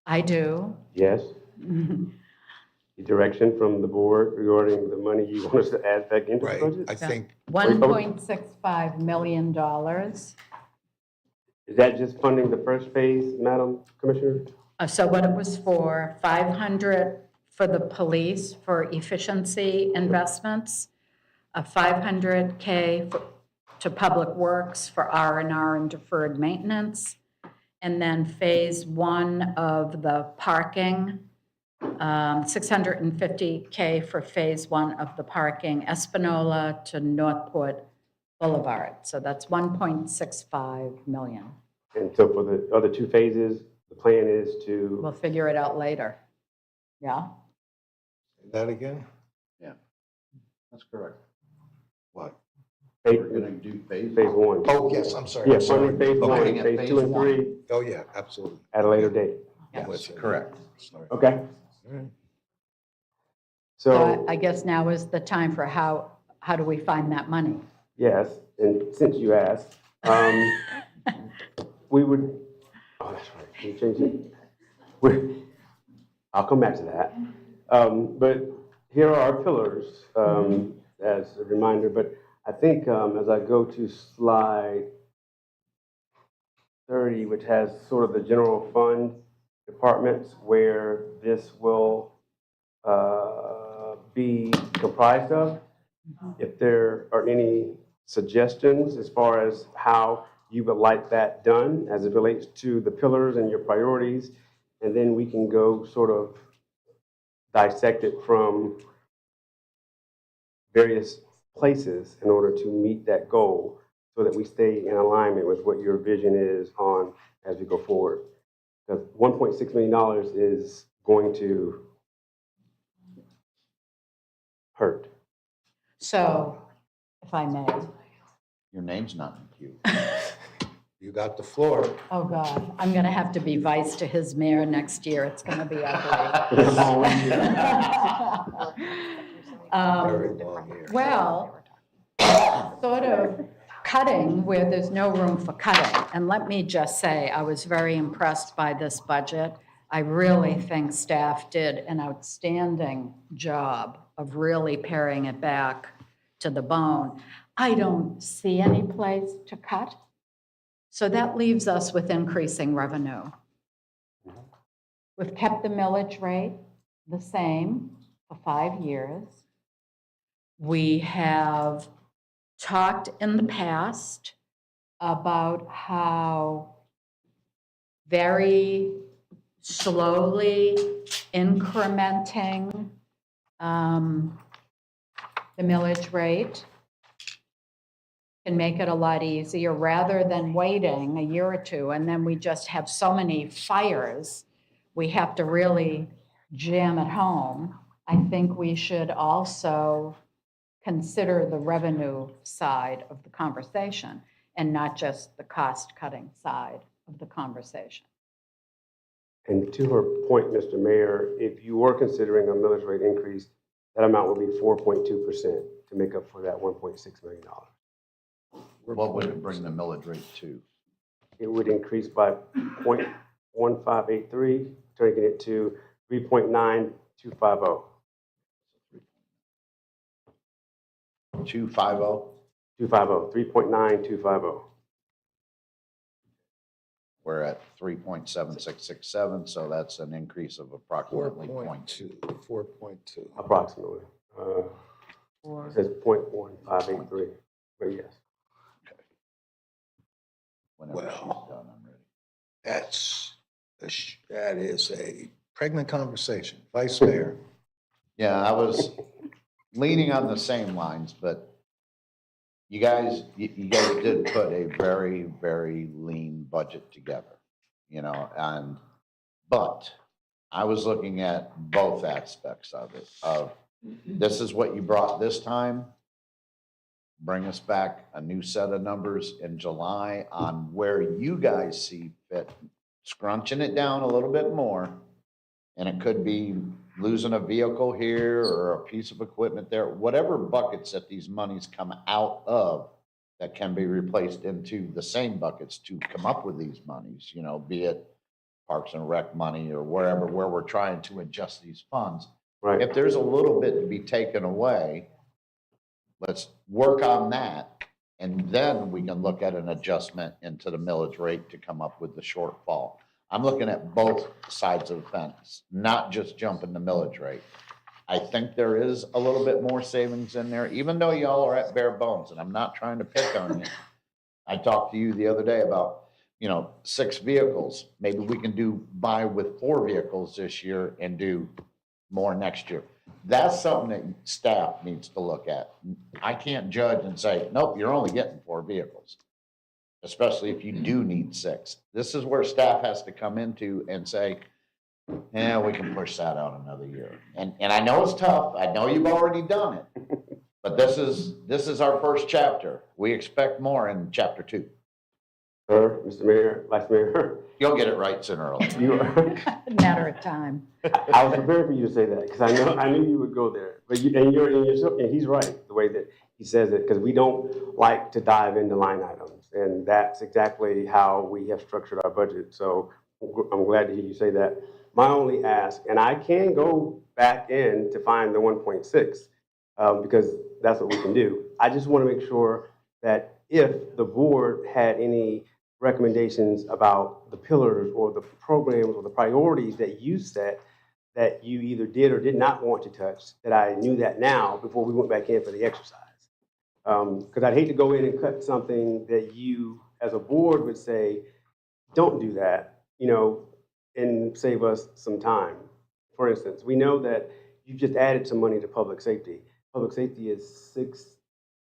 I do. Yes. The direction from the board regarding the money you want us to add back into the budget? I think. $1.65 million. Is that just funding the first phase, Madam Commissioner? So what it was for, 500 for the police for efficiency investments, 500K to Public Works for R&R and deferred maintenance, and then phase one of the parking, 650K for phase one of the parking, Espanola to Northport Boulevard. So that's 1.65 million. And so for the other two phases, the plan is to? We'll figure it out later. Yeah? That again? Yeah, that's correct. What? We're gonna do phase one. Oh, yes, I'm sorry. Yeah, I'm sorry. funding phase one, Okay. phase two and three. Oh, yeah, absolutely. At a later date. Yes, correct. Sorry. Okay. All right. So, I guess now is the time for how do we find that money? yes, and since you asked, we would, oh, that's right, we changed it. I'll come back to that. But here are our pillars, as a reminder, but I think as I go to slide 30, which has sort of the general fund departments where this will be comprised of, if there are any suggestions as far as how you would like that done as it relates to the pillars and your priorities, and then we can go sort of dissect it from various places in order to meet that goal so that we stay in alignment with what your vision is on as we go forward. Because $1.6 million is going to hurt. So, if I may. Your name's not in the queue. You got the floor. Oh, God, I'm going to have to be vice to his mayor next year. It's going to be ugly. Very long here. Well, sort of cutting where there's no room for cutting. And let me just say, I was very impressed by this budget. I really think staff did an outstanding job of really paring it back to the bone. I don't see any place to cut. So that leaves us with increasing revenue. We've kept the millage rate the same for 5 years. We have talked in the past about how very slowly incrementing the millage rate can make it a lot easier rather than waiting a year or two and then we just have so many fires, we have to really jam it home. I think we should also consider the revenue side of the conversation and not just the cost-cutting side of the conversation. And to her point, Mr. Mayor, if you were considering a millage rate increase, that amount would be 4.2% to make up for that $1.6 million. What would it bring the millage rate to? It would increase by 0.1583, taking it to 3.9250. 250? 3.9250. We're at 3.7667, so that's an increase of approximately 0.2. 4.2. Approximately. It says 0.1583, but yes. Whenever she's done, I'm ready. That is a pregnant conversation. Vice Mayor. Yeah, I was leaning on the same lines, but you guys did put a very, very lean budget together, but I was looking at both aspects of it, this is what you brought this time, bring us back a new set of numbers in July on where you guys see fit, scrunching it down a little bit more, and it could be losing a vehicle here or a piece of equipment there, whatever buckets that these monies come out of that can be replaced into the same buckets to come up with these monies, be it Parks and Rec money or where we're trying to adjust these funds. Right. If there's a little bit to be taken away, let's work on that, and then we can look at an adjustment into the millage rate to come up with the shortfall. I'm looking at both sides of the fence, not just jumping the millage rate. I think there is a little bit more savings in there, even though y'all are at bare bones, and I'm not trying to pick on you. I talked to you the other day about, 6 vehicles. Maybe we can buy with 4 vehicles this year and do more next year. That's something that staff needs to look at. I can't judge and say, nope, you're only getting 4 vehicles, especially if you do need 6. This is where staff has to come into and say, yeah, we can push that out another year. And I know it's tough. I know you've already done it, but this is our first chapter. We expect more in chapter 2. Sir, Mr. Mayor, Vice Mayor. You'll get it right sooner or later. You are. Matter of time. I was prepared for you to say that because I knew you would go there. But and he's right the way that he says it, because we don't like to dive into line items, and that's exactly how we have structured our budget. So I'm glad to hear you say that. My only ask, and I can go back in to find the 1.6 because that's what we can do. I just want to make sure that if the board had any recommendations about the pillars or the programs or the priorities that you set that you either did or did not want to touch, that I knew that now before we went back in for the exercise. Because I'd hate to go in and cut something that you, as a board, would say, don't do that, and save us some time. For instance, we know that you've just added some money to public safety. Public safety is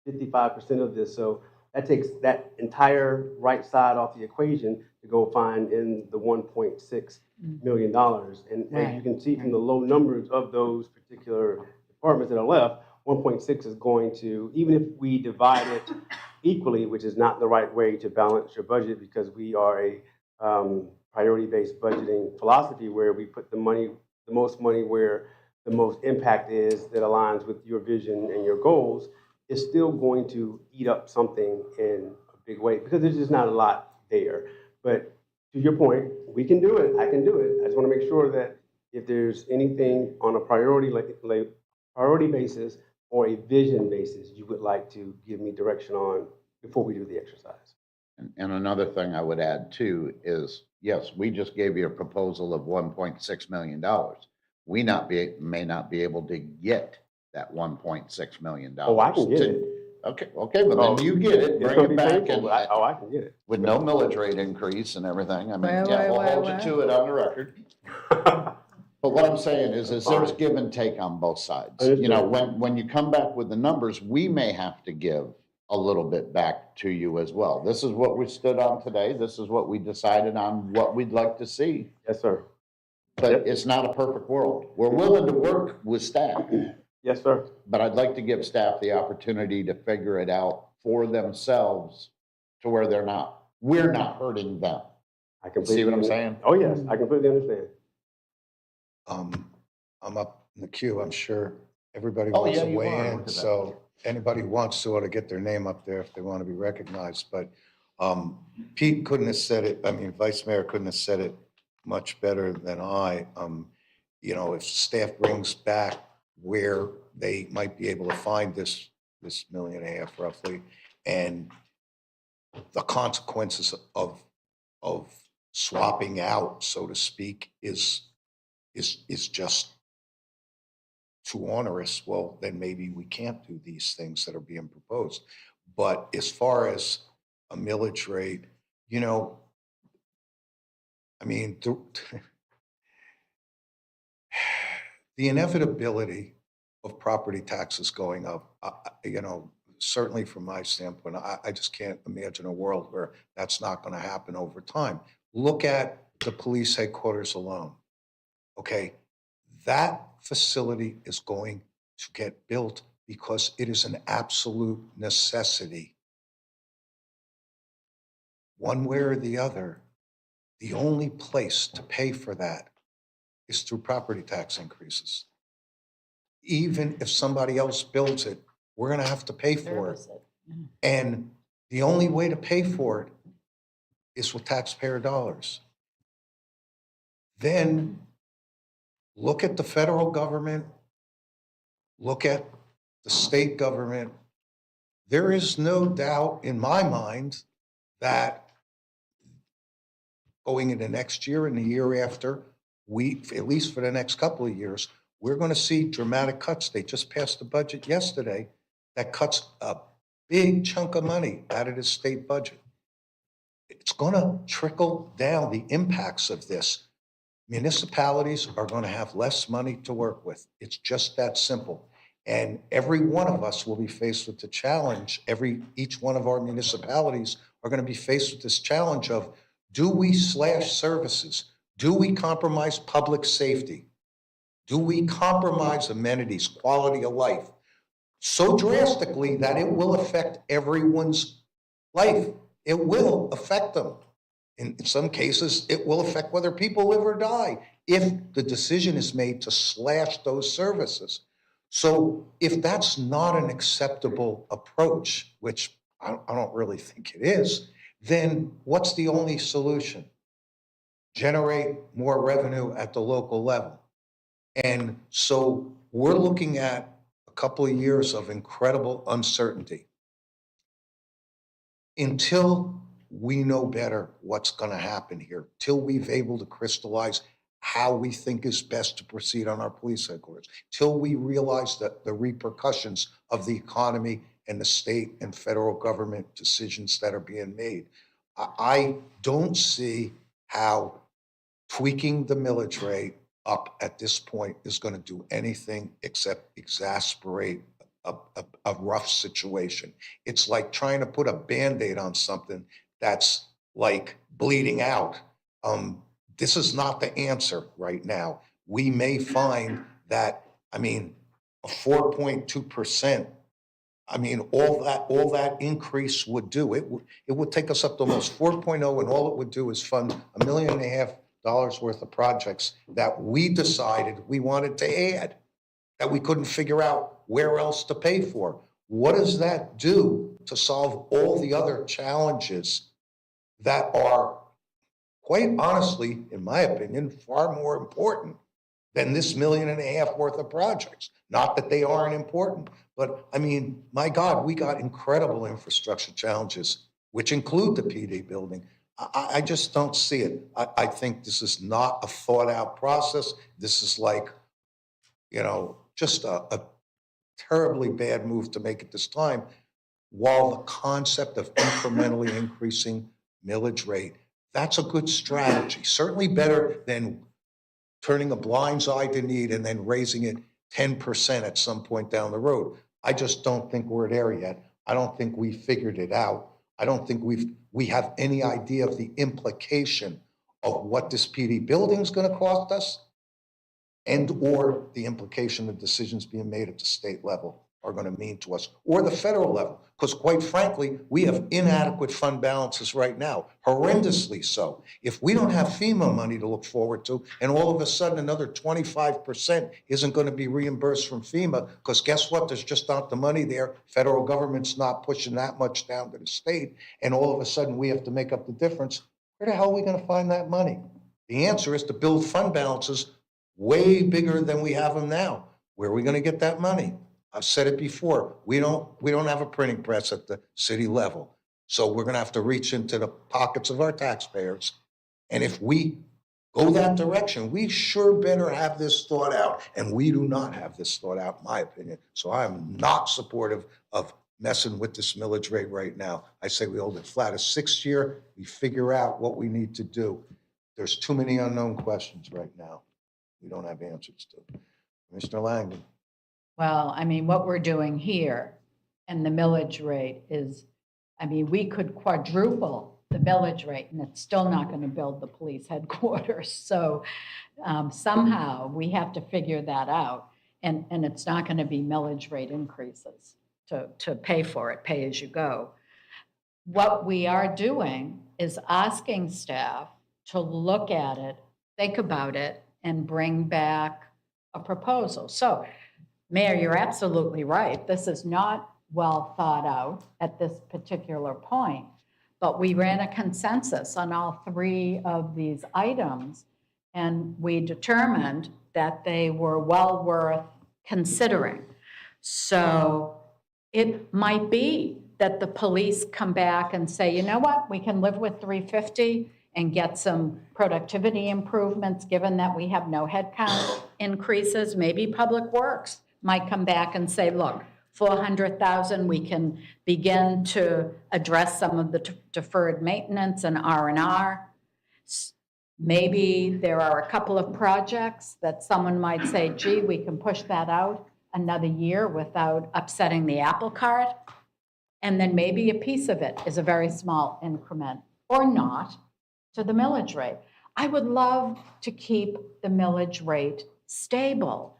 55% of this, so that takes that entire right side off the equation to go find in the $1.6 million. And as you can see from the low numbers of those particular departments that are left, 1.6 is going to, even if we divide it equally, which is not the right way to balance your budget, because we are a priority-based budgeting philosophy where we put the most money where the most impact is that aligns with your vision and your goals, is still going to eat up something in a big way because there's just not a lot there. But to your point, we can do it. I can do it. I just want to make sure that if there's anything on a priority basis or a vision basis you would like to give me direction on before we do the exercise. And another thing I would add too is, yes, we just gave you a proposal of $1.6 million. We may not be able to get that $1.6 million. Oh, I can get it. Okay, well then you get it, bring it back, and I can get it with no millage rate increase and everything. I mean, Wait, yeah, we'll wait, hold wait. you to it on the record. But what I'm saying is there's give and take on both sides. You know, when you come back with the numbers, we may have to give a little bit back to you as well. This is what we stood on today. This is what we decided on what we'd like to see. Yes, sir. But it's not a perfect world. We're willing to work with staff. Yes, sir. But I'd like to give staff the opportunity to figure it out for themselves to where we're not hurting them. I completely See what I'm saying? Oh, yes, I completely understand. I'm up in the queue. I'm sure everybody Oh, wants yeah, to you weigh are. in. Look at that. So anybody who wants to ought to get their name up there if they want to be recognized. But Pete couldn't have said it, I mean, Vice Mayor couldn't have said it much better than I. You know, if staff brings back where they might be able to find this $1.5 million roughly, and the consequences of swapping out, so to speak, is just too onerous, well, then maybe we can't do these things that are being proposed. But as far as a millage rate, you know, I mean, the inevitability of property taxes going up, you know, certainly from my standpoint, I just can't imagine a world where that's not going to happen over time. Look at the police headquarters alone. Okay, that facility is going to get built because it is an absolute necessity. One way or the other, the only place to pay for that is through property tax increases. Even if somebody else builds it, we're going to have to pay for it. And the only way to pay for it is with taxpayer dollars. Then look at the federal government, look at the state government. There is no doubt in my mind that going into next year and the year after, at least for the next couple of years, we're going to see dramatic cuts. They just passed a budget yesterday that cuts a big chunk of money out of the state budget. It's going to trickle down the impacts of this. Municipalities are going to have less money to work with. It's just that simple. And every one of us will be faced with the challenge. Each one of our municipalities are going to be faced with this challenge of, do we slash services? Do we compromise public safety? Do we compromise amenities, quality of life, so drastically that it will affect everyone's life? It will affect them. In some cases, it will affect whether people live or die if the decision is made to slash those services. So if that's not an acceptable approach, which I don't really think it is, then what's the only solution? Generate more revenue at the local level. And so we're looking at a couple of years of incredible uncertainty. Until we know better what's going to happen here, till we've able to crystallize how we think is best to proceed on our police headquarters, till we realize that the repercussions of the economy and the state and federal government decisions that are being made, I don't see how tweaking the millage rate up at this point is going to do anything except exasperate a rough situation. It's like trying to put a Band-Aid on something that's like bleeding out. This is not the answer right now. We may find that, I mean, a 4.2%, I mean, all that increase would do, it would take us up to almost 4.0, and all it would do is fund $1.5 million worth of projects that we decided we wanted to add, that we couldn't figure out where else to pay for. What does that do to solve all the other challenges that are, quite honestly, in my opinion, far more important than this $1.5 million worth of projects? Not that they aren't important, but I mean, my God, we got incredible infrastructure challenges, which include the PD building. I just don't see it. I think this is not a thought out process. This is like, you know, just a terribly bad move to make at this time, while the concept of incrementally increasing millage rate, that's a good strategy. Certainly better than turning a blind eye to need and then raising it 10% at some point down the road. I just don't think we're there yet. I don't think we figured it out. I don't think we have any idea of the implication of what this PD building is going to cost us, and or the implication of decisions being made at the state level are going to mean to us, or the federal level. Because quite frankly, we have inadequate fund balances right now, horrendously so. If we don't have FEMA money to look forward to, and all of a sudden another 25% isn't going to be reimbursed from FEMA, because guess what? There's just not the money there. Federal government's not pushing that much down to the state, and all of a sudden we have to make up the difference. Where the hell are we going to find that money? The answer is to build fund balances way bigger than we have them now. Where are we going to get that money? I've said it before. We don't have a printing press at the city level. So we're going to have to reach into the pockets of our taxpayers. And if we go that direction, we sure better have this thought out. And we do not have this thought out, in my opinion. So I am not supportive of messing with this millage rate right now. I say we hold it flat. A 6th year, we figure out what we need to do. There's too many unknown questions right now we don't have answers to. Mr. Langdon. Well, I mean, what we're doing here and the millage rate is, I mean, we could quadruple the millage rate and it's still not going to build the police headquarters. So somehow we have to figure that out. And it's not going to be millage rate increases to pay for it, pay as you go. What we are doing is asking staff to look at it, think about it, and bring back a proposal. So, Mayor, you're absolutely right. This is not well thought out at this particular point, but we ran a consensus on all 3 of these items, and we determined that they were well worth considering. So it might be that the police come back and say, you know what, we can live with 350 and get some productivity improvements, given that we have no headcount increases. Maybe Public Works might come back and say, look, 400,000, we can begin to address some of the deferred maintenance and R&R. Maybe there are a couple of projects that someone might say, gee, we can push that out another year without upsetting the apple cart. And then maybe a piece of it is a very small increment, or not, to the millage rate. I would love to keep the millage rate stable.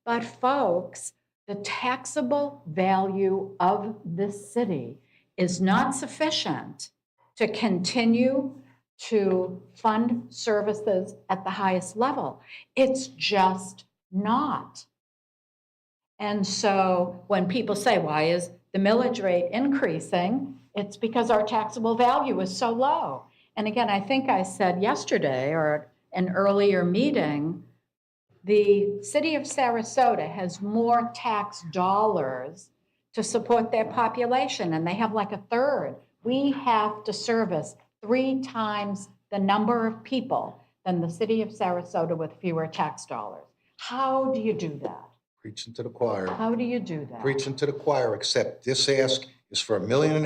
But folks, the taxable value of this city is not sufficient to continue to fund services at the highest level. It's just not. And so when people say, why is the millage rate increasing? It's because our taxable value is so low. And again, I think I said yesterday or an earlier meeting, the city of Sarasota has more tax dollars to support their population, and they have like a third. We have to service 3 times the number of people than the city of Sarasota with fewer tax dollars. How do you do that? Preaching to the choir. How do you do that? Preaching to the choir, except this ask is for $1.5 million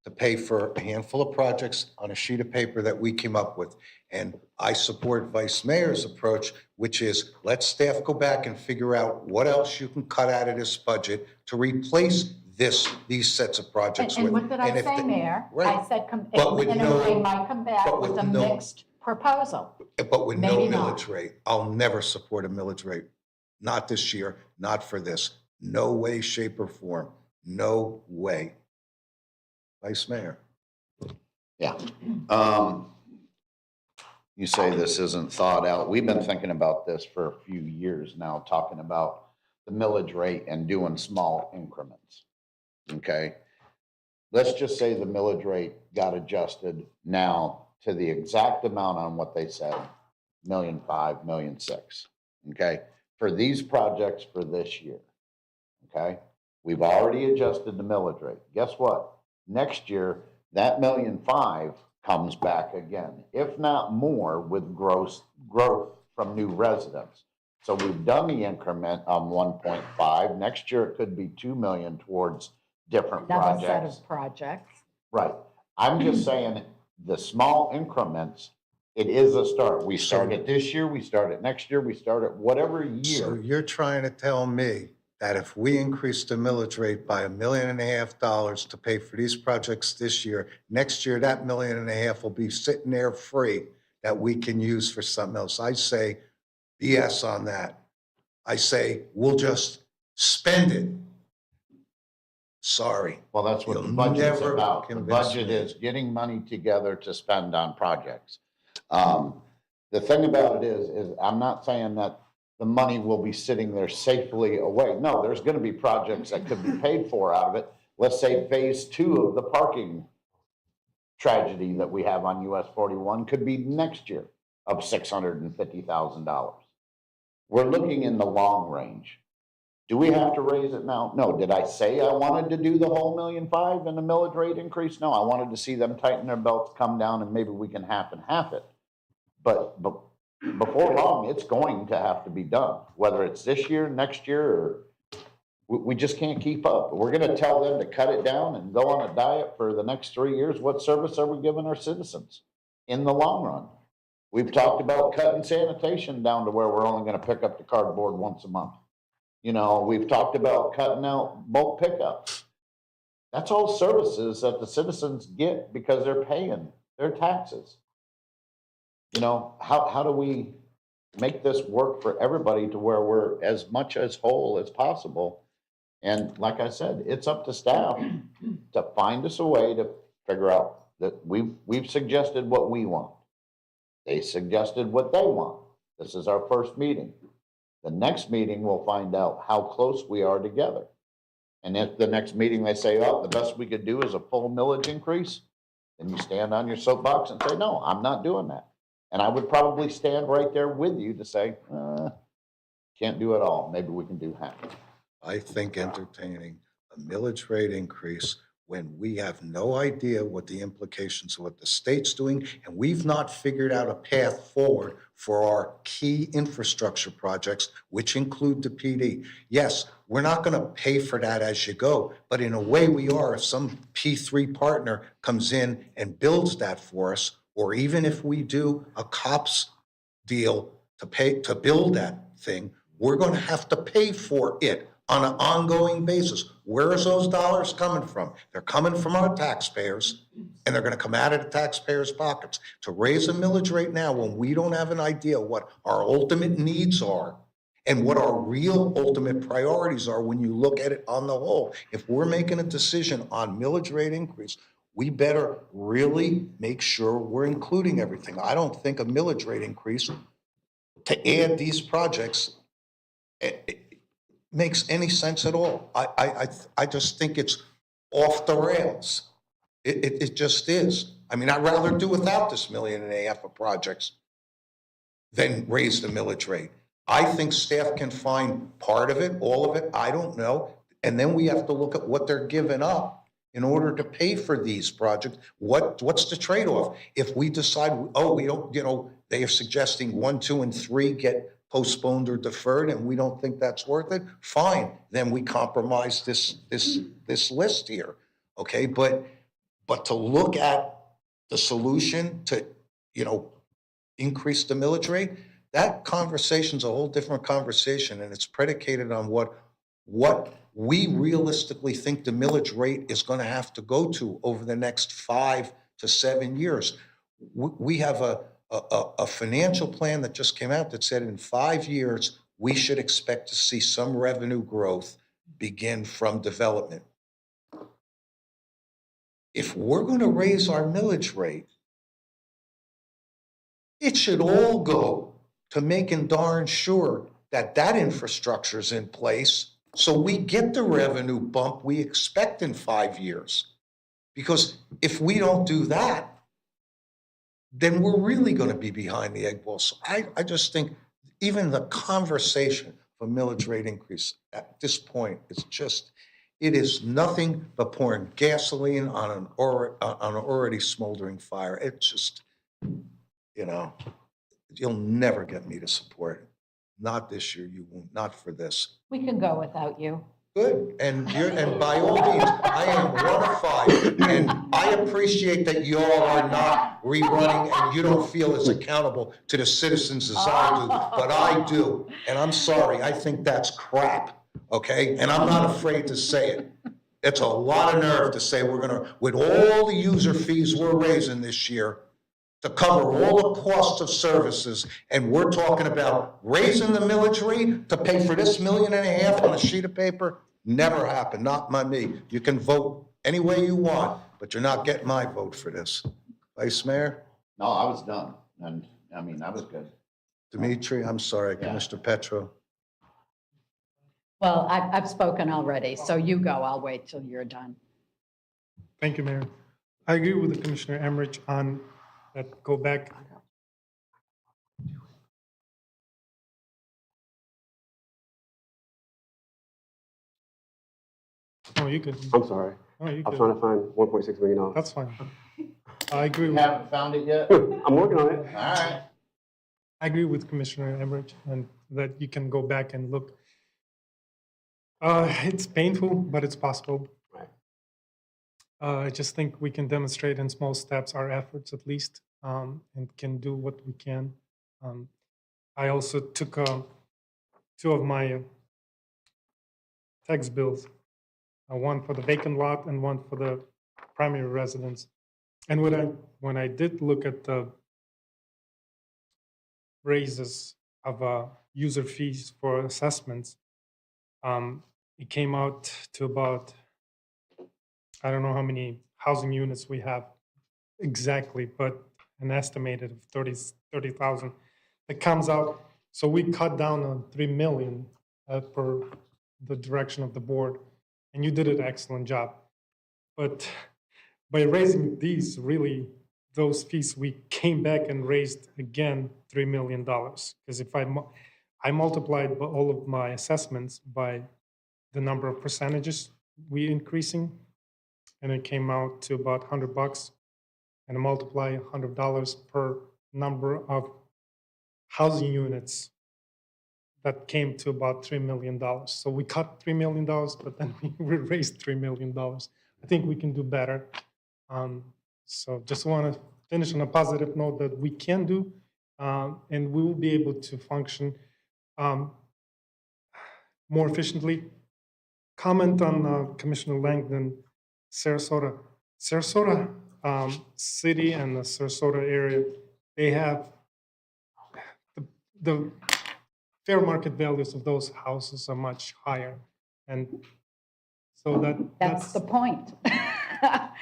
to pay for a handful of projects on a sheet of paper that we came up with. And I support Vice Mayor's approach, which is let staff go back and figure out what else you can cut out of this budget to replace these sets of projects with. And what did I if say, the- Mayor? Right. I said, But with in a no- way, might come back but with with a no- mixed proposal. But with no Maybe not. millage rate, I'll never support a millage rate. Not this year, not for this. No way, shape, or form. No way. Vice Mayor. Yeah. You say this isn't thought out. We've been thinking about this for a few years now, talking about the millage rate and doing small increments. Okay? Let's just say the millage rate got adjusted now to the exact amount on what they said, $1.5 million, $1.6 million. Okay? For these projects for this year. Okay? We've already adjusted the millage rate. Guess what? Next year, that $1.5 million comes back again, if not more, with growth from new residents. So we've done the increment on 1.5. Next year, it could be 2 million towards different Another set projects. of projects. Right. I'm just saying the small increments, it is a start. We start it this year, we start it next year, we start it whatever So year. you're trying to tell me that if we increase the millage rate by $1.5 million to pay for these projects this year, next year, that $1.5 million will be sitting there free that we can use for something else. I say BS on that. I say we'll just spend it. Sorry. Well, that's what the You'll budget's never about. The convince budget me. is getting money together to spend on projects. The thing about it is I'm not saying that the money will be sitting there safely away. No, there's gonna be projects that could be paid for out of it. Let's say phase 2 of the parking tragedy that we have on US 41 could be next year of $650,000. We're looking in the long range. Do we have to raise it now? No. Did I say I wanted to do the whole $1.5 million in the millage rate increase? No, I wanted to see them tighten their belts, come down, and maybe we can half and half it. But before long, it's going to have to be done, whether it's this year, next year, or we just can't keep up. We're gonna tell them to cut it down and go on a diet for the next 3 years. What service are we giving our citizens in the long run? We've talked about cutting sanitation down to where we're only gonna pick up the cardboard once a month. You know, we've talked about cutting out bulk pickups. That's all services that the citizens get because they're paying their taxes. You know, how do we make this work for everybody to where we're as much as whole as possible? And like I said, it's up to staff to find us a way to figure out that we've suggested what we want. They suggested what they want. This is our first meeting. The next meeting, we'll find out how close we are together. And if the next meeting they say, oh, the best we could do is a full millage increase, then you stand on your soapbox and say, no, I'm not doing that. And I would probably stand right there with you to say, can't do it all. Maybe we can do half. I think entertaining a millage rate increase when we have no idea what the implications of what the state's doing, and we've not figured out a path forward for our key infrastructure projects, which include the PD. Yes, we're not going to pay for that as you go, but in a way we are. If some P3 partner comes in and builds that for us, or even if we do a COPS deal to build that thing, we're going to have to pay for it on an ongoing basis. Where is those dollars coming from? They're coming from our taxpayers, and they're going to come out of the taxpayers' pockets. To raise a millage rate now when we don't have an idea what our ultimate needs are and what our real ultimate priorities are when you look at it on the whole. If we're making a decision on millage rate increase, we better really make sure we're including everything. I don't think a millage rate increase to add these projects makes any sense at all. I just think it's off the rails. It just is. I mean, I'd rather do without this $1.5 million of projects than raise the millage rate. I think staff can find part of it, all of it, I don't know. And then we have to look at what they're giving up in order to pay for these projects. What's the trade-off? If we decide, oh, we don't, you know, they are suggesting 1, 2, and 3 get postponed or deferred, and we don't think that's worth it, fine. Then we compromise this list here, okay? But But to look at the solution to, increase the millage rate, that conversation's a whole different conversation, and it's predicated on what we realistically think the millage rate is gonna have to go to over the next 5 to 7 years. We have a financial plan that just came out that said in 5 years, we should expect to see some revenue growth begin from development. If we're gonna raise our millage rate, it should all go to making darn sure that that infrastructure is in place so we get the revenue bump we expect in 5 years. Because if we don't do that, then we're really going to be behind the eight ball. So I just think even the conversation of a millage rate increase at this point is just, it is nothing but pouring gasoline on an already smoldering fire. It's just, you'll never get me to support it. Not this year, you won't, not for this. We can go without you. Good, and by all means, I am 1 of 5, and I appreciate that you all are not rerunning and you don't feel as accountable to the citizens as I do, but I do, and I'm sorry, I think that's crap, okay? And I'm not afraid to say it. It's a lot of nerve to say we're gonna, with all the user fees we're raising this year, to cover all the costs of services, and we're talking about raising the millage rate to pay for this $1.5 million on a sheet of paper. Never happened, not by me. You can vote any way you want, but you're not getting my vote for this. Vice Mayor? No, I was done, and, that was good. Dimitri, I'm sorry, Commissioner Petro. Well, I've spoken already, so you go. I'll wait till you're done. Thank you, Mayor. I agree with Commissioner Emmerich on that. Go back. Oh, you could. I'm sorry. Oh, you I'm could. trying to find $1.6 million. That's fine. I agree. You With, haven't found it yet? I'm working on it. All right. I agree with Commissioner Emmerich, and that you can go back and look. It's painful, but it's possible. Right. I just think we can demonstrate in small steps our efforts at least, and can do what we can. I also took 2 of my tax bills, one for the vacant lot and one for the primary residence. And when I did look at the raises of user fees for assessments, it came out to about, I don't know how many housing units we have exactly, but an estimated of 30,000. It comes out, so we cut down on 3 million per the direction of the board, and you did an excellent job. But by raising these, really, those fees, we came back and raised again $3 million. Because if I multiplied all of my assessments by the number of percentages we increasing, and it came out to about $100, and I multiply $100 per number of housing units, that came to about $3 million. So we cut $3 million, but then we raised $3 million. I think we can do better. So just want to finish on a positive note that we can do, and we will be able to function more efficiently. Comment on Commissioner Langdon, Sarasota. Sarasota City and the Sarasota area, they have the fair market values of those houses are much higher. And so That's the point.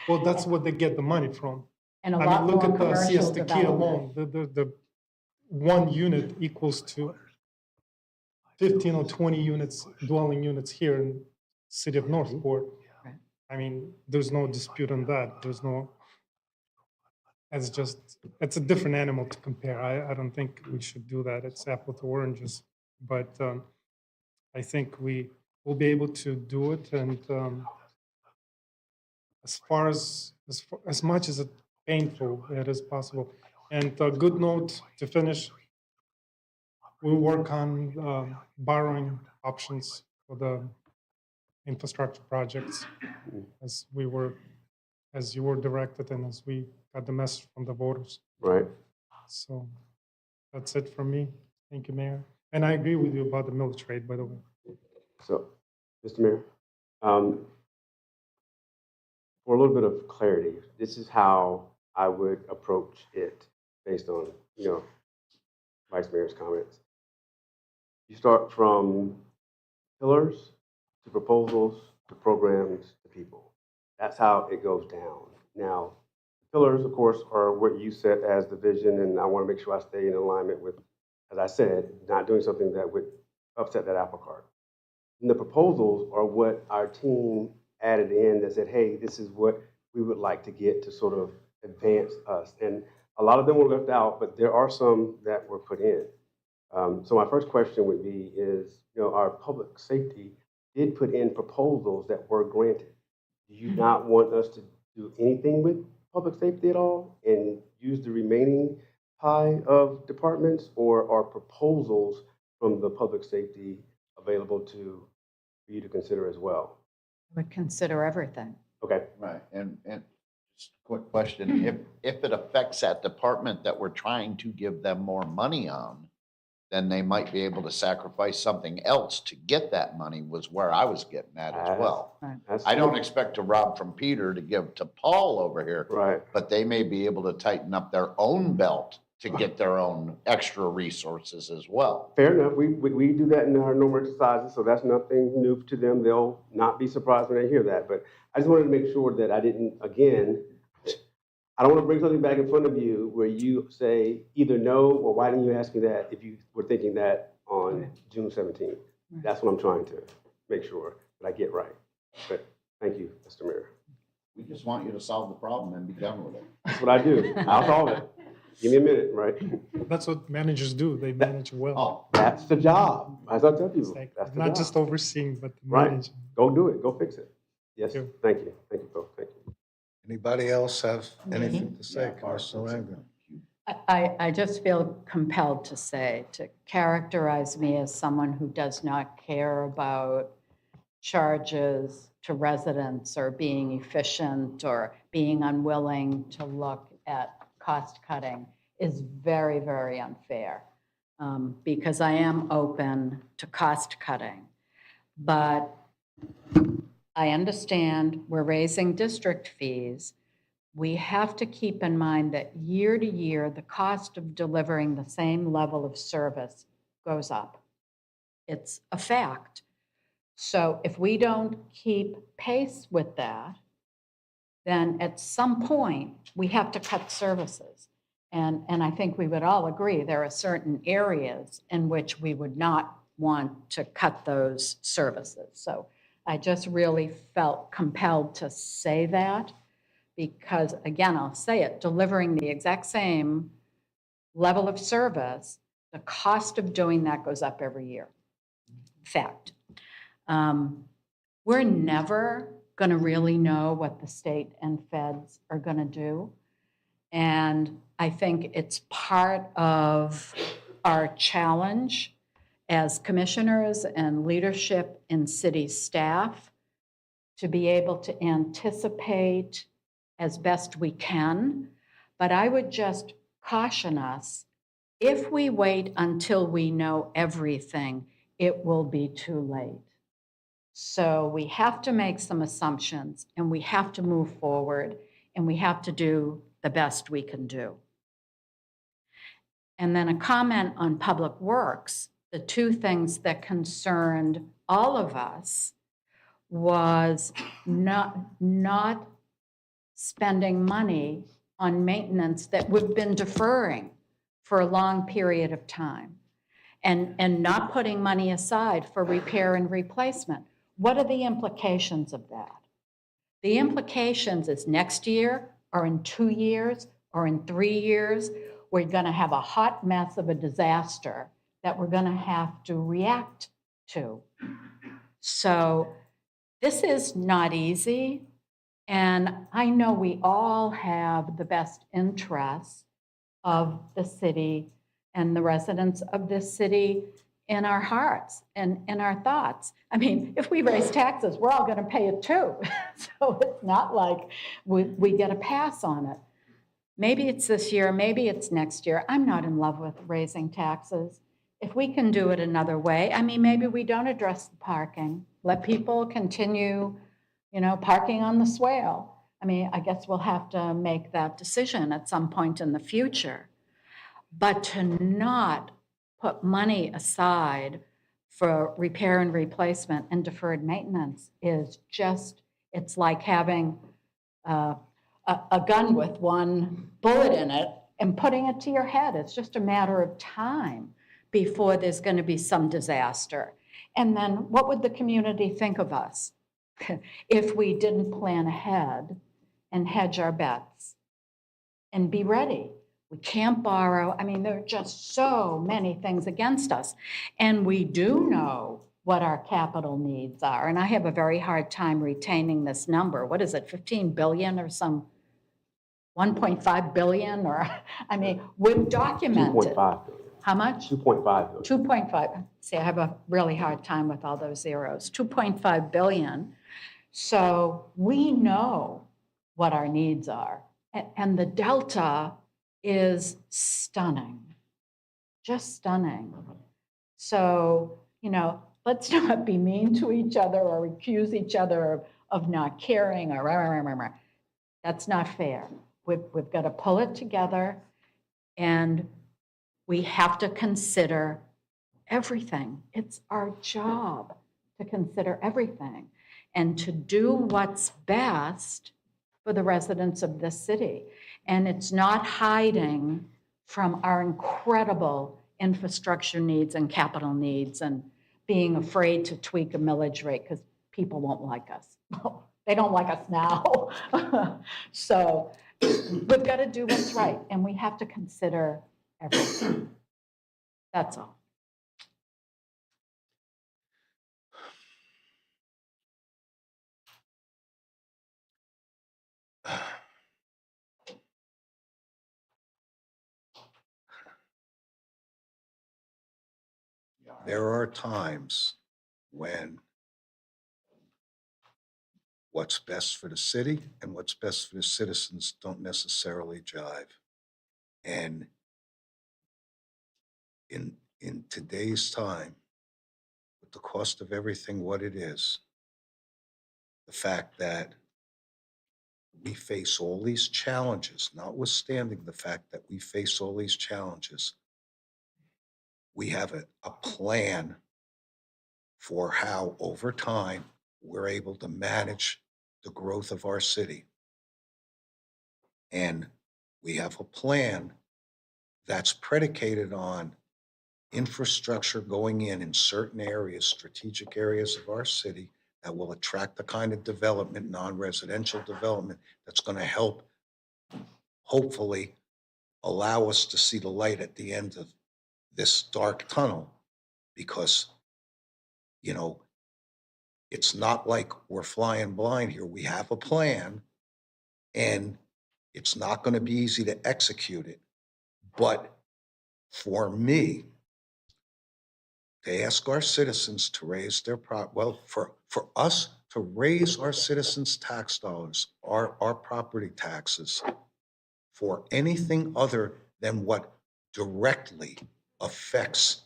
well, that's what they get the money from. And a I lot mean, look more at the commercial Siesta Key alone. development. The 1 unit equals to 15 or 20 units, dwelling units here in city of Northport. I mean, there's no dispute on that. There's no, it's a different animal to compare. I don't think we should do that. It's apple to oranges. But I think we will be able to do it. And as much as it's painful, it is possible. And a good note to finish, we'll work on borrowing options for the infrastructure projects, as we were as you were directed and as we got the message from the voters. Right. So that's it from me. Thank you, Mayor. And I agree with you about the millage rate, by the way. So, Mr. Mayor, for a little bit of clarity, this is how I would approach it based on, Vice Mayor's comments. You start from pillars to proposals to programs to people. That's how it goes down. Now, pillars, of course, are what you set as the vision, and I want to make sure I stay in alignment with, as I said, not doing something that would upset that apple cart. And the proposals are what our team added in that said, hey, this is what we would like to get to sort of advance us. And a lot of them were left out, but there are some that were put in. So my first question would be is, our public safety did put in proposals that were granted. Do you not want us to do anything with public safety at all and use the remaining pie of departments, or are proposals from the public safety available for you to consider as well? I would consider everything. Okay. Right, and just a quick question, if it affects that department that we're trying to give them more money on, then they might be able to sacrifice something else to get that money, was where I was getting at as well. I don't expect to rob from Peter to give to Paul over here. Right. But they may be able to tighten up their own belt to get their own extra resources as well. Fair enough. We do that in our normal exercises, so that's nothing new to them. They'll not be surprised when they hear that. But I just wanted to make sure that I didn't, again, I don't want to bring something back in front of you where you say either no or why didn't you ask me that if you were thinking that on June 17th. That's what I'm trying to make sure that I get right. But thank you, Mr. Mayor. We just want you to solve the problem and be done with it. That's what I do. I'll solve it. Give me a minute, right? That's what managers do. They manage well. That's the job. As I tell people, that's the Not job. just overseeing, but Right. managing. Go do it. Go fix it. Yes. Thank you. Thank you. Thank you, Phil. Thank you. Anybody else have anything to say? Commissioner Langren? I just feel compelled to characterize me as someone who does not care about charges to residents or being efficient or being unwilling to look at cost cutting is very, very unfair, because I am open to cost cutting. But I understand we're raising district fees. We have to keep in mind that year to year, the cost of delivering the same level of service goes up. It's a fact. So if we don't keep pace with that, then at some point, we have to cut services. And I think we would all agree there are certain areas in which we would not want to cut those services. So I just really felt compelled to say that because, again, I'll say it, delivering the exact same level of service, the cost of doing that goes up every year. Fact. We're never going to really know what the state and feds are going to do. And I think it's part of our challenge as commissioners and leadership in city staff to be able to anticipate as best we can. But I would just caution us, if we wait until we know everything, it will be too late. So we have to make some assumptions and we have to move forward and we have to do the best we can do. And then a comment on public works. The two things that concerned all of us was not spending money on maintenance that we've been deferring for a long period of time and not putting money aside for repair and replacement. What are the implications of that? The implications is next year or in 2 years or in 3 years, we're going to have a hot mess of a disaster that we're going to have to react to. So this is not easy. And I know we all have the best interests of the city and the residents of this city in our hearts and in our thoughts. I mean, if we raise taxes, we're all going to pay it too. So it's not like we get a pass on it. Maybe it's this year, maybe it's next year. I'm not in love with raising taxes. If we can do it another way, I mean, maybe we don't address the parking. Let people continue, parking on the swale. I mean, I guess we'll have to make that decision at some point in the future. But to not put money aside for repair and replacement and deferred maintenance is just, it's like having a gun with one bullet in it and putting it to your head. It's just a matter of time before there's going to be some disaster. And then what would the community think of us if we didn't plan ahead and hedge our bets and be ready? We can't borrow. I mean, there are just so many things against us. And we do know what our capital needs are. And I have a very hard time retaining this number. What is it, 15 billion or some 1.5 billion? Or, I mean, we've documented. 2.5 billion. How much? 2.5 billion. 2.5. See, I have a really hard time with all those zeros. 2.5 billion. So we know what our needs are. And the delta is stunning, just stunning. So, let's not be mean to each other or accuse each other of not caring or that's not fair. We've got to pull it together, and we have to consider everything. It's our job to consider everything and to do what's best for the residents of this city. And it's not hiding from our incredible infrastructure needs and capital needs and being afraid to tweak a millage rate because people won't like us. They don't like us now. So we've got to do what's right, and we have to consider everything. That's all. There are times when what's best for the city and what's best for the citizens don't necessarily jive. And in today's time, with the cost of everything what it is, the fact that we face all these challenges, notwithstanding the fact that we face all these challenges, we have a plan for how, over time, we're able to manage the growth of our city. And we have a plan that's predicated on infrastructure going in certain areas, strategic areas of our city that will attract the kind of development, non-residential development, that's going to help, hopefully, allow us to see the light at the end of this dark tunnel. Because, it's not like we're flying blind here. We have a plan, and it's not going to be easy to execute it. But for me, to ask our citizens to raise their for us to raise our citizens' tax dollars, our property taxes, for anything other than what directly affects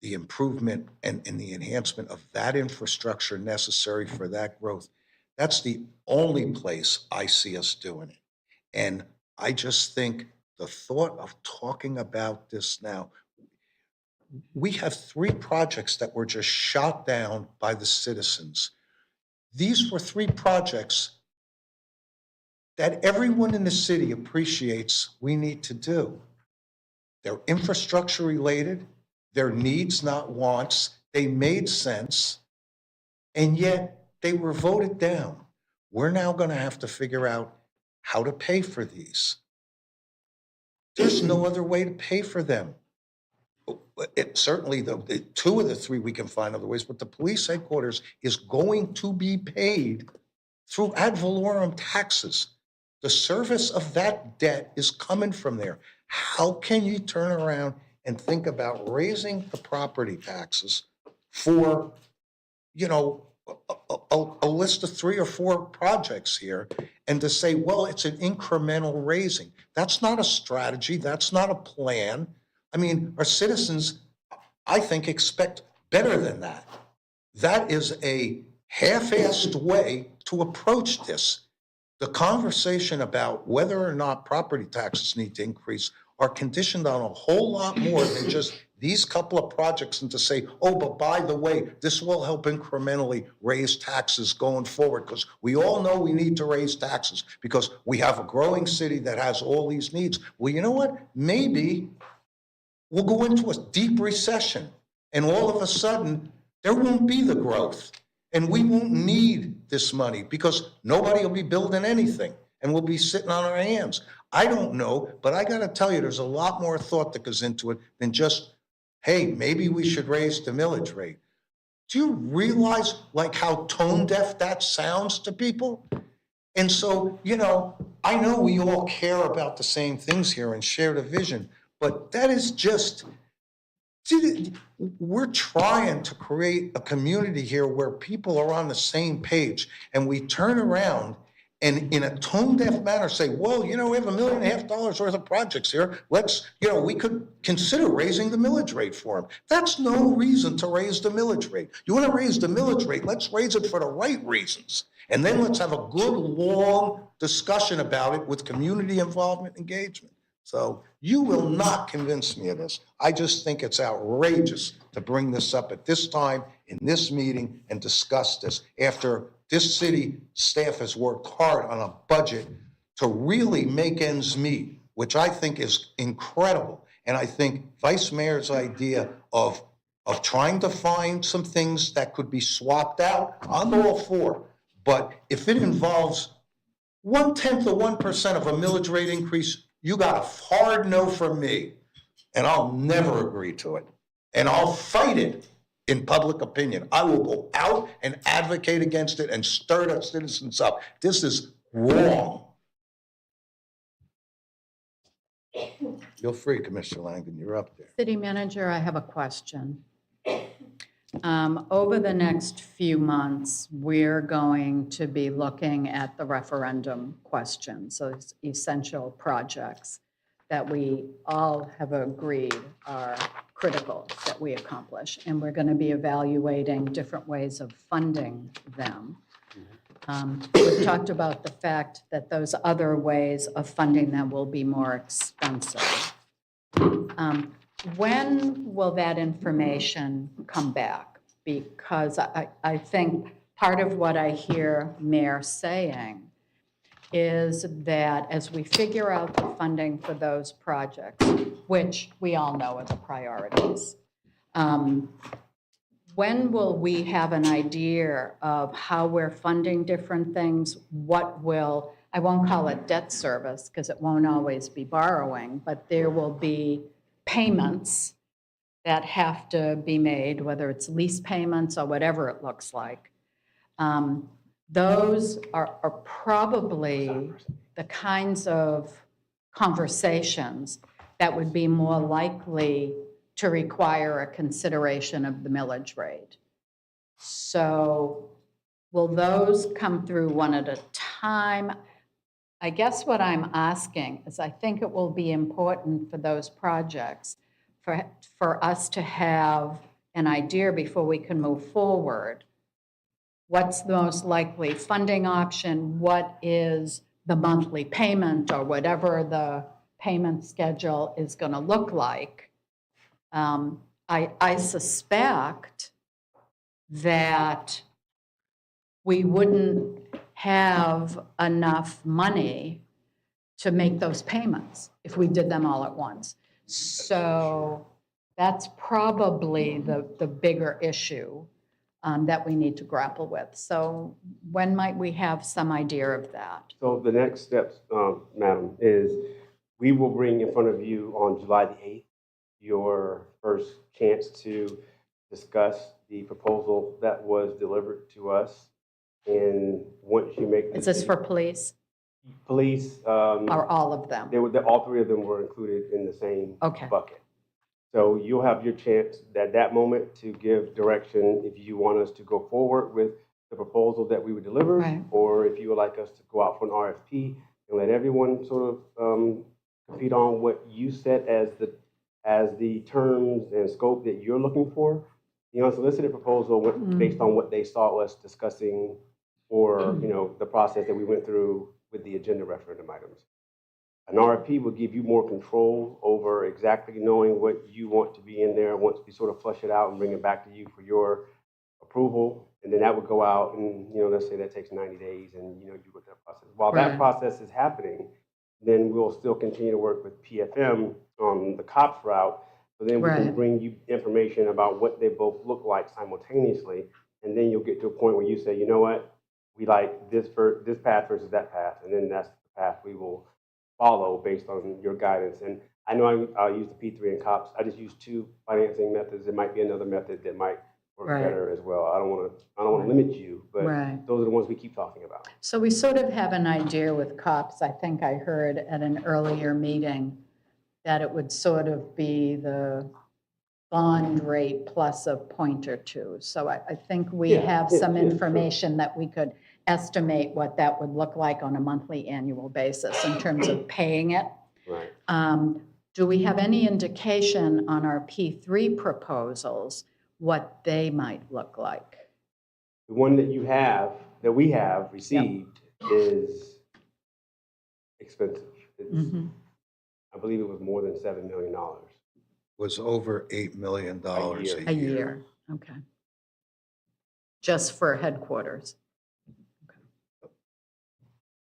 the improvement and the enhancement of that infrastructure necessary for that growth, that's the only place I see us doing it. And I just think the thought of talking about this now, we have 3 projects that were just shot down by the citizens. These were 3 projects that everyone in the city appreciates we need to do. They're infrastructure related, they're needs, not wants. They made sense, and yet they were voted down. We're now going to have to figure out how to pay for these. There's no other way to pay for them. Certainly, the 2 of the 3 we can find other ways, but the police headquarters is going to be paid through ad valorem taxes. The service of that debt is coming from there. How can you turn around and think about raising the property taxes for, you know, a list of 3 or 4 projects here, and to say, well, it's an incremental raising. That's not a strategy. That's not a plan. I mean, our citizens, I think, expect better than that. That is a half-assed way to approach this. The conversation about whether or not property taxes need to increase are conditioned on a whole lot more than just these couple of projects, and to say, oh, but by the way, this will help incrementally raise taxes going forward, because we all know we need to raise taxes because we have a growing city that has all these needs. Well, you know what? Maybe we'll go into a deep recession, and all of a sudden, there won't be the growth, and we won't need this money because nobody will be building anything, and we'll be sitting on our hands. I don't know, but I got to tell you, there's a lot more thought that goes into it than just, hey, maybe we should raise the millage rate. Do you realize like how tone deaf that sounds to people? And so, you know we all care about the same things here and share the vision, but that is just, we're trying to create a community here where people are on the same page, and we turn around and in a tone-deaf manner say, well, we have $1.5 million worth of projects here. Let's, we could consider raising the millage rate for them. That's no reason to raise the millage rate. You want to raise the millage rate, let's raise it for the right reasons. And then let's have a good, long discussion about it with community involvement engagement. So you will not convince me of this. I just think it's outrageous to bring this up at this time in this meeting and discuss this after this city staff has worked hard on a budget to really make ends meet, which I think is incredible. And I think Vice Mayor's idea of trying to find some things that could be swapped out, I'm all for. But if it involves 1/10 of 1% of a millage rate increase, you got a hard no from me, and I'll never agree to it. And I'll fight it in public opinion. I will go out and advocate against it and stir the citizens up. This is wrong. Feel free, Commissioner Langdon, you're up there. City Manager, I have a question. Over the next few months, we're going to be looking at the referendum questions, those essential projects that we all have agreed are critical that we accomplish. And we're going to be evaluating different ways of funding them. We've talked about the fact that those other ways of funding them will be more expensive. When will that information come back? Because I think part of what I hear Mayor saying is that as we figure out the funding for those projects, which we all know are the priorities, when will we have an idea of how we're funding different things? What will, I won't call it debt service because it won't always be borrowing, but there will be payments that have to be made, whether it's lease payments or whatever it looks like. Those are probably the kinds of conversations that would be more likely to require a consideration of the millage rate. So will those come through one at a time? I guess what I'm asking is I think it will be important for those projects for us to have an idea before we can move forward. What's the most likely funding option? What is the monthly payment or whatever the payment schedule is going to look like? I suspect that we wouldn't have enough money to make those payments if we did them all at once. So that's probably the bigger issue that we need to grapple with. So when might we have some idea of that? So the next steps, Madam, is we will bring in front of you on July the 8th your first chance to discuss the proposal that was delivered to us. And once you make the Is this for police? Police. Or all of them? All 3 of them were included in the same bucket. So you'll have your chance at that moment to give direction if you want us to go forward with the proposal that we would deliver, Right. or if you would like us to go out for an RFP and let everyone sort of compete on what you set as the terms and scope that you're looking for. The unsolicited proposal went based on what they saw us discussing or, the process that we went through with the agenda referendum items. An RFP will give you more control over exactly knowing what you want to be in there once we sort of flush it out and bring it back to you for your approval. And then that would go out and, let's say that takes 90 days and, you go through that process. While that Right. process is happening, then we'll still continue to work with PFM on the COPS route. So then we can Right. bring you information about what they both look like simultaneously. And then you'll get to a point where you say, you know what, we like this path versus that path. And then that's the path we will follow based on your guidance. And I know I'll use the P3 and COPS. I just use 2 financing methods. There might be another method that might work Right. better as well. I don't want to limit you, but Right. those are the ones we keep talking about. So we sort of have an idea with COPS. I think I heard at an earlier meeting that it would sort of be the bond rate plus a point or two. So I think we have some information that we could estimate what that would look like on a monthly, annual basis in terms of paying it. Right. Do we have any indication on our P3 proposals what they might look like? The one that we have received is expensive. It's, I believe it was more than $7 million. Was over $8 million A year, okay. Just for headquarters?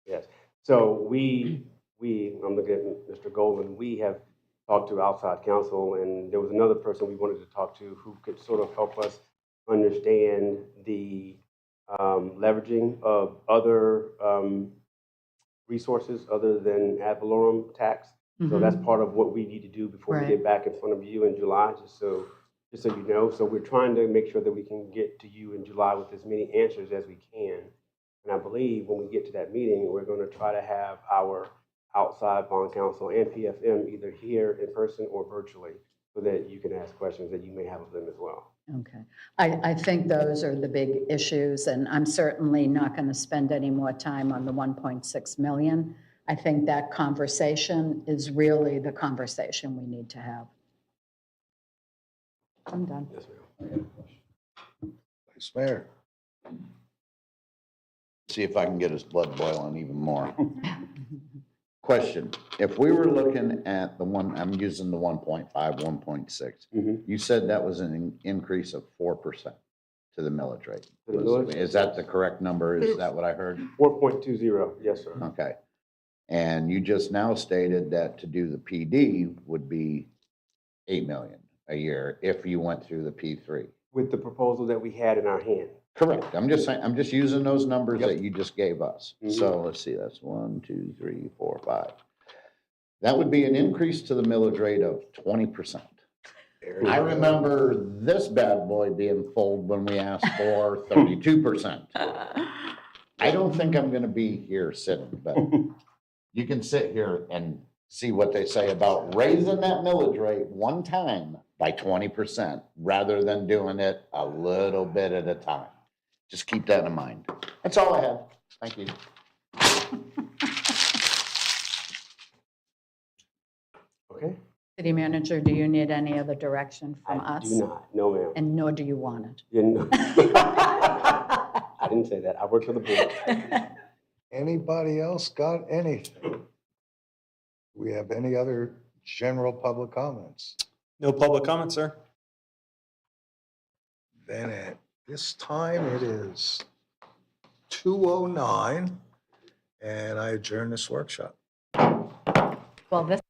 Yes. So I'm looking at Mr. Golden, we have talked to outside counsel, and there was another person we wanted to talk to who could sort of help us understand the leveraging of other resources other than ad valorem tax. So that's part of what we need to do before we get back in front of you in July, just so you know. So we're trying to make sure that we can get to you in July with as many answers as we can. And I believe when we get to that meeting, we're going to try to have our outside bond counsel and PFM either here in person or virtually so that you can ask questions that you may have of them as well. Okay. I think those are the big issues, and I'm certainly not going to spend any more time on the 1.6 million. I think that conversation is really the conversation we need to have. I'm done. Yes, ma'am. Vice Mayor. See if I can get his blood boiling even more. Question, if we were looking at the one, I'm using the 1.5, 1.6, you said that was an increase of 4% to the millage rate. To the millage? Is that the correct number? Is that what I heard? 4.20, yes, sir. Okay. And you just now stated that to do the PD would be 8 million a year if you went through the P3. With the proposal that we had in our hand. Correct. I'm just saying, I'm just using those numbers that you just gave us. So let's see, that's 1, 2, 3, 4, 5. That would be an increase to the millage rate of 20%. I remember this bad boy being pulled when we asked for 32%. I don't think I'm gonna be here sitting, but you can sit here and see what they say about raising that millage rate one time by 20% rather than doing it a little bit at a time. Just keep that in mind. That's all I have. Thank you. Okay. City manager, do you need any other direction from I us? do not, no ma'am. And nor do you want it. I didn't say that. I work for the board. Anybody else got anything? Do we have any other general public comments? No public comment, sir. Then at this time, it is 2:09, and I adjourn this workshop. Well, this